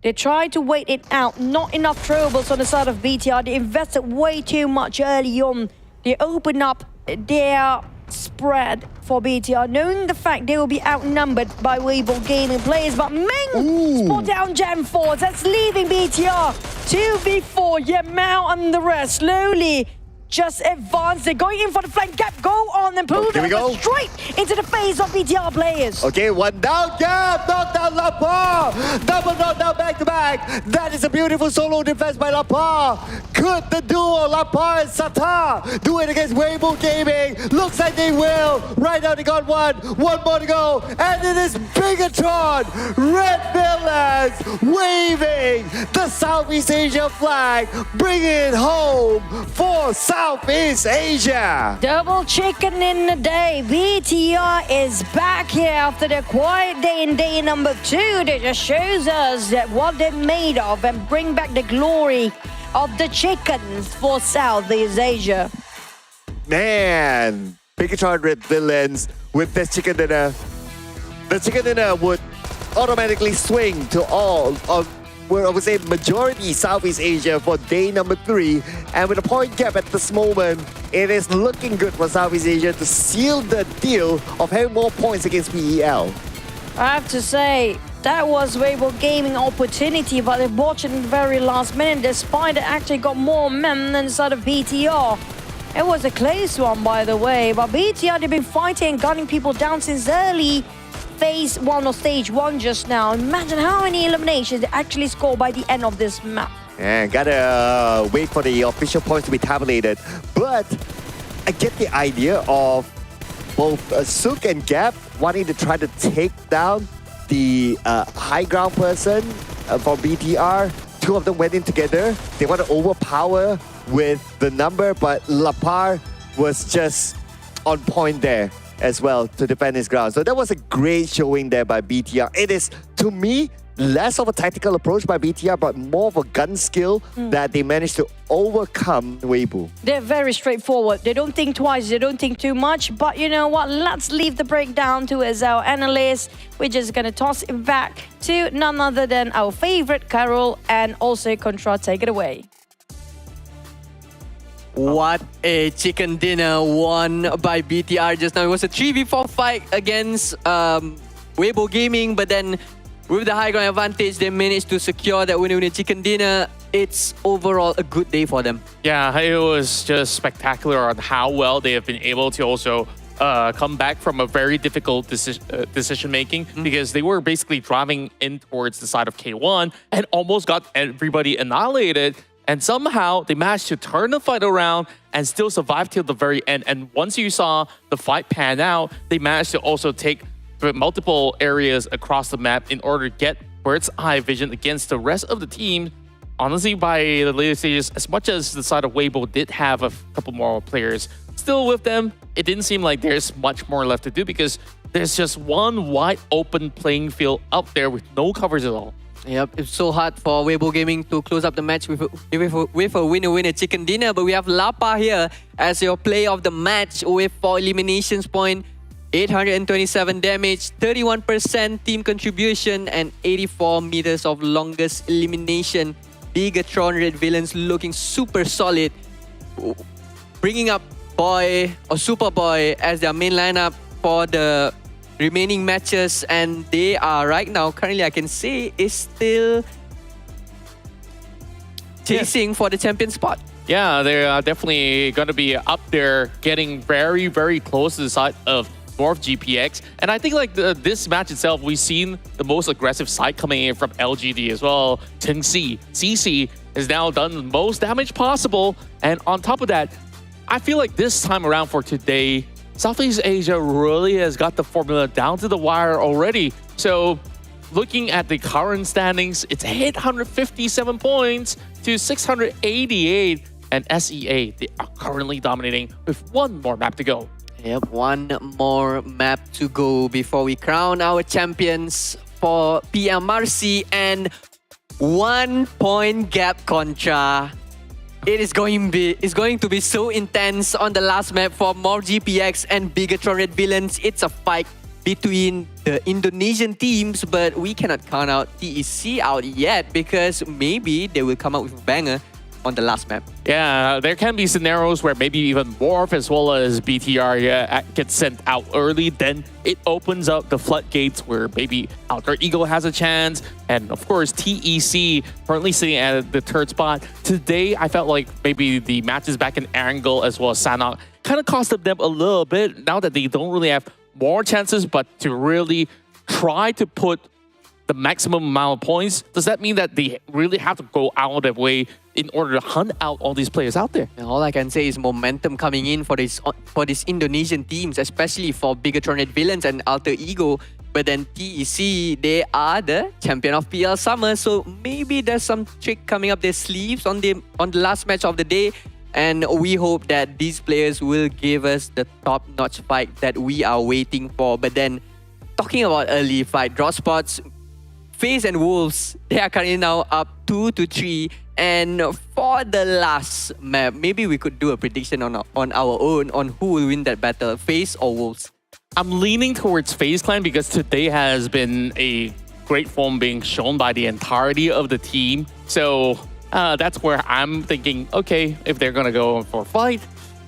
They tried to wait it out. Not enough throwables on the side of BTR. They invested way too much early on. They opened up their spread for BTR, knowing the fact they will be outnumbered by Weibo Gaming players. But Ming spot down Gen 4. That's leaving BTR 2v4. Yamao and the rest slowly just advance. They're going in for the flank gap. Go on and pull them straight into the face of BTR players. Okay, one down, gap, knock down Lapar. Double knockdown back to back. That is a beautiful solo defense by Lapar. Could the duo Lapar and Sata do it against Weibo Gaming? Looks like they will. Right now they got one more to go. And it is BIGETRON, Red Villains, waving the Southeast Asia flag, bringing it home for Southeast Asia. Double chicken in the day. BTR is back here after the quiet day in day number 2. That just shows us that what they're made of and bring back the glory of the chickens for Southeast Asia. Man, BIGETRON Red Villains with this chicken dinner. The chicken dinner would automatically swing to all of, well, I would say, majority Southeast Asia for day number 3. And with a point gap at this moment, it is looking good for Southeast Asia to seal the deal of having more points against PEL. I have to say, that was Weibo Gaming opportunity, but they botched it in the very last minute, despite it actually got more men than inside of BTR. It was a close one, by the way, but BTR, they've been fighting and gunning people down since early phase 1 or stage 1 just now. Imagine how many eliminations they actually score by the end of this map. And gotta wait for the official points to be tabulated. But I get the idea of both Sook and Gap wanting to try to take down the high ground person for BTR. Two of them went in together. They want to overpower with the number, but Lapar was just on point there as well to defend his ground. So that was a great showing there by BTR. It is, to me, less of a tactical approach by BTR, but more of a gun skill that they managed to overcome Weibo. They're very straightforward. They don't think twice, they don't think too much. But you know what? Let's leave the breakdown to as our analyst. We're just going to toss it back to none other than our favorite Carol and also Contra. Take it away. What a chicken dinner won by BTR just now. It was a 3v4 fight against Weibo Gaming, but then with the high ground advantage, they managed to secure that winner chicken dinner. It's overall a good day for them. Yeah, it was just spectacular on how well they have been able to also come back from a very difficult decision making, because they were basically driving in towards the side of K1 and almost got everybody annihilated. And somehow they managed to turn the fight around and still survive till the very end. And once you saw the fight pan out, they managed to also take multiple areas across the map in order to get bird's eye vision against the rest of the team. Honestly, by the later stages, as much as the side of Weibo did have a couple more players still with them, it didn't seem like there's much more left to do, because there's just one wide open playing field out there with no covers at all. Yep, it's so hard for Weibo Gaming to close up the match with a winner chicken dinner. But we have Lapa here as your player of the match with 4 eliminations point, 827 damage, 31% team contribution, and 84 meters of longest elimination. BIGETRON Red Villains looking super solid, bringing up Boy or Superboy as their main lineup for the remaining matches, and they are right now, currently I can say, is still chasing for the champion spot. Yeah, they're definitely going to be up there, getting very, very close to the side of Morph GPX. And I think like this match itself, we've seen the most aggressive side coming in from LGD as well. Tengsi, CC has now done the most damage possible. And on top of that, I feel like this time around for today, Southeast Asia really has got the formula down to the wire already. So looking at the current standings, it's 857 points to 688. And SEA, they are currently dominating with one more map to go. Yep, one more map to go before we crown our champions for PMRC, and 1 point gap Contra. It's going to be so intense on the last map for Morph GPX and BIGETRON Red Villains. It's a fight between the Indonesian teams, but we cannot count out TEC out yet, because maybe they will come out with a banger. on the last map. Yeah, there can be scenarios where maybe even Morph as well as BTR gets sent out early. Then it opens up the floodgates where maybe Alter Ego has a chance. And of course, TEC currently sitting at the third spot. Today, I felt like maybe the matches back in Erangel as well as Sanhok kind of costed them a little bit now that they don't really have more chances, but to really try to put the maximum amount of points. Does that mean that they really have to go out of their way in order to hunt out all these players out there? And all I can say is momentum coming in for these Indonesian teams, especially for BIGETRON Villains and Alter Ego. But then TEC, they are the champion of PL Summer, so maybe there's some trick coming up their sleeves on the last match of the day. And we hope that these players will give us the top-notch fight that we are waiting for. But then, talking about early fight draw spots, FaZe and Wolves, they are currently now up 2-3. And for the last map, maybe we could do a prediction on our own on who will win that battle, FaZe or Wolves. I'm leaning towards FaZe Clan because today has been a great form being shown by the entirety of the team. So that's where I'm thinking, okay, if they're going to go for a fight,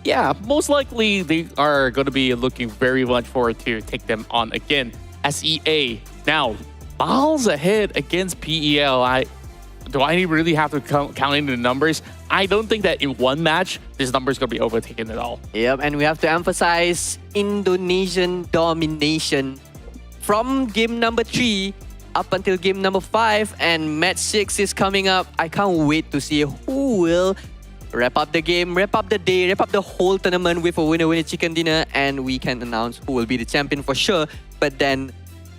yeah, most likely they are going to be looking very much forward to take them on again. SEA, now, miles ahead against PEL. Do I really have to count in the numbers? I don't think that in one match, this number is going to be overtaken at all. Yep, and we have to emphasize Indonesian domination from game number 3 up until game number 5, and match 6 is coming up. I can't wait to see who will wrap up the game, wrap up the day, wrap up the whole tournament with a winner chicken dinner, and we can announce who will be the champion for sure. But then,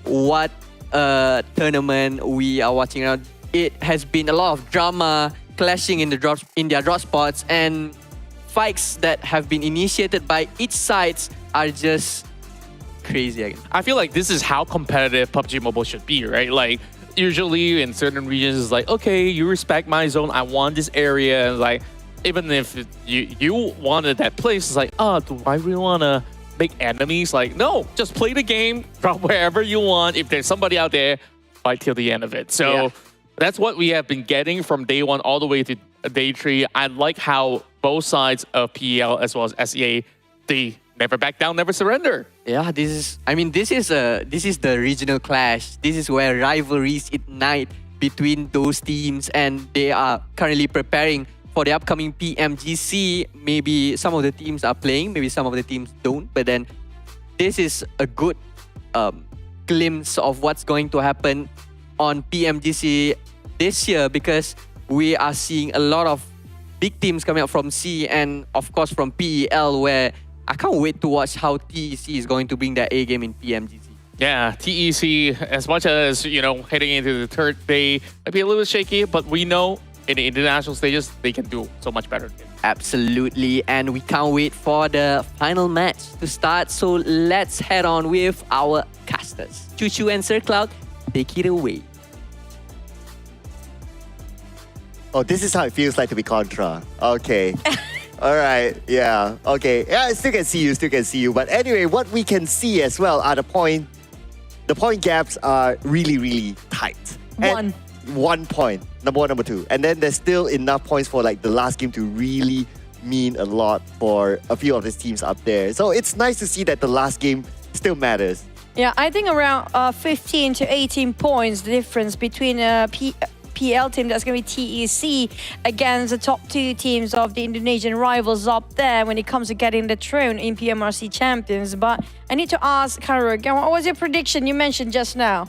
what tournament we are watching around. It has been a lot of drama clashing in their drop spots, and fights that have been initiated by each sides are just crazy again. I feel like this is how competitive PUBG Mobile should be, right? Like, usually in certain regions, it's like, okay, you respect my zone, I want this area, and like, even if you wanted that place, it's like, oh, do I really want to make enemies? Like, no, just play the game, drop wherever you want. If there's somebody out there, fight till the end of it. So yeah, that's what we have been getting from day 1 all the way to day 3. I like how both sides of PEL as well as SEA, they never back down, never surrender. Yeah, this is the regional clash. This is where rivalries ignite between those teams, and they are currently preparing for the upcoming PMGC. Maybe some of the teams are playing, maybe some of the teams don't, but then this is a good glimpse of what's going to happen on PMGC this year, because we are seeing a lot of big teams coming up from C and of course from PEL, where I can't wait to watch how TEC is going to bring their A game in PMGC. Yeah, TEC, as much as, you know, heading into the third day, might be a little shaky, but we know in the international stages, they can do so much better. Absolutely, and we can't wait for the final match to start. So let's head on with our casters. Choo and Sir Cloud, take it away. Oh, this is how it feels like to be Contra. Okay. All right. Yeah. Okay. Yeah, I still can see you. But anyway, what we can see as well are the point gaps are really, really tight. And 1 point, number 1, number 2. And then there's still enough points for like the last game to really mean a lot for a few of these teams up there. So it's nice to see that the last game still matters. Yeah, I think around 15 to 18 points the difference between PL team that's going to be TEC against the top 2 teams of the Indonesian rivals up there when it comes to getting the throne in PMRC champions. But I need to ask Karo again, what was your prediction you mentioned just now?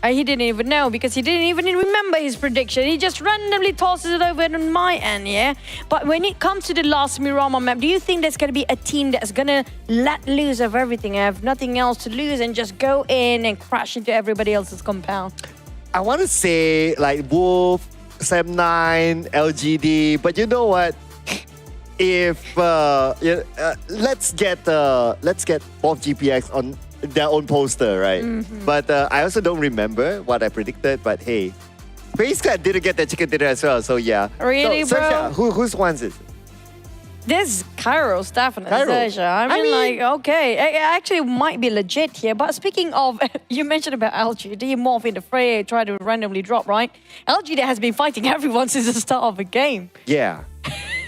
He didn't even know, because he didn't even remember his prediction. He just randomly tosses it over on my end, yeah? But when it comes to the last Miramar map, do you think there's going to be a team that's going to let loose of everything, have nothing else to lose, and just go in and crash into everybody else's compound? I want to say like Wolf, Sam9, LGD, but you know what? If let's get both GPX on their own poster, right? But I also don't remember what I predicted. But hey, FaZe Clan didn't get their chicken dinner as well, so yeah. Really, so, bro? Sersha, whose ones is it? This Kairos definitely. Kairos. XERXIA. I mean, like, okay, it actually might be legit here. But speaking of, you mentioned about LGD morph in the fray, try to randomly drop, right? LGD has been fighting everyone since the start of the game. Yeah.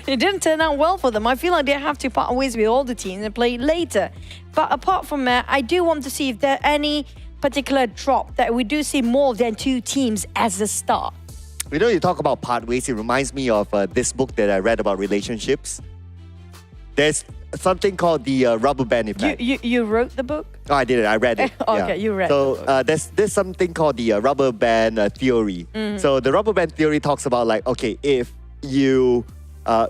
It didn't turn out well for them. I feel like they have to part ways with all the teams and play later. But apart from that, I do want to see if there are any particular drop that we do see more than 2 teams as the start. You know, you talk about pathways, it reminds me of this book that I read about relationships. There's something called the rubber band effect. You wrote the book? Oh, I didn't. I read it. Okay, yeah. you read So the book. there's something called the rubber band theory. So the rubber band theory talks about like, okay, if you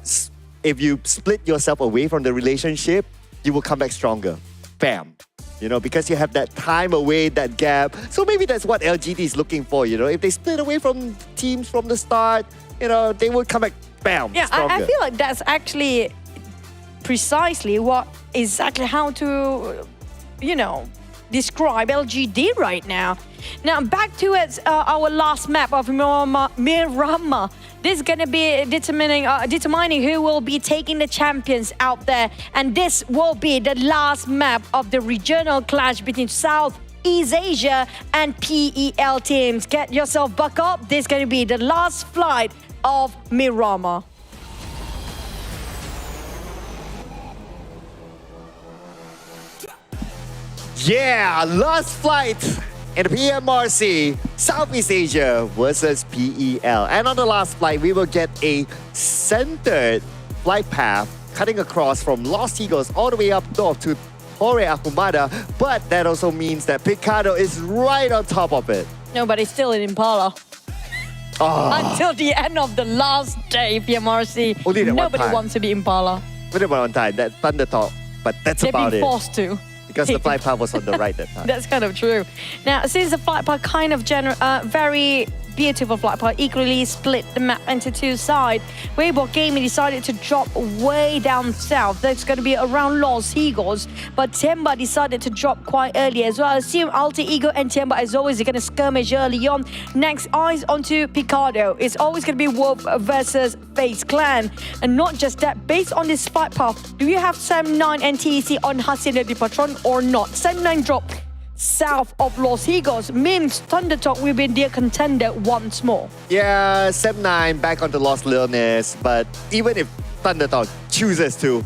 split yourself away from the relationship, you will come back stronger. Bam. You know, because you have that time away, that gap. So maybe that's what LGD is looking for, you know. If they split away from teams from the start, you know, they will come back, bam, Yeah, stronger. I feel like that's actually precisely what exactly how to, you know, describe LGD right now. Now back to our last map of Miramar. This is going to be determining who will be taking the champions out there, and this will be the last map of the regional clash between Southeast Asia and PEL teams. Get yourself buck up. This is going to be the last flight of Miramar. Yeah, last flight in the PMRC, Southeast Asia versus PEL. And on the last flight, we will get a centered flight path cutting across from Los Eagles all the way up north to Torre Ahumada. But that also means that Picado is right on top of it. No, but it's still in Impala. Oh, Until the end of the last day, PMRC. Only that one Nobody time. wants to be Impala. wait a one time, that Thunder Talk, but that's They've about been it. forced to. Because the flight path was on the right that time. That's kind of true. Now, since the flight path kind of very beautiful flight path equally split the map into 2 sides, Weibo Gaming decided to drop way down south. That's going to be around Los Eagles, but Tianba decided to drop quite early as well. I assume Alter Ego and Tianba, as always, are going to skirmish early on. Next, eyes onto Picado. It's always going to be Wolf versus FaZe Clan. And not just that, based on this flight path, do you have Sam9 and TEC on Hacienda de Patron or not? Sam9 dropped south of Los Eagles means Thunder Talk will be their contender once more. Yeah, Sem9 back onto Los Leones, but even if Thunder Talk chooses to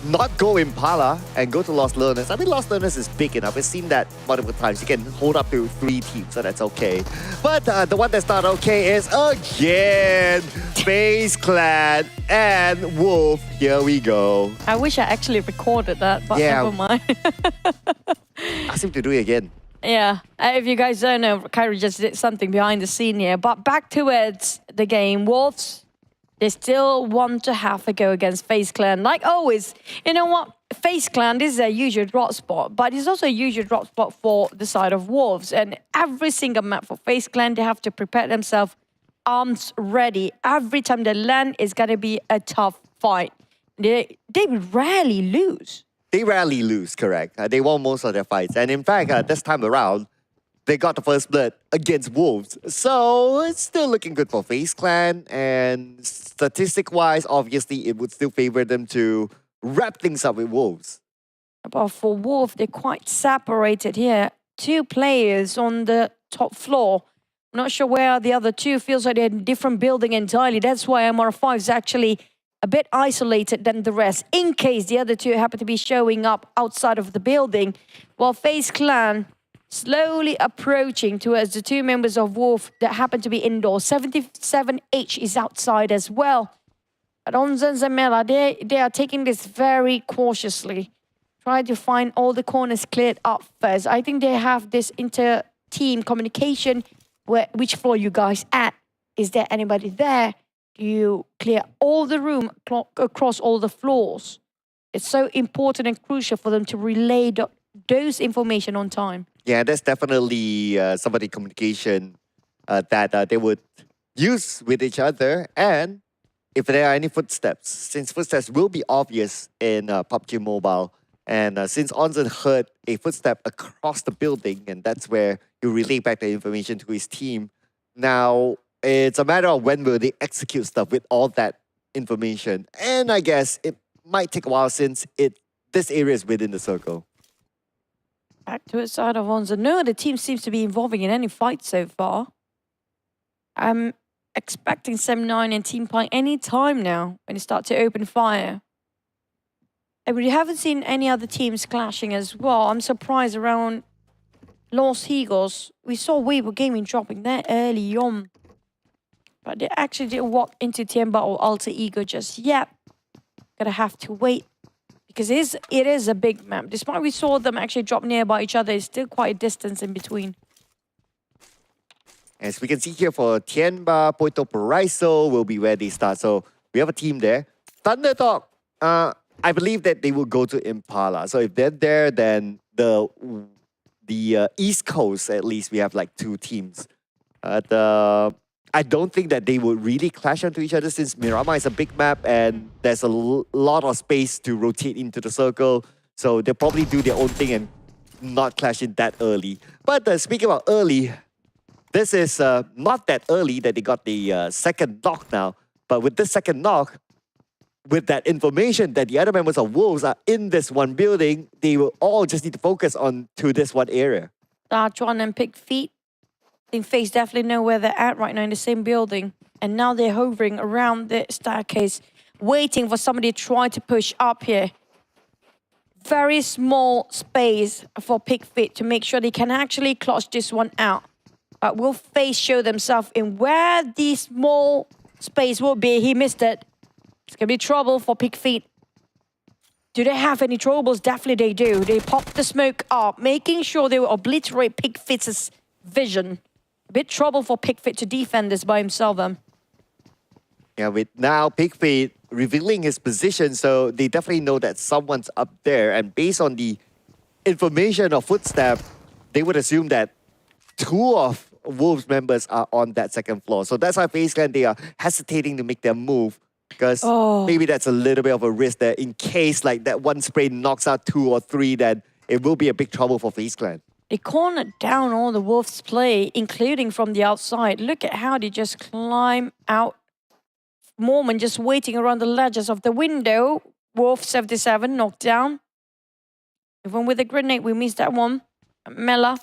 not go Impala and go to Los Leones, I mean, Los Leones is big enough. We've seen that multiple times. You can hold up to 3 teams, so that's okay. But the one that's not okay is, again, FaZe Clan and Wolf. Here we go. I wish I actually recorded that, but Yeah. never mind. Ask him to do it again. Yeah, if you guys don't know, Kyrie just did something behind the scene here. But back towards the game, Wolves, they still want to have a go against FaZe Clan. Like always, you know what? FaZe Clan, this is a usual drop spot, but it's also a usual drop spot for the side of Wolves. And every single map for FaZe Clan, they have to prepare themselves arms ready. Every time they land, it's going to be a tough fight. They rarely lose. They rarely lose, correct? They won most of their fights. And in fact, this time around, they got the first blood against Wolves. So it's still looking good for FaZe Clan. And statistic-wise, obviously, it would still favor them to wrap things up with Wolves. But for Wolf, they're quite separated here. 2 players on the top floor. I'm not sure where the other 2. Feels like they're in a different building entirely. That's why MR5 is actually a bit isolated than the rest, in case the other 2 happen to be showing up outside of the building, while FaZe Clan slowly approaching towards the 2 members of Wolf that happen to be indoors. 77H is outside as well. But Onzens and Mela, they are taking this very cautiously, trying to find all the corners cleared up first. I think they have this inter-team communication. Which floor you guys at? Is there anybody there? You clear all the room across all the floors. It's so important and crucial for them to relay those information on time. Yeah, that's definitely some of the communication that they would use with each other. And if there are any footsteps, since footsteps will be obvious in PUBG Mobile, and since Onzen heard a footstep across the building, and that's where you relay back the information to his team. Now, it's a matter of when will they execute stuff with all that information. And I guess it might take a while since this area is within the circle. Back to its side of Onza. No other team seems to be involving in any fight so far. I'm expecting Sem9 and TeamPAI any time now when they start to open fire. And we haven't seen any other teams clashing as well. I'm surprised around Los Eagles. We saw Weibo Gaming dropping there early on. But they actually didn't walk into Tianba or Alter Ego just yet. Gonna have to wait. Because it is a big map. Despite we saw them actually drop nearby each other, it's still quite a distance in between. As we can see here for Tianba, Puerto Paraiso will be where they start. So we have a team there. Thunderdog, I believe that they will go to Impala. So if they're there, then the East Coast, at least, we have like 2 teams. I don't think that they would really clash onto each other since Miramar is a big map and there's a lot of space to rotate into the circle. So they'll probably do their own thing and not clash it that early. But speaking about early, this is not that early that they got the second knock now. But with this second knock, with that information that the other members of Wolves are in this one building, they will all just need to focus on to this one area. Dartron and Pick Feet. I think FaZe definitely know where they're at right now in the same building. And now they're hovering around the staircase, waiting for somebody to try to push up here. Very small space for Pick Feet to make sure they can actually clutch this one out. But will FaZe show themselves in where the small space will be? He missed it. It's going to be trouble for Pick Feet. Do they have any troubles? Definitely they do. They pop the smoke up, making sure they will obliterate Pick Feet's vision. A bit trouble for Pick Feet to defend this by himself then. Yeah, with now Pick Feet revealing his position, so they definitely know that someone's up there. And based on the information of footstep, they would assume that 2 of Wolves members are on that second floor. So that's why FaZe Clan, they are hesitating to make their move. Because maybe that's a little bit of a risk that in case like that one spray knocks out 2 or 3, then it will be a big trouble for FaZe Clan. They cornered down all the Wolves' play, including from the outside. Look at how they just climb out. Mormon just waiting around the ledges of the window. Wolf 77 knocked down. Even with a grenade, we missed that one. Mela.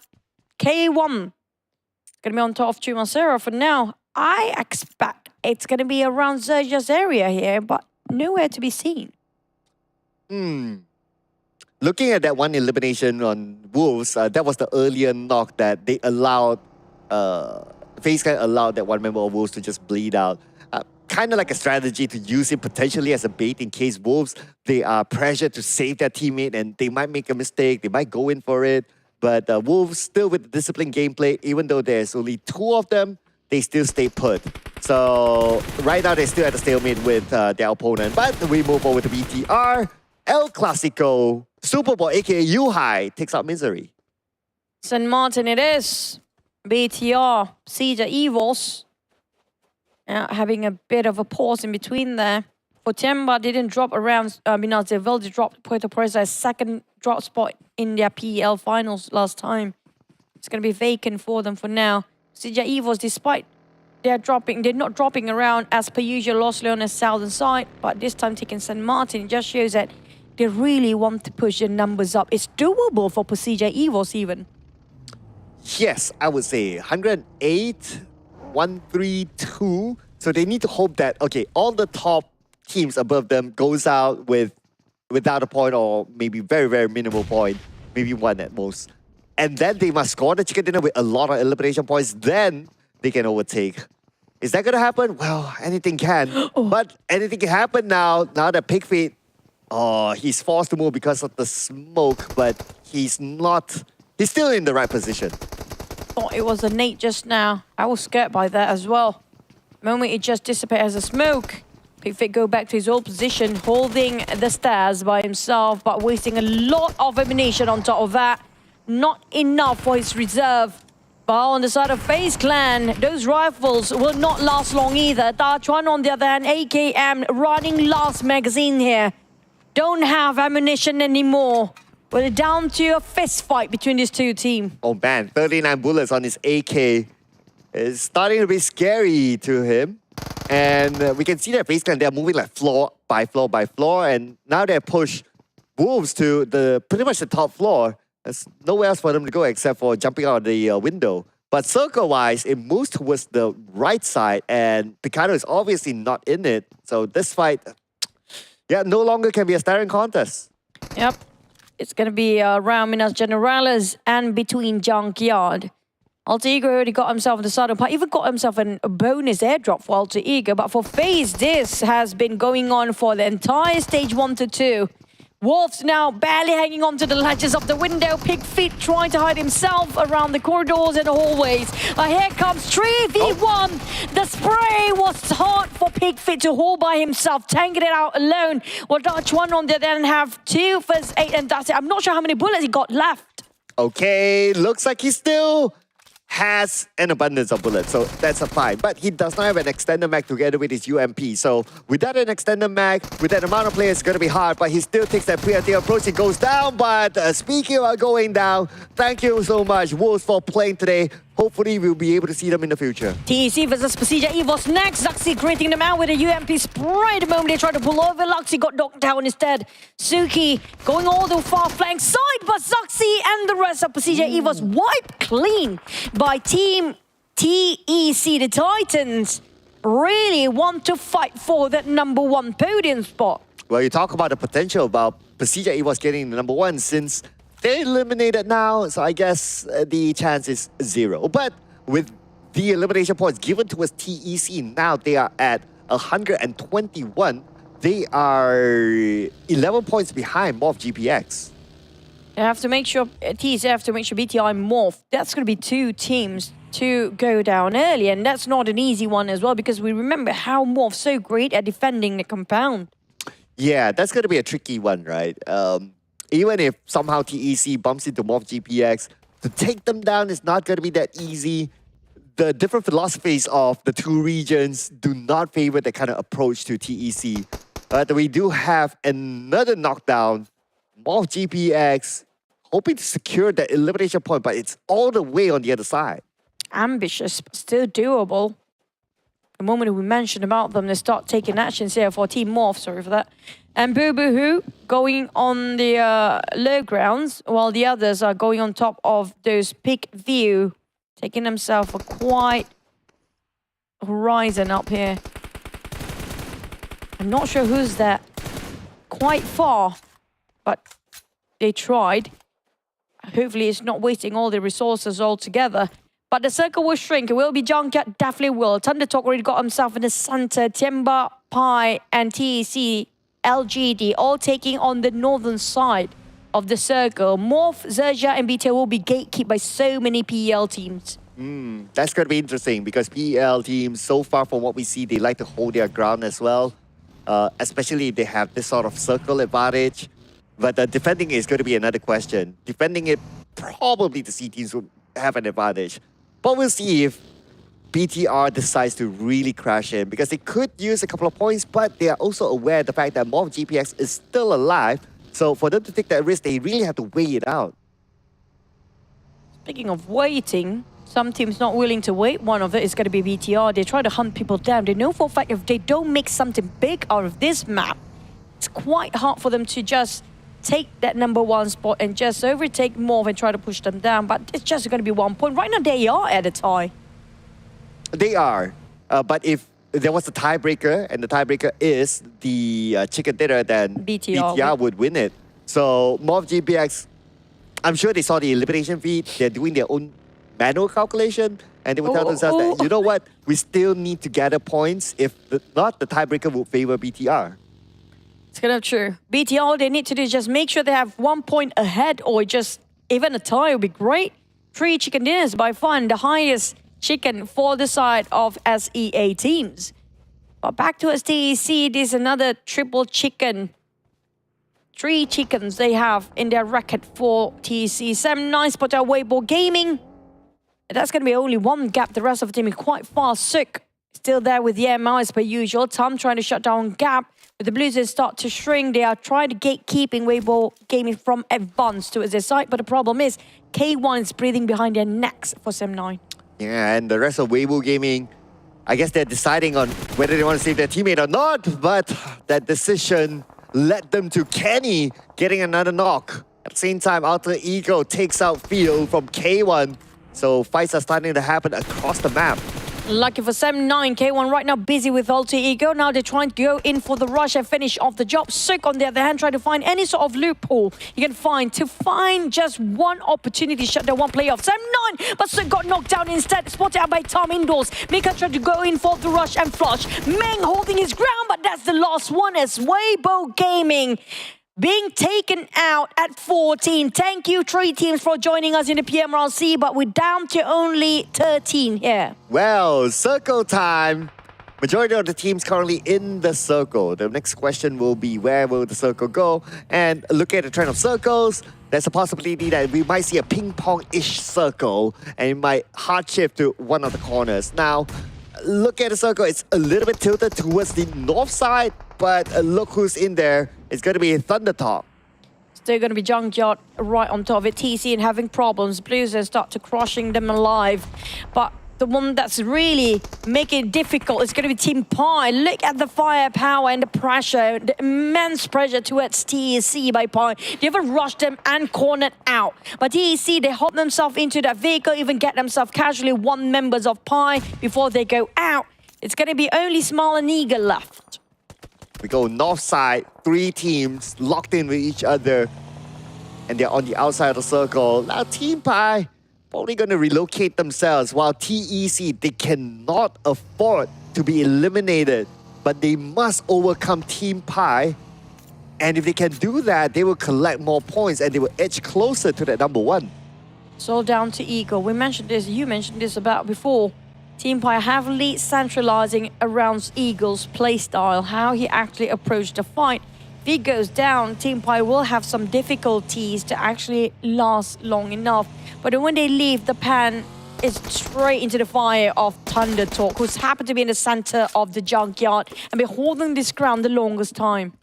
K1. Gonna be on top of 2-0 for now. I expect it's gonna be around XERXIA's area here, but nowhere to be seen. Looking at that one elimination on Wolves, that was the earlier knock that they allowed, FaZe Clan allowed that one member of Wolves to just bleed out. Kind of like a strategy to use it potentially as a bait in case Wolves, they are pressured to save their teammate and they might make a mistake, they might go in for it. But Wolves still with the disciplined gameplay, even though there's only 2 of them, they still stay put. So right now they're still at a stalemate with their opponent. But we move over to BTR. El Clasico, Superboy, aka U-High, takes out Misery. St. Martin it is. BTR, PERSIJA, EVOS. Having a bit of a pause in between there. For Tianba, they didn't drop around, they dropped Puerto Paraiso's second drop spot in their PEL finals last time. It's going to be vacant for them for now. PERSIJA, EVOS, despite they're not dropping around as per usual, Los Leones southern side, but this time taking St. Martin, it just shows that they really want to push the numbers up. It's doable for PERSIJA, EVOS even. Yes, I would say 108, 132. So they need to hope that, okay, all the top teams above them goes out without a point or maybe very, very minimal point, maybe 1 at most. And then they must score the chicken dinner with a lot of elimination points. Then they can overtake. Is that going to happen? Well, anything can. But anything can happen now. Now that Pick Feet, he's forced to move because of the smoke, but he's still in the right position. Thought it was a nade just now. I was scared by that as well. The moment it just dissipated as a smoke, Pick Feet go back to his old position, holding the stairs by himself, but wasting a lot of ammunition on top of that. Not enough for his reserve. But on the side of FaZe Clan, those rifles will not last long either. Dartron, on the other hand, AKM running last magazine here. Don't have ammunition anymore. We're down to a fist fight between these 2 teams. Oh man, 39 bullets on his AK is starting to be scary to him. And we can see that FaZe Clan, they're moving like floor by floor by floor. And now they push Wolves to pretty much the top floor. There's nowhere else for them to go except for jumping out of the window. But circle-wise, it moves towards the right side. And Picado is obviously not in it. So this fight, yeah, no longer can be a staring contest. Yep. It's going to be around Minas Generales and between Junkyard. Alter Ego already got himself in the saddle part, even got himself a bonus airdrop for Alter Ego. But for FaZe, this has been going on for the entire stage 1 to 2. Wolves now barely hanging on to the ledges of the window. Pig Feet trying to hide himself around the corridors and the hallways. Here comes 3v1. The spray was hard for Pig Feet to hold by himself, tanking it out alone. Well, Dutch one on the then have 2 first 8, and that's it. I'm not sure how many bullets he got left. Okay, looks like he still has an abundance of bullets, so that's a fine. But he does not have an extended mag together with his UMP. So without an extended mag, with that amount of players, it's going to be hard. But he still takes that preemptive approach. He goes down. But speaking about going down, thank you so much, Wolves, for playing today. Hopefully, we'll be able to see them in the future. TEC versus PERSIJA EVOS next. Zuxi creating them out with a UMP spray. The moment they try to pull over, Luxy got knocked down instead. Suki going all the far flank side, but Zuxi and the rest of PERSIJA EVOS wiped clean by Team TEC. The Titans really want to fight for that #1 podium spot. Well, you talk about the potential about PERSIJA EVOS getting the #1 since they're eliminated now, so I guess the chance is 0. But with the elimination points given towards TEC, now they are at 121. They are 11 points behind Morph GPX. They have to make sure, TEC have to make sure BTI Morph, that's going to be 2 teams to go down early. And that's not an easy one as well, because we remember how Morph's so great at defending the compound. Yeah, that's going to be a tricky one, right? Even if somehow TEC bumps into Morph GPX, to take them down is not going to be that easy. The different philosophies of the 2 regions do not favor that kind of approach to TEC. But we do have another knockdown. Morph GPX hoping to secure that elimination point, but it's all the way on the other side. Ambitious, but still doable. The moment we mentioned about them, they start taking actions here for Team Morph, sorry for that. And Boo Boo Hoo going on the low grounds, while the others are going on top of those peak view, taking themselves a quite horizon up here. I'm not sure who's there. Quite far, but they tried. Hopefully it's not wasting all the resources altogether. But the circle will shrink. It will be Junkyard, definitely will. Thundertalk already got himself in the center. TeamPAI and TEC, LGD, all taking on the northern side of the circle. Morph, XERXIA, and BTL will be gatekept by so many PEL teams. That's going to be interesting because PEL teams, so far from what we see, they like to hold their ground as well. Especially if they have this sort of circle advantage. But defending is going to be another question. Defending it, probably the C teams will have an advantage. But we'll see if BTR decides to really crash in, because they could use a couple of points, but they are also aware of the fact that Morph GPX is still alive. So for them to take that risk, they really have to weigh it out. Speaking of waiting, some teams not willing to wait. One of it is going to be BTR. They try to hunt people down. They know for a fact if they don't make something big out of this map, it's quite hard for them to just take that #1 spot and just overtake Morph and try to push them down. But it's just going to be 1 point. Right now, they are at a tie. They are. But if there was a tiebreaker, and the tiebreaker is the chicken dinner, then BTR would win it. So Morph GPX, I'm sure they saw the elimination feed. They're doing their own manual calculation, and they will tell themselves that, you know what, we still need to gather points. If not, the tiebreaker will favor BTR. It's kind of true. BTR, all they need to do is just make sure they have 1 point ahead, or just even a tie would be great. 3 chicken dinners by far, and the highest chicken for the side of SEA teams. But back to STEC, there's another triple chicken. 3 chickens they have in their record for TEC. 7-9 spot at Weibo Gaming. That's going to be only 1 gap. The rest of the team is quite far. Sook still there with the MI as per usual. Tom trying to shut down gap. With the Blues, they start to shrink. They are trying to gatekeeping Weibo Gaming from advance towards their side. But the problem is, K1 is breathing behind their necks for 7-9. Yeah, and the rest of Weibo Gaming, I guess they're deciding on whether they want to save their teammate or not, but that decision led them to Kenny getting another knock. At the same time, Alter Ego takes out Field from K1. So fights are starting to happen across the map. Lucky for Sam9, K1 right now busy with Alter Ego. Now they're trying to go in for the rush and finish off the job. Sook, on the other hand, trying to find any sort of loophole you can find to find just one opportunity, shut down one playoff. Sam9, but Sook got knocked down instead, spotted out by Tom indoors. Mika tried to go in for the rush and flush. Meng holding his ground, but that's the last one as Weibo Gaming being taken out at 14. Thank you, 3 teams, for joining us in the PMRC, but we're down to only 13 here. Well, circle time. Majority of the teams currently in the circle. The next question will be, where will the circle go? And look at the trend of circles. There's a possibility that we might see a ping-pong-ish circle, and it might hard shift to one of the corners. Now, look at the circle. It's a little bit tilted towards the north side, but look who's in there. It's going to be Thunder Talk. Still going to be Junkyard right on top of it. TC and having problems. Blues start to crushing them alive. But the one that's really making it difficult is going to be TeamPAI. Look at the firepower and the pressure, the immense pressure towards TEC by PAI. They even rushed them and cornered out. But TEC, they hop themselves into that vehicle, even get themselves casually one members of PAI before they go out. It's going to be only Smile and Eagle left. We go north side, 3 teams locked in with each other, and they're on the outside of the circle. Now TeamPAI probably going to relocate themselves, while TEC, they cannot afford to be eliminated, but they must overcome TeamPAI. And if they can do that, they will collect more points and they will edge closer to that number 1. It's all down to Eagle. We mentioned this, you mentioned this about before. TeamPAI heavily centralizing around Eagle's playstyle, how he actually approached the fight. If he goes down, TeamPAI will have some difficulties to actually last long enough. But when they leave, the pan is straight into the fire of Thunder Talk, who's happened to be in the center of the junkyard and been holding this ground the longest time.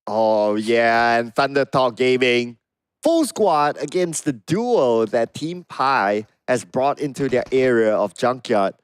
Oh yeah, and Thunder Talk Gaming, full squad against the duo that TeamPAI has brought into their area of junkyard.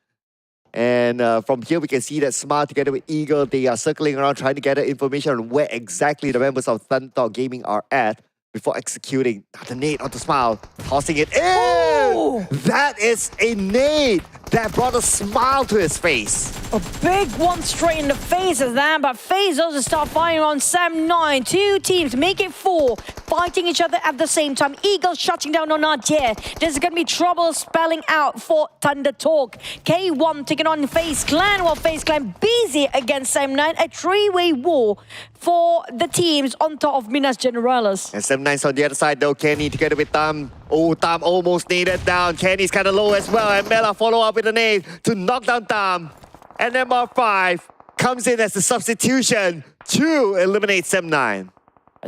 And from here, we can see that Smart together with Eagle, they are circling around trying to gather information on where exactly the members of Thunder Talk Gaming are at before executing the nade onto Smile, tossing it in. Oh! That is a nade that brought a smile to his face. A big one straight in the face of that, but FaZe also start firing on Sam9. 2 teams make it 4, fighting each other at the same time. Eagle shutting down on Adair. There's going to be trouble spelling out for Thunder Talk. K1 taking on FaZe Clan, while FaZe Clan busy against Sam9. A 3-way war for the teams on top of Minas Generalis. And Sam9's on the other side though. Kenny together with Tam. Oh, Tam almost naded down. Kenny's kind of low as well. And Mela follow up with a nade to knock down Tam. And MR5 comes in as the substitution to eliminate Sam9.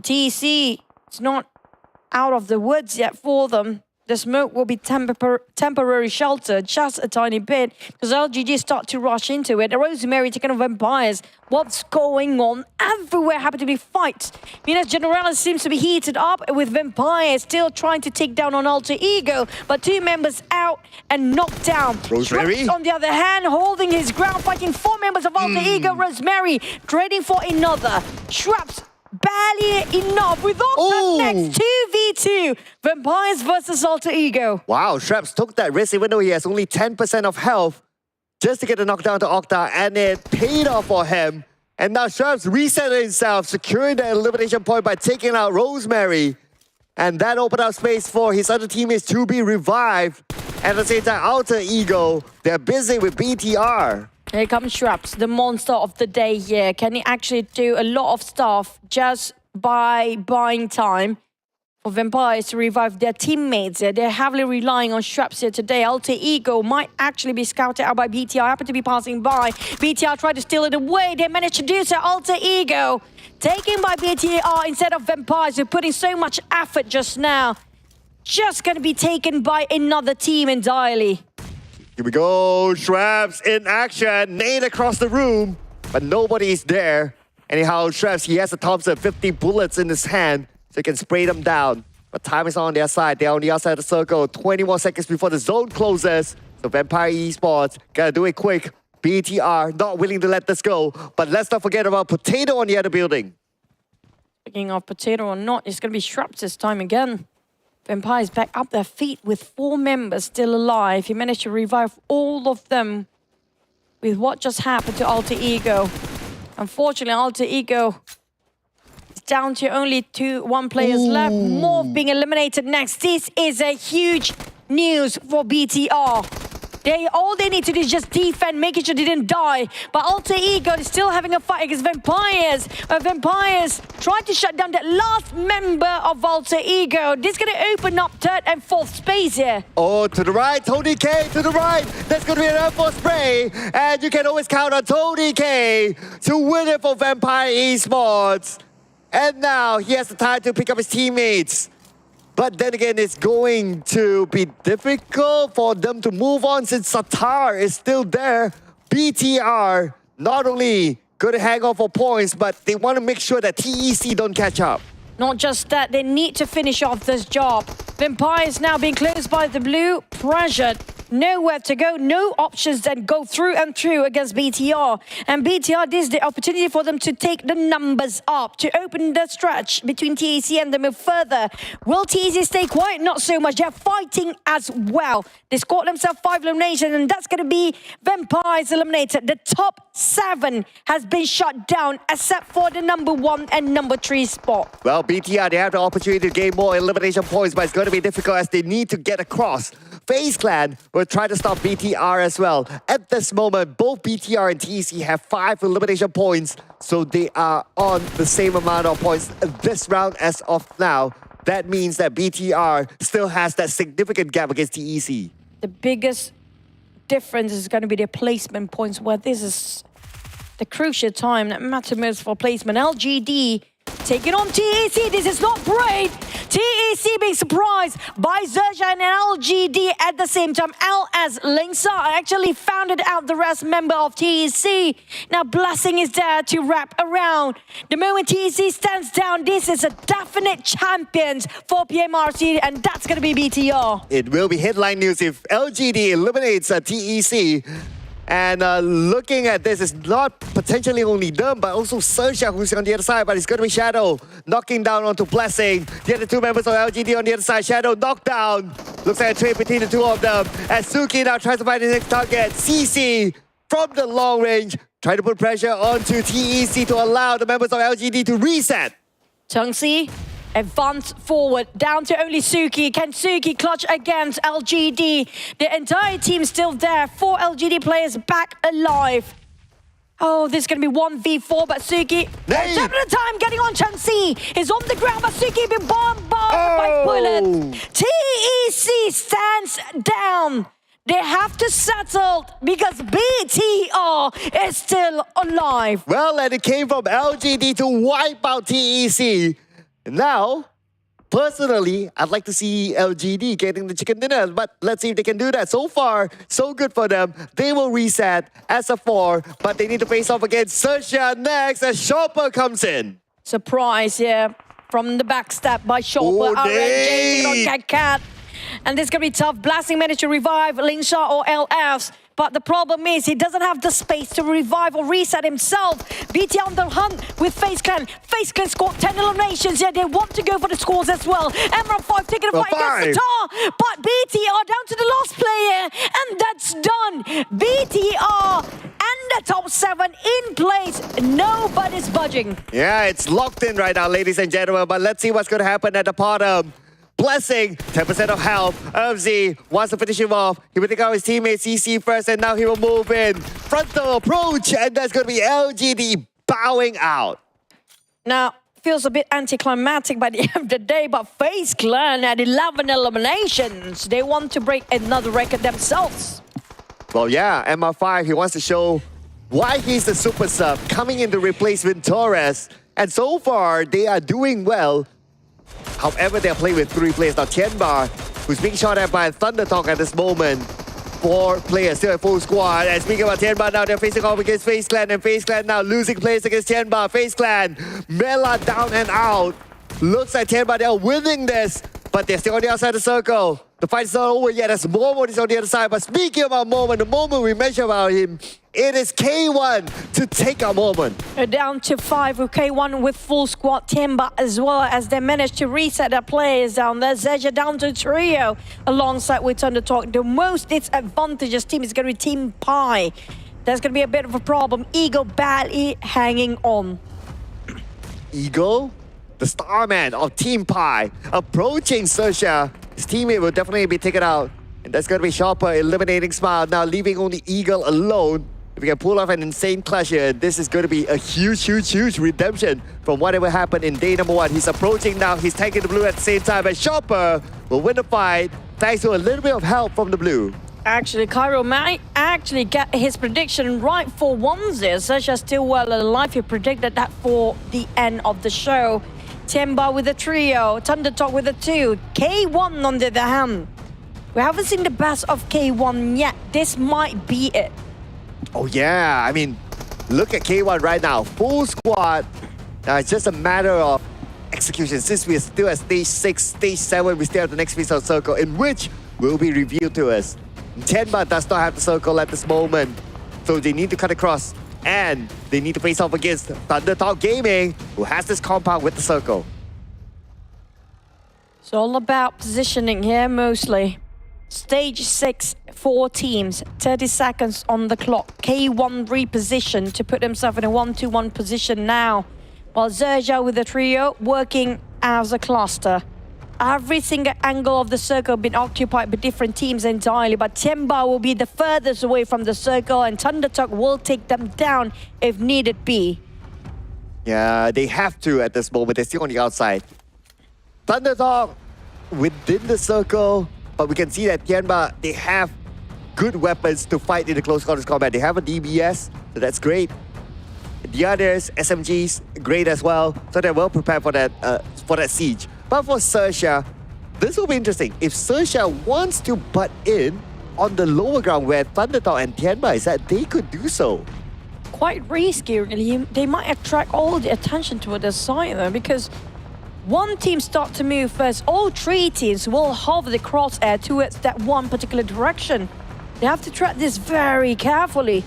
TEC, it's not out of the woods yet for them. The smoke will be temporary shelter, just a tiny bit, because LGD start to rush into it. Rosemary taking on Vampires. What's going on? Everywhere happen to be fights. Minas Generalis seems to be heated up with Vampires still trying to take down on Alter Ego, but 2 members out and knocked down. Rosemary? Shreks, on the other hand, holding his ground, fighting 4 members of Alter Ego. Rosemary trading for another. Shraps barely enough with all the next 2v2. Vampires versus Alter Ego. Wow, Shrapps took that risk even though he has only 10% of health just to get a knockdown to Octa, and it paid off for him. And now Shrapps reset himself, securing the elimination point by taking out Rosemary. And that opened up space for his other teammates to be revived. And at the same time, Alter Ego, they're busy with BTR. Here comes Shraps, the monster of the day here. Can he actually do a lot of stuff just by buying time for Vampires to revive their teammates here? They're heavily relying on Shraps here today. Alter Ego might actually be scouted out by BTR. Happen to be passing by. BTR tried to steal it away. They managed to do so. Alter Ego taken by BTR instead of Vampires, who are putting so much effort just now. Just going to be taken by another team entirely. Here we go, Shrapps in action, nade across the room, but nobody's there. Anyhow, Shrapps, he has a Thompson, 50 bullets in his hand, so he can spray them down. But time is on their side, they're on the outside of the circle, 20 more seconds before the zone closes. So Vampire Esports gotta do it quick. BTR not willing to let this go. But let's not forget about Potato on the other building. Speaking of Potato or not, it's going to be Shrubs this time again. Vampire is back up their feet with 4 members still alive. He managed to revive all of them with what just happened to Alter Ego. Unfortunately, Alter Ego is down to only 1 players left. Morph being eliminated next. This is a huge news for BTR. All they need to do is just defend, making sure they didn't die. But Alter Ego is still having a fight against Vampires. Vampires trying to shut down that last member of Alter Ego. This is going to open up 3rd and 4th space here. Oh, to the right, Tony K to the right. That's going to be an F4 spray. And you can always count on Tony K to win it for Vampire Esports. And now he has the time to pick up his teammates. But then again, it's going to be difficult for them to move on since Satar is still there. BTR not only going to hang on for points, but they want to make sure that TEC don't catch up. Not just that, they need to finish off this job. Vampires now being closed by the blue, pressured. Nowhere to go, no options that go through and through against BTR. And BTR, this is the opportunity for them to take the numbers up, to open the stretch between TEC and them move further. Will TEC stay quiet? Not so much. They're fighting as well. They scored themselves 5 eliminations, and that's going to be Vampires eliminated. The top 7 has been shut down, except for the number 1 and number 3 spot. Well, BTR, they have the opportunity to gain more elimination points, but it's going to be difficult as they need to get across. FaZe Clan will try to stop BTR as well. At this moment, both BTR and TEC have 5 elimination points, so they are on the same amount of points this round as of now. That means that BTR still has that significant gap against TEC. The biggest difference is going to be their placement points, where this is the crucial time that matters most for placement. LGD taking on TEC. This is not great. TEC being surprised by XERXIA and LGD at the same time. LS Lingsa actually founded out the rest member of TEC. Now Blessing is there to wrap around. The moment TEC stands down, this is a definite champions for PMRC, and that's going to be BTR. It will be headline news if LGD eliminates TEC. And looking at this, it's not potentially only them, but also XERXIA who's on the other side, but it's going to be Shadow knocking down onto Blessing. The other 2 members of LGD on the other side. Shadow knocked down. Looks like a trade between the 2 of them. As Suki now tries to find his next target. CC from the long range, trying to put pressure onto TEC to allow the members of LGD to reset. Chengxi advance forward, down to only Suki. Can Suki clutch against LGD? The entire team still there. 4 LGD players back alive. Oh, this is going to be 1v4, but Suki, one at a time, getting on Chengxi. He's on the ground, but Suki being bombarded by bullets. TEC stands down. They have to settle because BTR is still alive. Well, and it came from LGD to wipe out TEC. Now, personally, I'd like to see LGD getting the chicken dinner, but let's see if they can do that. So far, so good for them. They will reset as a 4, but they need to face off against XERXIA next as Chopper comes in. Surprise, yeah, from the backstab by Chopper. RNJ on Cat. And this is going to be tough. Blasting managed to revive Lingsha or LFs. But the problem is he doesn't have the space to revive or reset himself. BT on the hunt with FaZe Clan. FaZe Clan scored 10 eliminations. Yeah, they want to go for the scores as well. Emerald 5 taking a fight against Satar. But BTR down to the last player. And that's done. BTR and the top 7 in place. Nobody's budging. Yeah, it's locked in right now, ladies and gentlemen. But let's see what's going to happen at the bottom. Blessing, 10% of health. FZ wants to finish him off. He will take out his teammate CC first, and now he will move in. Frontal approach, and that's going to be LGD bowing out. Now, feels a bit anticlimactic by the end of the day, but FaZe Clan at 11 eliminations. They want to break another record themselves. Well, yeah, MR5, he wants to show why he's the super sub coming in to replace Torres. And so far, they are doing well. However, they're playing with 3 players. Now, Tianba, who's being shot at by Thunder Talk at this moment. 4 players still at full squad. And speaking about Tianba now, they're facing off against FaZe Clan. And FaZe Clan now losing players against Tianba. FaZe Clan, Mela down and out. Looks like Tianba, they're winning this. But they're still on the outside of the circle. The fight's not over yet as Momo is on the other side. But speaking about Momo, the moment we mentioned about him, it is K1 to take a moment. Down to 5 with K1 with full squad. Tianba as well, as they managed to reset their players down there. XERXIA down to trio alongside with Thundertalk. The most disadvantageous team is going to be TeamPAI. There's going to be a bit of a problem. Eagle badly hanging on. Eagle, the starman of TeamPAI, approaching XERXIA. His teammate will definitely be taken out. And that's going to be Chopper eliminating Smile, now leaving only Eagle alone. If we can pull off an insane clash here, this is going to be a huge redemption from whatever happened in day number 1. He's approaching now, he's taking the blue at the same time, and Chopper will win the fight thanks to a little bit of help from the blue. Actually, Cairo might actually get his prediction right for once there. XERXIA still well alive. He predicted that for the end of the show. Tianba with a trio, Thundertalk with a 2, K1 on the other hand. We haven't seen the best of K1 yet. This might be it. Oh yeah, I mean, look at K1 right now, full squad. Now it's just a matter of execution. Since we are still at stage 6, stage 7, we still have the next piece of circle, in which will be revealed to us. Tianba does not have the circle at this moment, so they need to cut across. And they need to face off against Thundertalk Gaming, who has this compound with the circle. It's all about positioning here mostly. Stage 6, 4 teams, 30 seconds on the clock. K1 repositioned to put himself in a 1-2-1 position now. While XERXIA with the trio working as a cluster. Every single angle of the circle been occupied by different teams entirely, but Tianba will be the furthest away from the circle and Thundertalk will take them down if needed be. Yeah, they have to at this moment. They're still on the outside. Thundertalk within the circle, but we can see that Tianba, they have good weapons to fight in the close quarters combat. They have a DBS, so that's great. The others, SMGs, great as well. So they're well prepared for that siege. But for XERXIA, this will be interesting. If XERXIA wants to butt in on the lower ground where Thundertalk and Tianba is at, they could do so. Quite risky, really. They might attract all the attention to their side though, because one team start to move first. All 3 teams will hover the crosshair towards that one particular direction. They have to track this very carefully.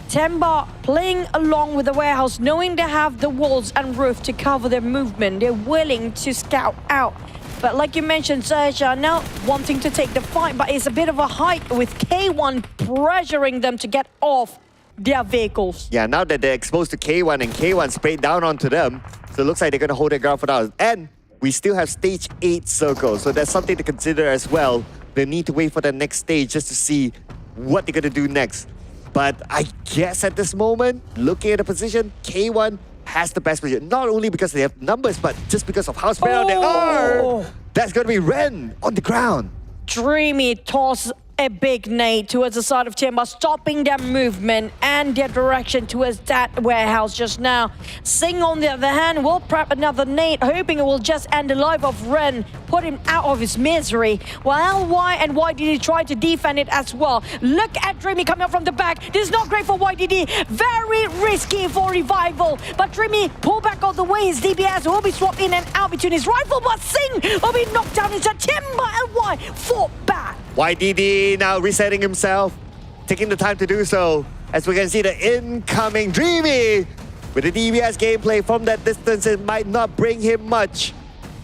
Tianba playing along with the warehouse, knowing they have the walls and roof to cover their movement. They're willing to scout out. But like you mentioned, XERXIA now wanting to take the fight, but it's a bit of a height with K1 pressuring them to get off their vehicles. Yeah, now that they're exposed to K1 and K1 sprayed down onto them, so it looks like they're going to hold their ground for now. And we still have stage 8 circles, so that's something to consider as well. They need to wait for the next stage just to see what they're going to do next. But I guess at this moment, looking at the position, K1 has the best position. Not only because they have numbers, but just because of how spread out they are. That's going to be Ren on the ground. Dreamy toss a big nade towards the side of Tianba, stopping their movement and their direction towards that warehouse just now. Sing, on the other hand, will prep another nade, hoping it will just end the life of Ren, put him out of his misery. While LY and YDD try to defend it as well. Look at Dreamy coming up from the back. This is not great for YDD. Very risky for revival. But Dreamy pull back all the way. His DBS will be swapped in and out between his rifle, but Sing will be knocked down instead. Tianba and LY fought back. YDD now resetting himself, taking the time to do so. As we can see the incoming Dreamy. With the DBS gameplay from that distance, it might not bring him much.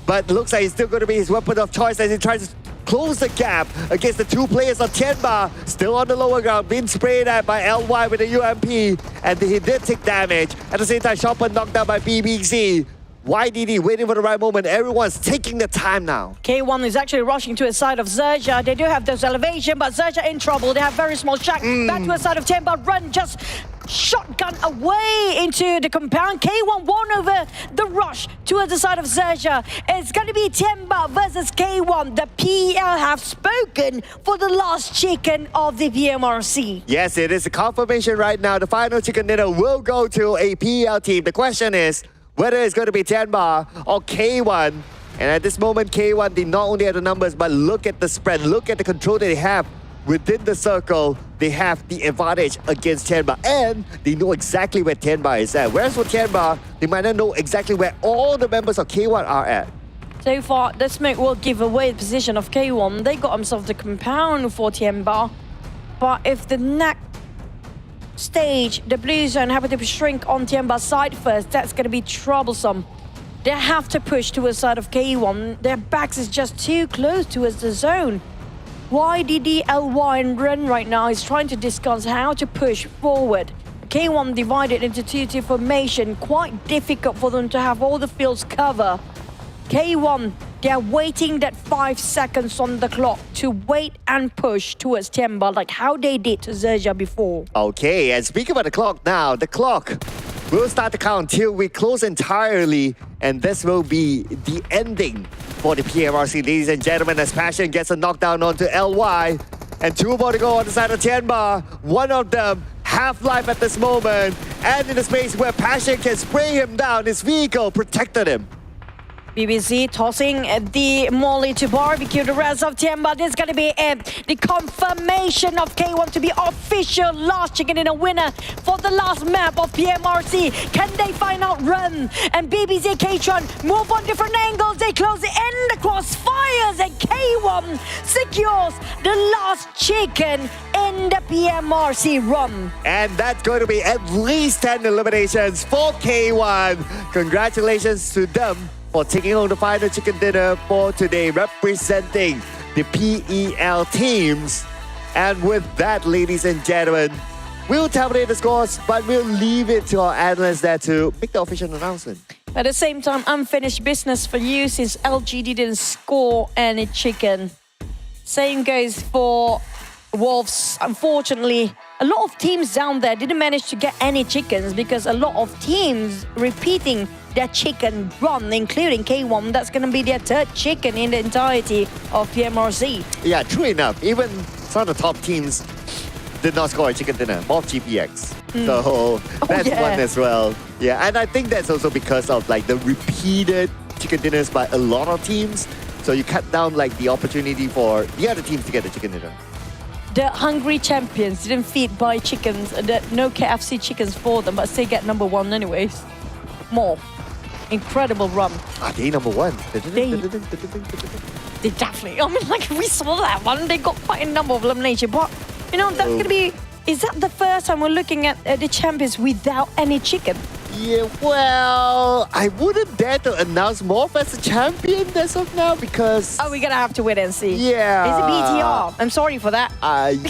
But looks like it's still going to be his weapon of choice as he tries to close the gap against the 2 players of Tianba. Still on the lower ground, being sprayed at by LY with the UMP. And he did take damage. At the same time, Chopper knocked down by BBC. YDD waiting for the right moment. Everyone's taking the time now. K1 is actually rushing to the side of XERXIA. They do have those elevation, but XERXIA in trouble. They have very small shack. Back to the side of Tianba. Run just shotgun away into the compound. K1 won over the rush towards the side of XERXIA. It's going to be Tianba versus K1. The PEL have spoken for the last chicken of the PMRC. Yes, it is a confirmation right now. The final chicken dinner will go to a PEL team. The question is whether it's going to be Tianba or K1. And at this moment, K1, they not only have the numbers, but look at the spread. Look at the control that they have within the circle. They have the advantage against Tianba. And they know exactly where Tianba is at. Whereas for Tianba, they might not know exactly where all the members of K1 are at. So far, the smoke will give away the position of K1. They got themselves the compound for Tianba. But if the next stage, the blue zone happen to shrink on Tianba's side first, that's going to be troublesome. They have to push towards the side of K1. Their backs is just too close towards the zone. YDDLY and Ren right now is trying to discuss how to push forward. K1 divided into 2-2 formation, quite difficult for them to have all the fields cover. K1, they're waiting that 5 seconds on the clock to wait and push towards Tianba, like how they did to XERXIA before. Okay, and speaking about the clock now, the clock will start to count till we close entirely, and this will be the ending for the PMRC, ladies and gentlemen, as Passion gets a knockdown onto LY, and 2 more to go on the side of Tianba. One of them half-life at this moment, and in a space where Passion can spray him down, his vehicle protected him. BBC tossing the molly to barbecue the rest of Tianba. This is going to be the confirmation of K1 to be official last chicken dinner winner for the last map of PMRC. Can they find out Run and BBC K-Tron move on different angles? They close in the crossfires and K1 secures the last chicken in the PMRC run. And that's going to be at least 10 eliminations for K1. Congratulations to them for taking on the final chicken dinner for today, representing the PEL teams. And with that, ladies and gentlemen, we'll tabulate the scores, but we'll leave it to our analysts there to make the official announcement. At the same time, unfinished business for you since LGD didn't score any chicken. Same goes for Wolves. Unfortunately, a lot of teams down there didn't manage to get any chickens because a lot of teams repeating their chicken run, including K1. That's going to be their 3rd chicken in the entirety of PMRC. Yeah, true enough. Even some of the top teams did not score a chicken dinner, more GPX. So that's one as well. Yeah, and I think that's also because of like the repeated chicken dinners by a lot of teams. So you cut down like the opportunity for the other teams to get the chicken dinner. The hungry champions didn't feed by chickens, no KFC chickens for them, but they get number 1 anyways. More. Incredible run. Are they number 1? They definitely, I mean, like, we saw that one. They got quite a number of elimination, but, you know, that's going to be, is that the first time we're looking at the champions without any chicken? Yeah, well, I wouldn't dare to announce Morph as a champion as of now because... Oh, we're going to have to wait and see. Yeah. It's a BTR. I'm sorry for that.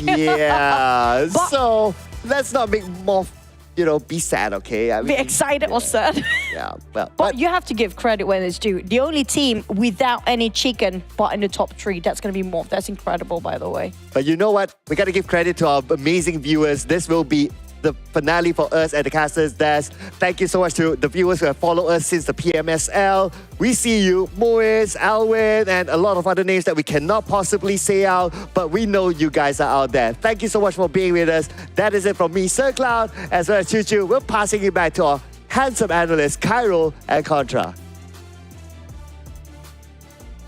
Yeah. So, let's not make Morph, you know, be sad, okay? I mean, be excited or sad. Yeah, well... But you have to give credit when it's due. The only team without any chicken but in the top 3, that's going to be Morph. That's incredible, by the way. But you know what? We got to give credit to our amazing viewers. This will be the finale for us at the Casters Desk. Thank you so much to the viewers who have followed us since the PMSL. We see you, Moise, Alwin, and a lot of other names that we cannot possibly say out, but we know you guys are out there. Thank you so much for being with us. That is it from me, Sir Cloud, as well as Choo Choo. We're passing it back to our handsome analysts, Cairo and Contra.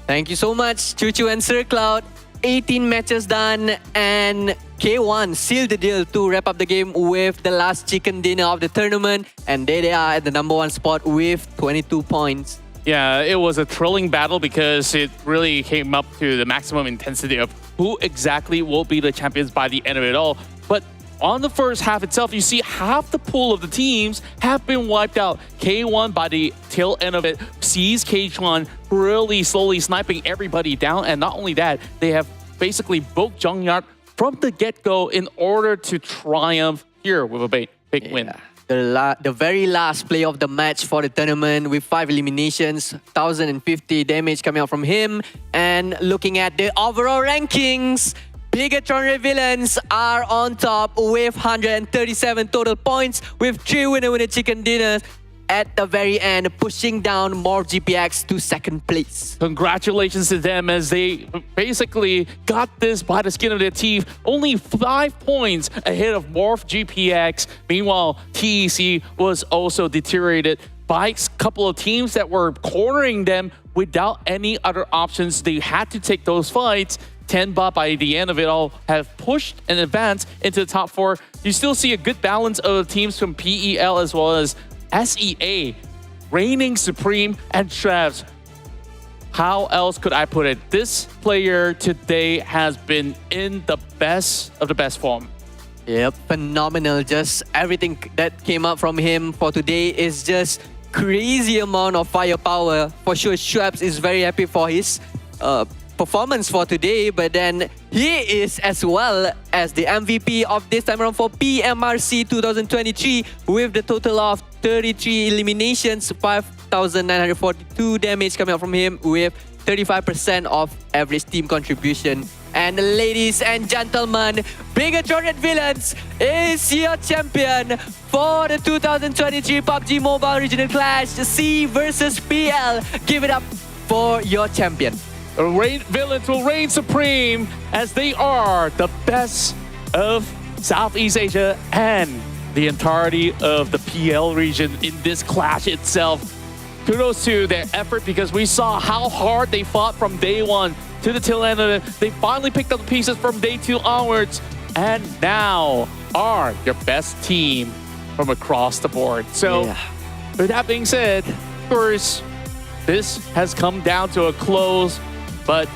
Thank you so much, Choo Choo and Sir Cloud. 18 matches done, and K1 sealed the deal to wrap up the game with the last chicken dinner of the tournament, and there they are at the number 1 spot with 22 points. Yeah, it was a thrilling battle because it really came up to the maximum intensity of who exactly will be the champions by the end of it all. But on the first half itself, you see half the pool of the teams have been wiped out. K1 by the tail end of it sees K-Tron really slowly sniping everybody down, and not only that, they have basically booked Zhongyard from the get-go in order to triumph here with a big win. The very last play of the match for the tournament with 5 eliminations, 1,050 damage coming out from him. And looking at the overall rankings, BIGETRON Villains are on top with 137 total points with 3 winner chicken dinners at the very end, pushing down MORPY GPX to 2nd place. Congratulations to them as they basically got this by the skin of their teeth. Only 5 points ahead of MORPY GPX. Meanwhile, TEC was also deteriorated by a couple of teams that were cornering them without any other options. They had to take those fights. Tianba, by the end of it all, have pushed and advanced into the top 4. You still see a good balance of teams from PEL as well as SEA reigning supreme, and Travs how else could I put it? This player today has been in the best of the best form. Yep, phenomenal. Just everything that came up from him for today is just crazy amount of firepower. For sure, Schweppes is very happy for his performance for today, but then he is as well as the MVP of this time around for PMRC 2023 with the total of 33 eliminations, 5,942 damage coming out from him with 35% of average team contribution. And ladies and gentlemen, BIGETRON Villains is your champion for the 2023 PUBG MOBILE Regional Clash SEA versus PL. Give it up for your champion. The Villains will reign supreme as they are the best of Southeast Asia and the entirety of the PL region in this clash itself. Kudos to their effort because we saw how hard they fought from day one to the tail end of it. They finally picked up the pieces from day 2 onwards and now are your best team from across the board. So with that being said, of course, this has come down to a close, but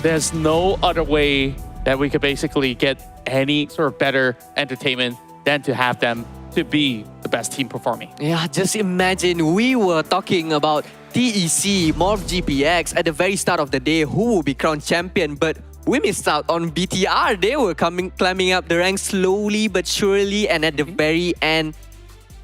there's no other way that we could basically get any sort of better entertainment than to have them to be the best team performing. Yeah, just imagine we were talking about TEC, Morph GPX at the very start of the day who will be crowned champion, but we missed out on BTR. They were climbing up the ranks slowly but surely, and at the very end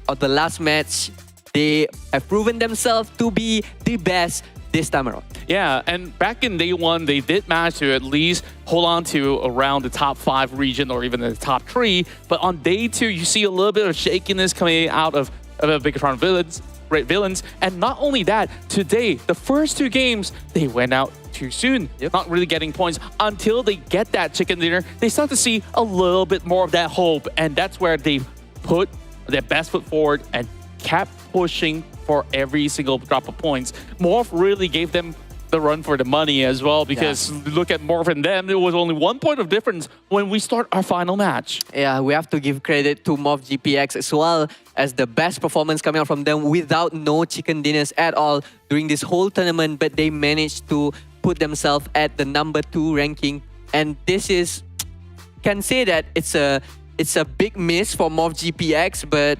of the last match, they have proven themselves to be the best this time around. Yeah, and back in day 1, they did manage to at least hold on to around the top 5 region or even the top 3. But on day 2, you see a little bit of shakiness coming out of BIGETRON Villains. And not only that, today, the first 2 games, they went out too soon. Not really getting points until they get that chicken dinner. They start to see a little bit more of that hope. And that's where they put their best foot forward and kept pushing for every single drop of points. Morph really gave them the run for the money as well because look at Morph and them, there was only 1 point of difference when we start our final match. Yeah, we have to give credit to Morph GPX as well as the best performance coming out from them without no chicken dinners at all during this whole tournament, but they managed to put themselves at the number 2 ranking. And this is, can say that it's a big miss for Morph GPX, but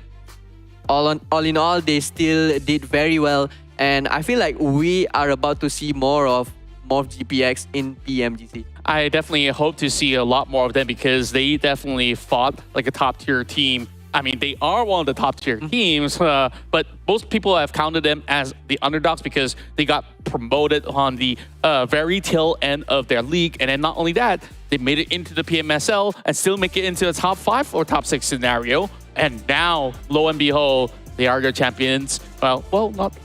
all in all, they still did very well. And I feel like we are about to see more of Morph GPX in PMGC. I definitely hope to see a lot more of them because they definitely fought like a top-tier team. I mean, they are one of the top-tier teams, but most people have counted them as the underdogs because they got promoted on the very tail end of their league. And then not only that, they made it into the PMSL and still make it into the top 5 or top 6 scenario. And now, lo and behold, they are your champions. Well, not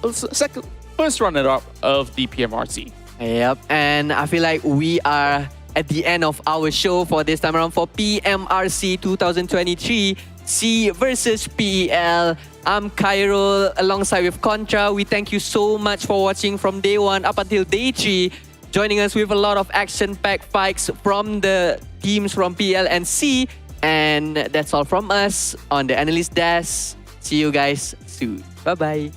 first runner-up of the PMRC. Yep, and I feel like we are at the end of our show for this time around for PMRC 2023 SEA versus PEL. I'm Khairul alongside with Contra. We thank you so much for watching from day 1 up until day 3, joining us with a lot of action-packed fights from the teams from PEL and SEA. And that's all from us on the Analyst Desk. See you guys soon. Bye-bye.